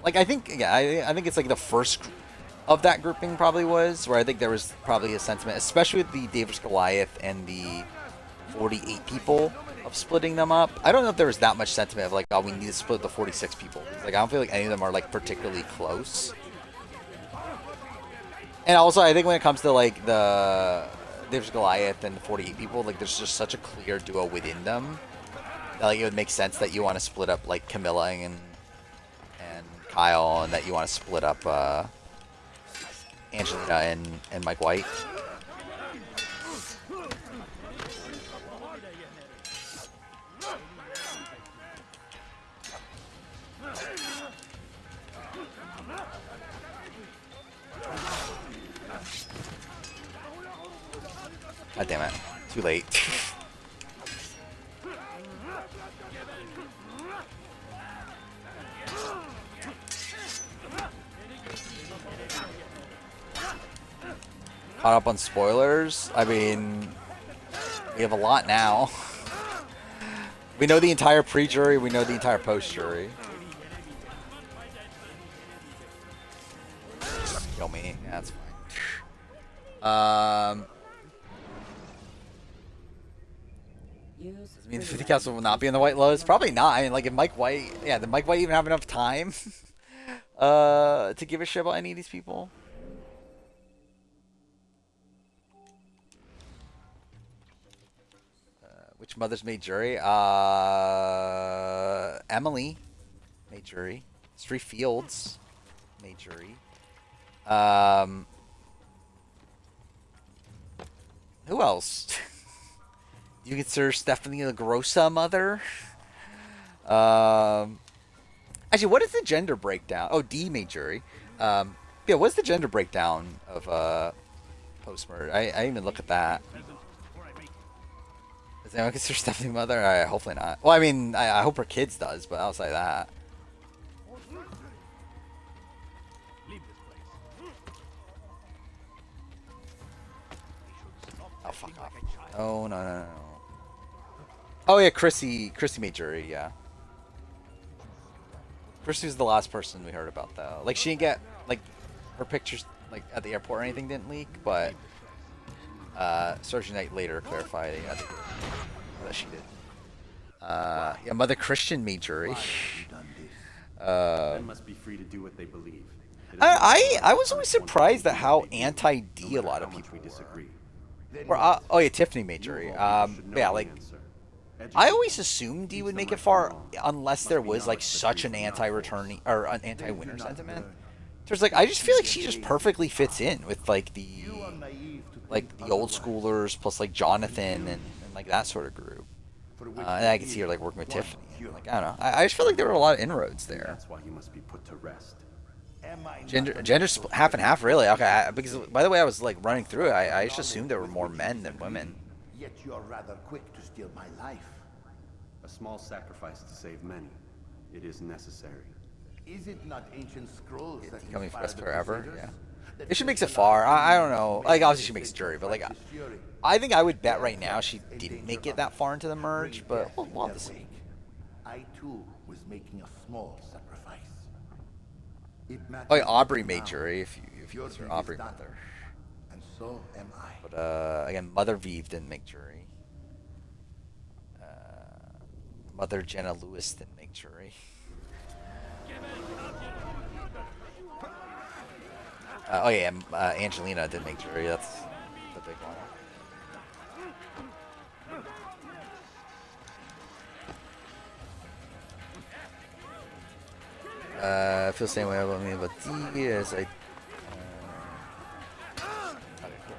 I think, yeah, I think it's like the first of that grouping probably was, where I think there was probably a sentiment, especially with the David Goliath and the 48 people, of splitting them up. I don't know if there was that much sentiment of like, oh, we need to split the 46 people. Like, I don't feel like any of them are like particularly close. And also, I think when it comes to like the David Goliath and the 48 people, like there's just such a clear duo within them that like it would make sense that you want to split up like Camilla and Kyle, and that you want to split up Angelina and Mike White. God damn it. Too late. Caught up on spoilers. I mean, we have a lot now. We know the entire pre-jury. We know the entire post-jury. Kill me. Yeah, that's fine. Does it mean the 50 Council will not be in the White Lotus? Probably not. I mean, like, if Mike White... Yeah, did Mike White even have enough time to give a shit about any of these people? Which mothers made jury? Emily made jury. Street Fields made jury. Who else? Do you consider Stephanie the Grossa mother? Actually, what is the gender breakdown? Oh, D made jury. Yeah, what's the gender breakdown of post-murder? I didn't even look at that. Does anyone consider Stephanie mother? Hopefully not. Well, I mean, I hope her kids does, but outside that. Oh, fuck off. Oh, no. Oh, yeah, Chrissy made jury, yeah. Chrissy was the last person we heard about, though. Like, she didn't get, like, her pictures, like, at the airport or anything didn't leak, but Sergeant Knight later clarified that she did. Yeah, Mother Christian made jury. Men must be free to do what they believe. I was always surprised at how anti-D a lot of people were. Or, oh yeah, Tiffany made jury. Yeah, like, I always assumed D would make it far unless there was like such an anti-returning or an anti-winner sentiment. So it's like, I just feel like she just perfectly fits in with like the old schoolers plus like Jonathan and like that sort of group. And I can see her like working with Tiffany. And, like, I don't know. I just feel like there were a lot of inroads there. That's why he must be put to rest. Gender half and half, really. Okay, because by the way I was like running through it, I just assumed there were more men than women. Yet you are rather quick to steal my life. A small sacrifice to save many. It is necessary. Is it not ancient scrolls that Coming for inspire us the forever, Crusaders? yeah. If she makes it far, I don't know. Like, obviously she makes jury, but like, I think I would bet right now she didn't make it that far into the merge, but we'll have to see. I too was making a small sacrifice. Oh yeah, Aubrey made jury if you consider Aubrey mother. And so am I. But again, Mother Vive didn't make jury. Mother Jenna Lewis didn't make jury. Oh yeah, Angelina did make jury. That's the big one. I feel the same way about me about D as I. Okay, cool.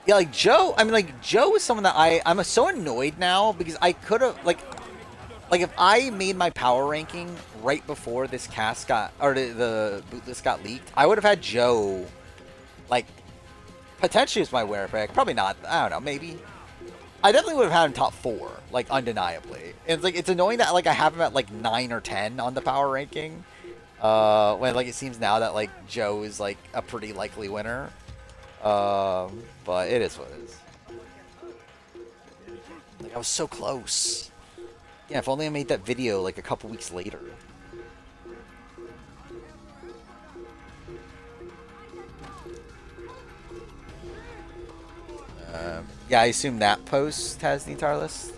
Yeah, like Joe. I mean, like Joe is someone that I'm so annoyed now because I could have like if I made my power ranking right before this cast got or the boot list got leaked, I would have had Joe like potentially as my winner pick. Probably not. I don't know. Maybe. I definitely would have had him top 4, like undeniably. And it's like it's annoying that like I have him at like 9 or 10 on the power ranking, when like it seems now that like Joe is like a pretty likely winner. But it is what it is. Like, I was so close. Yeah, if only I made that video like a couple weeks later. Yeah, I assume that post has the entire list.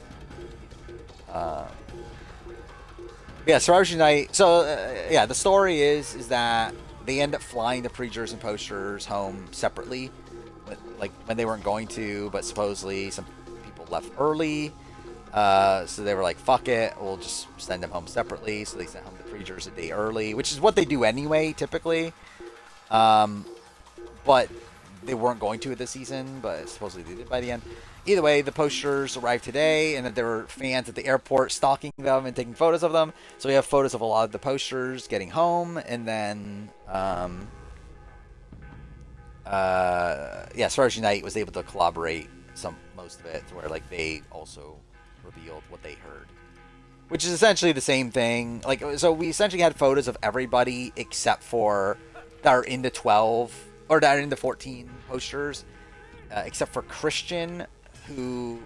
Yeah, Survivors Unite. So, yeah, the story is that they end up flying the preachers and posters home separately, when they weren't going to, but supposedly some people left early. So they were like, fuck it, we'll just send them home separately. So they sent home the preachers a day early, which is what they do anyway, typically. But they weren't going to this season, but supposedly they did by the end. Either way, the posters arrived today, and that there were fans at the airport stalking them and taking photos of them. So we have photos of a lot of the posters getting home, and then, yeah, Stars Unite was able to collaborate most of it, to where like they also revealed what they heard, which is essentially the same thing. Like, so we essentially had photos of everybody except for that are in the 12 or that are in the 14 posters, except for Christian, who,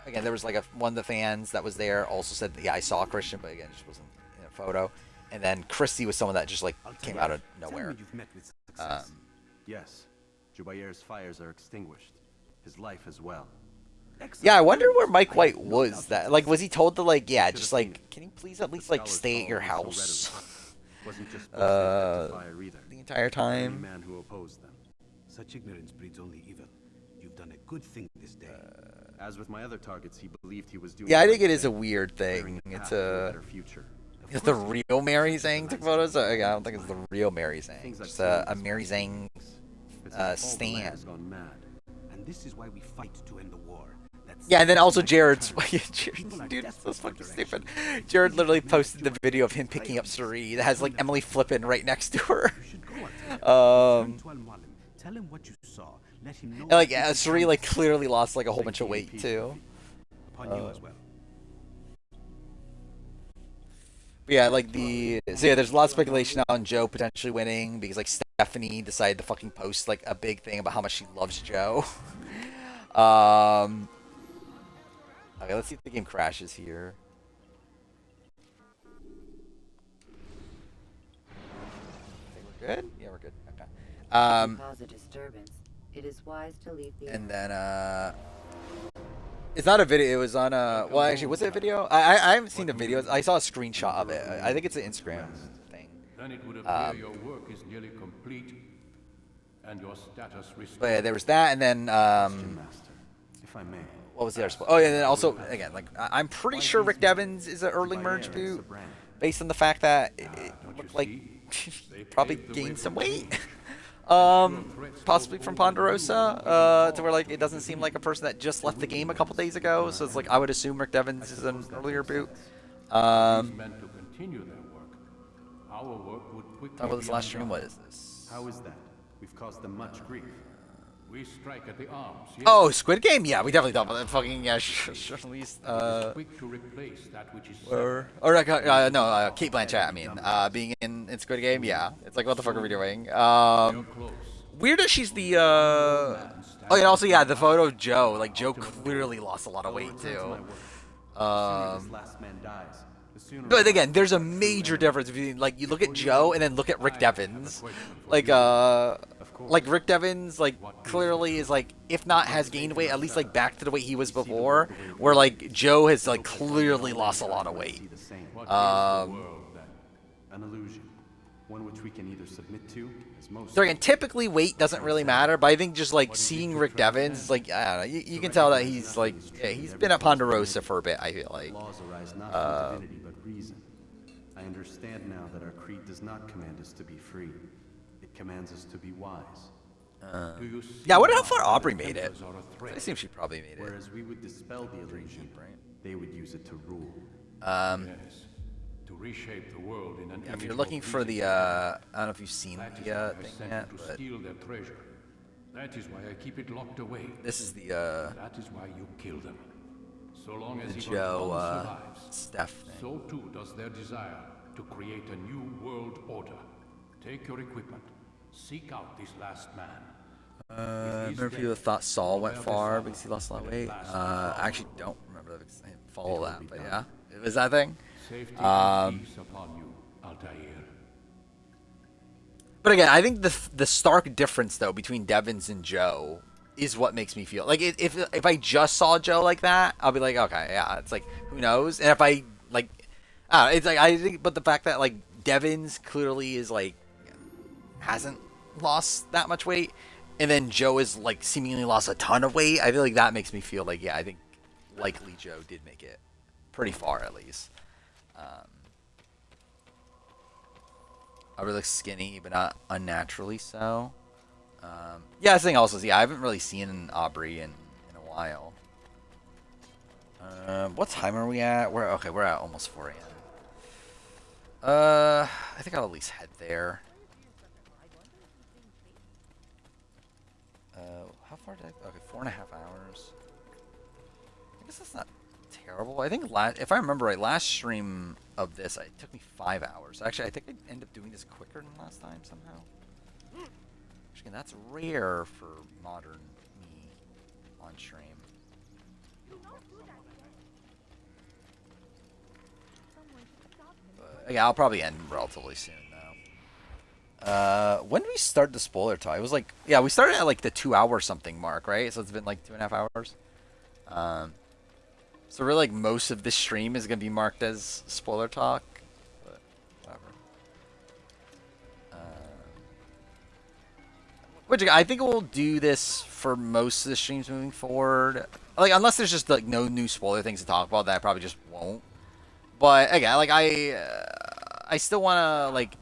again, there was like one of the fans that was there also said, yeah, I saw Christian, but again, it just wasn't in a photo. And then Christy was someone that just like came out of nowhere. Yes, Jubair's fires are extinguished. His life as well. Yeah, I wonder where Mike White was. That like, was he told to like, yeah, just like, can you please at least like stay at your house? Wasn't just the entire time. Man who opposed them. Such ignorance breeds only evil. You've done a good thing this day. As with my other targets, he believed he was doing. Yeah, I think it is a weird thing. It's a. Is the real Mary Zhang took photos? I don't think it's the real Mary Zhang. It's a Mary Zhang stand. And this is why we fight to end the war. Yeah, and then also Jared's. Dude, it's so fucking stupid. Jared literally posted the video of him picking up Suri that has like Emily flipping right next to her. Tell him what you saw. Let him know. And like, Suri like clearly lost like a whole bunch of weight too. Upon you as well. But yeah, like so yeah, there's a lot of speculation on Joe potentially winning because like Stephanie decided to fucking post like a big thing about how much she loves Joe. Okay, let's see if the game crashes here. I think we're good? Yeah, we're good. Okay. Cause a disturbance. It is wise to leave the And then it's not a video, it was on well actually, was it a video? I haven't seen the videos. I saw a screenshot of it. I think it's an Instagram thing. Then it would appear your work is nearly complete and your status restored. But yeah, there was that, and then if I may. What was the other? Oh yeah, and then also again, like I'm pretty sure Rick Devens is an early merge boot, based on the fact that it looked like he probably gained some weight, possibly from Ponderosa, to where like it doesn't seem like a person that just left the game a couple days ago. So it's like I would assume Rick Devens is an earlier boot. Meant to continue their work. Our work would quickly. Talk about this last stream. What is this? How is that? We've caused them much grief. We strike at the arms. Yes. Oh, Squid Game? Yeah, we definitely talked about that. Fucking yeah, at least. Quick to replace that which is no, Kate Blanchett. I mean, being in Squid Game. Yeah, it's like what the fuck are we doing? Weird that she's the. Oh, and also yeah, the photo of Joe. Like Joe clearly lost a lot of weight too. But again, there's a major difference between like you look at Joe and then look at Rick Devens. Like Rick Devens, like clearly is like if not has gained weight, at least like back to the way he was before. Where like Joe has like clearly lost a lot of weight. An illusion, one which we can either submit to as most. So again, typically weight doesn't really matter, but I think just like seeing Rick Devens, like I don't know, you can tell that he's like he's been at Ponderosa for a bit. I feel like. Laws arise not from divinity but reason. I understand now that our creed does not command us to be free. It commands us to be wise. Yeah, I wonder how far Aubrey made it. I assume she probably made it. Whereas we would dispel the illusion, they would use it to rule. Yes, to reshape the world in an if you're looking for the, I don't know if you've seen the thing yet, but steal their treasure. That is why I keep it locked away. This is the That is why you kill them. So long as Joe survives, Steph thing. So too does their desire to create a new world order. Take your equipment. Seek out this last man. Remember people that thought Saul went far because he lost a lot of weight? I actually don't remember that because I didn't follow that, but yeah, it was that thing. Safety and peace upon you, Altair. But again, I think the stark difference though between Devins and Joe is what makes me feel like if I just saw Joe like that, I'll be like, okay, yeah, it's like who knows. And if I like, it's like I think, but the fact that like Devins clearly is like hasn't lost that much weight, and then Joe is like seemingly lost a ton of weight, I feel like that makes me feel like yeah, I think likely Joe did make it pretty far at least. I really look skinny, but not unnaturally so. Yeah, the thing also is, yeah, I haven't really seen Aubrey in a while. What time are we at? We're at almost 4 a.m. I think I'll at least head there. How far did I... Okay, 4.5 hours. I guess that's not terrible. I think if I remember right, last stream of this, it took me 5 hours. Actually, I think I ended up doing this quicker than last time somehow. Actually, that's rare for modern me on stream. But, yeah, I'll probably end relatively soon though. When did we start the spoiler talk? It was like, yeah, we started at like the 2 hour something mark, right? So it's been like 2.5 hours. So really, like most of this stream is gonna be marked as spoiler talk, but whatever. Which I think we'll do this for most of the streams moving forward. Like unless there's just like no new spoiler things to talk about, that I probably just won't. But again, like I still wanna like.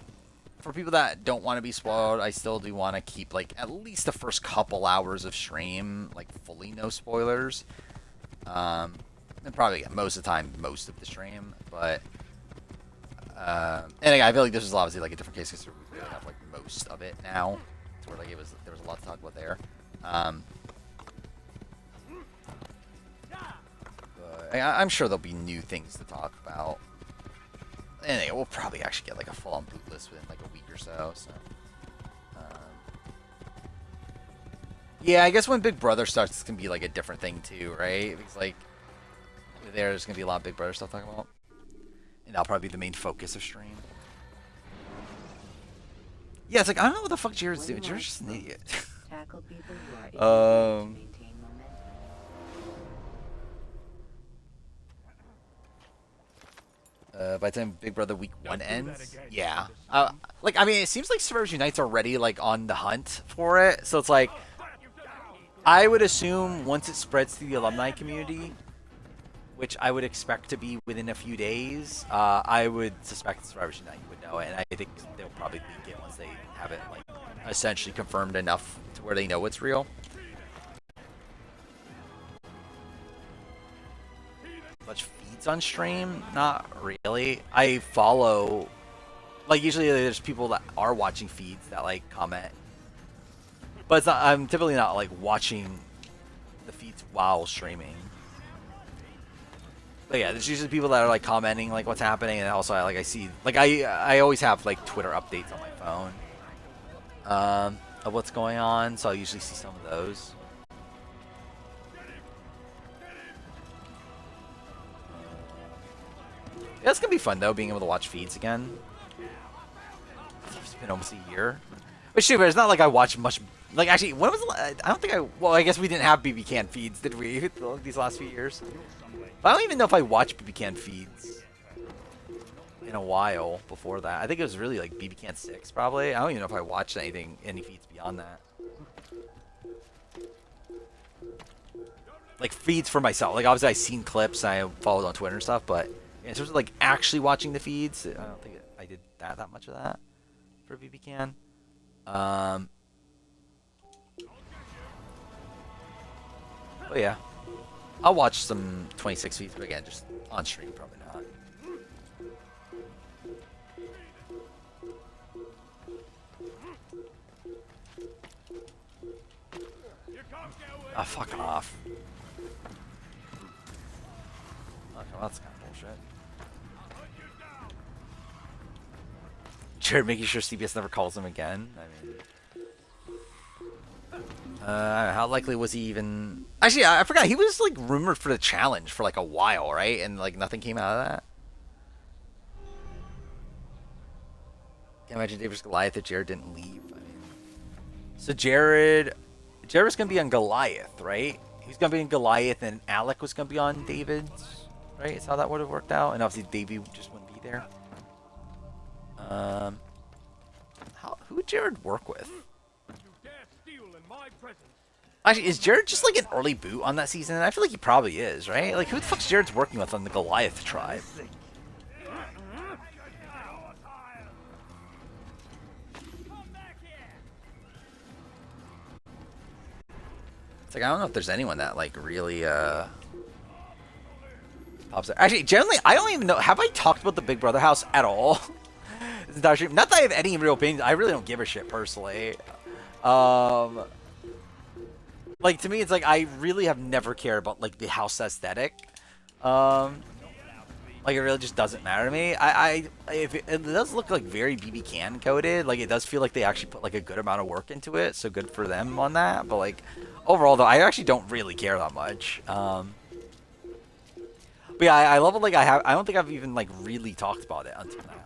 For people that don't want to be spoiled, I still do want to keep like at least the first couple hours of stream like fully no spoilers. And probably most of the time, most of the stream, but and again, I feel like this is obviously like a different case because we really have like most of it now, to where like there was a lot to talk about there. But I'm sure there'll be new things to talk about. Anyway, we'll probably actually get like a full-on boot list within like a week or so. Yeah, I guess when Big Brother starts, it's gonna be like a different thing too, right? Because like there's gonna be a lot of Big Brother stuff to talk about, and that'll probably be the main focus of stream. Yeah, it's like I don't know what the fuck Jared's doing. Jared's just an idiot. By the time Big Brother Week 1 ends, yeah. Like, I mean, it seems like Survivors Unite's already, like, on the hunt for it. So it's like, I would assume once it spreads to the alumni community, which I would expect to be within a few days, I would suspect Survivors Unite would know it. And I think they'll probably leak it once they have it, like, essentially confirmed enough to where they know it's real. Much feeds on stream? Not really. I follow, like usually there's people that are watching feeds that like comment, but it's not, I'm typically not like watching the feeds while streaming. But yeah, there's usually people that are like commenting like what's happening, and also I see like I always have like Twitter updates on my phone of what's going on, so I usually see some of those. Yeah, it's gonna be fun though, being able to watch feeds again. It's been almost a year. But shoot, but it's not like I watch much. Like actually, when was the I don't think I. Well, I guess we didn't have BB Can feeds, did we? These last few years. But I don't even know if I watched BB Can feeds in a while before that. I think it was really like BB Can 6 probably. I don't even know if I watched any feeds beyond that. Like feeds for myself. Like obviously I seen clips, I followed on Twitter and stuff, but in terms of like actually watching the feeds, I don't think I did that much of that for BB Can. But yeah, I'll watch some 26 feeds, but again, just on stream, probably not. Ah, fuck off. Okay, well, that's kind of bullshit. Jared making sure CBS never calls him again. I mean, How likely was he even? Actually, I forgot. He was like rumored for the challenge for like a while, right? And like nothing came out of that. Can't imagine David's Goliath if Jared didn't leave. I mean, so Jared was gonna be on Goliath, right? He's gonna be on Goliath, and Alec was gonna be on David's, right? Is how that would have worked out. And obviously, Davey just wouldn't be there. Who would Jared work with? Actually, is Jared just like an early boot on that season? I feel like he probably is, right? Like, who the fuck's Jared's working with on the Goliath tribe? It's like, I don't know if there's anyone that like really pops up. Actually, generally, I don't even know. Have I talked about the Big Brother house at all? Not that I have any real opinions. I really don't give a shit personally. Like, to me, it's like I really have never cared about like the house aesthetic. Like, it really just doesn't matter to me. If it does look like very BB Can coded. Like, it does feel like they actually put like a good amount of work into it. So good for them on that. But like, overall though, I actually don't really care that much. But yeah, I love it. Like, I don't think I've even like really talked about it until now.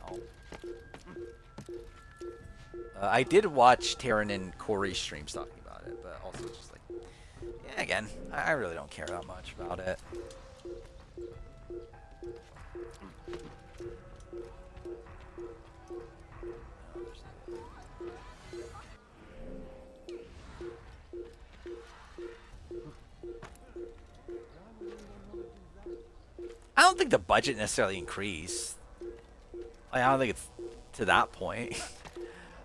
I did watch Taryn and Corey's streams talking about it, but also just like, yeah, again, I really don't care that much about it. I don't think the budget necessarily increased. I don't think it's to that point.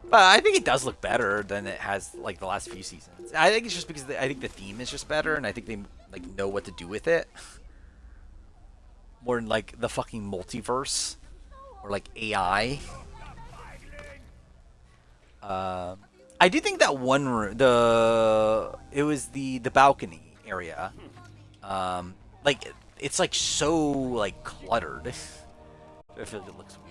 But I think it does look better than it has like the last few seasons. I think it's just because I think the theme is just better, and I think they like know what to do with it. More than like the fucking multiverse or like AI. I do think that one room, it was the balcony area. Like it's like so like cluttered. I feel like it looks weird.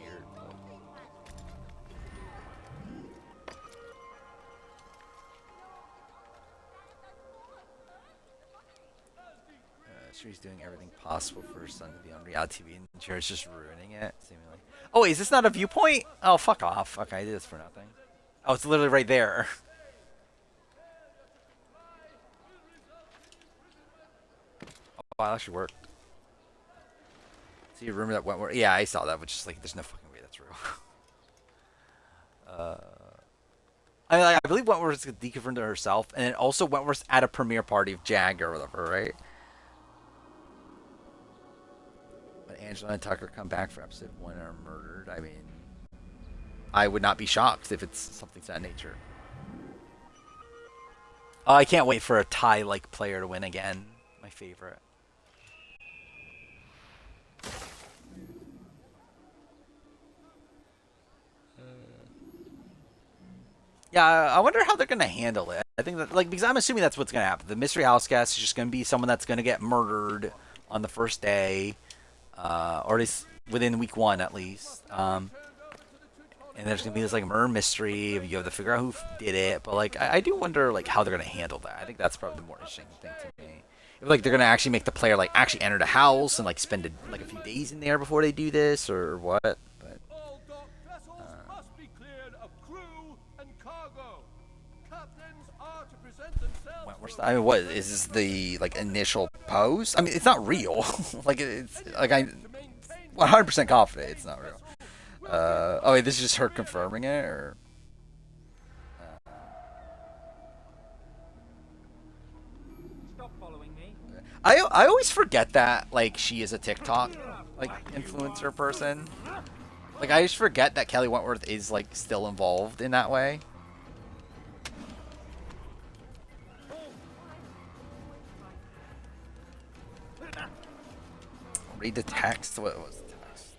She's doing everything possible for her son to be on reality TV, and Jared's just ruining it, seemingly. Oh, wait, is this not a viewpoint? Oh, fuck off. Okay, I did this for nothing. Oh, it's literally right there. Oh, wow, that actually worked. See a rumor that Wentworth... Yeah, I saw that, which is like, there's no fucking way that's real. I believe Wentworth's deconfirmed to herself, and then also Wentworth's at a premiere party of Jag or whatever, right? Angela and Tucker come back for episode 1 and are murdered. I mean, I would not be shocked if it's something to that nature. Oh, I can't wait for a tie-like player to win again. My favorite. Yeah, I wonder how they're going to handle it. I think that, like, because I'm assuming that's what's going to happen. The mystery house guest is just going to be someone that's going to get murdered on the first day. Or at least within week 1 at least. And there's gonna be this like murder mystery. You have to figure out who did it. But like, I do wonder like how they're gonna handle that. I think that's probably the more interesting thing to me. If like they're gonna actually make the player like actually enter the house and like spend like a few days in there before they do this, or what. But I mean, what is this the like initial pose? I mean, it's not real. Like it's like I'm 100% confident it's not real. Oh wait, this is just her confirming it, or? Stop following me. I always forget that like she is a TikTok like influencer person. Like I just forget that Kelly Wentworth is like still involved in that way. Read the text. What was the text?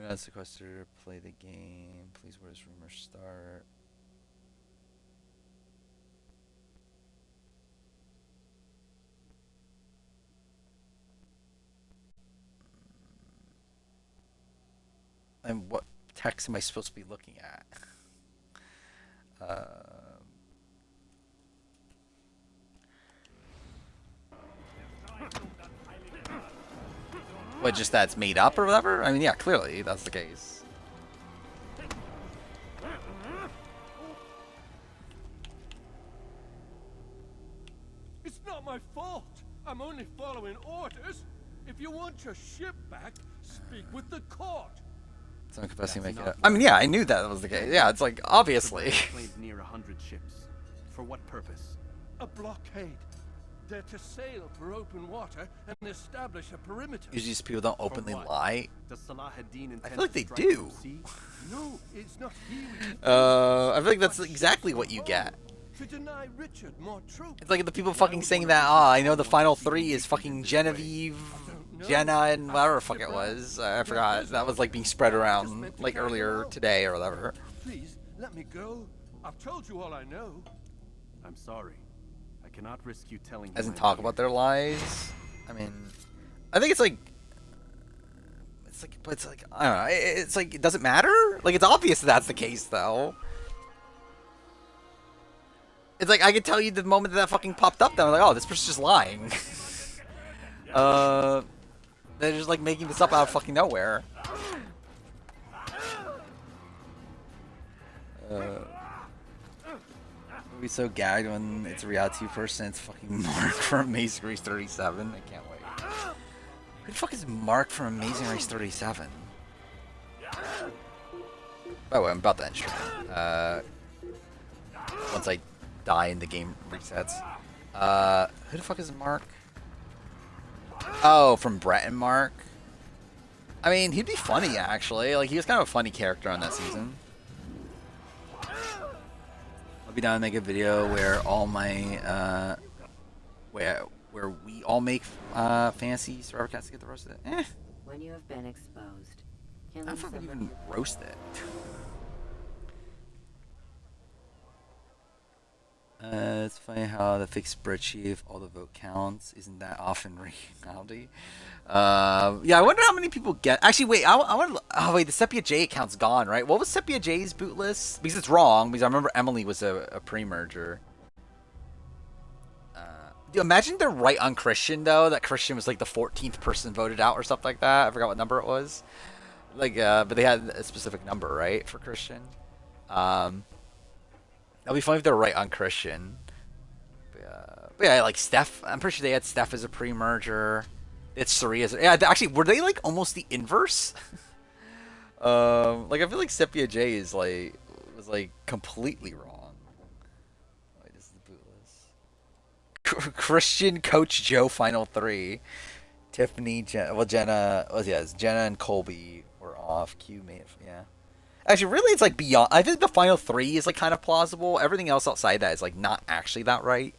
Not sequester. Play the game. Please. Where does rumor start? And what text am I supposed to be looking at? What, just that's made up or whatever? I mean, yeah, clearly that's the case. It's not my fault. I'm only following orders. If you want your ship back, speak with the court. So I'm confessing make it up. I mean, yeah, I knew that was the case. Yeah, it's like, obviously. Claimed near 100 ships. For what purpose? A blockade. They're to sail for open water and establish a perimeter. Usually these people don't openly lie. Does Salah ad-Din I feel like they do. No, it's not he. I feel like that's exactly what you get. To deny Richard more trophies. It's like the people fucking saying that, I know the final three is fucking Genevieve, Jenna, and whatever the fuck it was. I forgot. That was like being spread around like earlier today or whatever. Please, let me go. I've told you all I know. I'm sorry. I cannot risk you telling him. Doesn't talk about their lies. I mean, I think it's like, but it's like, I don't know. It's like, it doesn't matter. Like, it's obvious that's the case, though. It's like, I could tell you the moment that fucking popped up, then I'm like, oh, this person's just lying. They're just like making this up out of fucking nowhere. I'll be so gagged when it's a reality person. It's fucking Mark from Amazing Race 37. I can't wait. Who the fuck is Mark from Amazing Race 37? By the way, I'm about to end stream. Once I die and the game resets. Who the fuck is Mark? Oh, from Brett and Mark. I mean, he'd be funny actually. Like, he was kind of a funny character on that season. I'll be down to make a video where all my where we all make fancy Survivor cats to get the roasted. When you have been exposed, I don't know if I would even roast it. It's funny how the fixed spreadsheet of all the vote counts isn't that often reality. Yeah, I wonder how many people get. Actually, wait. I want. Oh wait, the Sepia J account's gone, right? What was Sepia J's boot list? Because it's wrong. Because I remember Emily was a pre-merger. Imagine they're right on Christian though. That Christian was like the 14th person voted out or something like that. I forgot what number it was. Like, but they had a specific number, right, for Christian. That'd be funny if they're right on Christian. But yeah, like Steph. I'm pretty sure they had Steph as a pre-merger. It's Sari as yeah. Actually, were they like almost the inverse? Like I feel like Sepia J is like was like completely wrong. Wait, this is the boot list. Christian, Coach Joe, final three. Tiffany, Jenna. Oh yeah, it's Jenna and Colby were off. Q made it. Yeah. Actually, really, it's like beyond. I think the final three is like kind of plausible. Everything else outside that is like not actually that right.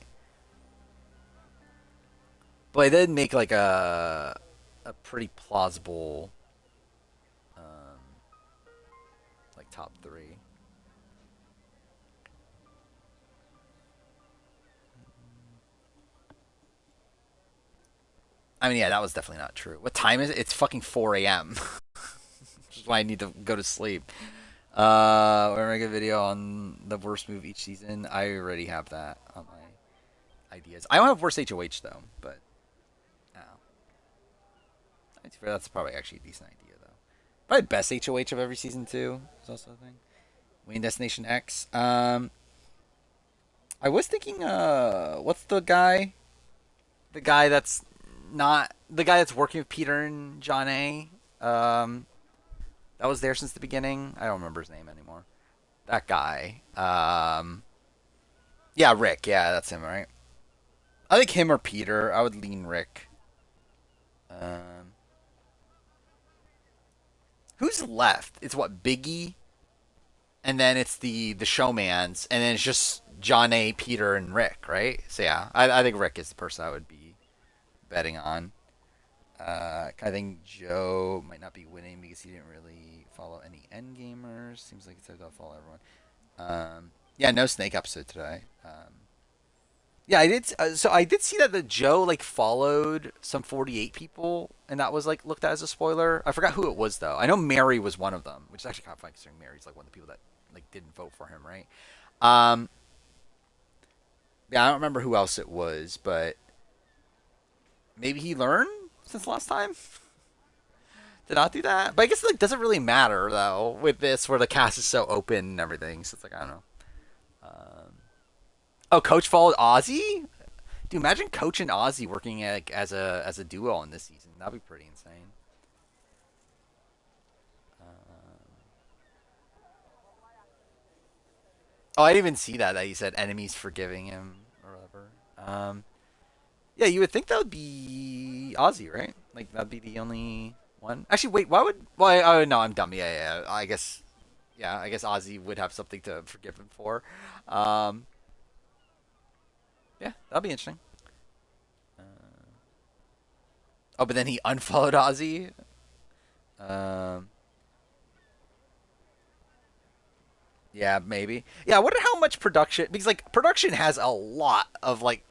But I did make like a pretty plausible, like top three. I mean, yeah, that was definitely not true. What time is it? It's fucking 4 a.m. Which is why I need to go to sleep. We're gonna make a video on the worst move each season. I already have that on my ideas. I don't have worst HOH though, but that's probably actually a decent idea though. Probably best HOH of every season too is also a thing. Wayne Destination X. I was thinking, what's the guy? The guy that's not the guy that's working with Peter and John A. That was there since the beginning. I don't remember his name anymore. That guy. Yeah, Rick. Yeah, that's him, right? I think him or Peter. I would lean Rick. Who's left? It's what, Biggie? And then it's the showmans. And then it's just John A., Peter, and Rick, right? So yeah, I think Rick is the person I would be betting on. I think Joe might not be winning because he didn't really follow any endgamers. Seems like he said I'll follow everyone. Yeah, no Snake episode today. Yeah, I did. So I did see that the Joe like followed some 48 people, and that was like looked at as a spoiler. I forgot who it was though. I know Mary was one of them, which is actually kind of funny considering Mary's like one of the people that like didn't vote for him, right? Um, yeah, I don't remember who else it was, but maybe he learned since last time to not do that. But I guess it like doesn't really matter though with this where the cast is so open and everything. So it's like I don't know. Oh, Coach followed Ozzy. Dude, imagine Coach and Ozzy working like as a duo in this season. That'd be pretty insane. Oh, I didn't even see that he said enemies forgiving him or whatever. Yeah, you would think that would be Ozzy, right? Like that'd be the only one. Actually, wait, why would? Well, oh no, I'm dumb. Yeah. I guess, yeah, I guess Ozzy would have something to forgive him for. Um, yeah, that'll be interesting. Oh, but then he unfollowed Ozzy. Um, yeah, maybe. Yeah, I wonder how much production because like production has a lot of like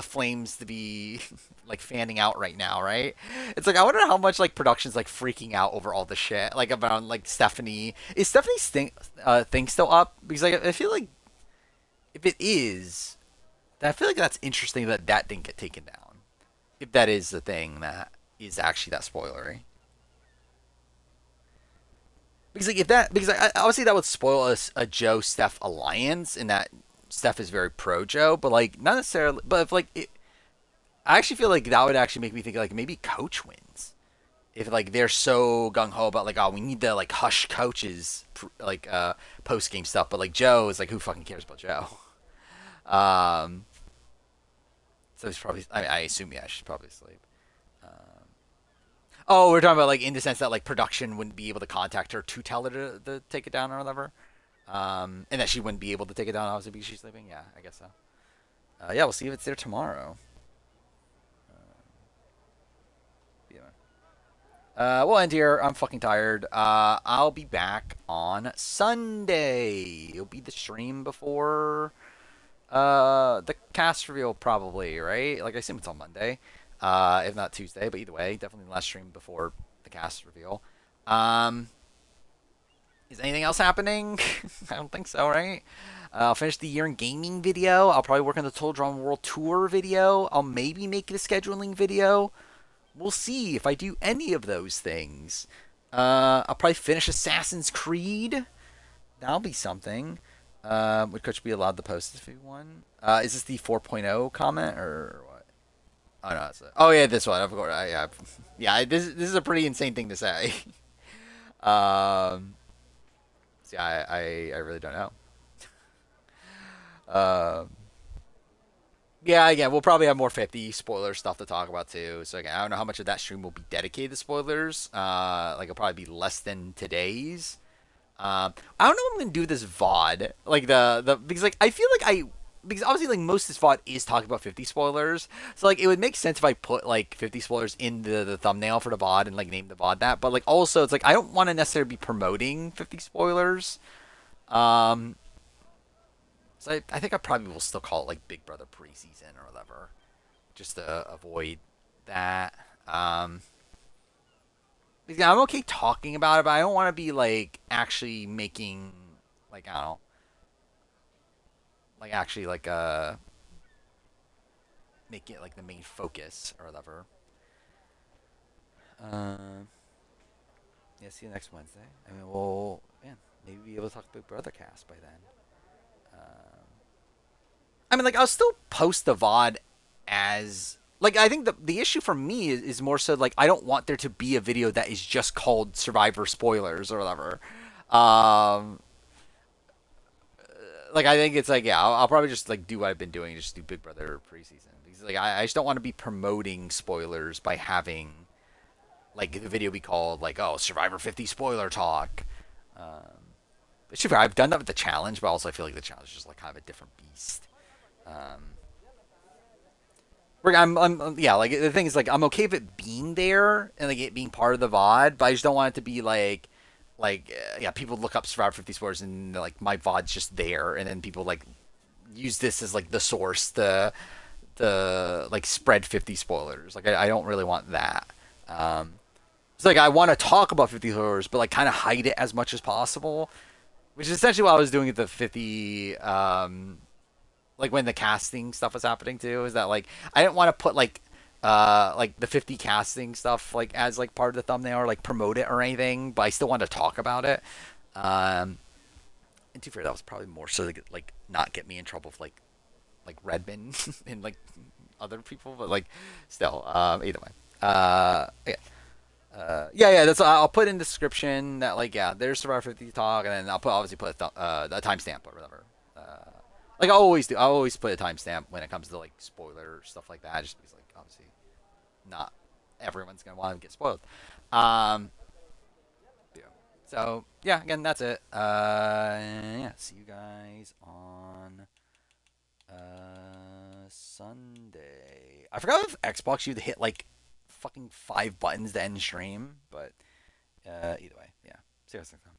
flames to be like fanning out right now, right? It's like I wonder how much like production's like freaking out over all the shit like about like Stephanie. Is Stephanie's thing still up? Because like I feel like if it is, then I feel like that's interesting that that didn't get taken down. If that is the thing that is actually that spoilery. Because like if that because obviously that would spoil a Joe Steph alliance in that Steph is very pro Joe, but like not necessarily. But if like I actually feel like that would actually make me think like maybe Coach wins if like they're so gung ho about like oh we need to like hush Coach's like post game stuff, but like Joe is like who fucking cares about Joe? Um, so he's probably I assume yeah she's probably asleep. Oh, we're talking about like in the sense that like production wouldn't be able to contact her to tell her to take it down or whatever, and that she wouldn't be able to take it down obviously because she's sleeping. Yeah, I guess so. Yeah, we'll see if it's there tomorrow. Yeah. We'll end here. I'm fucking tired. I'll be back on Sunday. It'll be the stream before the cast reveal probably, right? Like I assume it's on Monday. If not Tuesday, but either way, definitely the last stream before the cast reveal. Is anything else happening? I don't think so, right? I'll finish the year in gaming video. I'll probably work on the Total Drama World Tour video. I'll maybe make the scheduling video. We'll see if I do any of those things. I'll probably finish Assassin's Creed. That'll be something. Would Coach be allowed to post this if he won? Is this the 4.0 comment or what? Oh no! Oh yeah, this one. Of course. Yeah. This is a pretty insane thing to say. See, I really don't know. Yeah, again, we'll probably have more 50 spoiler stuff to talk about too. So again, I don't know how much of that stream will be dedicated to spoilers. Like it'll probably be less than today's. I don't know what I'm gonna do with this VOD. Like the because like I feel like because obviously like most of this VOD is talking about 50 spoilers. So like it would make sense if I put like 50 spoilers in the thumbnail for the VOD and like name the VOD that. But like also it's like I don't want to necessarily be promoting 50 spoilers. So I think I probably will still call it like Big Brother preseason or whatever, just to avoid that. Because I'm okay talking about it, but I don't want to be like actually making like I don't know, like actually like make it like the main focus or whatever. Yeah, see you next Wednesday. I mean, we'll maybe be able to talk Big Brother cast by then. I mean, like, I'll still post the VOD as... Like, I think the issue for me is more so, like, I don't want there to be a video that is just called Survivor Spoilers or whatever. Like, I think it's like, yeah, I'll probably just, like, do what I've been doing, just do Big Brother preseason. Because, like, I just don't want to be promoting spoilers by having, like, the video be called, like, oh, Survivor 50 Spoiler Talk. I've done that with the challenge, but also I feel like the challenge is just, like, kind of a different beast. Yeah, like the thing is like I'm okay with it being there and like it being part of the VOD, but I just don't want it to be like yeah, people look up Survivor 50 Spoilers and like my VOD's just there, and then people like use this as like the source, the like spread 50 spoilers. Like I don't really want that. It's like I want to talk about 50 spoilers, but like kind of hide it as much as possible, which is essentially what I was doing at the 50. Like when the casting stuff was happening too, is that like I didn't want to put like the 50 casting stuff like as like part of the thumbnail or like promote it or anything, but I still wanted to talk about it. And to be fair, that was probably more so to get, like not get me in trouble with like Redmond and like other people, but like still, either way. Yeah. Yeah. That's I'll put in the description that like yeah, there's Survivor 50 talk, and then I'll obviously put the timestamp or whatever. Like I always do. I always put a timestamp when it comes to like spoiler stuff like that, just because like obviously not everyone's gonna want to get spoiled. Yeah. So yeah, again that's it. Yeah. See you guys on Sunday. I forgot if Xbox you'd hit like fucking 5 buttons to end stream, but either way, yeah. See you guys next time.